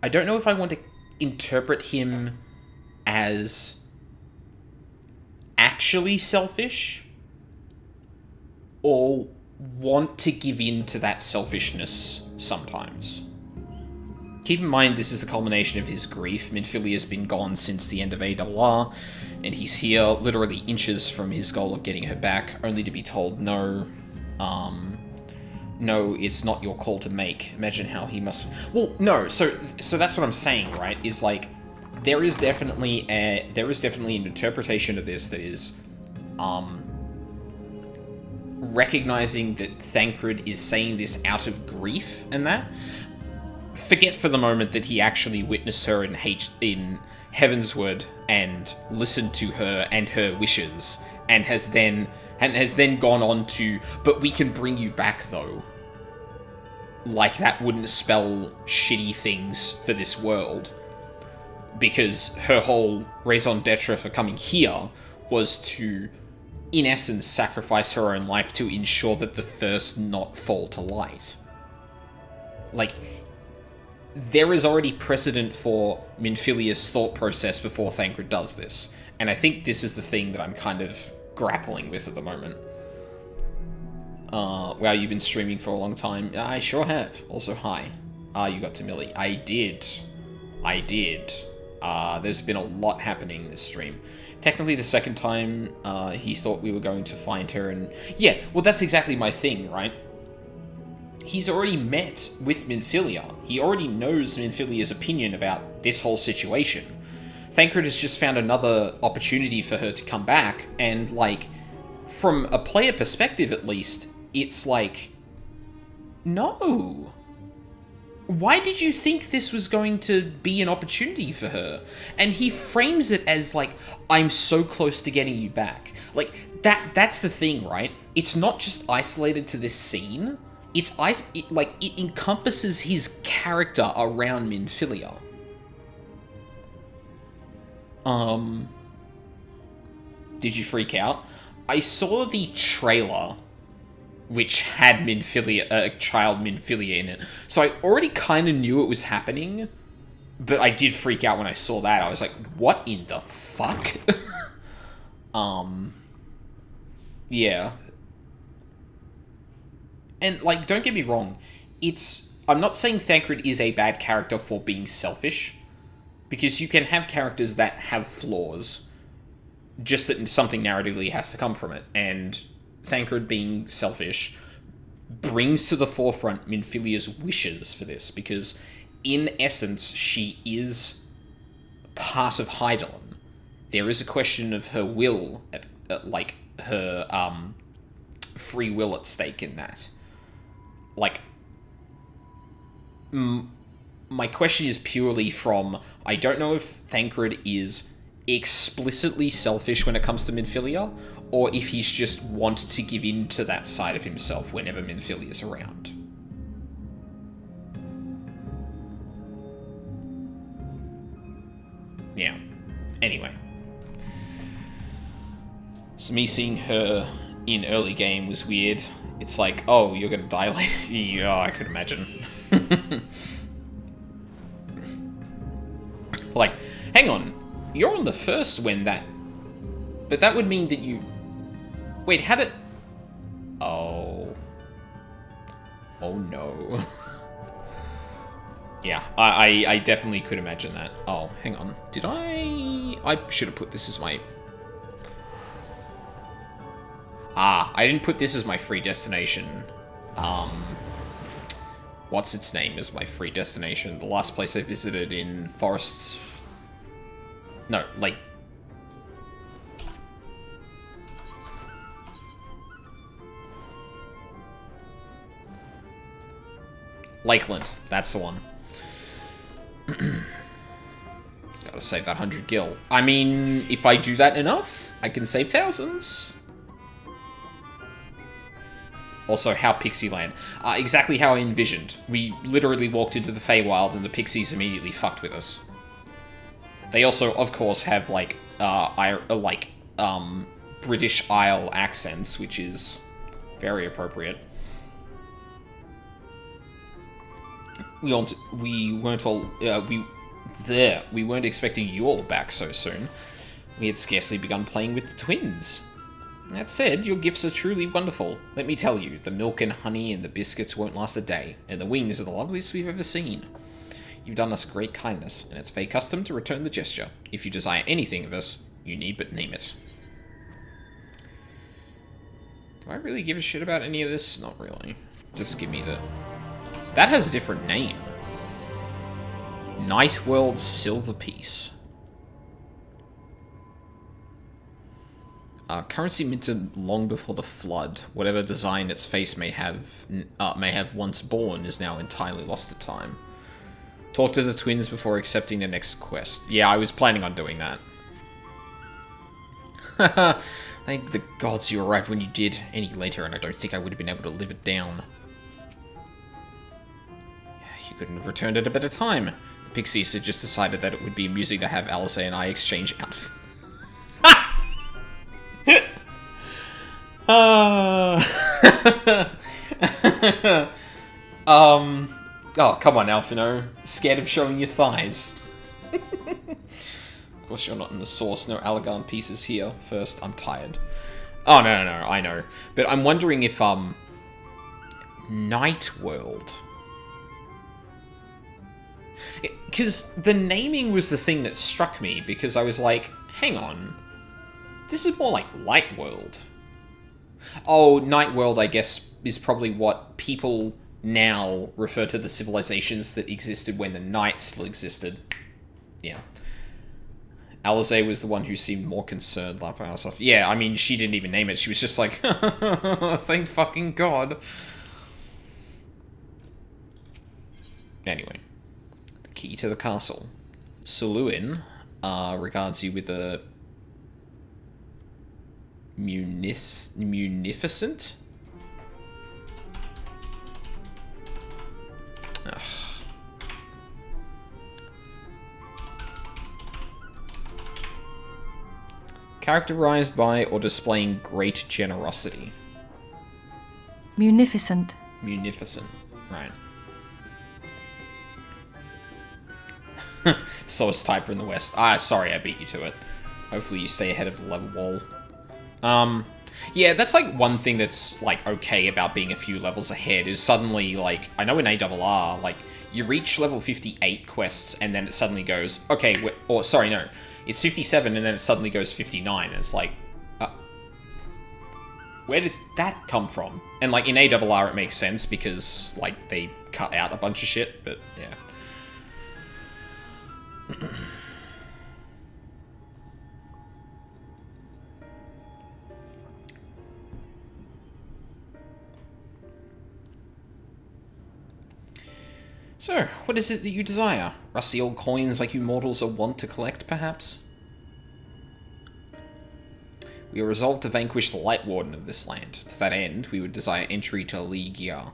I don't know if I want to interpret him as actually selfish, or want to give in to that selfishness sometimes. Keep in mind, this is the culmination of his grief. Minfilia's been gone since the end of ARR, and he's here literally inches from his goal of getting her back, only to be told, no, it's not your call to make. Imagine how he must... Well, no, so that's what I'm saying, right? Is, like, there is definitely an interpretation of this that is, recognizing that Thancred is saying this out of grief and that. Forget for the moment that he actually witnessed her in Heavensward and listened to her and her wishes, and has then gone on to, but we can bring you back though. Like that wouldn't spell shitty things for this world. Because her whole raison d'etre for coming here was to, in essence, sacrifice her own life to ensure that the first not fall to light. Like, there is already precedent for Minfilia's thought process before Thancred does this, and I think this is the thing that I'm kind of grappling with at the moment. Wow, you've been streaming for a long time. I sure have. Also, hi. You got to Millie. I did. There's been a lot happening in this stream. Technically, the second time, he thought we were going to find her, and... Yeah, well, that's exactly my thing, right? He's already met with Minfilia. He already knows Minfilia's opinion about this whole situation. Thancred has just found another opportunity for her to come back, and, like, from a player perspective at least, it's like, no. why did you think this was going to be an opportunity for her? And he frames it as like, I'm so close to getting you back. Like, that's the thing, right? It's not just isolated to this scene. It encompasses his character around Minfilia. Did you freak out? I saw the trailer, which had child Minfilia in it. So I already kind of knew it was happening, but I did freak out when I saw that. I was like, what in the fuck? Yeah. And, like, don't get me wrong, I'm not saying Thancred is a bad character for being selfish, because you can have characters that have flaws, just that something narratively has to come from it, and Thancred being selfish brings to the forefront Minfilia's wishes for this, because in essence, she is part of Hydaelyn. There is a question of her will, like, her, free will at stake in that. Like, my question is purely from, I don't know if Thancred is explicitly selfish when it comes to Minfilia, or if he's just wanted to give in to that side of himself whenever Minfilia is around. Yeah. Anyway. So me seeing her in early game was weird. It's like, oh, you're gonna die later? Yeah, I could imagine. Like, hang on. You're on the first when that... But that would mean that you... Wait, had it... Oh. Oh no. Yeah, I definitely could imagine that. Oh, hang on. Did I should have put this as my... Ah, I didn't put this as my free destination. What's its name as my free destination? The last place I visited in Forests... No, like... Lakeland, that's the one. Gotta save that 100 gil. I mean, if I do that enough, I can save thousands. Also, how Pixie Land. Exactly how I envisioned. We literally walked into the Feywild and the Pixies immediately fucked with us. They also, of course, have, like, British Isle accents, which is very appropriate. We weren't expecting you all back so soon. We had scarcely begun playing with the twins. That said, your gifts are truly wonderful. Let me tell you, the milk and honey and the biscuits won't last a day, and the wings are the loveliest we've ever seen. You've done us great kindness, and it's Fey custom to return the gesture. If you desire anything of us, you need but name it. Do I really give a shit about any of this? Not really. Just give me the... That has a different name. Nightworld Silver Piece. Currency minted long before the flood. Whatever design its face may have once borne is now entirely lost to time. Talk to the twins before accepting the next quest. Yeah, I was planning on doing that. Thank the gods you arrived when you did. Any later, and I don't think I would have been able to live it down. You couldn't have returned at a better time. The Pixies had just decided that it would be amusing to have Alice and I exchange outfits. Oh, come on, Alphino. Scared of showing your thighs. Of course you're not in the source. No Allagan pieces here. First, I'm tired. Oh, no, I know. But I'm wondering if, Nightworld. Because the naming was the thing that struck me, because I was like, hang on. This is more like Lightworld. Oh, Nightworld, I guess, is probably what people now refer to the civilizations that existed when the night still existed. Yeah. Alize was the one who seemed more concerned about herself. Yeah, I mean, she didn't even name it. She was just like, thank fucking God. Anyway. The key to the castle. Suluin regards you with a munificent? Ugh. Characterized by or displaying great generosity. Munificent. Munificent, right. Slowest typer in the West. Sorry I beat you to it. Hopefully you stay ahead of the level wall. Yeah, that's like one thing that's like okay about being a few levels ahead is suddenly like, I know in ARR, like you reach level 58 quests and then it suddenly goes, okay, or sorry, no, it's 57 and then it suddenly goes 59 and it's like, where did that come from? And like in ARR it makes sense because like they cut out a bunch of shit, but yeah. So, what is it that you desire? Rusty old coins like you mortals are wont to collect, perhaps? We are resolved to vanquish the Light Warden of this land. To that end, we would desire entry to Ligia.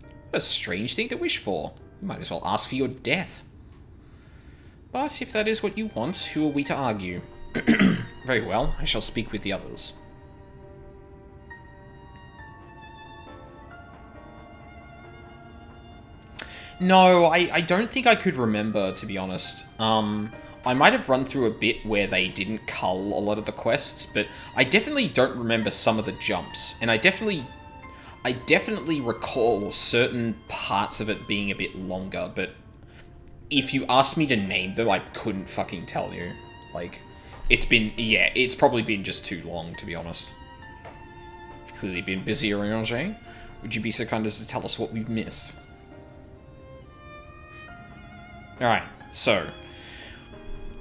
What a strange thing to wish for. You might as well ask for your death. But if that is what you want, who are we to argue? Very well, I shall speak with the others. No, I don't think I could remember, to be honest. I might have run through a bit where they didn't cull a lot of the quests, but I definitely don't remember some of the jumps, and I definitely recall certain parts of it being a bit longer, but if you asked me to name them, I couldn't fucking tell you. Like, it's probably been just too long, to be honest. You've clearly been busy, Oriange. Would you be so kind as to tell us what we've missed? Alright, so,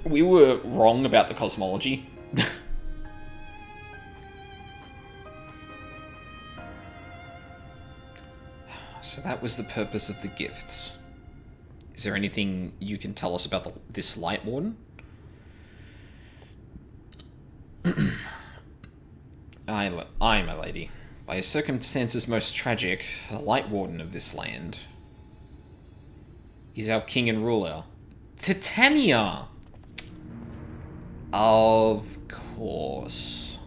we were wrong about the cosmology. So that was the purpose of the gifts. Is there anything you can tell us about this Light Warden? Aye, my lady. By circumstances most tragic, the Light Warden of this land is our king and ruler, Titania! Of course.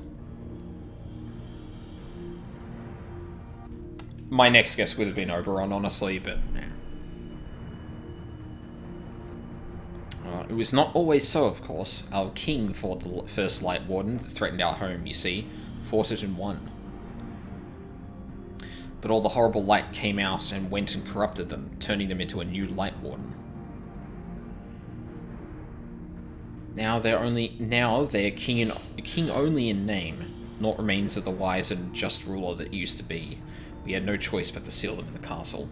My next guess would have been Oberon, honestly, but it was not always so, of course. Our king fought the first Light Warden that threatened our home, you see. Fought it and won. But all the horrible light came out and went and corrupted them, turning them into a new Light Warden. Now they're king only in name, naught remains of the wise and just ruler that used to be. We had no choice but to seal them in the castle.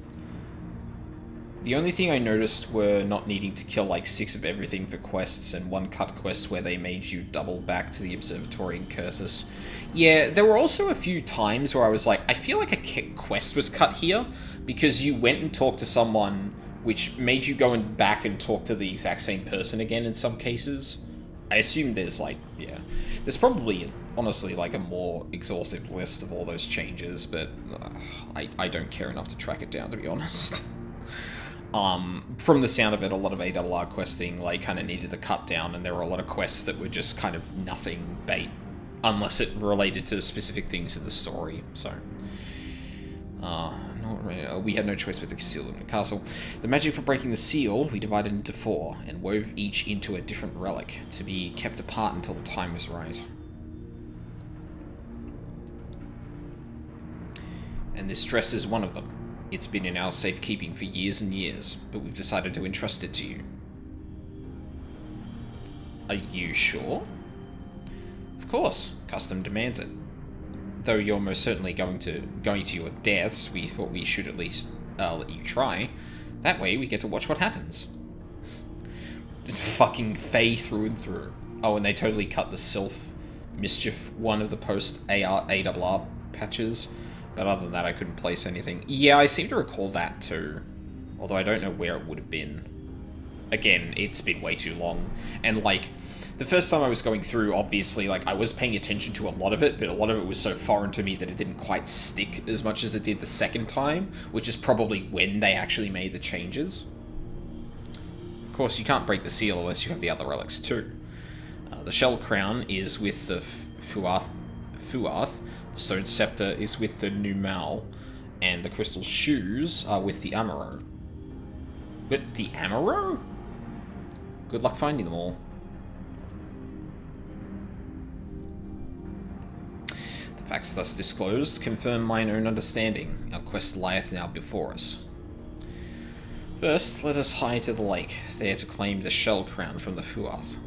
The only thing I noticed were not needing to kill like 6 of everything for quests and 1 cut quest where they made you double back to the observatory in Kurthus. Yeah, there were also a few times where I was like, I feel like a quest was cut here because you went and talked to someone which made you go back and talk to the exact same person again in some cases. I assume there's like, yeah, there's probably honestly like a more exhaustive list of all those changes, but I don't care enough to track it down, to be honest. From the sound of it, a lot of ARR questing like kind of needed a cut down, and there were a lot of quests that were just kind of nothing bait, unless it related to specific things in the story. So, we had no choice but to seal them in the castle. The magic for breaking the seal we divided into 4 and wove each into a different relic to be kept apart until the time was right. And this dress is one of them. It's been in our safekeeping for years and years, but we've decided to entrust it to you. Are you sure? Of course, custom demands it. Though you're most certainly going to your deaths, we thought we should at least let you try. That way we get to watch what happens. It's fucking Fae through and through. Oh, and they totally cut the self-mischief one of the post-ARR patches. But other than that, I couldn't place anything. Yeah, I seem to recall that too. Although I don't know where it would have been. Again, it's been way too long. And, like, the first time I was going through, obviously, like, I was paying attention to a lot of it, but a lot of it was so foreign to me that it didn't quite stick as much as it did the second time, which is probably when they actually made the changes. Of course, you can't break the seal unless you have the other relics, too. The Shell Crown is with the Fuath. The Stone Scepter is with the Numal. And the Crystal Shoes are with the Amaro. With the Amaro? Good luck finding them all. The facts thus disclosed confirm mine own understanding. Our quest lieth now before us. First, let us hie to the lake, there to claim the Shell Crown from the Fuath.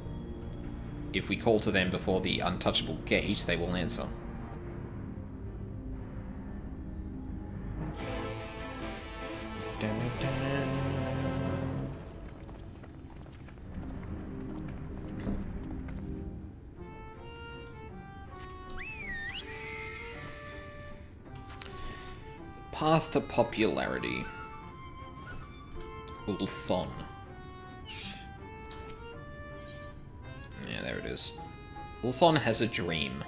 If we call to them before the untouchable gate, they will answer. Path to popularity. Ulthon. Yeah, there it is. Ulthon has a dream.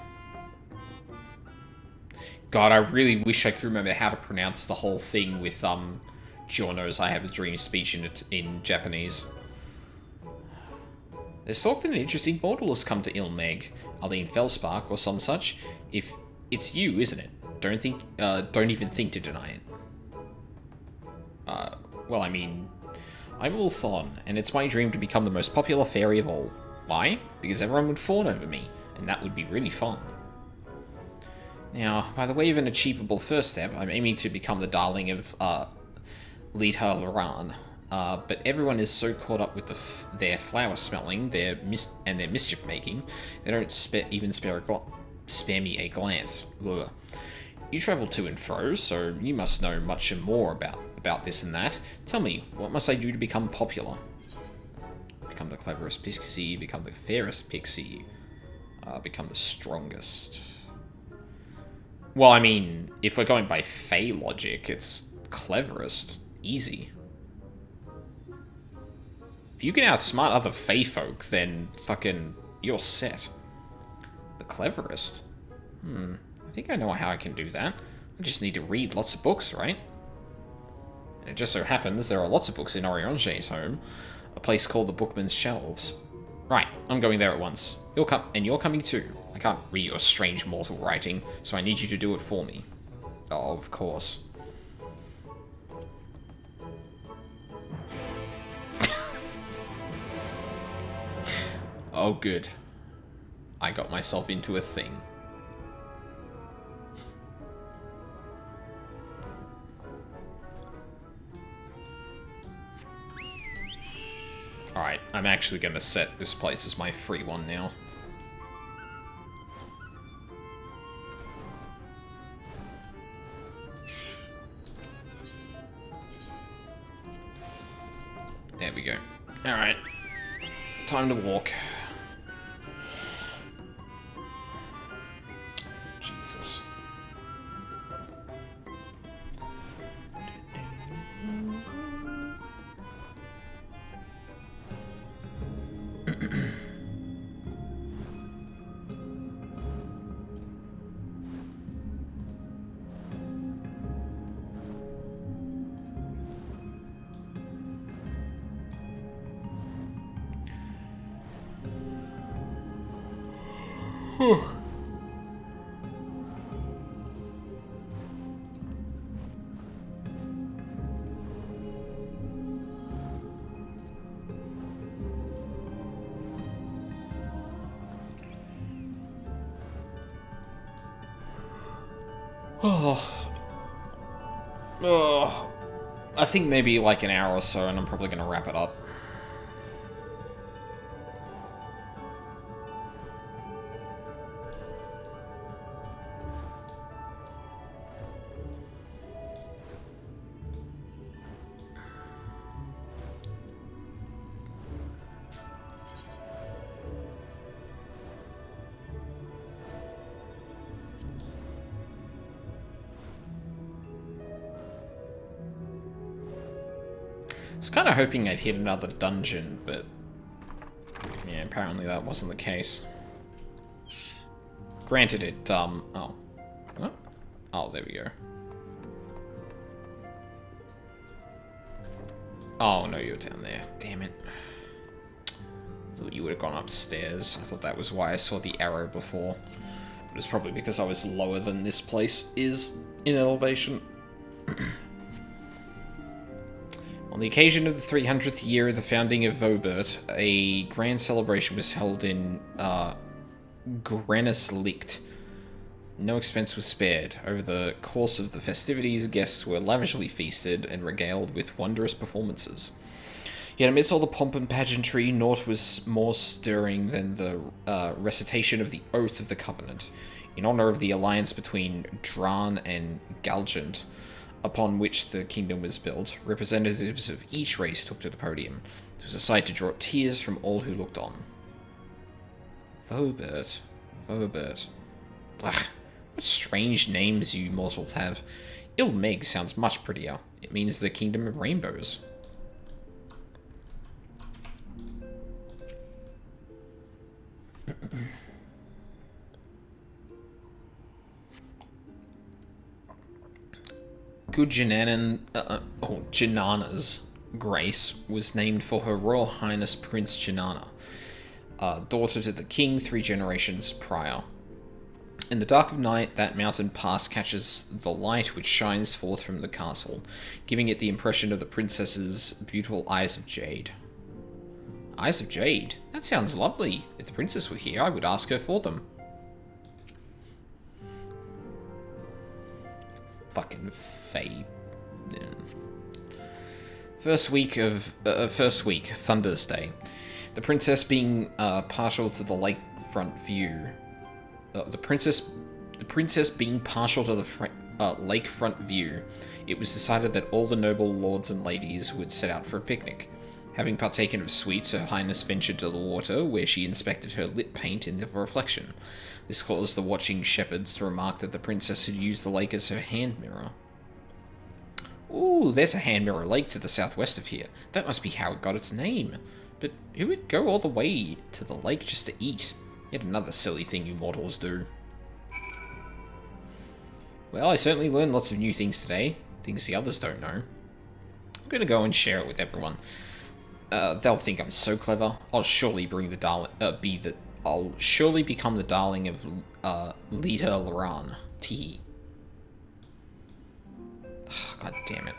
God, I really wish I could remember how to pronounce the whole thing with, Giorno's I have a dream speech in Japanese. There's talk that an interesting mortal has come to Ilmeg, Aline Felspark or some such. If it's you, isn't it? Don't even think to deny it. Well, I mean, I'm Ulthon, and it's my dream to become the most popular fairy of all. Why? Because everyone would fawn over me, and that would be really fun. Now, by the way of an achievable first step, I'm aiming to become the darling of, Lidha Loran. But everyone is so caught up with their flower smelling, their mischief making, they don't even spare me a glance. Ugh. You travel to and fro, so you must know much and more about this and that. Tell me, what must I do to become popular? Become the cleverest pixie, become the fairest pixie, become the strongest. Well, I mean, if we're going by Fey logic, it's cleverest. Easy. If you can outsmart other Fey folk, then fucking you're set. The cleverest? I think I know how I can do that. I just need to read lots of books, right? And it just so happens there are lots of books in Orionge's home, a place called the Bookman's Shelves. Right, I'm going there at once. You're coming too. I can't read your strange mortal writing, so I need you to do it for me. Oh, of course. Oh, good. I got myself into a thing. Alright, I'm actually going to set this place as my free one now. There we go. Alright. Time to walk. Jesus. I think maybe like an hour or so, and I'm probably going to wrap it up. was kind of hoping I'd hit another dungeon, but yeah, apparently that wasn't the case. Granted, it, oh. What? Oh, there we go. Oh, no, you're down there. Damn it. I thought you would have gone upstairs. I thought that was why I saw the arrow before. But it's probably because I was lower than this place is in elevation. On the occasion of the 300th year of the founding of Vobert, a grand celebration was held in Grannislicht. No expense was spared. Over the course of the festivities, guests were lavishly feasted and regaled with wondrous performances. Yet amidst all the pomp and pageantry, naught was more stirring than the recitation of the Oath of the Covenant, in honour of the alliance between Dran and Galgant, upon which the kingdom was built. Representatives of each race took to the podium. It was a sight to draw tears from all who looked on. Vobert. Blah. What strange names you mortals have. Ilmeg sounds much prettier. It means the Kingdom of Rainbows. Good Janana's Grace was named for Her Royal Highness Prince Janana, daughter to the king 3 generations prior. In the dark of night, that mountain pass catches the light which shines forth from the castle, giving it the impression of the princess's beautiful eyes of jade. Eyes of jade? That sounds lovely. If the princess were here, I would ask her for them. Fucking Fae. Yeah. First week, Thunder's Day. The princess being partial to the lakefront view. The princess being partial to the lakefront view, it was decided that all the noble lords and ladies would set out for a picnic. Having partaken of sweets, Her Highness ventured to the water, where she inspected her lit paint in the reflection. This caused the watching shepherds to remark that the princess had used the lake as her hand mirror. Ooh, there's a hand mirror lake to the southwest of here. That must be how it got its name. But who would go all the way to the lake just to eat? Yet another silly thing you mortals do. Well, I certainly learned lots of new things today. Things the others don't know. I'm gonna go and share it with everyone. They'll think I'm so clever. I'll surely bring the I'll surely become the darling of Lita Laran. Tee. God damn it.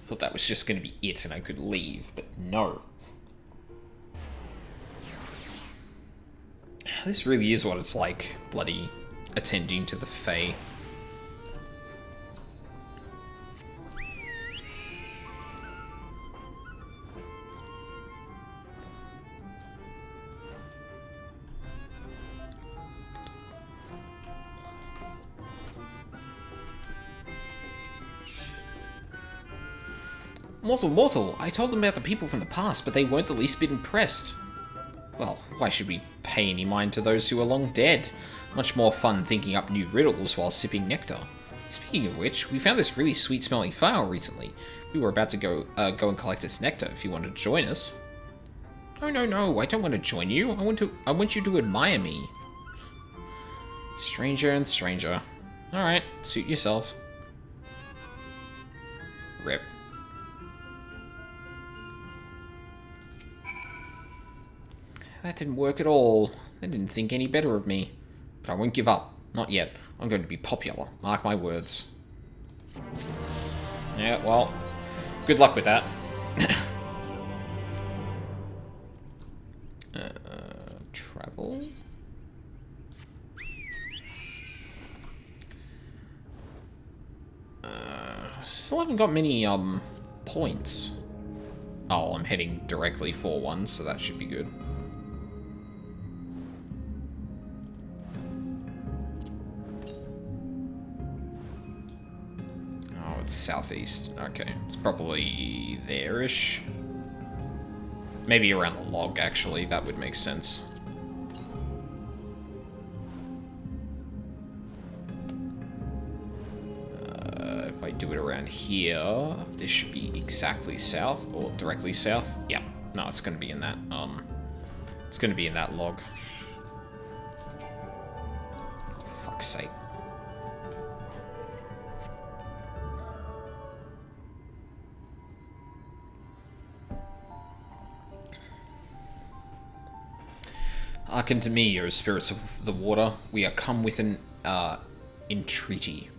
Thought that was just gonna be it and I could leave, but no. This really is what it's like, bloody attending to the Fae. Mortal, I told them about the people from the past, but they weren't the least bit impressed. Well, why should we pay any mind to those who are long dead? Much more fun thinking up new riddles while sipping nectar. Speaking of which, we found this really sweet-smelling flower recently. We were about to go and collect this nectar if you wanted to join us. No, I don't want to join you. I want you to admire me. Stranger and stranger. Alright, suit yourself. Rip. That didn't work at all. They didn't think any better of me. But I won't give up. Not yet. I'm going to be popular. Mark my words. Yeah, well, good luck with that. Travel. Still haven't got many, points. Oh, I'm heading directly for one, so that should be good. Oh, it's southeast. Okay, it's probably there-ish. Maybe around the log, actually. That would make sense. If I do it around around here. This should be exactly south, or directly south. Yeah, no, it's gonna be in that, it's gonna be in that log. Oh, for fuck's sake. Hearken to me, O spirits of the water. We are come with an, entreaty.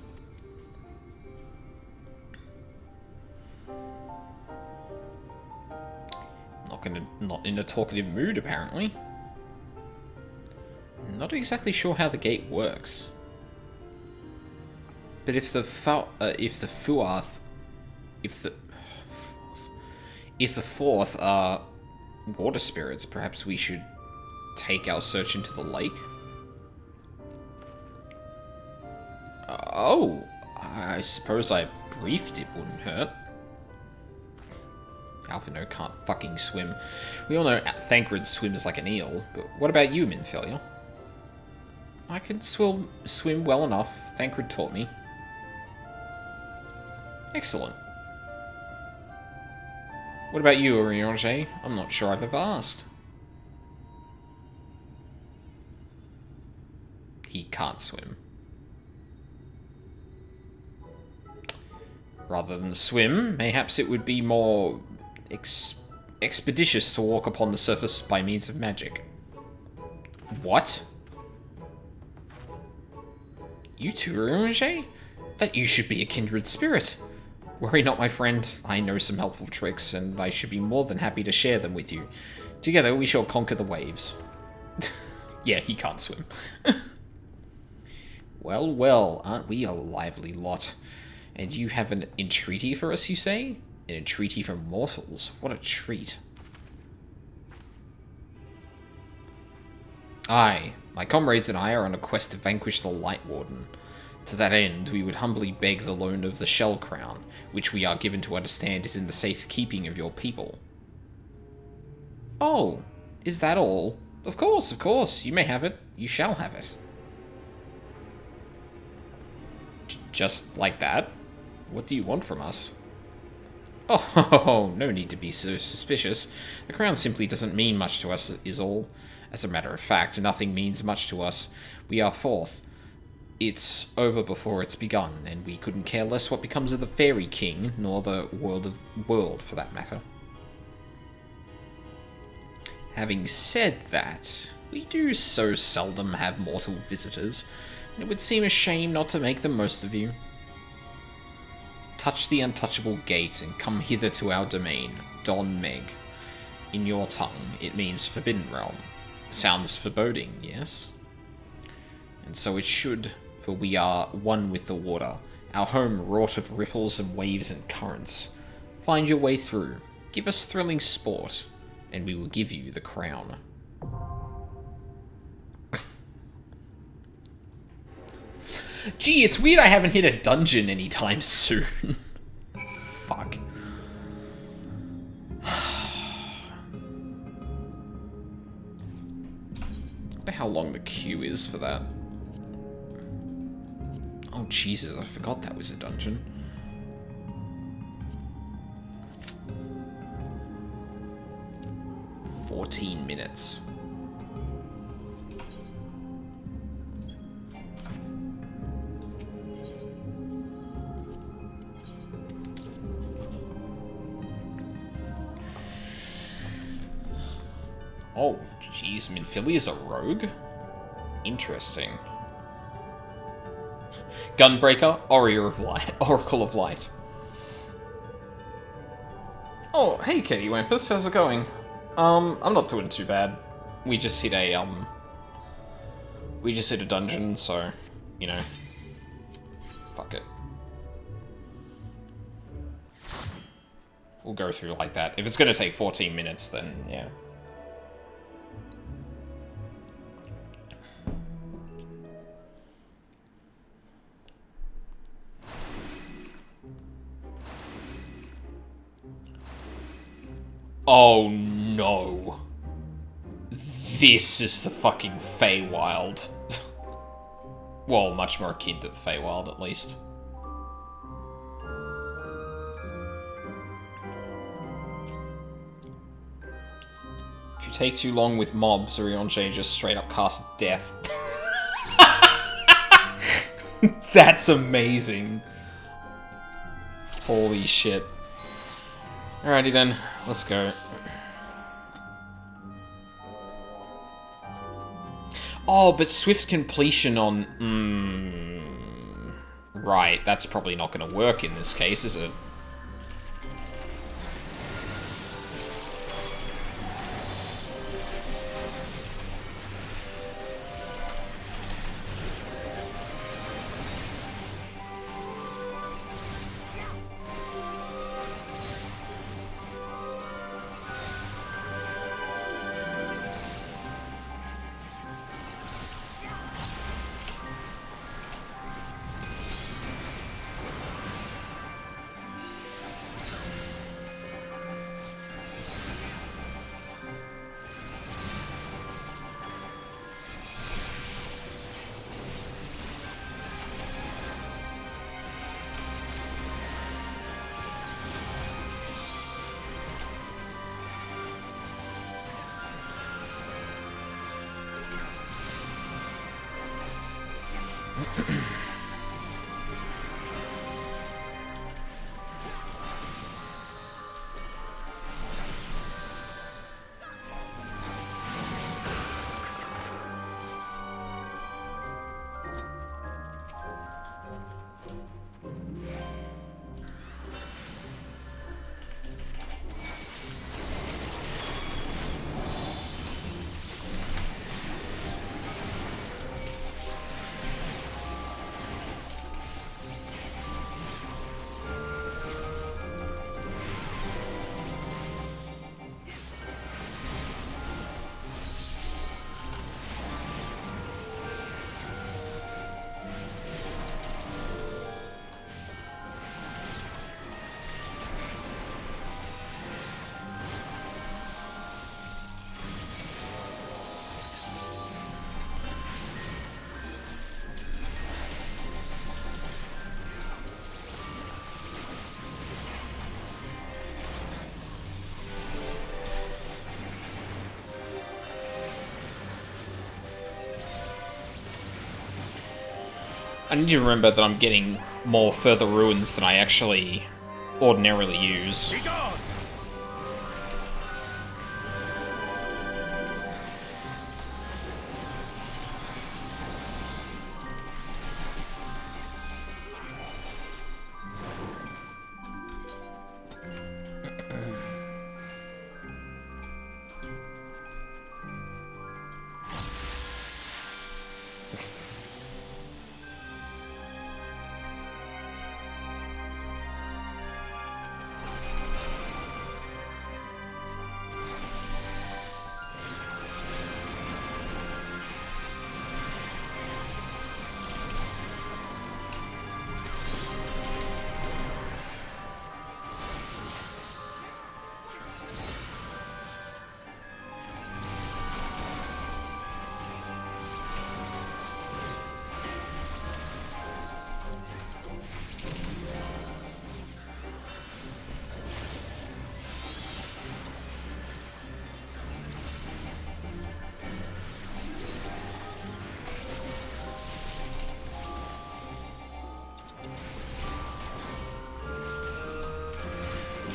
Not in a talkative mood, apparently. Not exactly sure how the gate works. But if the fourth are water spirits, perhaps we should take our search into the lake? Oh, I suppose a brief dip wouldn't hurt. Alphino can't fucking swim. We all know Thancred swims like an eel, but what about you, Minfilia? I can swim well enough. Thancred taught me. Excellent. What about you, Oriange? I'm not sure I've ever asked. He can't swim. Rather than swim, mayhaps it would be more expeditious to walk upon the surface by means of magic. What? You too, Oriange? That you should be a kindred spirit. Worry not, my friend. I know some helpful tricks, and I should be more than happy to share them with you. Together we shall conquer the waves. Yeah, he can't swim. Well, well, aren't we a lively lot? And you have an entreaty for us, you say? An entreaty from mortals. What a treat. Aye, my comrades and I are on a quest to vanquish the Light Warden. To that end, we would humbly beg the loan of the Shell Crown, which we are given to understand is in the safe keeping of your people. Oh, is that all? Of course, you may have it. You shall have it. Just like that? What do you want from us? Oh, no need to be so suspicious. The crown simply doesn't mean much to us, is all. As a matter of fact, nothing means much to us. We are fourth. It's over before it's begun, and we couldn't care less what becomes of the Fairy King, nor the world for that matter. Having said that, we do so seldom have mortal visitors, and it would seem a shame not to make the most of you. Touch the untouchable gate and come hither to our domain, Don Meg. In your tongue, it means Forbidden Realm. Sounds foreboding, yes? And so it should, for we are one with the water, our home wrought of ripples and waves and currents. Find your way through, give us thrilling sport, and we will give you the crown. Gee, it's weird I haven't hit a dungeon anytime soon. Fuck. I wonder how long the queue is for that. Oh, Jesus, I forgot that was a dungeon. "14 minutes. Oh, jeez, Minfilia's a rogue? Interesting. Gunbreaker, Oracle of Light. Oh, hey Katie Wampus, how's it going? I'm not doing too bad. We just hit a, dungeon, so, you know, fuck it. We'll go through like that. If it's gonna take 14 minutes, then, yeah. Oh no. This is the fucking Feywild. Well, much more akin to the Feywild, at least. take too long with mobs, Orionche just straight up casts death. That's amazing. Holy shit. Alrighty then, let's go. Oh, but swift completion on... Right, that's probably not going to work in this case, is it? I need to remember that I'm getting more further ruins than I actually ordinarily use.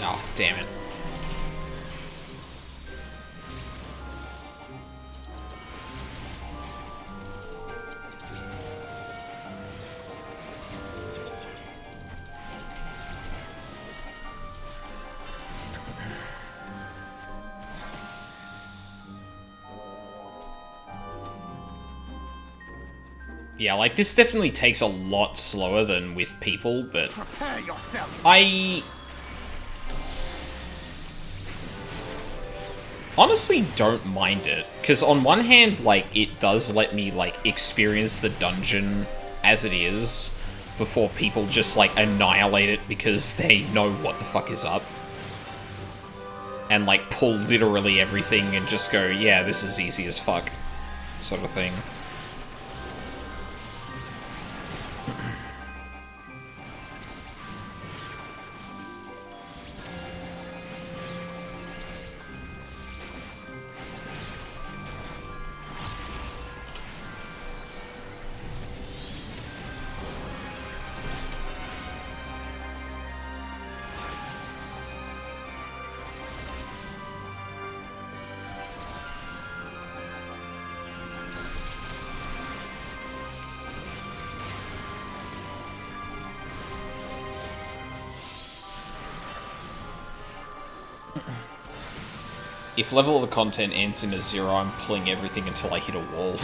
Oh, damn it. Yeah, like, this definitely takes a lot slower than with people, but... Prepare yourself. I honestly don't mind it, because on one hand, like, it does let me, like, experience the dungeon as it is, before people just, like, annihilate it because they know what the fuck is up. And, like, pull literally everything and just go, yeah, this is easy as fuck, sort of thing. If level of the content ends in a 0, I'm pulling everything until I hit a wall.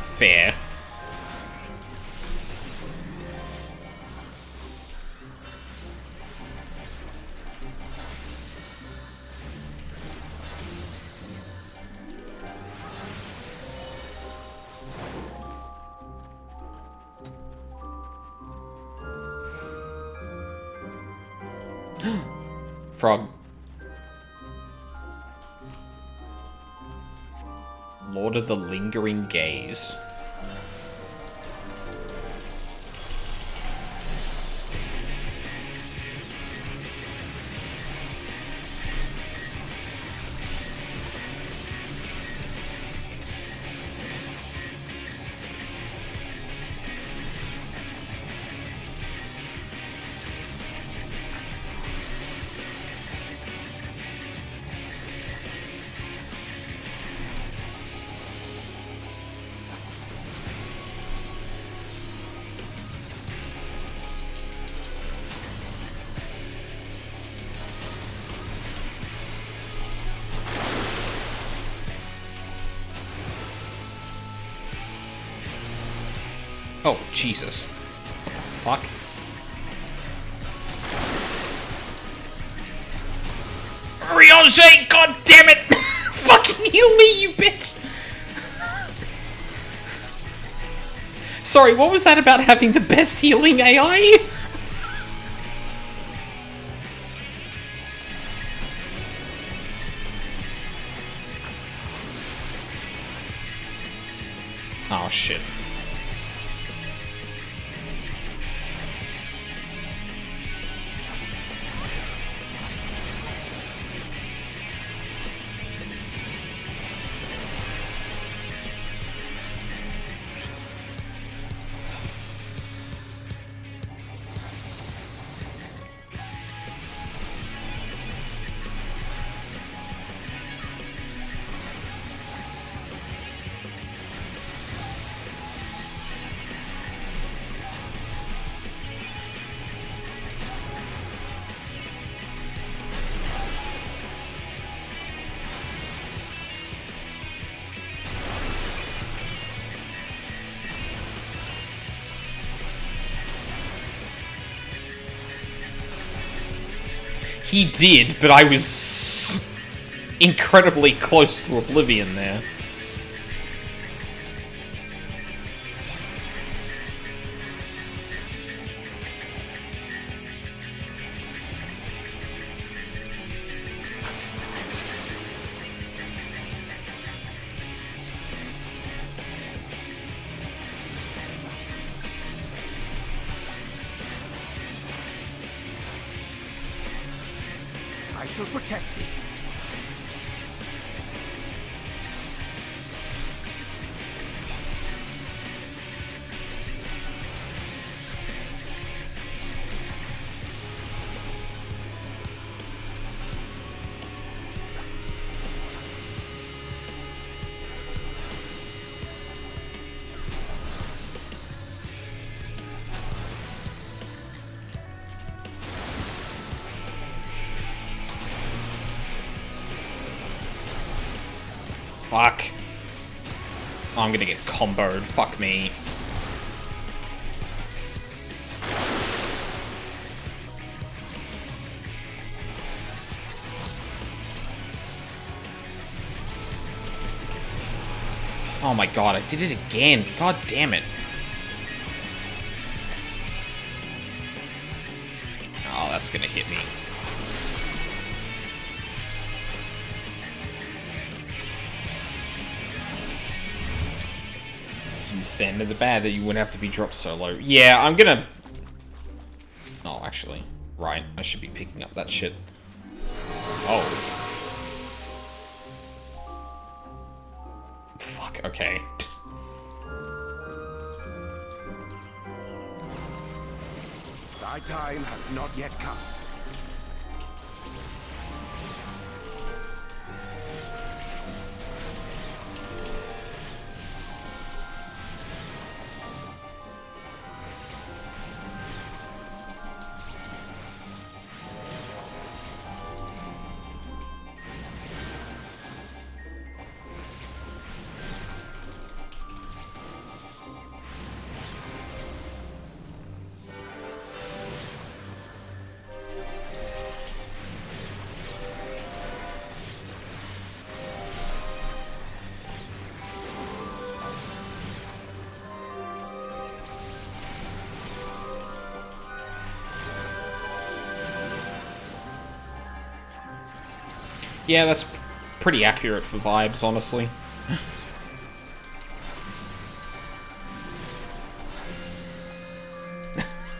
Fair. Frog. Lord of the Lingering Gaze. Oh, Jesus. What the fuck? Ryojay, god damn it! Fucking heal me, you bitch! Sorry, what was that about having the best healing AI? Oh, shit. He did, but I was incredibly close to oblivion there. I shall protect thee. Fuck. I'm gonna get comboed. Fuck me. Oh my god, I did it again. God damn it. Oh, that's gonna hit me. Stand to the bad that you wouldn't have to be dropped so low. Yeah, I'm gonna... Oh, actually. Right, I should be picking up that shit. Oh. Fuck, okay. Thy time hath not yet come. Yeah, that's pretty accurate for vibes, honestly.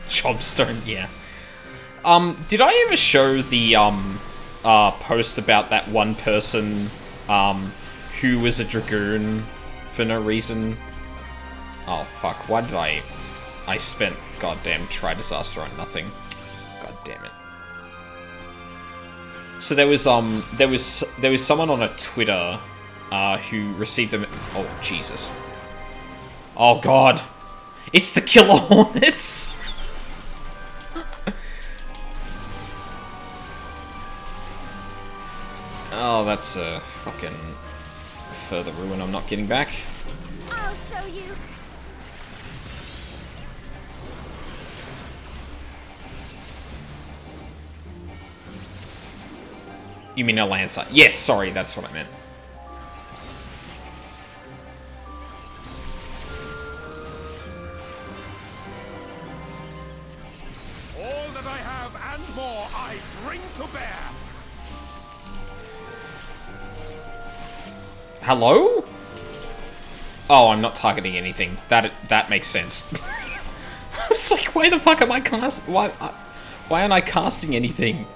Chobstone, yeah. Did I ever show the, post about that one person, who was a Dragoon for no reason? Oh, fuck, why did I spent goddamn Tri-Disaster on nothing. God damn it. So there was someone on a Twitter, who received a... Oh, Jesus. Oh, God. It's the Killer Hornets! Oh, that's a fucking further ruin I'm not getting back. I'll show you. You mean a Lancer? Yes, sorry, that's what I meant. All that I have and more I bring to bear. Hello? Oh, I'm not targeting anything. That makes sense. I was like, why the fuck am I why aren't I casting anything?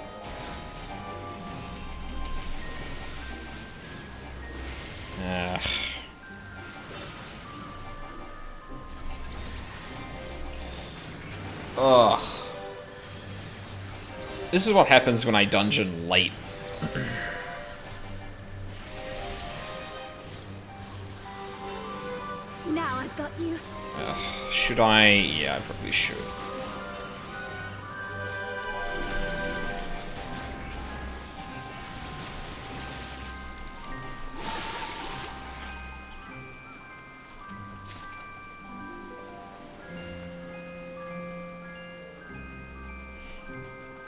Ugh. This is what happens when I dungeon late. Now I've got you. Should I? Yeah, I probably should.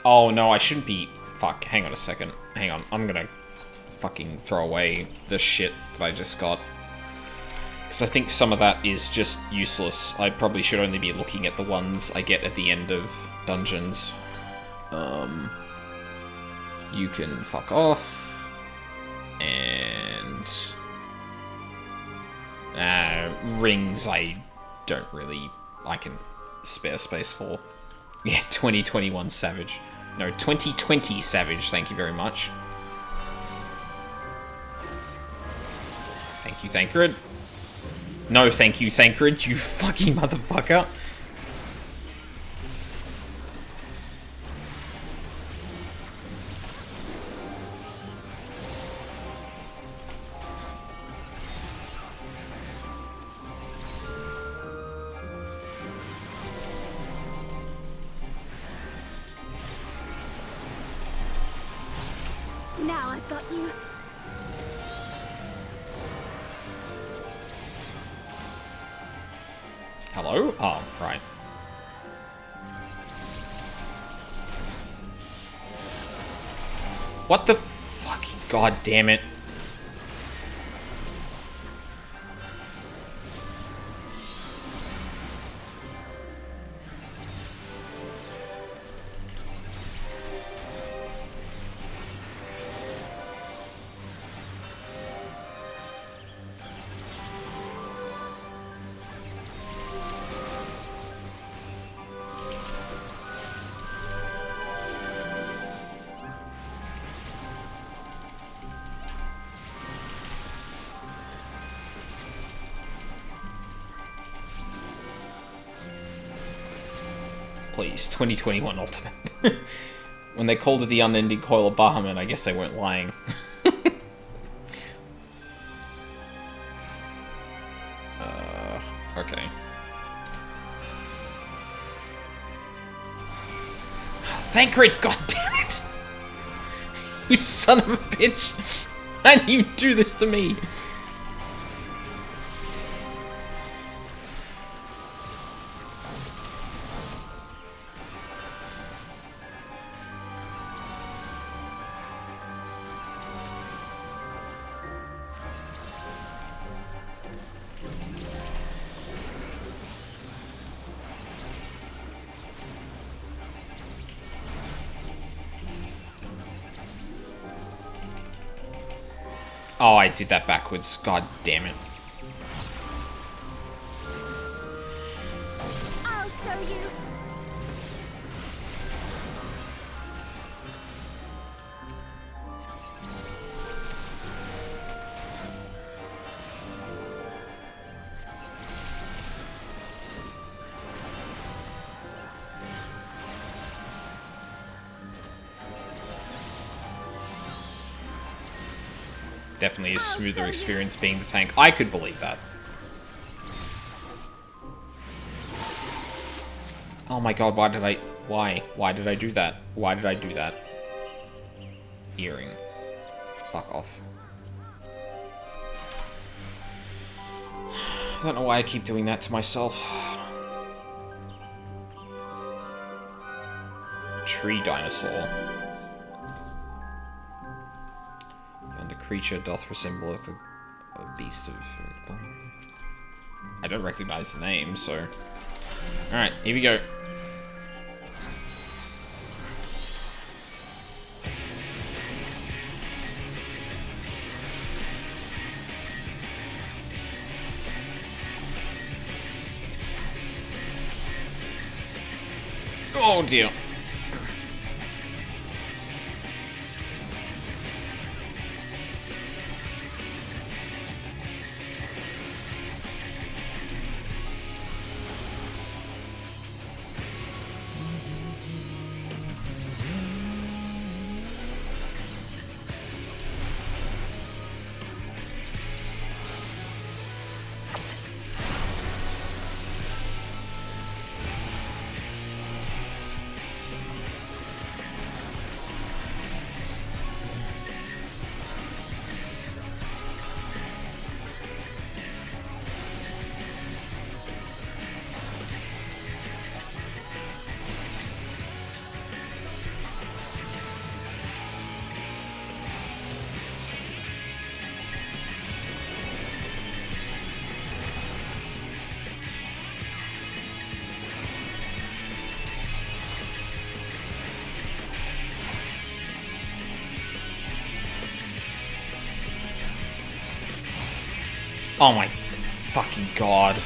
Oh no, I shouldn't be... Fuck, hang on a second. Hang on, I'm gonna fucking throw away the shit that I just got. Because I think some of that is just useless. I probably should only be looking at the ones I get at the end of dungeons. You can fuck off. And... rings I don't really... I can spare space for. Yeah, 2021 Savage. No, 2020 Savage, thank you very much. Thank you, Thancred. No, thank you, Thancred, you fucking motherfucker. Now I've got you. Hello? Oh, right. What the fucking... God damn it. Please, 2021 Ultimate. When they called it the Unending Coil of Bahamut, I guess they weren't lying. Okay. Thancred, god damn it! You son of a bitch! And you do this to me! Oh, I did that backwards. God damn it. I'll show you. Definitely a smoother experience being the tank. I could believe that. Oh my god, why did I... Why? Why did I do that? Why did I do that? Earring. Fuck off. I don't know why I keep doing that to myself. Tree dinosaur. And the creature doth resemble a beast of... I don't recognize the name, so... Alright, here we go. Oh dear. Oh my fucking god.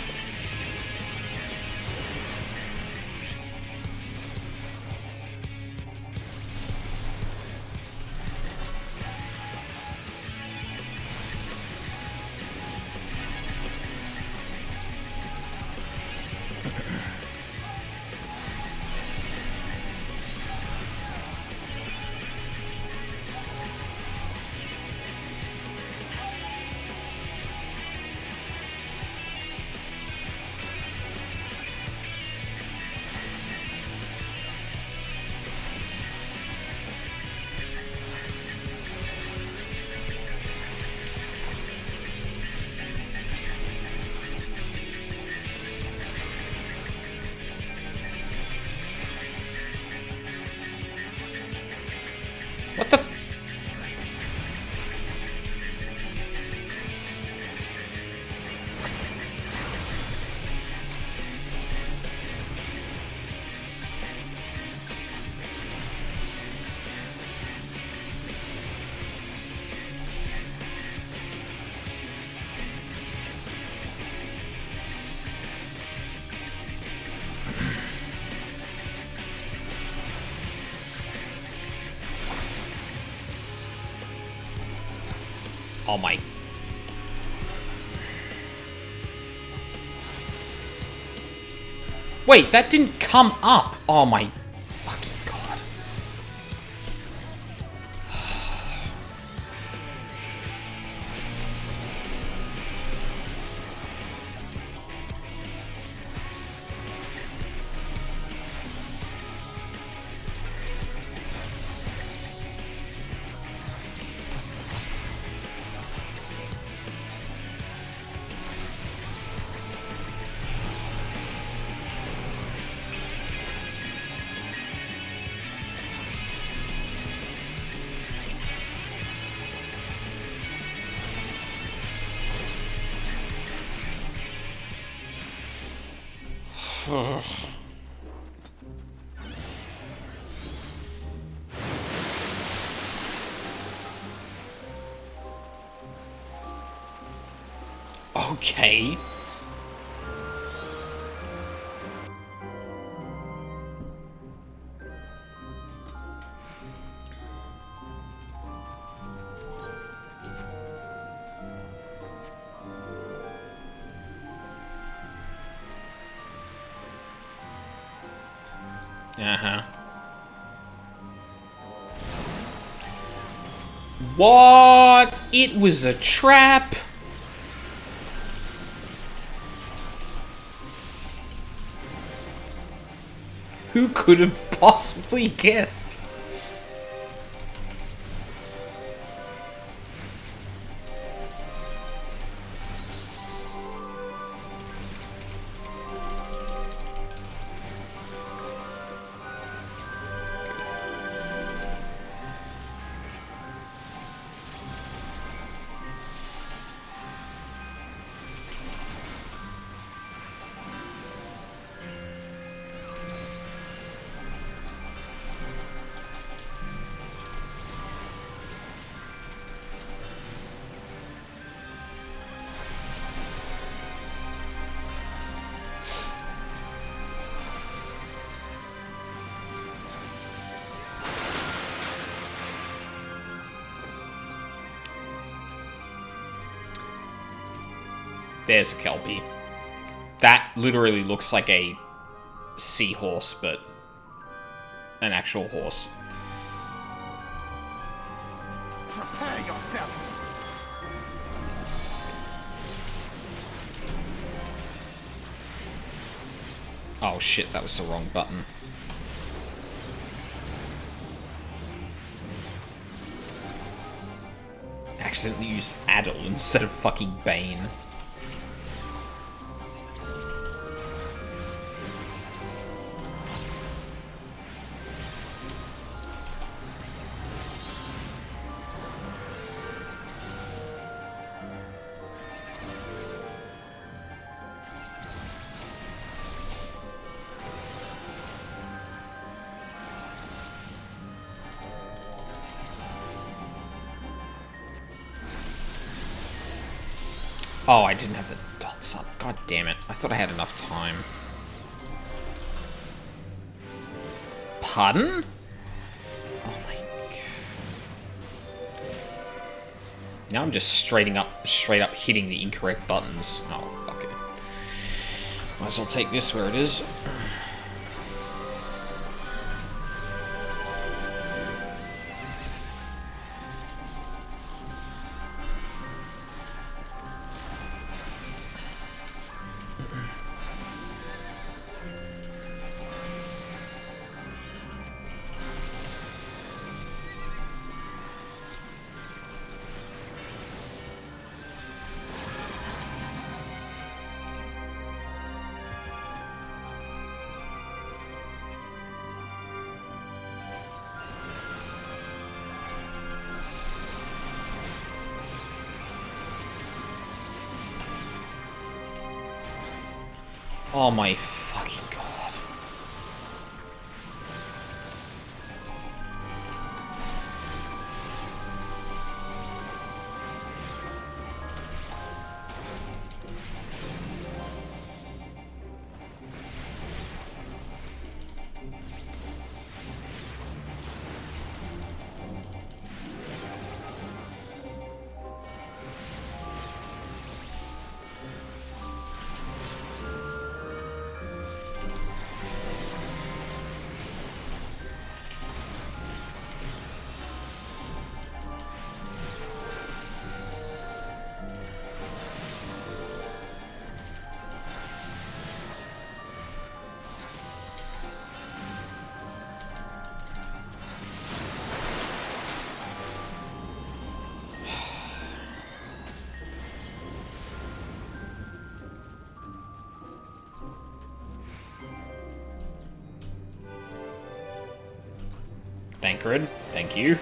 What the f- Oh my. Wait, that didn't come up. Oh my fucking god. Okay. Uh-huh. What? It was a trap? Who could have possibly guessed? There's a Kelpie. That literally looks like a seahorse, but an actual horse. Prepare yourself. Oh shit, that was the wrong button. Accidentally used Addle instead of fucking Bane. Oh, I didn't have the dots up. God damn it. I thought I had enough time. Pardon? Oh my god. Now I'm just straight up hitting the incorrect buttons. Oh, fuck it. Might as well take this where it is. Oh my fucking god. Thancred, thank you.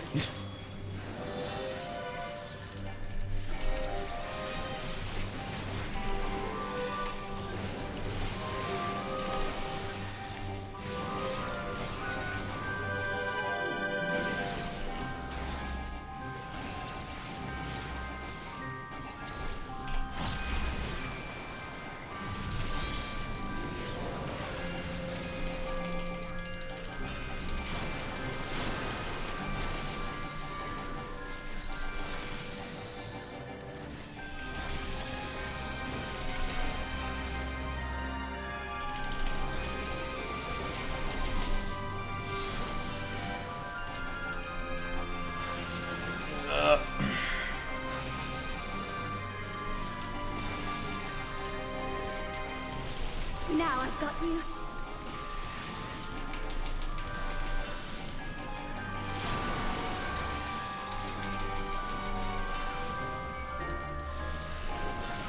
Now I've got you.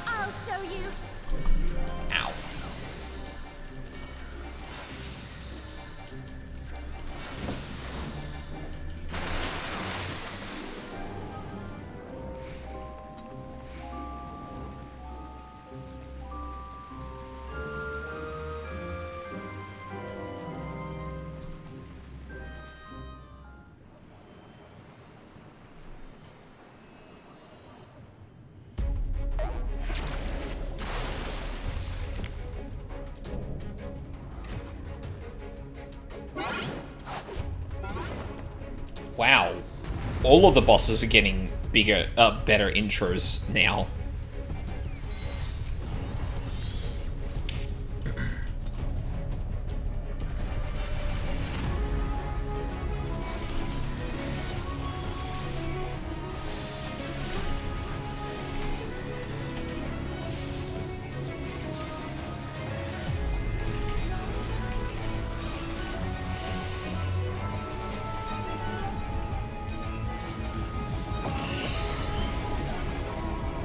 I'll show you. Ow. Wow. All of the bosses are getting bigger, better intros now.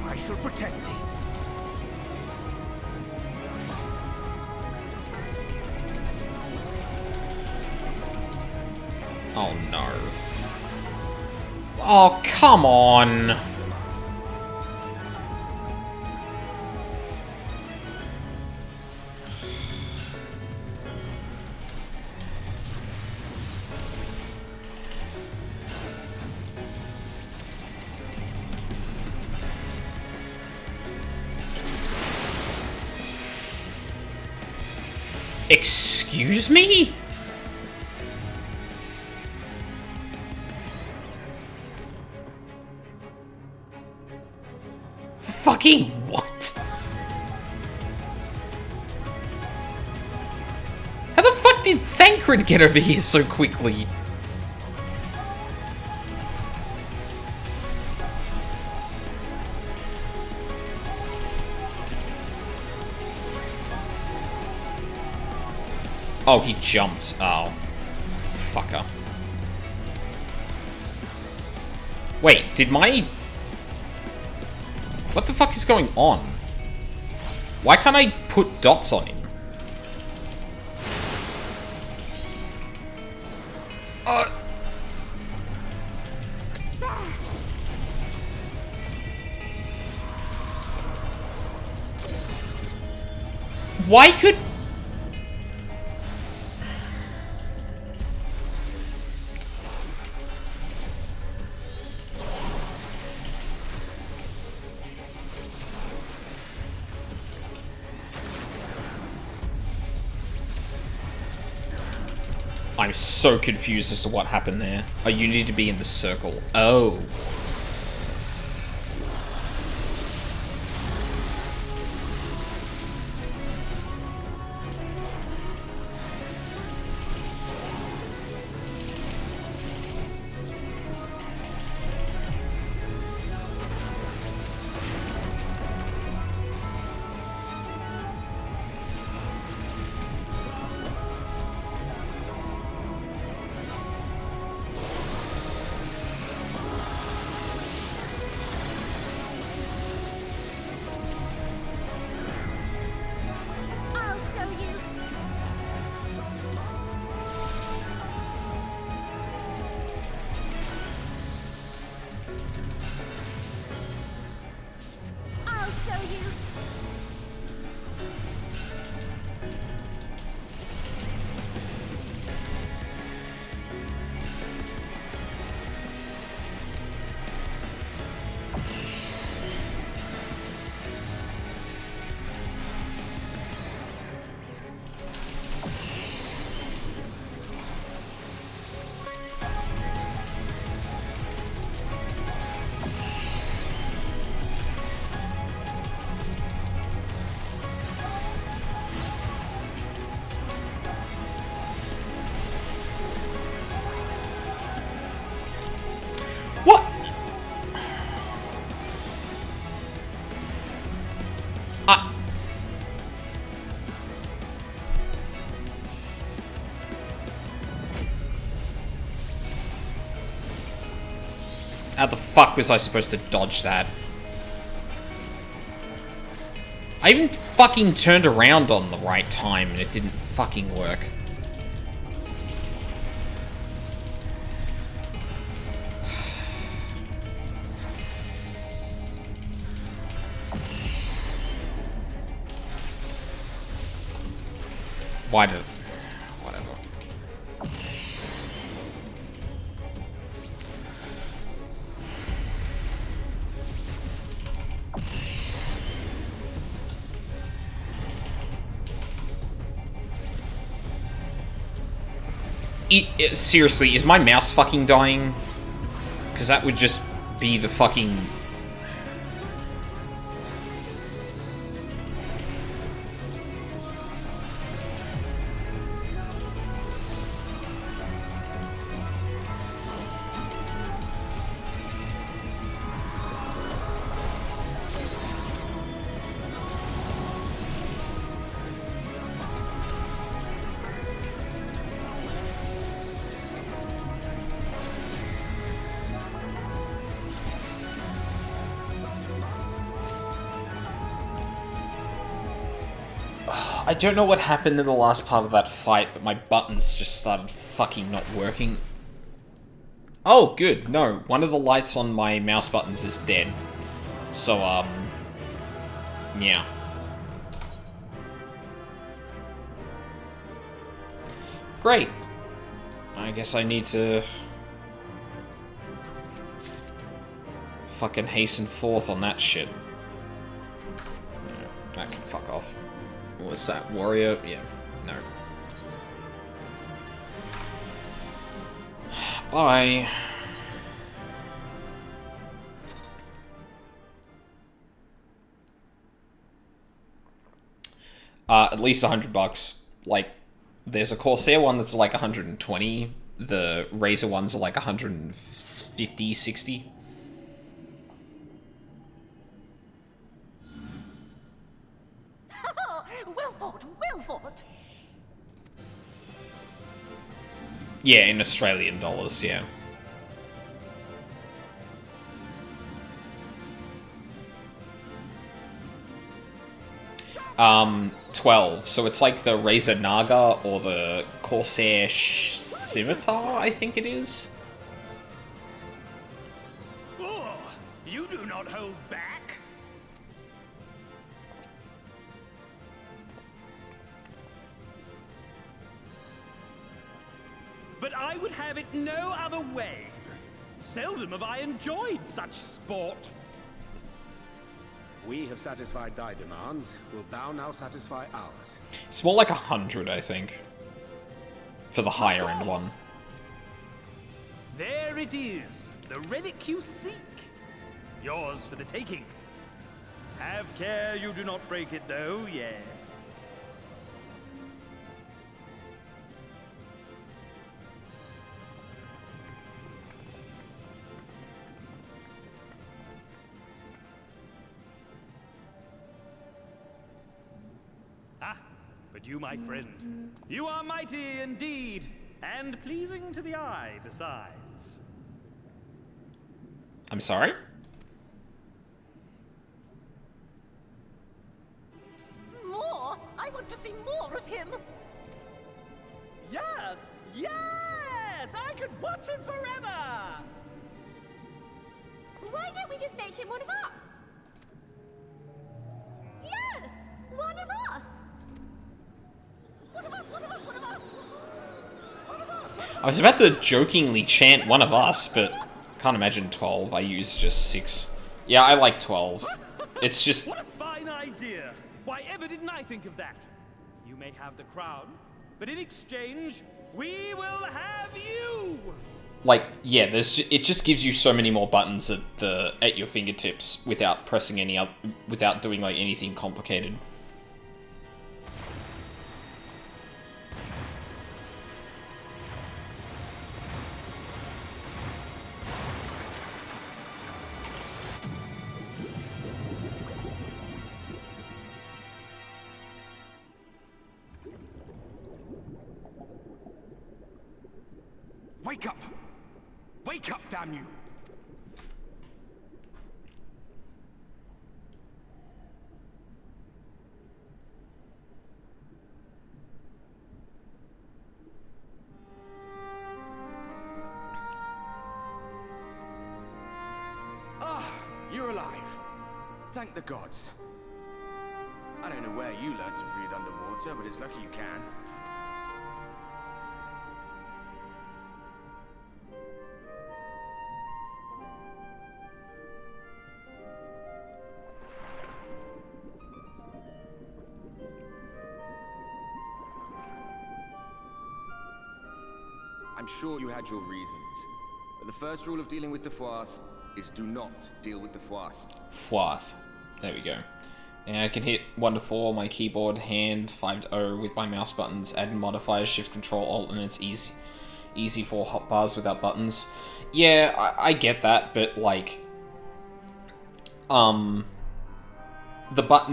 I shall protect thee. Oh no. Oh, come on. Excuse me? Fucking what? How the fuck did Thancred get over here so quickly? Oh, he jumped. Oh. Fucker. Wait, did my... What the fuck is going on? Why can't I put dots on him? Why could... I'm so confused as to what happened there. Oh, you need to be in the circle. Oh. How the fuck was I supposed to dodge that? I even fucking turned around on the right time and it didn't fucking work. Why did... Whatever. Seriously, is my mouse fucking dying? Because that would just be the fucking... I don't know what happened in the last part of that fight, but my buttons just started fucking not working. Oh, good. No, one of the lights on my mouse buttons is dead. So, yeah. Great. I guess I need to... fucking hasten forth on that shit. That can fuck off. What's that? Warrior? Yeah. No. Bye. At least $100. Like, there's a Corsair one that's like 120. The Razer ones are like 150, 60. Wilford! Yeah, in Australian dollars, yeah. $12. So it's like the Razer Naga or the Corsair Scimitar, I think it is. Oh, you do not hold back. But I would have it no other way. Seldom have I enjoyed such sport. We have satisfied thy demands. Wilt thou now satisfy ours? It's more like 100, I think. For the higher end one. There it is, the relic you seek. Yours for the taking. Have care you do not break it, though, yes. But you, my friend, you are mighty indeed, and pleasing to the eye besides. I'm sorry? More? I want to see more of him! Yes! Yes! I could watch him forever! Why don't we just make him one of us? Yes! One of us! One of us! One of us! One of us! I was about to jokingly chant one of us, but can't imagine 12. I use just 6. Yeah, I like 12. It's just... What a fine idea! Why ever didn't I think of that? You may have the crown, but in exchange, we will have you! Like, yeah, it just gives you so many more buttons at your fingertips without pressing any up, without doing like anything complicated. Wake up! Wake up, damn you! Thank the gods. I don't know where you learned to breathe underwater, but it's lucky you can. I'm sure you had your reasons. But the first rule of dealing with the Froth is do not deal with the Froth. Froth. There we go. And I can hit 1 to 4 on my keyboard, hand, 5 to 0 with my mouse buttons, add modifiers, shift, control, alt, and it's easy for hotbars without buttons. Yeah, I get that, but like, the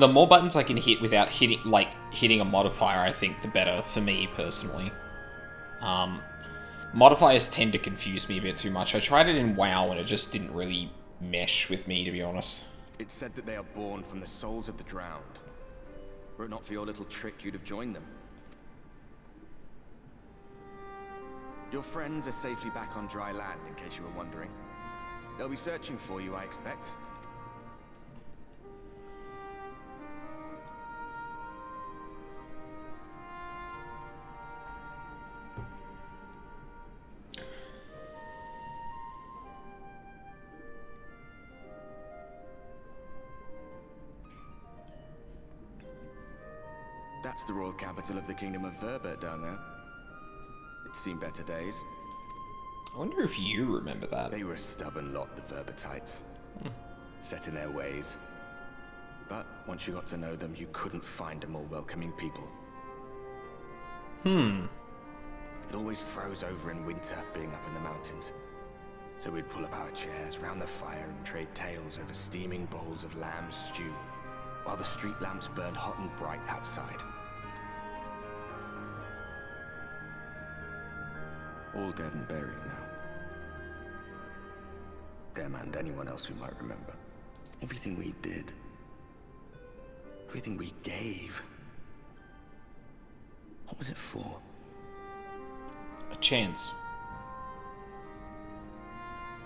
more buttons I can hit without hitting a modifier, I think the better for me personally. Modifiers tend to confuse me a bit too much. I tried it in WoW and it just didn't really mesh with me, to be honest. It's said that they are born from the souls of the drowned. Were it not for your little trick, you'd have joined them. Your friends are safely back on dry land, in case you were wondering. They'll be searching for you, I expect. That's the royal capital of the Kingdom of Verbert down there. It's seen better days. I wonder if you remember that. They were a stubborn lot, the Verbertites. Set in their ways. But once you got to know them, you couldn't find a more welcoming people. It always froze over in winter, being up in the mountains. So we'd pull up our chairs round the fire and trade tales over steaming bowls of lamb stew, while the street lamps burned hot and bright outside. All dead and buried now. Them and anyone else who might remember. Everything we did. Everything we gave. What was it for? A chance.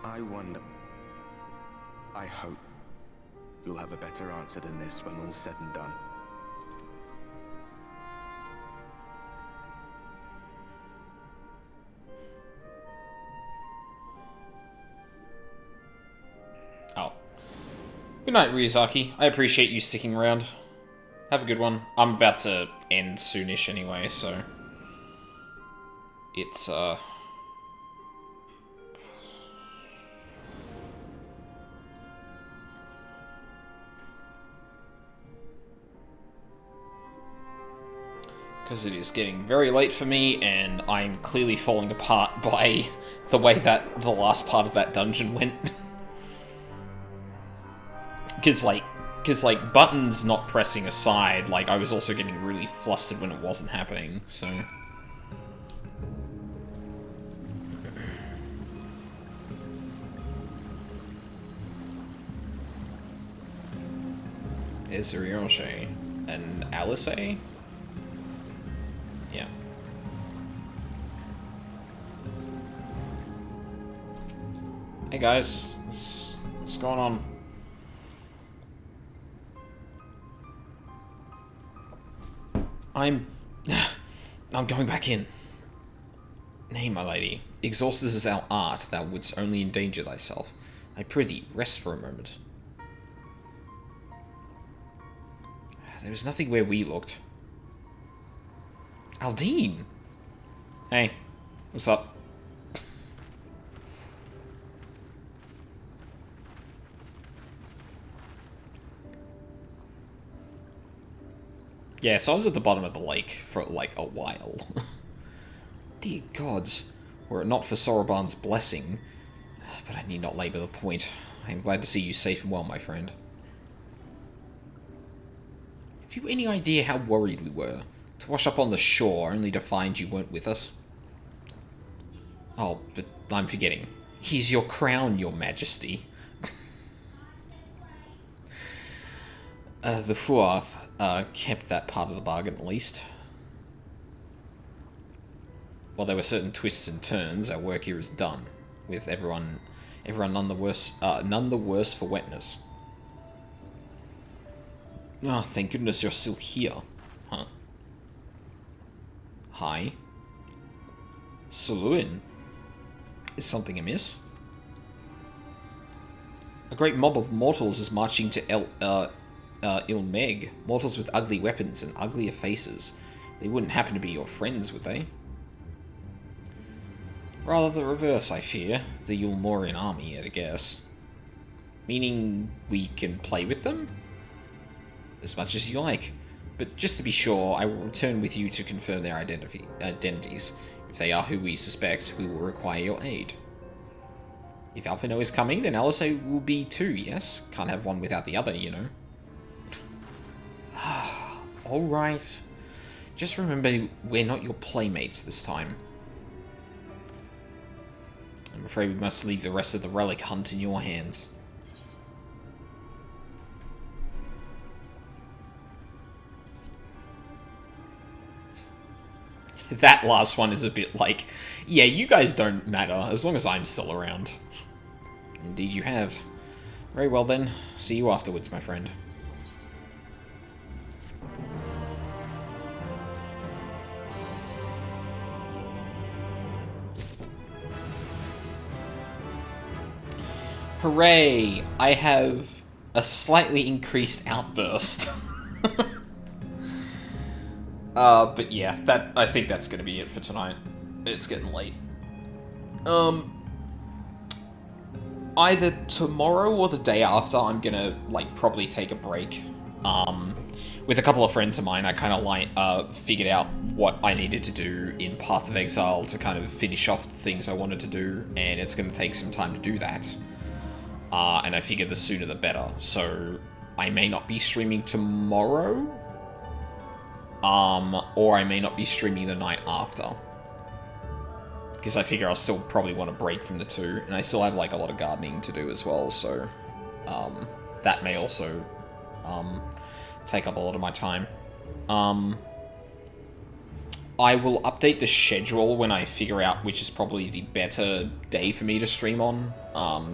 I wonder. I hope you'll have a better answer than this when all's said and done. Oh. Good night, Ryuzaki. I appreciate you sticking around. Have a good one. I'm about to end soonish anyway, so... It's, because it is getting very late for me, and I'm clearly falling apart by the way that the last part of that dungeon went. Because, like, buttons not pressing aside, like, I was also getting really flustered when it wasn't happening, so... Is Ryoshe and Alice? Yeah. Hey guys, what's going on? I'm going back in. Nay, my lady, exhausted as thou art, thou wouldst only endanger thyself. I prithee, rest for a moment. There was nothing where we looked. Aldine! Hey, what's up? Yeah, so I was at the bottom of the lake for, like, a while. Dear gods, were it not for Soroban's blessing... But I need not labour the point. I am glad to see you safe and well, my friend. Have you any idea how worried we were? To wash up on the shore, only to find you weren't with us? Oh, but I'm forgetting. Here's your crown, your majesty. The Fuath kept that part of the bargain, at least. While there were certain twists and turns, our work here is done, with everyone none the worse for wetness. Oh, thank goodness you're still here. Huh. Hi. Suluin. Is something amiss? A great mob of mortals is marching to Ilmeg. Mortals with ugly weapons and uglier faces. They wouldn't happen to be your friends, would they? Rather the reverse, I fear. The Yulmorian army, I guess. Meaning we can play with them? As much as you like. But just to be sure, I will return with you to confirm their identities. If they are who we suspect, we will require your aid. If Alphino is coming, then Alice will be too, yes? Can't have one without the other, you know. Alright. Just remember, we're not your playmates this time. I'm afraid we must leave the rest of the relic hunt in your hands. That last one is a bit like, yeah, you guys don't matter, as long as I'm still around. Indeed you have. Very well then, see you afterwards, my friend. Hooray! I have a slightly increased outburst. But yeah, I think that's gonna be it for tonight. It's getting late. Either tomorrow or the day after, I'm gonna, like, probably take a break. With a couple of friends of mine, I kind of, like, figured out what I needed to do in Path of Exile to kind of finish off the things I wanted to do, and it's gonna take some time to do that. And I figured the sooner the better, so I may not be streaming tomorrow, or I may not be streaming the night after. Because I figure I'll still probably want to break from the two, and I still have like a lot of gardening to do as well, so that may also take up a lot of my time. I will update the schedule when I figure out which is probably the better day for me to stream on.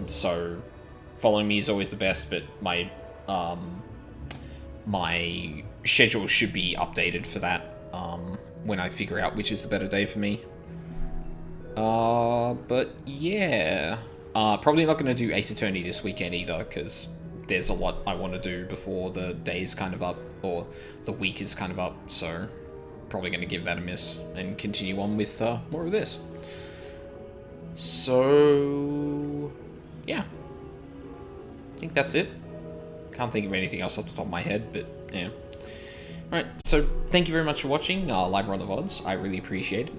So following me is always the best, but my my schedule should be updated for that when I figure out which is the better day for me. But yeah, probably not going to do Ace Attorney this weekend either, because there's a lot I want to do before the day's kind of up, or the week is kind of up, so probably going to give that a miss and continue on with more of this. So yeah, I think that's it. Can't think of anything else off the top of my head, but yeah. Alright, so thank you very much for watching live or on the VODs. I really appreciate it.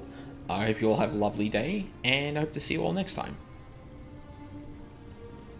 I hope you all have a lovely day, and I hope to see you all next time.